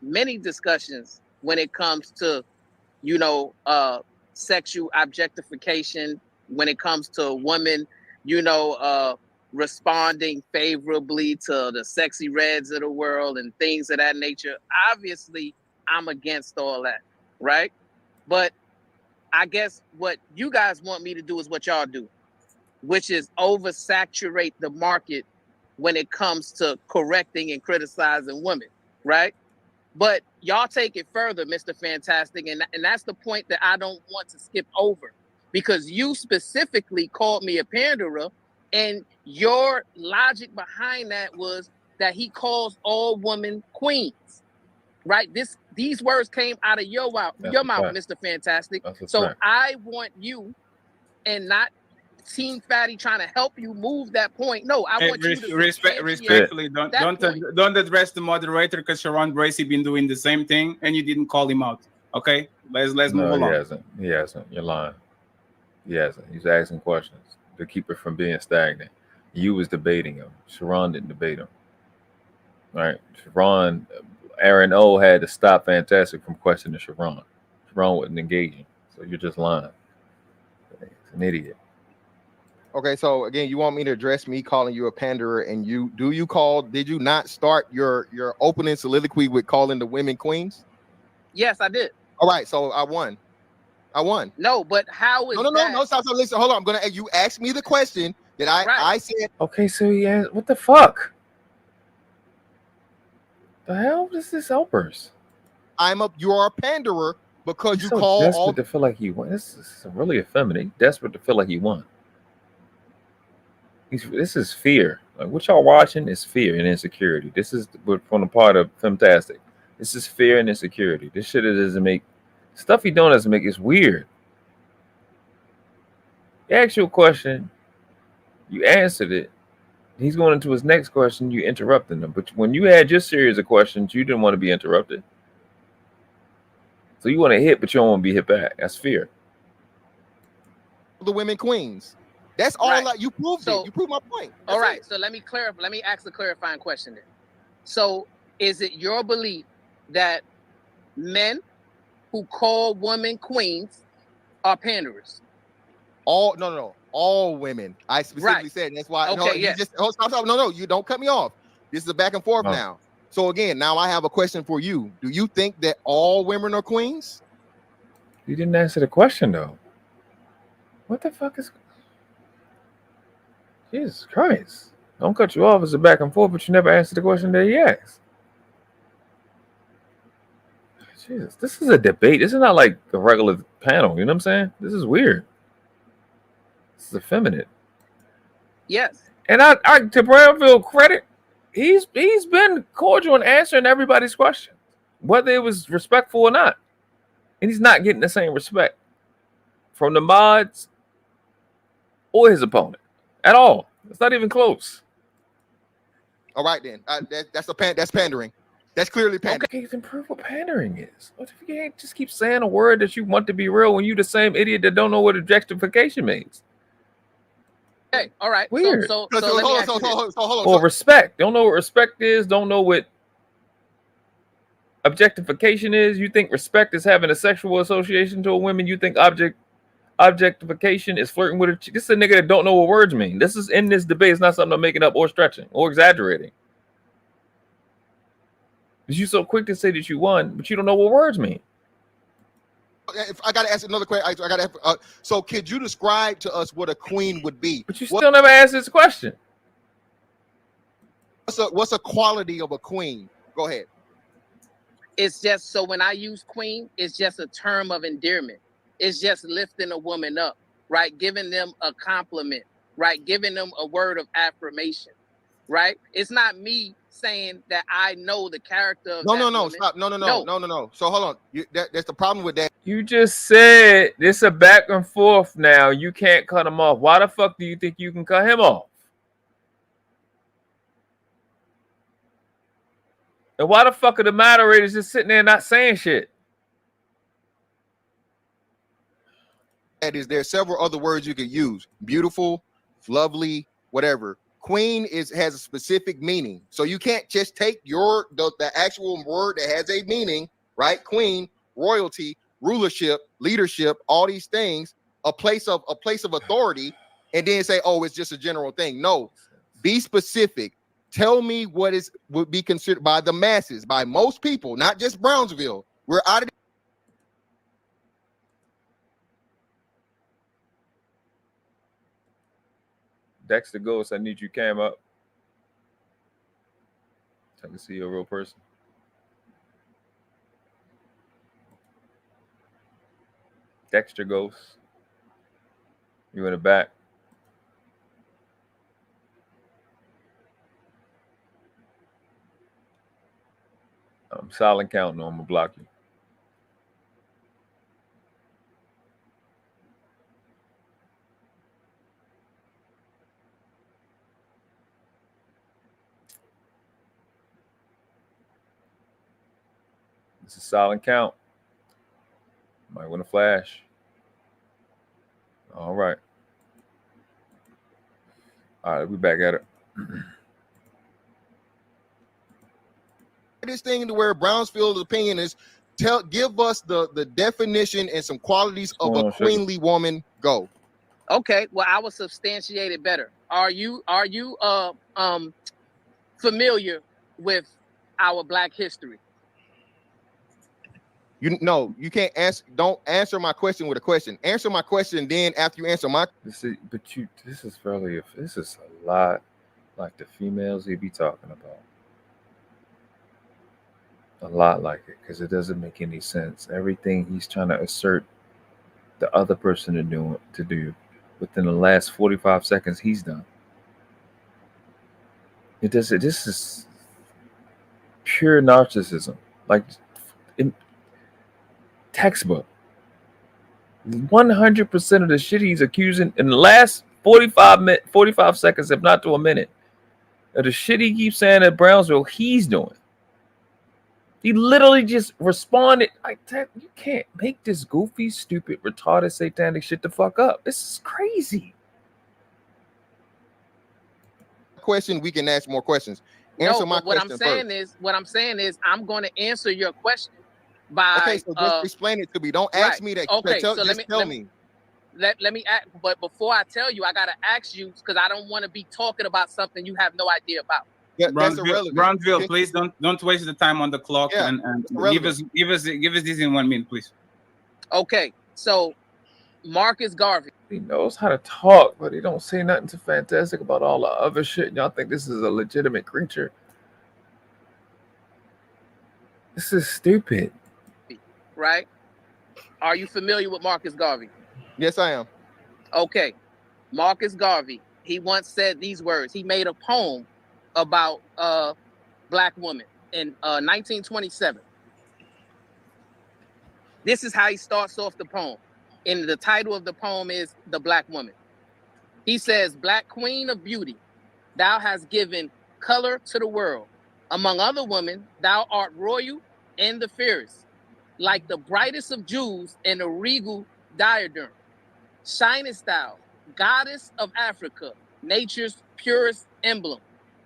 many discussions when it comes to, sexual objectification, when it comes to women, responding favorably to the sexy reds of the world and things of that nature. Obviously, I'm against all that, right? But I guess what you guys want me to do is what y'all do, which is oversaturate the market when it comes to correcting and criticizing women, right? But y'all take it further, Mr. Fantastic, and that's the point that I don't want to skip over, because you specifically called me a panderer, and your logic behind that was that he calls all women queens, right? These words came out of your mouth, Mr. Fantastic. So I want you, and not Team Fatty trying to help you move that point. No, I want you to respectfully don't address the moderator, because Sharon Bracey been doing the same thing and you didn't call him out. Okay, let's move along. He hasn't. You're lying. He hasn't. He's asking questions to keep it from being stagnant. You was debating him. Sharon didn't debate him. All right, Sharon, Aaron O had to stop Fantastic from questioning Sharon. Sharon wasn't engaging, so you're just lying. It's an idiot. Okay, so again, you want me to address me calling you a panderer, and did you not start your opening soliloquy with calling the women queens? Yes, I did. All right, so I won. No, but how is no, stop, listen, hold on. You asked me the question that I said. Okay, so yeah, what the fuck? The hell is this outburst? You are a panderer because you so call desperate all to feel like you won. This is really effeminate. Desperate to feel like you won. This is fear. Like what y'all watching is fear and insecurity. This is from the part of Fantastic. This is fear and insecurity. This shit doesn't make stuff he doesn't make. It's weird. He asked you a question, you answered it. He's going into his next question. You interrupting him. But when you had your series of questions, you didn't want to be interrupted. So you want to hit, but you don't want to be hit back. That's fear. The women queens. That's all. Right. You proved it. You proved my point. All right. So let me clarify. Let me ask a clarifying question then. So is it your belief that men who call women queens are panderers? All women. I specifically said. That's why. Okay. No. You don't cut me off. This is a back and forth now. So again, now I have a question for you. Do you think that all women are queens? You didn't answer the question though. What the fuck is? Jesus Christ! Don't cut you off as a back and forth, but you never answered the question that he asked. Jesus, this is a debate. This is not like a regular panel. You know what I'm saying? This is weird. This is effeminate. Yes. And I to Brownsville credit, he's been cordial in answering everybody's question, whether it was respectful or not. And he's not getting the same respect from the mods or his opponent at all. It's not even close. All right, then. That's pandering. That's clearly pandering. Okay, then prove what pandering is. What if you can't just keep saying a word that you want to be real when you the same idiot that don't know what objectification means? Okay, all right. Weird. So let me ask you this. Or respect. Don't know what respect is. Don't know what objectification is. You think respect is having a sexual association to a woman. You think objectification is flirting with a chick. This is a nigga that don't know what words mean. This is in this debate. It's not something I'm making up or stretching or exaggerating. Because you're so quick to say that you won, but you don't know what words mean. If I got to ask another question, so could you describe to us what a queen would be? But you still never asked this question. What's a quality of a queen? Go ahead. It's just, so when I use queen, it's just a term of endearment. It's just lifting a woman up, right? Giving them a compliment, right? Giving them a word of affirmation, right? It's not me saying that I know the character of No, woman. stop. No. So hold on. That's the problem with that. You just said this a back and forth now. You can't cut him off. Why the fuck do you think you can cut him off? And why the fuck are the moderators just sitting there not saying shit? That is, there are several other words you could use. Beautiful, lovely, whatever. Queen has a specific meaning. So you can't just take the actual word that has a meaning, right? Queen, royalty, rulership, leadership, all these things, a place of authority, and then say, oh, it's just a general thing. No, be specific. Tell me what would be considered by the masses, by most people, not just Brownsville. We're out of Dexter Ghost, I need you cam up. I can see you're a real person. Dexter Ghost. You in the back. I'm silent counting. I'm gonna block you. It's a silent count. Might want to flash. All right. All right, we back at it. this thing to where Brownsville's opinion is give us the definition and some qualities of a queenly woman. Go. Okay, well, I will substantiate it better. Are you familiar with our Black history? You can't answer. Don't answer my question with a question. Answer my question, then after you answer my. This is a lot like the females he be talking about. A lot like it, because it doesn't make any sense. Everything he's trying to assert the other person to do within the last 45 seconds, he's done. This is pure narcissism, like in textbook. 100% of the shit he's accusing in the last 45 seconds, if not to a minute, of the shit he keeps saying at Brownsville, he's doing. He literally just responded like that. You can't make this goofy, stupid, retarded, satanic shit the fuck up. This is crazy. Question, we can ask more questions. Answer my question What I'm saying is I'm going to answer your question by. Okay, so just explain it to me. Don't ask me that. Okay, tell me. Let me ask, but before I tell you, I gotta ask you because I don't want to be talking about something you have no idea about. Yeah, that's irrelevant. Brownsville, please don't waste the time on the clock and give us this in 1 minute, please. Okay, so Marcus Garvey. He knows how to talk, but he don't say nothing to Fantastic about all the other shit. Y'all think this is a legitimate creature? This is stupid. Right? Are you familiar with Marcus Garvey? Yes, I am. Okay. Marcus Garvey, he once said these words. He made a poem about black women in 1927. This is how he starts off the poem. And the title of the poem is The Black Woman. He says, Black Queen of Beauty, thou hast given color to the world. Among other women, thou art royal and the fairest, like the brightest of jewels in a regal diadem. Shinest thou, goddess of Africa, nature's purest emblem,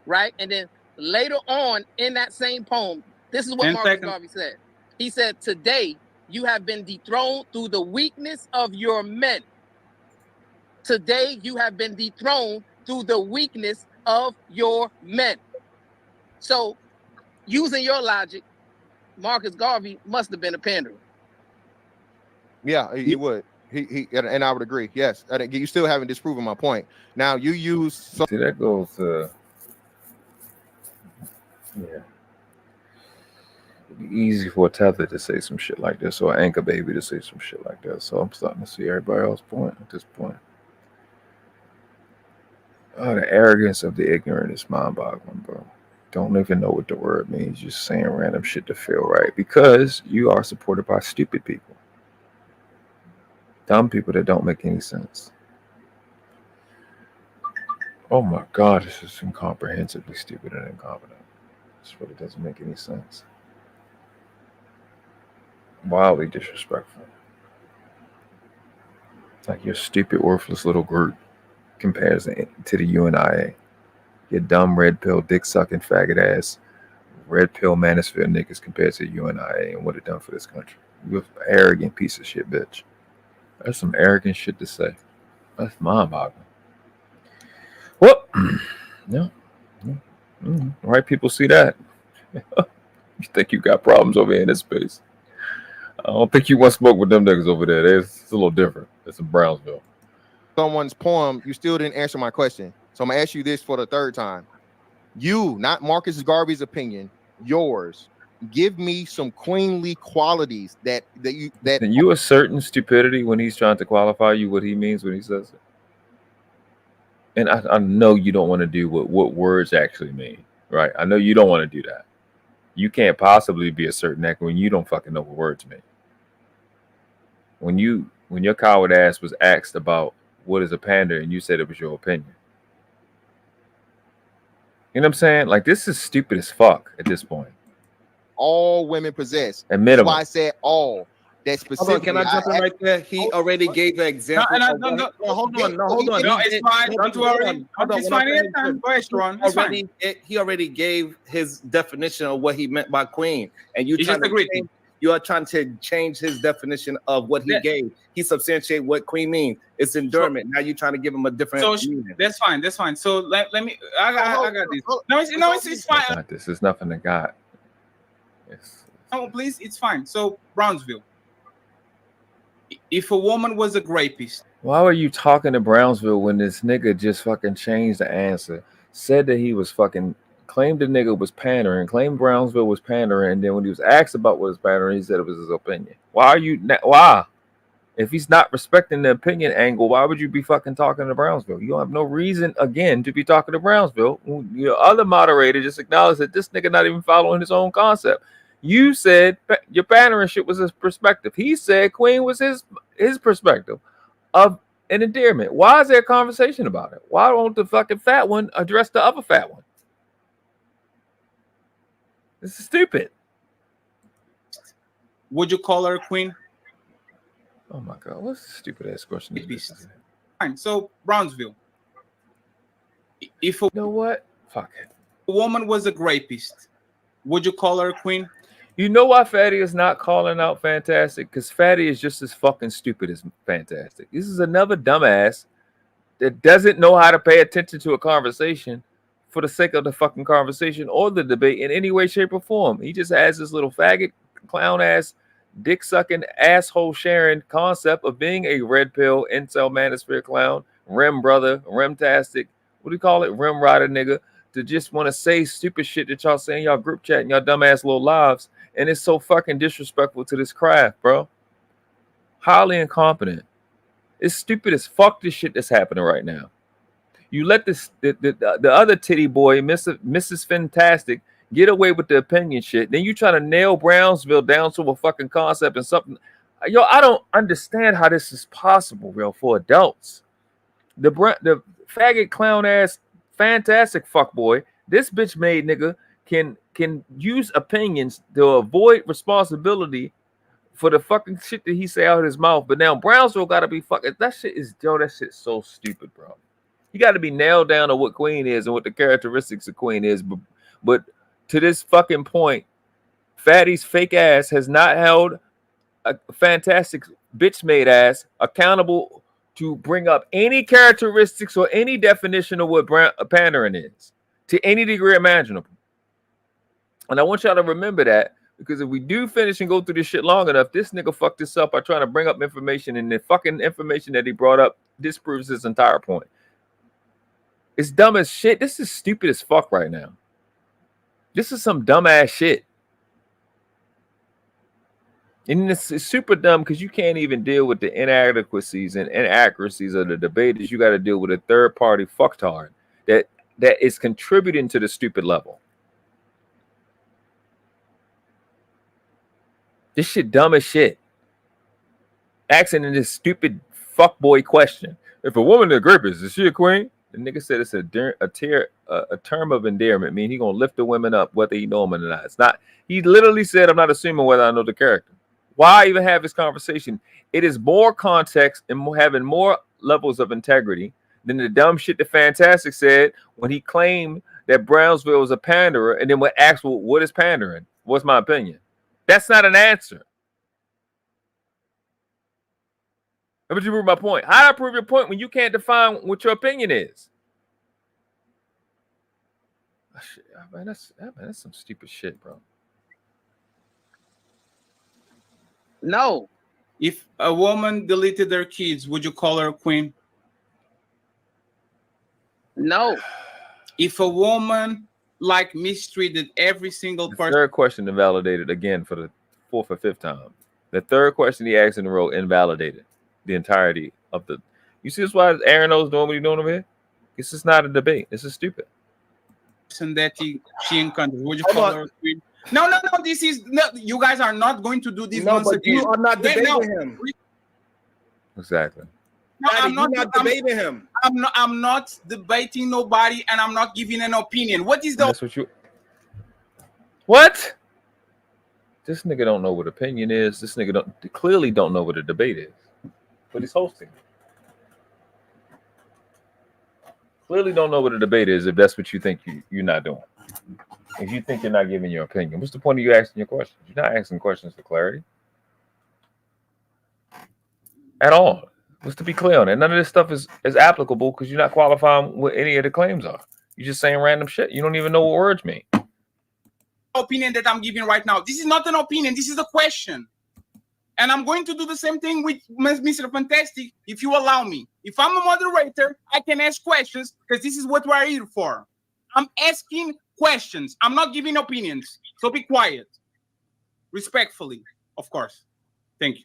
right? And then later on in that same poem, this is what Marcus Garvey said. He said, today you have been dethroned through the weakness of your men. Today you have been dethroned through the weakness of your men. So, using your logic, Marcus Garvey must have been a panderer. Yeah, he would. He and I would agree. Yes, you still haven't disproven my point. Now you use. See, that goes to yeah. It'd be easy for a tether to say some shit like this, or an anchor baby to say some shit like that. So I'm starting to see everybody else's point at this point. Oh, the arrogance of the ignorant is mind-boggling, bro. Don't even know what the word means. Just saying random shit to feel right because you are supported by stupid people, dumb people that don't make any sense. Oh my God, this is incomprehensibly stupid and incompetent. This really doesn't make any sense. Wildly disrespectful. It's like your stupid, worthless little group compares to the UNIA. Your dumb red pill, dick sucking, faggot ass, red pill manosphere niggas compared to UNIA and what it done for this country. You an arrogant piece of shit, bitch. That's some arrogant shit to say. That's mind-boggling. Well, no. Right people see that. You think you got problems over here in this space. I don't think you want to smoke with them niggas over there. It's a little different. It's in Brownsville. Someone's poem, you still didn't answer my question. So I'm gonna ask you this for the third time. You, not Marcus Garvey's opinion, yours. Give me some queenly qualities that And you asserting stupidity when he's trying to qualify you what he means when he says it. And I know you don't want to do what words actually mean, right? I know you don't want to do that. You can't possibly be asserting that when you don't fucking know what words mean. When your coward ass was asked about what is a pander and you said it was your opinion. You know what I'm saying? Like, this is stupid as fuck at this point. all women possess. At minimum. That's why I said all. That specifically. Can I jump in right there? He already gave an example. Hold on. No, it's fine. Don't worry. It's fine. Anytime. Go ahead, Sharon. It's fine. He already gave his definition of what he meant by queen, and you are trying to change his definition of what he gave. He substantiated what queen means. It's endurement. Now you're trying to give him a different meaning. That's fine. That's fine. So let me. I got this. No, it's fine. This is nothing to God. Yes. No, please. It's fine. So Brownsville. If a woman was a rapist, why were you talking to Brownsville when this nigga just fucking changed the answer? Said that he was fucking claimed the nigga was pandering, claimed Brownsville was pandering, and then when he was asked about what was pandering, he said it was his opinion. Why? If he's not respecting the opinion angle, why would you be fucking talking to Brownsville? You don't have no reason again to be talking to Brownsville. Your other moderator just acknowledged that this nigga not even following his own concept. You said your pandering shit was his perspective. He said Queen was his perspective of an endearment. Why is there a conversation about it? Why won't the fucking fat one address the other fat one? This is stupid. Would you call her a queen? Oh my God, what's the stupid ass question? Fine. So Brownsville. If you know what? Fuck it. A woman was a rapist, would you call her a queen? You know why Fatty is not calling out Fantastic? Because Fatty is just as fucking stupid as Fantastic. This is another dumbass that doesn't know how to pay attention to a conversation for the sake of the fucking conversation or the debate in any way, shape, or form. He just has this little faggot, clown ass dick sucking, asshole sharing concept of being a red pill, incel, manosphere clown, rim brother, rimtastic, what do you call it? Rim rider nigga, to just want to say stupid shit that y'all say in y'all group chat and y'all dumbass little lives. And it's so fucking disrespectful to this craft, bro. Highly incompetent. It's stupid as fuck, this shit that's happening right now. You let the other titty boy, Mrs. Fantastic, get away with the opinion shit. Then you try to nail Brownsville down to a fucking concept and something. Yo, I don't understand how this is possible, real, for adults. The faggot clown ass fantastic fuckboy, this bitch made nigga can use opinions to avoid responsibility for the fucking shit that he say out of his mouth. But now Brownsville gotta be fucking, that shit's so stupid, bro. You gotta be nailed down to what Queen is and what the characteristics of Queen is. But to this fucking point, Fatty's fake ass has not held a fantastic bitch made ass accountable to bring up any characteristics or any definition of what pandering is to any degree imaginable. And I want y'all to remember that, because if we do finish and go through this shit long enough, this nigga fucked this up by trying to bring up information, and the fucking information that he brought up disproves his entire point. It's dumb as shit. This is stupid as fuck right now. This is some dumbass shit. And it's super dumb because you can't even deal with the inadequacies and inaccuracies of the debaters. You got to deal with a third party fucktard that is contributing to the stupid level. This shit dumb as shit. Asking in this stupid fuckboy question. If a woman in a grip is she a queen? The nigga said it's a term of endearment, meaning he gonna lift the women up whether he know them or not. It's not. He literally said, "I'm not assuming whether I know the character." Why even have this conversation? It is more context and having more levels of integrity than the dumb shit that Fantastic said when he claimed that Brownsville was a panderer, and then when asked, "Well, what is pandering? What's my opinion?" That's not an answer. How would you prove my point? How do I prove your point when you can't define what your opinion is? Man, that's some stupid shit, bro. No. If a woman deleted their kids, would you call her a queen? No. If a woman mistreated every single person. Third question invalidated again for the fourth or fifth time. The third question he asked in a row invalidated the entirety of the. You see, that's why Aaron knows doing what he's doing over here. This is not a debate. This is stupid. And that she encountered. Would you call her a queen? No. This is no. You guys are not going to do this once again. You are not debating him. Exactly. No, I'm not debating him. I'm not debating nobody, and I'm not giving an opinion. What is the? That's what you. What? This nigga don't know what opinion is. This nigga clearly don't know what a debate is, but he's hosting. Clearly don't know what a debate is if that's what you think you're not doing. If you think you're not giving your opinion, what's the point of you asking your questions? You're not asking questions for clarity at all. Just to be clear on it, none of this stuff is applicable because you're not qualifying what any of the claims are. You're just saying random shit. You don't even know what words mean. Opinion that I'm giving right now. This is not an opinion. This is a question. And I'm going to do the same thing with Mr. Fantastic if you allow me. If I'm a moderator, I can ask questions because this is what we're here for. I'm asking questions. I'm not giving opinions. So be quiet. Respectfully, of course. Thank you.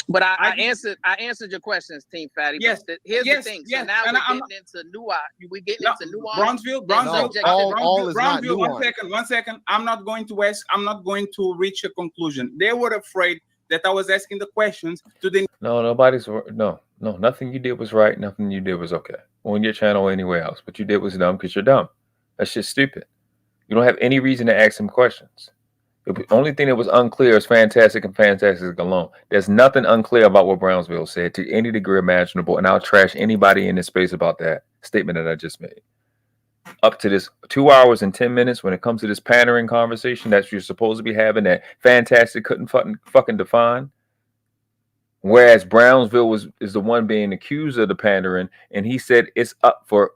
But I answered your questions, Team Fatty. Yes. But here's the thing. So now we're getting into nuance. We getting into nuance. Brownsville. One second. I'm not going to ask. I'm not going to reach a conclusion. They were afraid that I was asking the questions to the. No, nothing you did was right. Nothing you did was okay on your channel or anywhere else. What you did was dumb because you're dumb. That's just stupid. You don't have any reason to ask them questions. The only thing that was unclear is Fantastic and Fantastic alone. There's nothing unclear about what Brownsville said to any degree imaginable, and I'll trash anybody in this space about that statement that I just made. Up to this 2 hours and 10 minutes, when it comes to this pandering conversation that you're supposed to be having, that Fantastic couldn't fucking define, whereas Brownsville is the one being accused of the pandering, and he said it's up for.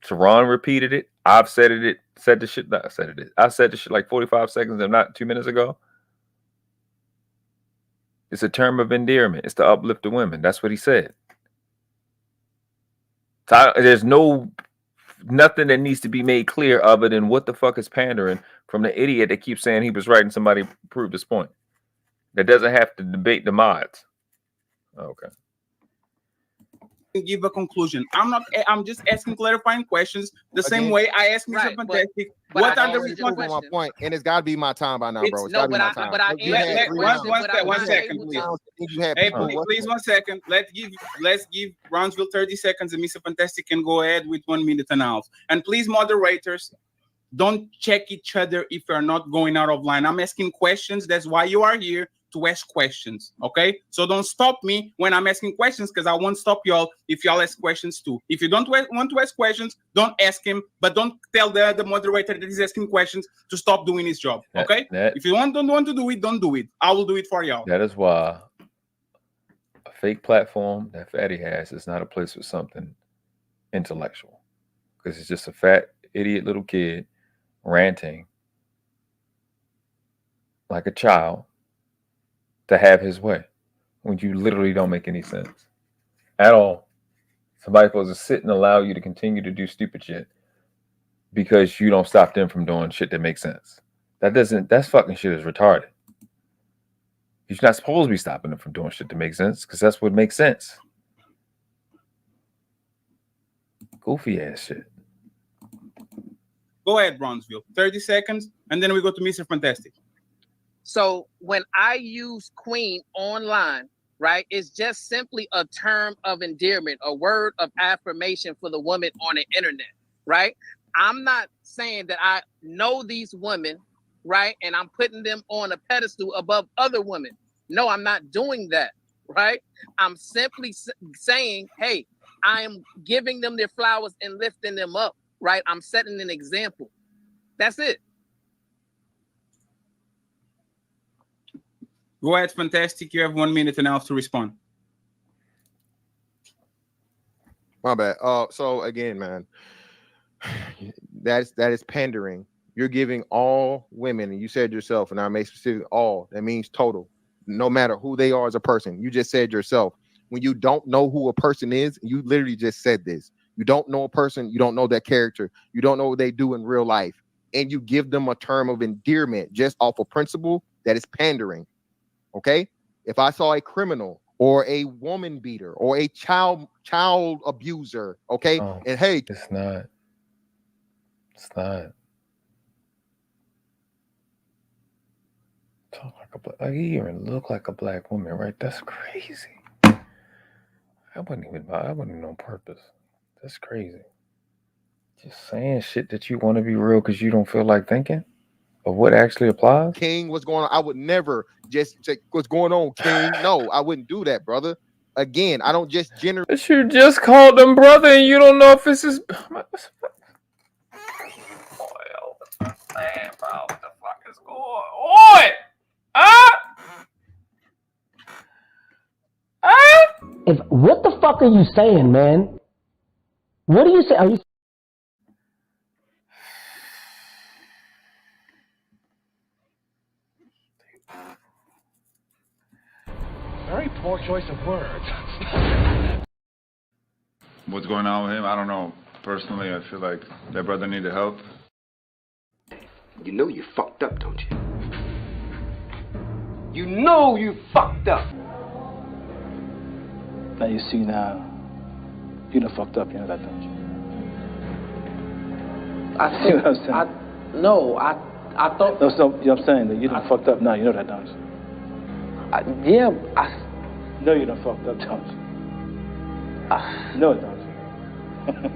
Teron repeated it. I've said it. I said the shit like 45 seconds and not 2 minutes ago. It's a term of endearment. It's to uplift the women. That's what he said. There's nothing that needs to be made clear other than what the fuck is pandering from the idiot that keeps saying he was right and somebody proved his point. That doesn't have to debate the mods. Okay. Give a conclusion. I'm just asking clarifying questions the same way I asked Mr. Fantastic. What are the responses? My point, and it's got to be my time by now, bro. It's got to be my time. One second, please. Hey, please, 1 second. Let's give Brownsville 30 seconds, and Mr. Fantastic can go ahead with 1 minute and a half. And please, moderators, don't check each other if you're not going out of line. I'm asking questions. That's why you are here, to ask questions. Okay, so don't stop me when I'm asking questions, because I won't stop y'all if y'all ask questions too. If you don't want to ask questions, don't ask him, but don't tell the moderator that he's asking questions to stop doing his job. Okay, if you don't want to do it, don't do it. I will do it for y'all. That is why a fake platform that Fatty has is not a place for something intellectual, because it's just a fat idiot little kid ranting like a child to have his way when you literally don't make any sense at all. Somebody's supposed to sit and allow you to continue to do stupid shit because you don't stop them from doing shit that makes sense. That's fucking shit is retarded. You're not supposed to be stopping them from doing shit that makes sense, because that's what makes sense. Goofy ass shit. Go ahead, Brownsville. 30 seconds, and then we go to Mr. Fantastic. So when I use queen online, right, it's just simply a term of endearment, a word of affirmation for the woman on the internet, right? I'm not saying that I know these women, right, and I'm putting them on a pedestal above other women. No, I'm not doing that, right? I'm simply saying, hey, I am giving them their flowers and lifting them up, right? I'm setting an example. That's it. Go ahead, Fantastic. You have 1 minute and a half to respond. My bad. So again, man, that is pandering. You're giving all women, and you said yourself, and I made specific all. That means total, no matter who they are as a person. You just said yourself, when you don't know who a person is, you literally just said this. You don't know a person, you don't know their character, you don't know what they do in real life, and you give them a term of endearment just off a principle, that is pandering. Okay, if I saw a criminal or a woman beater or a child abuser, okay, and hey, it's not. Talk like a black. You even look like a black woman, right? That's crazy. I wasn't even on purpose. That's crazy. Just saying shit that you want to be real because you don't feel like thinking of what actually applies. King, what's going on? I would never just say what's going on, King. No, I wouldn't do that, brother. Again, I don't just generally. But you just called them brother, and you don't know if this is. What the fuck is going on? What the fuck are you saying, man? What are you saying? Are you? Very poor choice of words. What's going on with him? I don't know. Personally, I feel like that brother needed help. You know you fucked up, don't you? You know you fucked up. Now you see now, you done fucked up, you know that, don't you? I see what I'm saying? I thought. No, you know what I'm saying? That you done fucked up now, you know that, don't you? No, you done fucked up, don't you? No, don't you?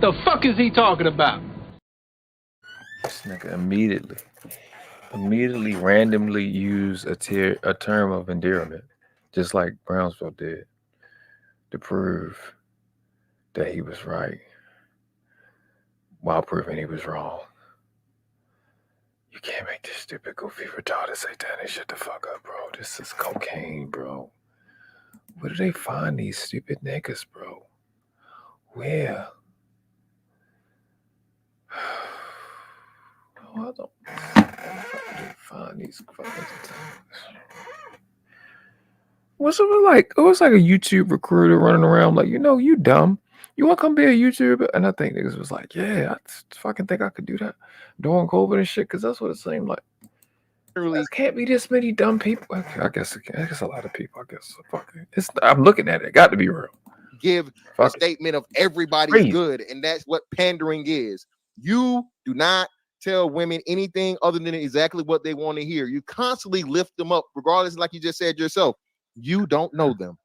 The fuck is he talking about? This nigga immediately randomly use a term of endearment, just like Brownsville did, to prove that he was right while proving he was wrong. You can't make this stupid, goofy, retarded, satanic shit the fuck up, bro. This is cocaine, bro. Where do they find these stupid niggas, bro? Where? I don't find these fucking. What's it like? It was like a YouTube recruiter running around like, you dumb. You want to come be a YouTuber? And I think niggas was like, yeah, I fucking think I could do that during COVID and shit, because that's what it seemed like. There can't be this many dumb people. I guess a lot of people. I guess I'm looking at it. It got to be real. Give a statement of everybody's good, and that's what pandering is. You do not tell women anything other than exactly what they want to hear. You constantly lift them up, regardless, like you just said yourself. You don't know them.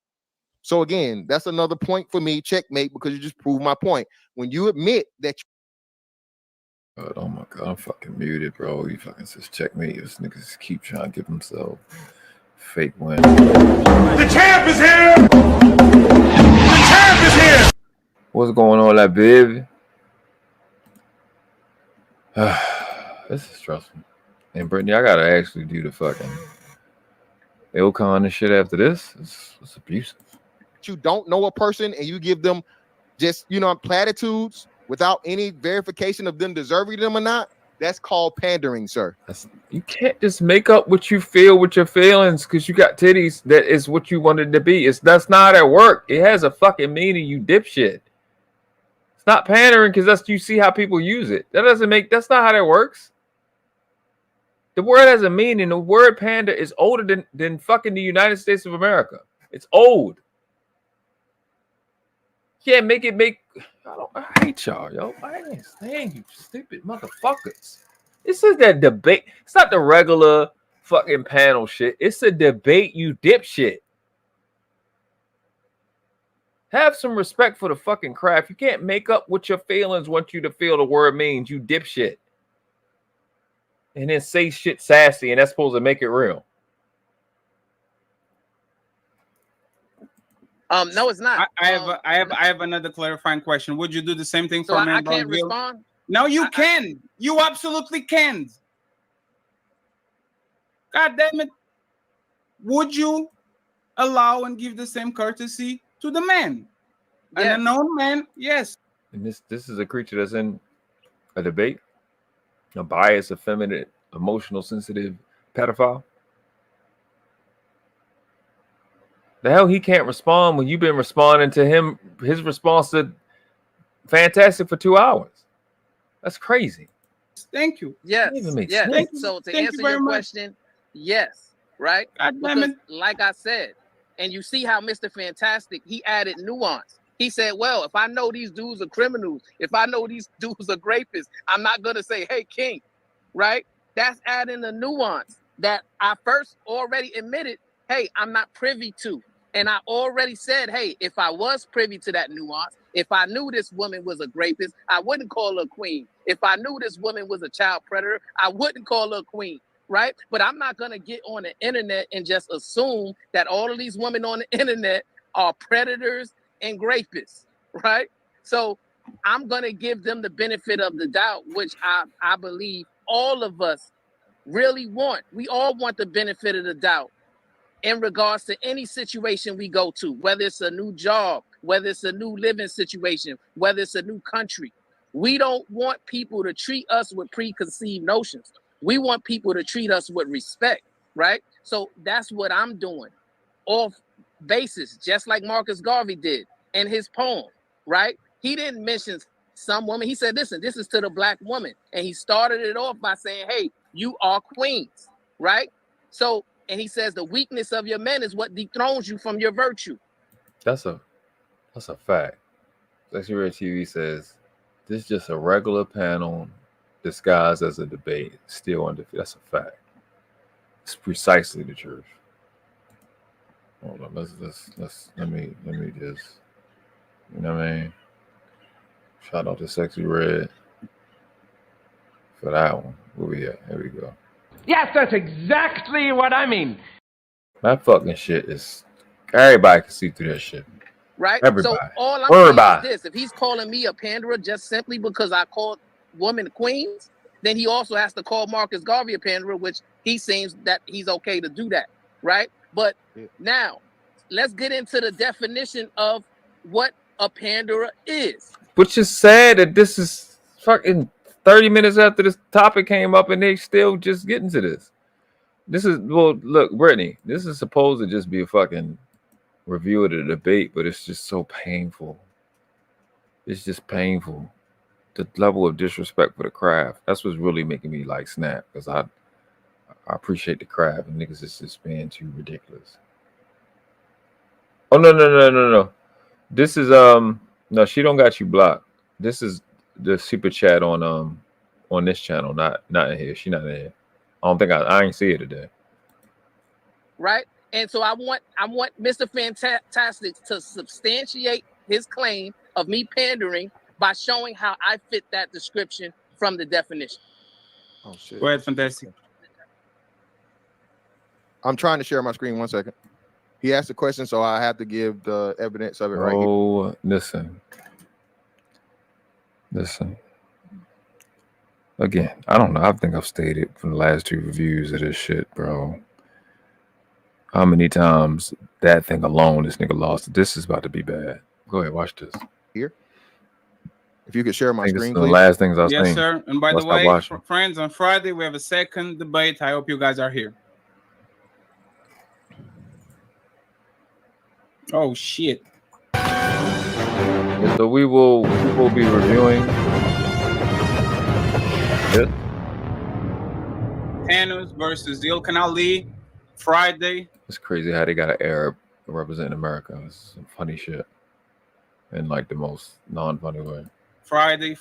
So again, that's another point for me, checkmate, because you just proved my point. When you admit that oh my god, I'm fucking muted, bro. You fucking says checkmate. These niggas keep trying to give themselves fake win. The champ is here! The champ is here! What's going on, that baby? This is stressful. And Brittany, I gotta actually do the fucking Ilcon and shit after this. It's abusive. you don't know a person and you give them just, platitudes without any verification of them deserving them or not, that's called pandering, sir. You can't just make up what you feel with your feelings because you got titties. That is what you wanted to be. That's not at work. It has a fucking meaning, you dipshit. It's not pandering because you see how people use it. That's not how that works. The word has a meaning. The word panda is older than fucking the United States of America. It's old. Yeah, I hate y'all, yo. I ain't saying you stupid motherfuckers. This is that debate. It's not the regular fucking panel shit. It's a debate, you dipshit. Have some respect for the fucking craft. You can't make up what your feelings want you to feel the word means, you dipshit. And then say shit sassy, and that's supposed to make it real. No, it's not. I have another clarifying question. Would you do the same thing for I men? can't respond? No, you can. You absolutely can. God damn it. Would you allow and give the same courtesy to the man? Yes. An unknown man, yes. And this is a creature that's in a debate, a biased, effeminate, emotional, sensitive pedophile. The hell he can't respond when you've been responding to him, his response to Fantastic for 2 hours. That's crazy. Thank you. Yes. Yes. So to answer your question, yes, right? Because like I said, and you see how Mr. Fantastic, he added nuance. He said, well, if I know these dudes are criminals, if I know these dudes are rapists, I'm not going to say, hey, King, right? That's adding a nuance that I first already admitted, hey, I'm not privy to. And I already said, hey, if I was privy to that nuance, if I knew this woman was a rapist, I wouldn't call her a queen. If I knew this woman was a child predator, I wouldn't call her a queen, right? But I'm not going to get on the internet and just assume that all of these women on the internet are predators and rapists, right? So I'm going to give them the benefit of the doubt, which I believe all of us really want. We all want the benefit of the doubt in regards to any situation we go to, whether it's a new job, whether it's a new living situation, whether it's a new country. We don't want people to treat us with preconceived notions. We want people to treat us with respect, right? So that's what I'm doing off basis, just like Marcus Garvey did in his poem, right? He didn't mention some woman. He said, listen, this is to the black woman. And he started it off by saying, hey, you are queens, right? So, and he says the weakness of your men is what dethrones you from your virtue. That's a fact. Sexy Red TV says this is just a regular panel disguised as a debate, still undefeated. That's a fact. It's precisely the truth. Hold on, let me just, you know what I mean? Shout out to Sexy Red for that one. Where we at? Here we go. Yes, that's exactly what I mean. That fucking shit is, everybody can see through that shit. Right? Everybody. So all I'm saying is this. If he's calling me a panderer just simply because I called women queens, then he also has to call Marcus Garvey a panderer, which he seems that he's okay to do that. Right? But now, let's get into the definition of what a panderer is. Which is sad that this is fucking 30 minutes after this topic came up and they still just getting to this. well, look, Brittany, this is supposed to just be a fucking review of the debate, but it's just so painful. It's just painful. The level of disrespect for the craft. That's what's really making me like snap, because I appreciate the craft, and niggas is just being too ridiculous. Oh no. This is no, she don't got you blocked. This is the super chat on this channel, not in here. She not in here. I don't think I ain't see it today. Right? And so I want Mr. Fantastic to substantiate his claim of me pandering by showing how I fit that description from the definition. Oh shit. Go ahead, Fantastic. I'm trying to share my screen. 1 second. He asked a question, so I have to give the evidence of it right here. Oh, listen. Again, I don't know. I think I've stated from the last 2 reviews of this shit, bro. How many times that thing alone, this nigga lost. This is about to be bad. Go ahead, watch this. Here. If you could share my screen, please. The last things I've seen. Yes, sir. And by the way, friends, on Friday we have a second debate. I hope you guys are here. Oh shit. So we will be reviewing this. Thanos versus Ilkan Ali Friday. It's crazy how they got an Arab representing America. It's some funny shit in like the most non-funny way. Friday.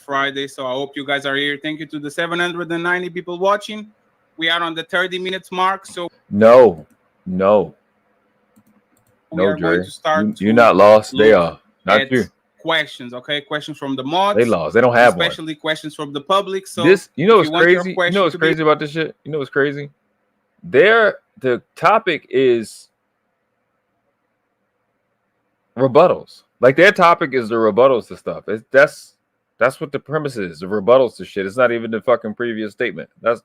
So I hope you guys are here. Thank you to the 790 people watching. We are on the 30 minutes mark. So No, Dre. You're not lost. They are. Not you. Questions, okay? Questions from the mods. They lost. They don't have one. Especially questions from the public. So this, you know what's crazy? You know what's crazy about this shit? You know what's crazy? The topic is rebuttals. Like their topic is the rebuttals to stuff. That's what the premise is. The rebuttals to shit. It's not even the fucking previous statement. That's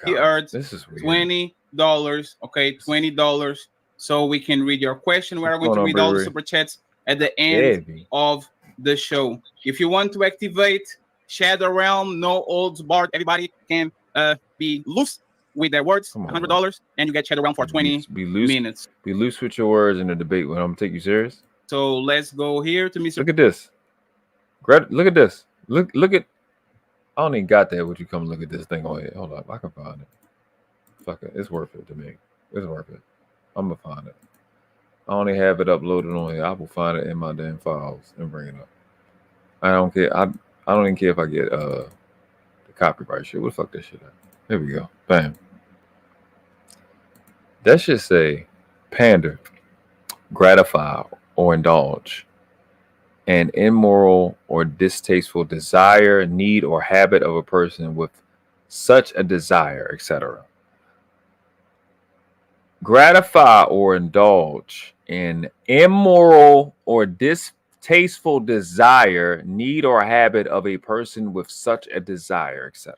He earned this is weird. $20. Okay, $20. So we can read your question. We are going to read all the super chats at the end of the show. If you want to activate Shadow Realm, no holds barred, everybody can be loose with their words. $100, and you get Shadow Realm for 20 minutes. Be loose with your words in the debate when I'm gonna take you serious. So let's go here to Mr. Look at this. Look at this. Look at. I don't even got that. Would you come look at this thing on here? Hold up, I can find it. Fuck it, it's worth it to me. It's worth it. I'm gonna find it. I only have it uploaded on here. I will find it in my damn files and bring it up. I don't care. I don't even care if I get the copyright shit. What the fuck that shit at? Here we go. Bam. That should say pander, gratify, or indulge an immoral or distasteful desire, need, or habit of a person with such a desire, etc. Gratify or indulge in immoral or distasteful desire, need, or habit of a person with such a desire, etc.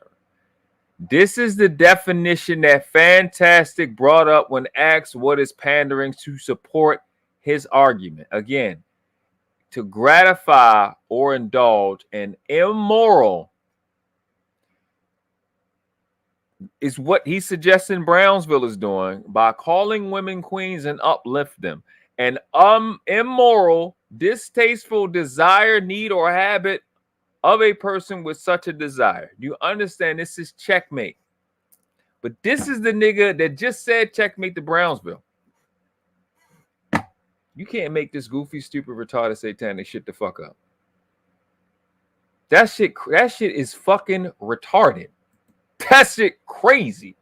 This is the definition that Fantastic brought up when asked what is pandering to support his argument. Again, to gratify or indulge in immoral is what he's suggesting Brownsville is doing by calling women queens and uplift them. An immoral, distasteful desire, need, or habit of a person with such a desire. Do you understand? This is checkmate. But this is the nigga that just said checkmate to Brownsville. You can't make this goofy, stupid, retarded, satanic shit the fuck up. That shit is fucking retarded. That shit crazy.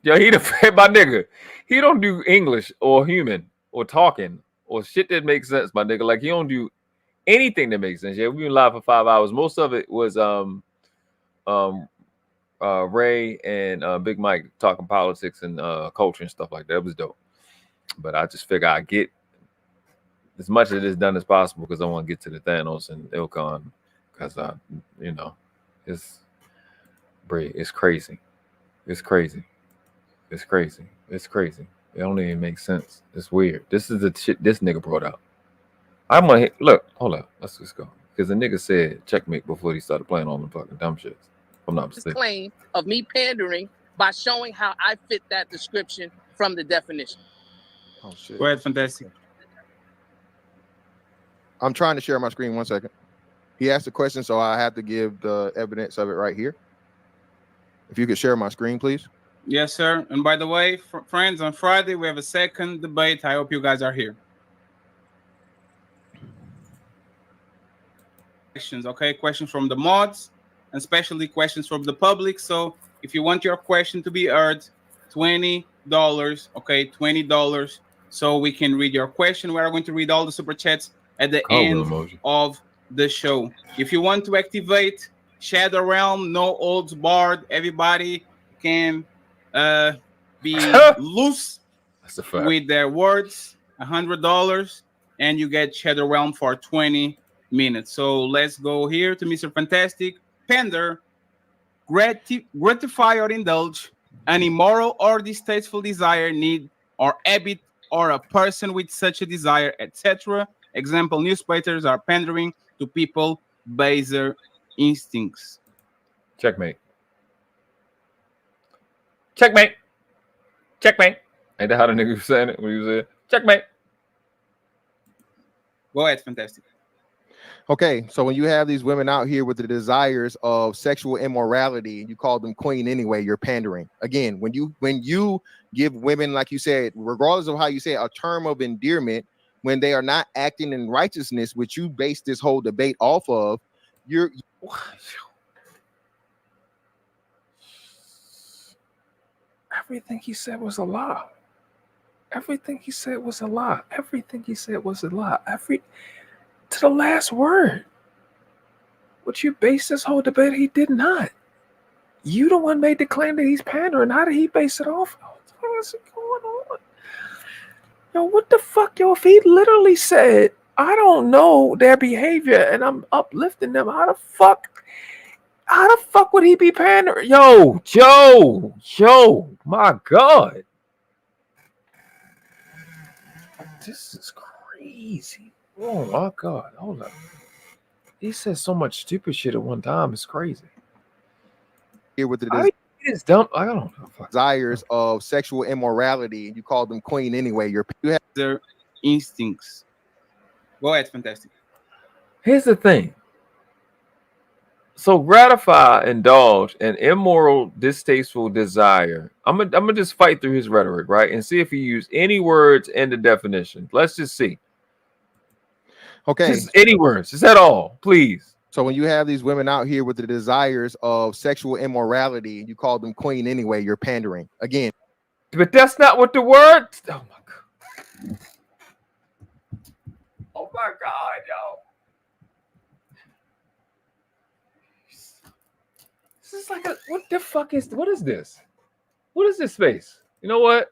Yo, my nigga. He don't do English or human or talking or shit that makes sense, my nigga. Like he don't do anything that makes sense. Yeah, we've been live for 5 hours. Most of it was Ray and Big Mike talking politics and culture and stuff like that. It was dope. But I just figure I get as much of this done as possible because I want to get to the Thanos and Ilkan because you know, it's crazy. It's crazy. It's crazy. It's crazy. It don't even make sense. It's weird. This is the shit this nigga brought out. I'm gonna look. Hold up. Let's just go. Because the nigga said checkmate before he started playing all the fucking dumb shit. I'm not mistaken. Claim of me pandering by showing how I fit that description from the definition. Oh shit. Go ahead, Fantastic. I'm trying to share my screen. 1 second. He asked a question, so I have to give the evidence of it right here. If you could share my screen, please. Yes, sir. And by the way, friends, on Friday we have a second debate. I hope you guys are here. Questions, okay? Questions from the mods, and especially questions from the public. So if you want your question to be heard, $20, okay? $20, so we can read your question. We are going to read all the super chats at the end of the show. If you want to activate Shadow Realm, no holds barred, everybody can be loose with their words. $100, and you get Shadow Realm for 20 minutes. So let's go here to Mr. Fantastic. Pander, gratify or indulge an immoral or distasteful desire, need, or habit, or a person with such a desire, etc. Example, newspapers are pandering to people baser instincts. Checkmate. Checkmate. Checkmate. Ain't that how the nigga was saying it when he was there? Checkmate. Go ahead, Fantastic. Okay, so when you have these women out here with the desires of sexual immorality and you call them queen anyway, you're pandering. Again, when you give women, like you said, regardless of how you say it, a term of endearment, when they are not acting in righteousness, which you base this whole debate off of, you're everything he said was a lie. Everything he said was a lie. Everything he said was a lie. To the last word. What you base this whole debate, he did not. You the one made the claim that he's pandering. How did he base it off? What's going on? Yo, what the fuck, yo? If he literally said, I don't know their behavior and I'm uplifting them, how the fuck would he be pandering? Yo, my God. This is crazy. Oh my God, hold up. He said so much stupid shit at one time. It's crazy. Here with the it's dumb. I don't know. Desires of sexual immorality, you call them queen anyway. You have their instincts. Go ahead, Fantastic. Here's the thing. So gratify, indulge an immoral, distasteful desire. I'm gonna just fight through his rhetoric, right, and see if he used any words in the definition. Let's just see. Okay. Just any words. Is that all? Please. So when you have these women out here with the desires of sexual immorality, you call them queen anyway, you're pandering. Again. But that's not what the word. Oh my God. Oh my God, yo. This is like what the fuck is, what is this? What is this space? You know what?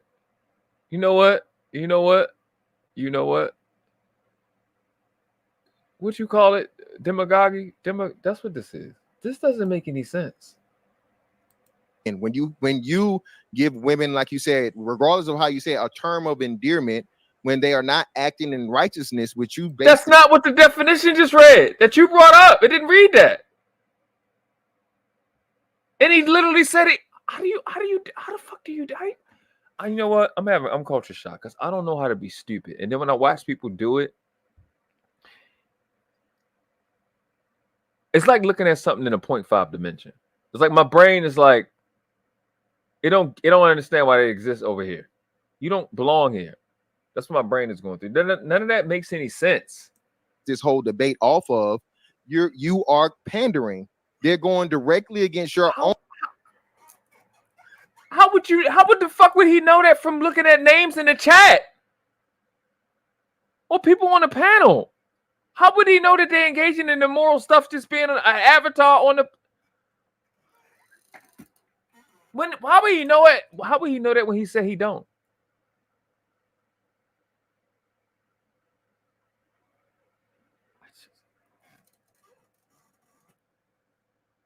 What you call it? Demagogy? That's what this is. This doesn't make any sense. And when you give women, like you said, regardless of how you say it, a term of endearment, when they are not acting in righteousness, which you that's not what the definition just read that you brought up. It didn't read that. And he literally said it. How the fuck do you die? You know what? I'm culture shocked because I don't know how to be stupid. And then when I watch people do it, it's like looking at something in a 0.5 dimension. It's like my brain is like, it don't understand why they exist over here. You don't belong here. That's what my brain is going through. None of that makes any sense. This whole debate off of you are pandering. They're going directly against your own. How would the fuck would he know that from looking at names in the chat? Or people on the panel? How would he know that they're engaging in immoral stuff, just being an avatar on the? How would he know it? How would he know that when he said he don't?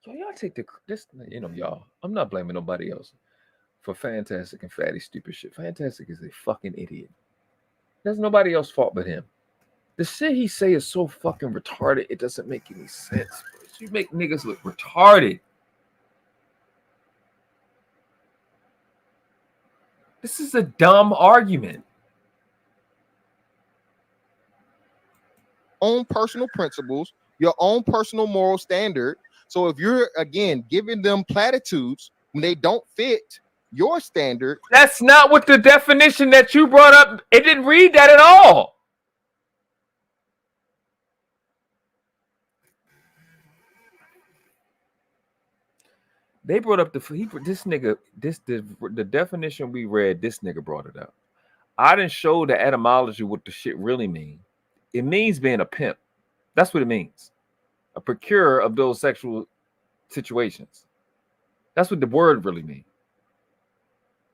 So y'all take this, y'all. I'm not blaming nobody else for Fantastic and Fatty stupid shit. Fantastic is a fucking idiot. There's nobody else's fault but him. The shit he say is so fucking retarded, it doesn't make any sense. You make niggas look retarded. This is a dumb argument. Own personal principles, your own personal moral standard. So if you're, again, giving them platitudes when they don't fit your standard. That's not what the definition that you brought up. It didn't read that at all. They brought up the definition we read. This nigga brought it up. I didn't show the etymology what the shit really mean. It means being a pimp. That's what it means. A procurer of those sexual situations. That's what the word really means.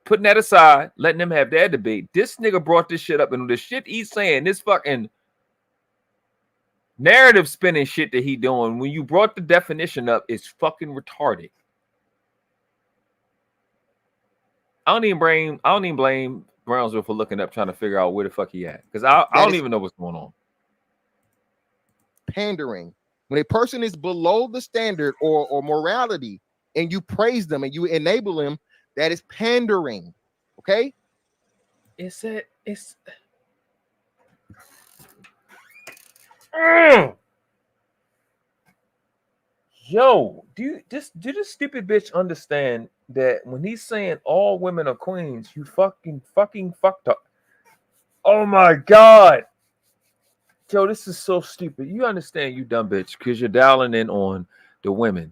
Putting that aside, letting them have their debate. This nigga brought this shit up, and the shit he's saying, this fucking narrative spinning shit that he doing, when you brought the definition up, it's fucking retarded. I don't even blame Brownsville for looking up, trying to figure out where the fuck he at. Because I don't even know what's going on. Pandering. When a person is below the standard or morality, and you praise them and you enable them, that is pandering. Okay? Yo, do this stupid bitch understand that when he's saying all women are queens, you fucking fucked up? Oh my god. Yo, this is so stupid. You understand, you dumb bitch, because you're dialing in on the women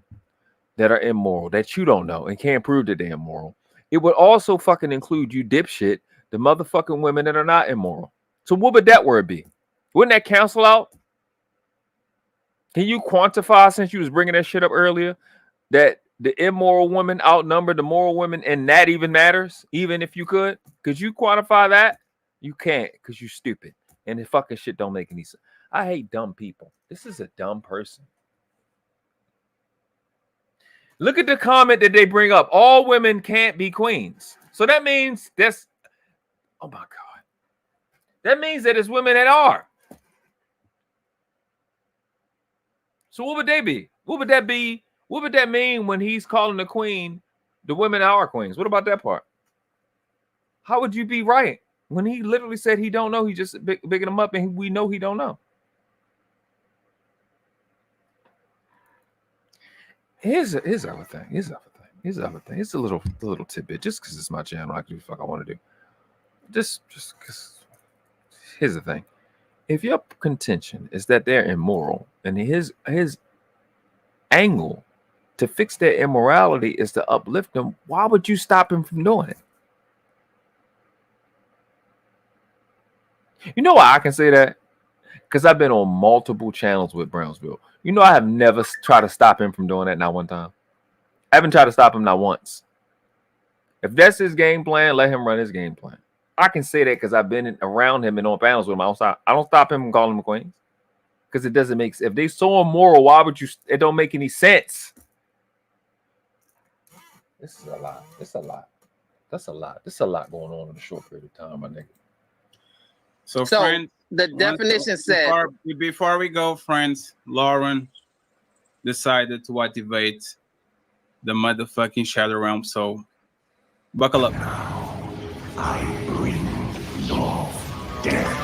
that are immoral, that you don't know and can't prove that they're immoral. It would also fucking include, you dipshit, the motherfucking women that are not immoral. So what would that word be? Wouldn't that cancel out? Can you quantify, since you was bringing that shit up earlier, that the immoral women outnumber the moral women, and that even matters, even if you could? Could you quantify that? You can't, because you're stupid. And the fucking shit don't make any sense. I hate dumb people. This is a dumb person. Look at the comment that they bring up. All women can't be queens. So that means that's, oh my God. That means that it's women that are. So what would they be? What would that be? What would that mean when he's calling the queen, the women are queens? What about that part? How would you be right when he literally said he don't know? He just bigging them up, and we know he don't know. Here's other thing. Here's other thing. It's a little tidbit. Just because it's my channel, I can do the fuck I want to do. Just because. Here's the thing. If your contention is that they're immoral, and his angle to fix their immorality is to uplift them, why would you stop him from doing it? You know why I can say that? Because I've been on multiple channels with Brownsville. You know, I have never tried to stop him from doing that, not one time. I haven't tried to stop him not once. If that's his game plan, let him run his game plan. I can say that because I've been around him and on panels with him. I don't stop him from calling them queens. Because it doesn't make sense. If they so immoral, why would you? It don't make any sense. This is a lot. It's a lot. That's a lot. There's a lot going on in a short period of time, my nigga. So friends, the definition said, before we go, friends, Lauren decided to activate the motherfucking Shadow Realm. So buckle up. I bring north death.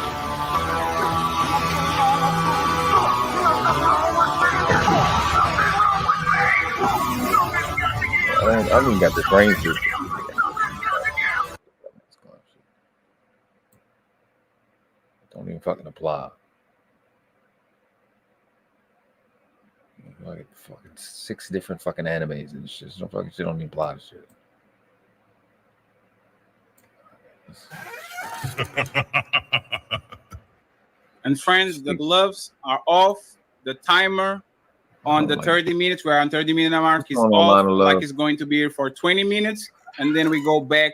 I haven't even got this range here. Don't even fucking apply. Like fucking 6 different fucking animes and shit. No fucking shit don't even apply to shit. And friends, the gloves are off. The timer on the 30 minutes, we're on 30-minute mark, is off, like it's going to be here for 20 minutes. And then we go back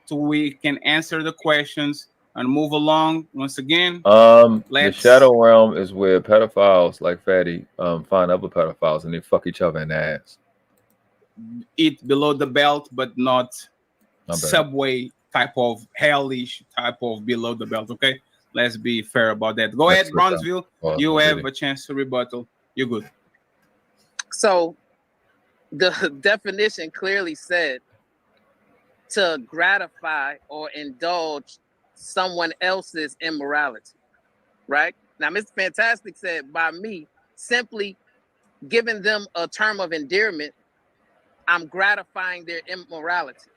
to we can answer the questions and move along once again. The Shadow Realm is where pedophiles like Fatty find other pedophiles and they fuck each other in the ass. Eat below the belt, but not Subway type of hellish type of below the belt. Okay, let's be fair about that. Go ahead, Brownsville. You have a chance to rebuttal. You're good. So the definition clearly said to gratify or indulge someone else's immorality, right? Now, Mr. Fantastic said, by me simply giving them a term of endearment, I'm gratifying their immorality.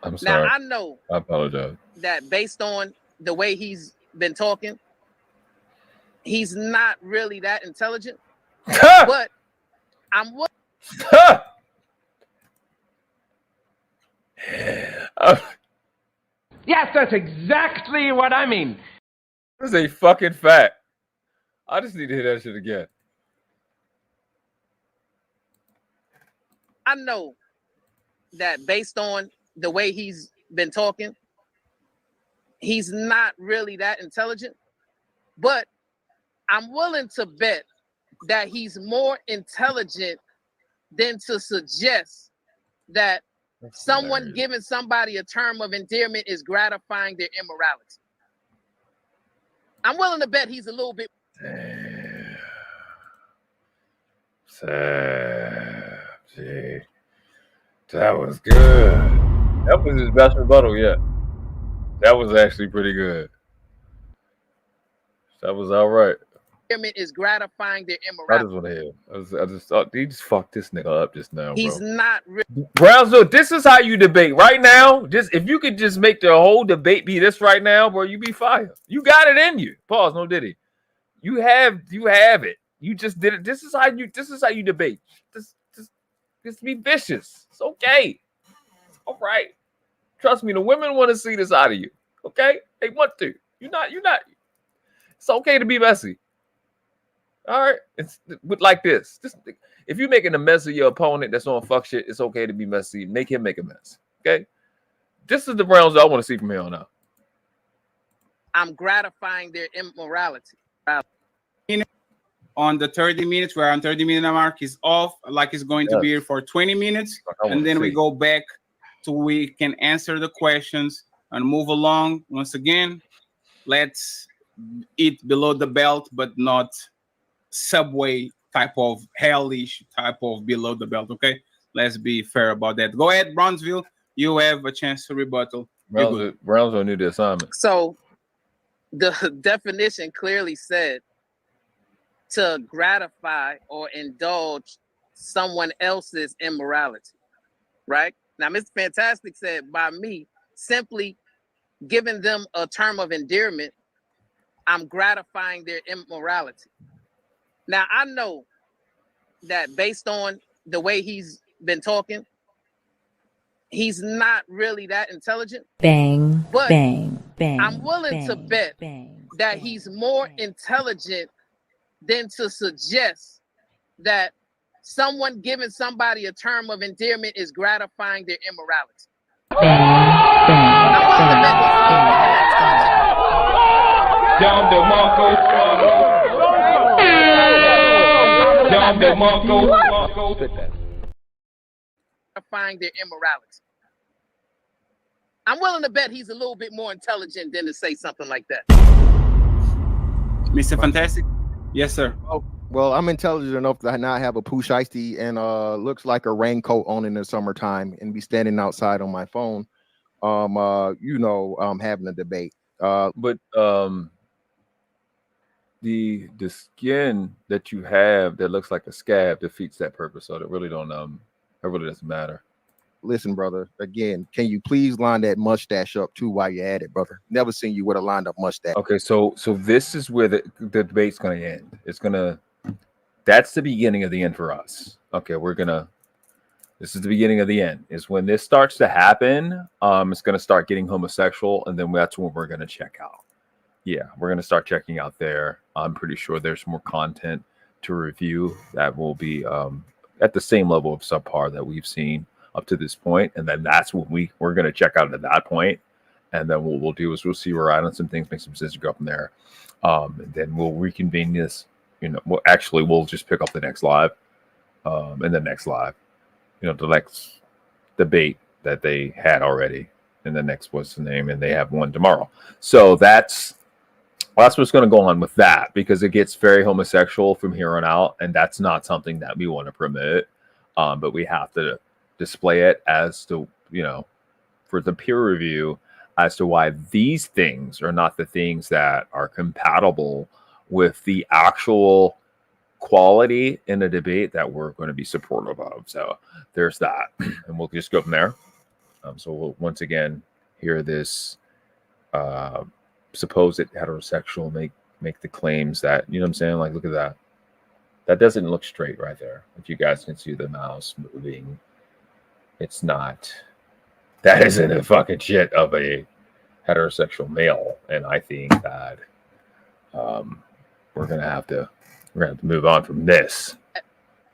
I'm sorry. Now, I know I apologize. that based on the way he's been talking, he's not really that intelligent, but I'm Yes, that's exactly what I mean. This is a fucking fact. I just need to hear that shit again. I know that based on the way he's been talking, he's not really that intelligent, but I'm willing to bet that he's more intelligent than to suggest that someone giving somebody a term of endearment is gratifying their immorality. I'm willing to bet he's a little bit. Gee, that was good. That was his best rebuttal yet. That was actually pretty good. That was all right. Is gratifying their I immorality. just want to hear. I just thought he just fucked this nigga up just now, bro. He's not. Brownsville, this is how you debate right now. Just if you could just make the whole debate be this right now, bro, you be fired. You got it in you. Pause. No diddy. You have it. You just did it. This is how you debate. Just be vicious. It's okay. All right. Trust me, the women want to see this out of you. Okay? They want to. You're not. It's okay to be messy. All right. It's like this. Just if you're making a mess of your opponent that's on fuck shit, it's okay to be messy. Make him make a mess. Okay? This is the Browns I want to see from here on out. I'm gratifying their immorality. On the 30 minutes, we're on 30-minute mark, is off, like it's going to be here for 20 minutes. And then we go back to we can answer the questions and move along. Once again, let's eat below the belt, but not Subway type of hellish type of below the belt. Okay, let's be fair about that. Go ahead, Brownsville. You have a chance to rebuttal. Brownsville knew the assignment. So the definition clearly said to gratify or indulge someone else's immorality, right? Now, Mr. Fantastic said, by me simply giving them a term of endearment, I'm gratifying their immorality. Now, I know that based on the way he's been talking, he's not really that intelligent. Bang, but bang, bang. I'm willing to bang, bet bang, that he's more intelligent than to suggest that someone giving somebody a term of endearment is gratifying their immorality. I'm willing to bet he's a little bit more intelligent. Down the Marco. Gratifying their immorality. I'm willing to bet he's a little bit more intelligent than to say something like that. Mr. Fantastic? Yes, sir. Oh, well, I'm intelligent enough to not have a SHYT and looks like a raincoat on in the summertime and be standing outside on my phone, having a debate. But the skin that you have that looks like a scab defeats that purpose. So it really doesn't matter. Listen, brother, again, can you please line that mustache up too while you're at it, brother? Never seen you with a lined up mustache. Okay, so this is where the debate's going to end. That's the beginning of the end for us. Okay, this is the beginning of the end. Is when this starts to happen, it's going to start getting homosexual, and then that's when we're going to check out. Yeah, we're going to start checking out there. I'm pretty sure there's more content to review that will be at the same level of subpar that we've seen up to this point, and then that's when we're going to check out at that point, and then what we'll do is we'll see where we're at on some things, make some decisions, go from there, and then we'll reconvene this. We'll just pick up the next live, and the next live, the next debate that they had already, and the next what's the name, and they have one tomorrow. So that's what's going to go on with that, because it gets very homosexual from here on out, and that's not something that we want to permit. But we have to display it as to for the peer review as to why these things are not the things that are compatible with the actual quality in a debate that we're going to be supportive of. So there's that, and we'll just go from there. So we'll once again hear this supposed heterosexual make the claims that, you know what I'm saying? Like, look at that. That doesn't look straight right there. If you guys can see the mouse moving, it's not. That isn't a fucking shit of a heterosexual male, and I think that we're gonna have to move on from this.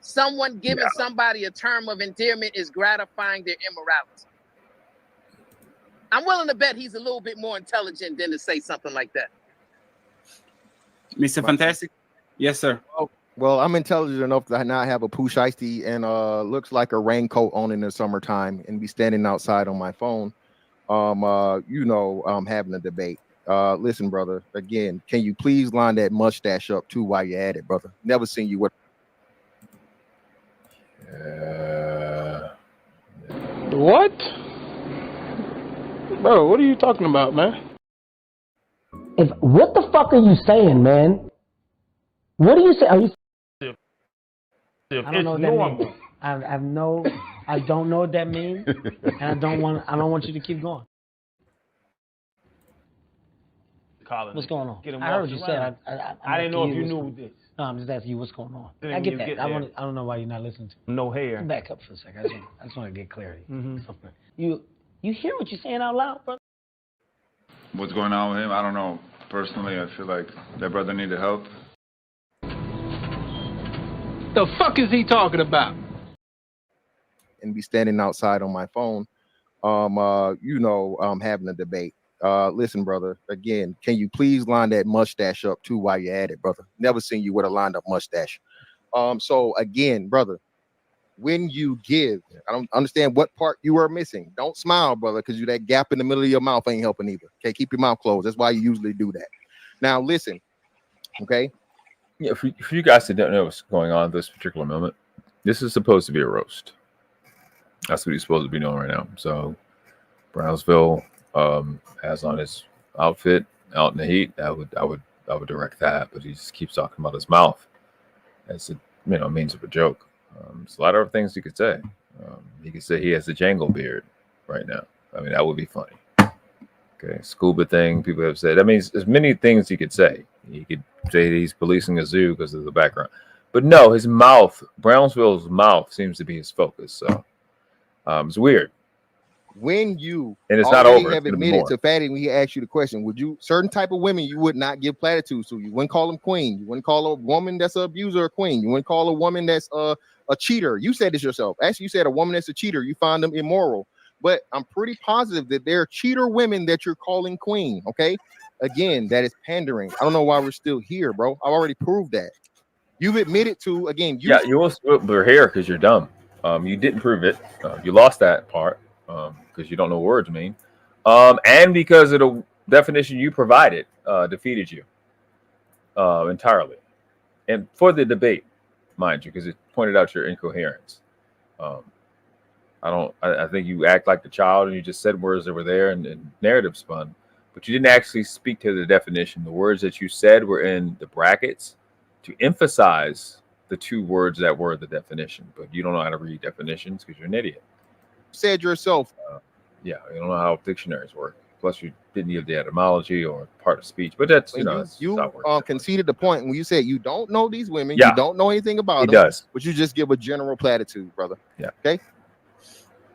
Someone giving somebody a term of endearment is gratifying their immorality. I'm willing to bet he's a little bit more intelligent than to say something like that. Mr. Fantastic? Yes, sir. Well, I'm intelligent enough to not have a shiesty and looks like a raincoat on in the summertime and be standing outside on my phone. Having a debate. Listen, brother, again, can you please line that mustache up too while you're at it, brother? Never seen you with. What? Bro, what are you talking about, man? What the fuck are you saying, man? What are you saying? Are you? I don't know what that means. I don't know what that means, and I don't want you to keep going. Colin, what's going on? I heard what you said. I didn't know if you knew this. No, I'm just asking you what's going on. I get that. I don't know why you're not listening to me. No hair. Back up for a second. I just want to get clarity. You hear what you're saying out loud, brother? What's going on with him? I don't know. Personally, I feel like that brother needed help. The fuck is he talking about? And be standing outside on my phone, having a debate. Listen, brother, again, can you please line that mustache up too while you're at it, brother? Never seen you with a lined up mustache. So again, brother, when you give, I don't understand what part you are missing. Don't smile, brother, because you that gap in the middle of your mouth ain't helping either. Okay, keep your mouth closed. That's why you usually do that. Now listen, okay. Yeah, for you guys that don't know what's going on at this particular moment, this is supposed to be a roast. That's what he's supposed to be doing right now. So Brownsville has on his outfit out in the heat. I would direct that, but he just keeps talking about his mouth as a means of a joke. There's a lot of things he could say. He could say he has a jangle beard right now. I mean, that would be funny. Okay, scuba thing people have said. I mean, there's many things he could say. He could say he's policing a zoo because of the background, but no, his mouth, Brownsville's mouth, seems to be his focus. So it's weird. When you and it's not over, have admitted to Fatty when he asked you the question, would you certain type of women you would not give platitudes to? You wouldn't call them queen. You wouldn't call a woman that's an abuser a queen. You wouldn't call a woman that's a cheater. You said this yourself. Actually, you said a woman that's a cheater, you find them immoral. But I'm pretty positive that there are cheater women that you're calling queen. Okay, again, that is pandering. I don't know why we're still here, bro. I've already proved that. You've admitted to again. We're here because you're dumb. You didn't prove it. You lost that part. Because you don't know what words mean, and because of the definition you provided defeated you entirely, and for the debate, mind you, because it pointed out your incoherence. I think you act like the child and you just said words that were there and narrative spun, but you didn't actually speak to the definition. The words that you said were in the brackets to emphasize the two words that were the definition, but you don't know how to read definitions because you're an idiot. Said yourself. You don't know how dictionaries work. Plus, you didn't give the etymology or part of speech. But that's you conceded the point when you said you don't know these women. You don't know anything about them. But you just give a general platitude, brother. Yeah. Okay.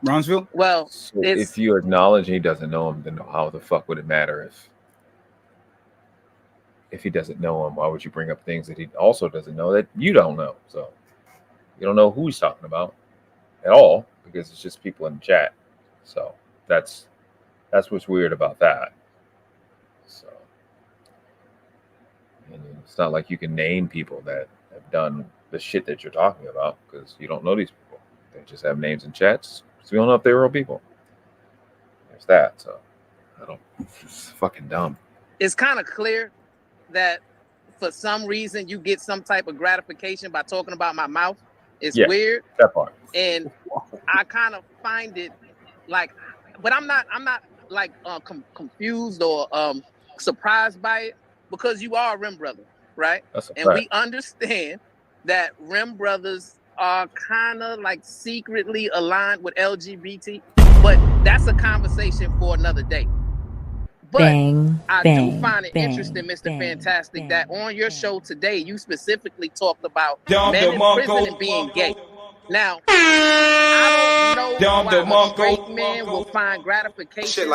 Brownsville. Well, so if you acknowledge he doesn't know him, then how the fuck would it matter if he doesn't know him? Why would you bring up things that he also doesn't know that you don't know? So you don't know who he's talking about at all. Because it's just people in the chat, so that's what's weird about that. So and it's not like you can name people that have done the shit that you're talking about because you don't know these people. They just have names in chats, so you don't know if they're real people. There's that. So it's fucking dumb. It's kind of clear that for some reason you get some type of gratification by talking about my mouth. It's weird. That part. And I kind of find it like but I'm not like confused or surprised by it, because you are a Rim brother, right? And we understand that Rim brothers are kind of like secretly aligned with LGBT, but that's a conversation for another day. But I do find it interesting, Mr. Fantastic, that on your show today, you specifically talked about men in prison and being gay. Now, I don't know why a straight man will find gratification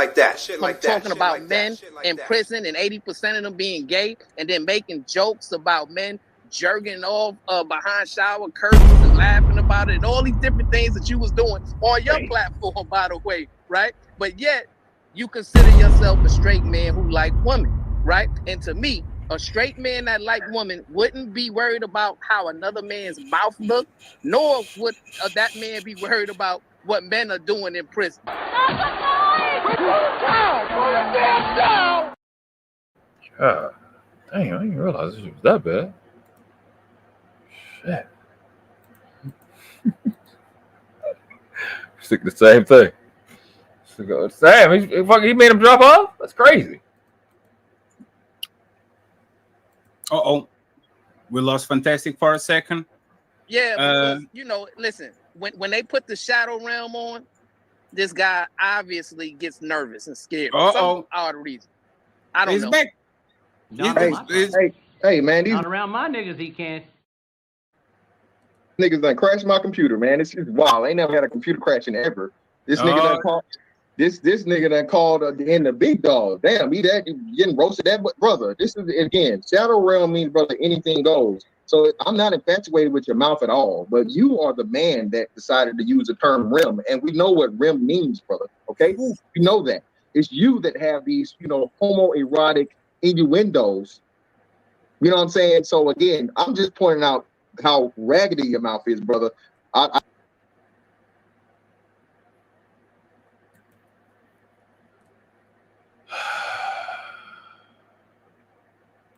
from talking about men in prison and 80% of them being gay, and then making jokes about men jerking off behind shower curtains and laughing about it, and all these different things that you was doing on your platform, by the way, right? But yet, you consider yourself a straight man who like women, right? And to me, a straight man that like women wouldn't be worried about how another man's mouth look, nor would that man be worried about what men are doing in prison. Dang, I didn't realize it was that bad. Shit. Stick the same thing. Sam, he made him drop off? That's crazy. Uh-oh. We lost Fantastic for a second. Yeah, because, you know, listen, when they put the Shadow Realm on, this guy obviously gets nervous and scared for some odd reason. I don't know. Back. Hey, man. These Not around my niggas, he can't. niggas done crashed my computer, man. It's just wild. I ain't never had a computer crashing ever. This nigga done called. This nigga done called in the big dog. Damn, he getting roasted. That brother. This is again, Shadow Realm means, brother, anything goes. So I'm not infatuated with your mouth at all. But you are the man that decided to use the term rim, and we know what rim means, brother. Okay, you know that. It's you that have these, you know, homoerotic innuendos. You know what I'm saying? So again, I'm just pointing out how raggedy your mouth is, brother. I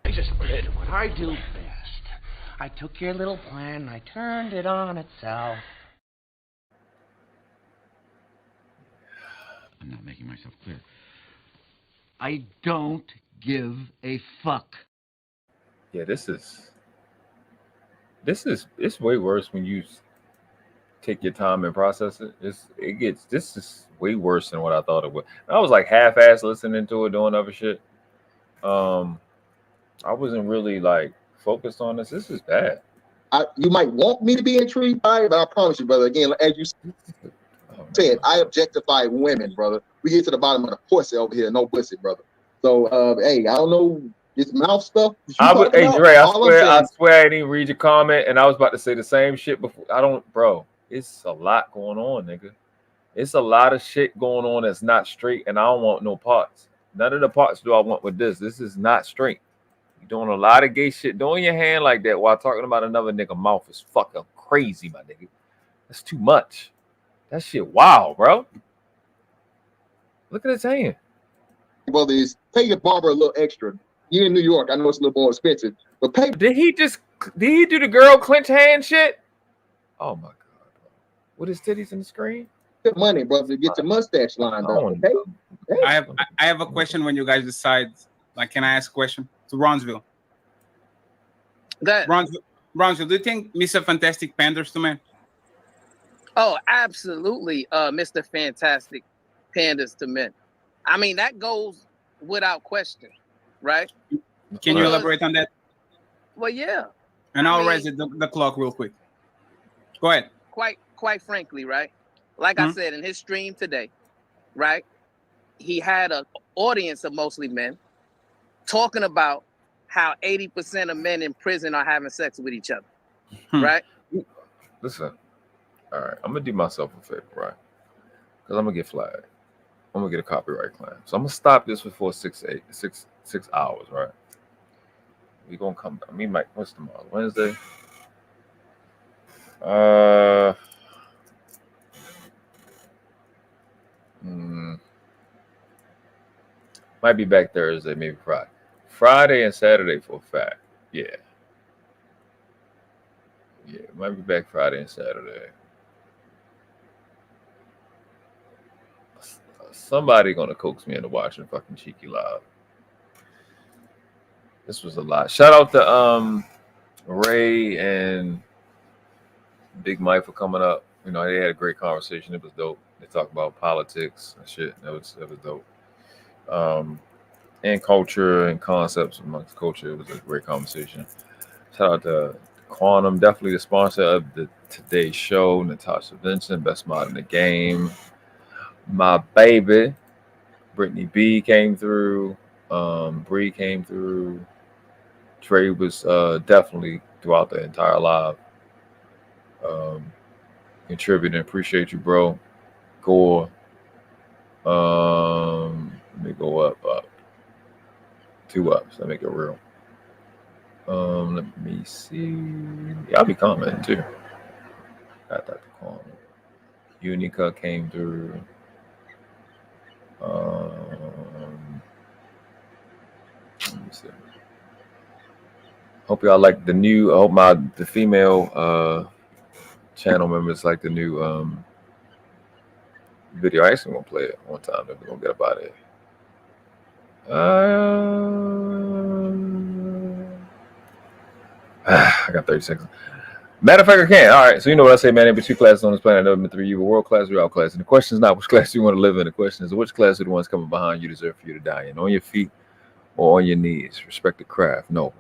just did what I do best. I took your little plan and I turned it on itself. I'm not making myself clear. I don't give a fuck. Yeah, it's way worse when you take your time and process it. This is way worse than what I thought it would. I was like half-ass listening to it, doing other shit. I wasn't really like focused on this. This is bad. You might want me to be intrigued by it, but I promise you, brother, again, as you said, I objectify women, brother. We get to the bottom of the pussy over here, no pussy, brother. So, hey, I don't know this mouth stuff. Hey, Dre, I swear I didn't even read your comment, and I was about to say the same shit before. Bro, it's a lot going on, nigga. It's a lot of shit going on that's not straight, and I don't want no parts. None of the parts do I want with this. This is not straight. You're doing a lot of gay shit. Doing your hand like that while talking about another nigga mouth is fucking crazy, my nigga. That's too much. That shit wild, bro. Look at his hand. Well, pay your barber a little extra. You in New York, I know it's a little more expensive, but pay. Did he do the girl clench hand shit? Oh my god, bro. With his titties in the screen? Good money, brother, to get your mustache lined up. Okay. I have a question when you guys decide. Like, can I ask a question to Brownsville? Brownsville, do you think Mr. Fantastic panders to men? Oh, absolutely, Mr. Fantastic panders to men. I mean, that goes without question, right? Can you elaborate on that? Well, yeah. And I'll raise the clock real quick. Go ahead. Quite frankly, right? Like I said, in his stream today, right? He had an audience of mostly men talking about how 80% of men in prison are having sex with each other, right? Listen, all right, I'm gonna do myself a favor, right? Because I'm gonna get flagged. I'm gonna get a copyright claim. So I'm gonna stop this before 6 hours, right? We're gonna come back. Mike, what's tomorrow? Wednesday? Might be back Thursday, maybe Friday. Friday and Saturday for a fact. Yeah. Yeah, might be back Friday and Saturday. Somebody gonna coax me into watching fucking Cheeky live. This was a lot. Shout out to Ray and Big Mike for coming up. You know, they had a great conversation. It was dope. They talked about politics and shit. That was dope. And culture and concepts amongst culture. It was a great conversation. Shout out to Quantum, definitely the sponsor of the today's show. Natasha Vincent, best mod in the game. My baby, Brittany B came through. Bree came through. Trey was definitely throughout the entire live. Contributing. Appreciate you, bro. Gore. Let me go up. 2 ups. Let me make it real. Let me see. Yeah, I'll be commenting too. Got that to call me. Unica came through. Let me see. Hope y'all like the new. I hope the female channel members like the new video. I actually gonna play it one time. Then we're gonna get up out of here. I got 30 seconds. Matter of fact, I can't. All right. So you know what I say, man. Ep.3 classes on this planet. Ep.3, you were world class, you're out class. And the question is not which class you want to live in. The question is which class are the ones coming behind you deserve for you to die in? On your feet or on your knees. Respect the craft. No.